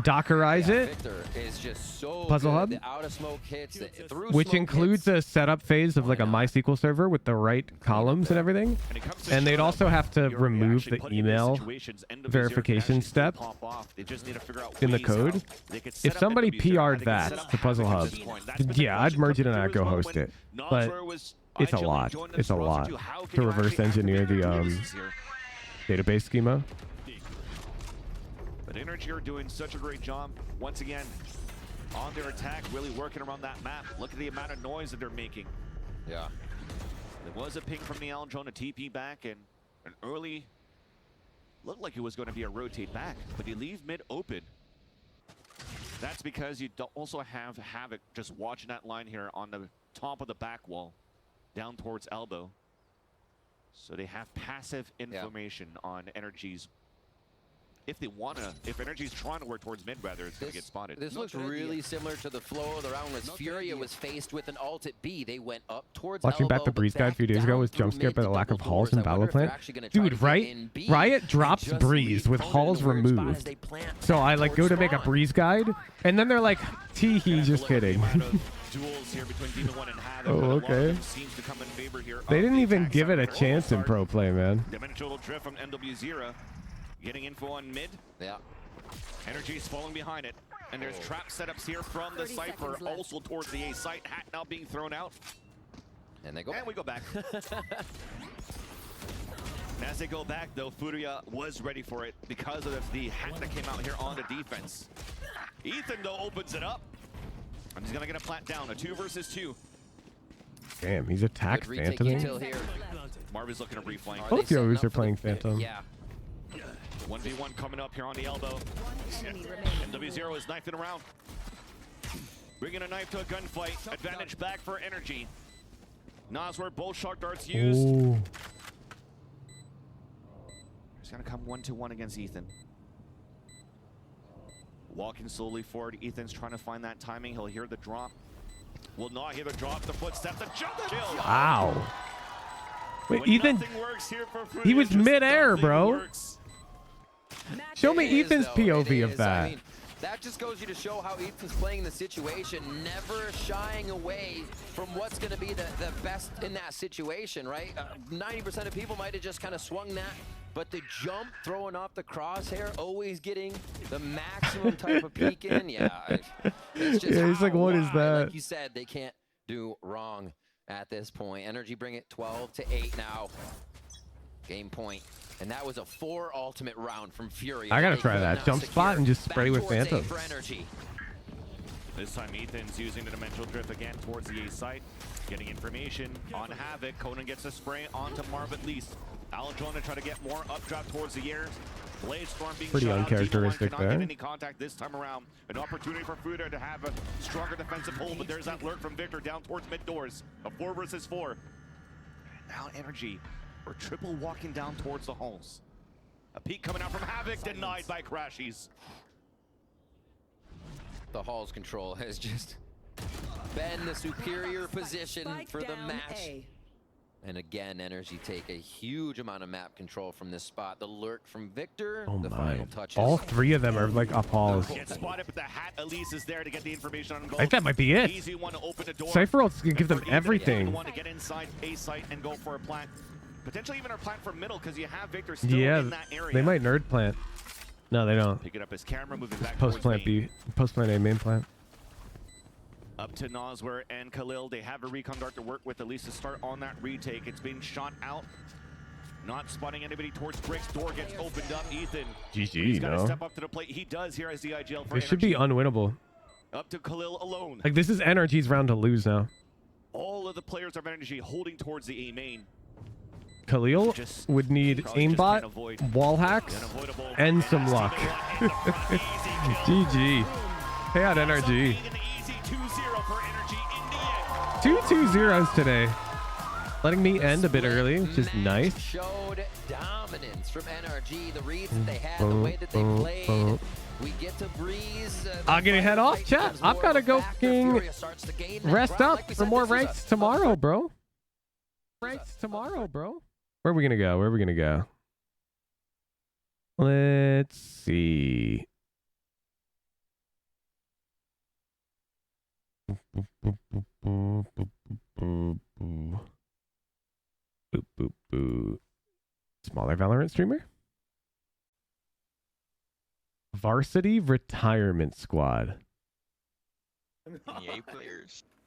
Dockerize it, Victor is just so Puzzle good. Hub, The out of smoke hits, the through which smoke includes hits. a setup phase of like a MySQL server with the right columns and everything. And they'd also have to remove the email verification step in the code. If somebody PR'd that to Puzzle Hub, yeah, I'd merge it and I'd go host it. But it's a lot. It's a lot to reverse engineer the database schema. But NRG are doing such a great job once again on their attack, really working around that map. Look at the amount of noise that they're making. Yeah. There was a ping from the Alan Drone, a TP back, and an early Looked like it was going to be a rotate back, but you leave mid open. That's because you don't also have Havoc just watching that line here on the top of the back wall, down towards elbow. So they have passive information on NRG's. If they wanna, if NRG's trying to work towards mid, rather it's gonna get spotted. This looks really similar to the flow of the round when Furia was faced with an ult at B. They went up towards Watching back the Breeze guide a few days ago was jump scared by the lack of halls in Battle Plant. Dude, Riot drops Breeze with halls removed. So I like go to make a Breeze guide, and then they're like, tee-hee, just kidding. Oh, okay. They didn't even give it a chance in pro play, man. Dimensional drift from NW0. Getting info on mid. Yeah. NRG's falling behind it. And there's trap setups here from the Cypher, also towards the A site. Hat now being thrown out. And they go and we go back. And as they go back, though, Furia was ready for it because of the hat that came out here on the defense. Ethan, though, opens it up. And he's going to get a plant down. A 2 versus 2. Damn, he's attack Phantom. Marv is looking to reflank. Both Yo's are playing Phantom. Yeah. 1v1 coming up here on the elbow. MW0 is knifing around. Bringing a knife to a gunfight. Advantage back for NRG. Nas where both shock darts used. Ooh. He's gonna come 1-1 against Ethan. Walking slowly forward. Ethan's trying to find that timing. He'll hear the drop. Will not hear the drop. The footstep. The jump kill. Wow. Wait, When Ethan, works here for Furia, he was just midair, bro. works. Show me Ethan's POV of I that. mean, that just goes you to show how Ethan's playing the situation, never shying away from what's going to be the best in that situation, right? 90% of people might have just kind of swung that, but the jump, throwing off the crosshair, always getting the maximum type of peek in. Yeah, it's just Yeah, he's like, what is that? Like you said, they can't do wrong at this point. NRG bring it 12-8 now. Game point. And that was a 4 ultimate round from Fury. I gotta try that jump spot and just spray with Phantom. This time Ethan's using the dimensional drift again towards the A site. Getting information on Havoc. Conan gets a spray onto Marv at least. Aladron to try to get more updraft towards the air. Blade Storm being Pretty shot out. uncharacteristic Cannot get there. any contact this time around. An opportunity for Furia to have a stronger defensive hold, but there's that lurk from Victor down towards mid doors. A 4 versus 4. Now NRG. Or triple walking down towards the halls. A peek coming out from Havoc, denied by Crashies. The halls control has just been the superior position for the match. And again, NRG take a huge amount of map control from this spot. The lurk from Victor, Oh the my. final touches. All 3 of them are like up halls. Gets spotted, but the hat at least is there to get the information on both. I think that might be it. Easy one to open the door. Cypher ult's gonna give them everything. Want to get inside A site and go for a plant. Potentially even a plant from middle because you have Victor still Yeah, in that area. they might nerd plant. No, they don't. Picking up his camera, moving back Post plant B, post plant A, main plant. Up to Noswer and Khalil. They have a recon dart to work with, at least to start on that retake. It's been shot out. Not spotting anybody towards bricks. Door gets opened up. Ethan. GG, He's got to no? step up to the plate. He does here as the IGL for This should be unwinnable. Up to Khalil alone. Like, this is NRG's round to lose now. All of the players of energy holding towards the A main. Khalil would need aimbot, wall hacks, and some luck. GG. Pay out NRG. 2-2-0s today. Letting me end a bit early, which is nice. Showed dominance from NRG. The reads that they had, the way that they played. We get to Breeze. I'm gonna head off, chat. I've gotta go fucking rest up for more ranks tomorrow, bro. Ranks tomorrow, bro. Where are we gonna go? Where are we gonna go? Let's see. Smaller Valorant streamer? Varsity Retirement Squad. EA players.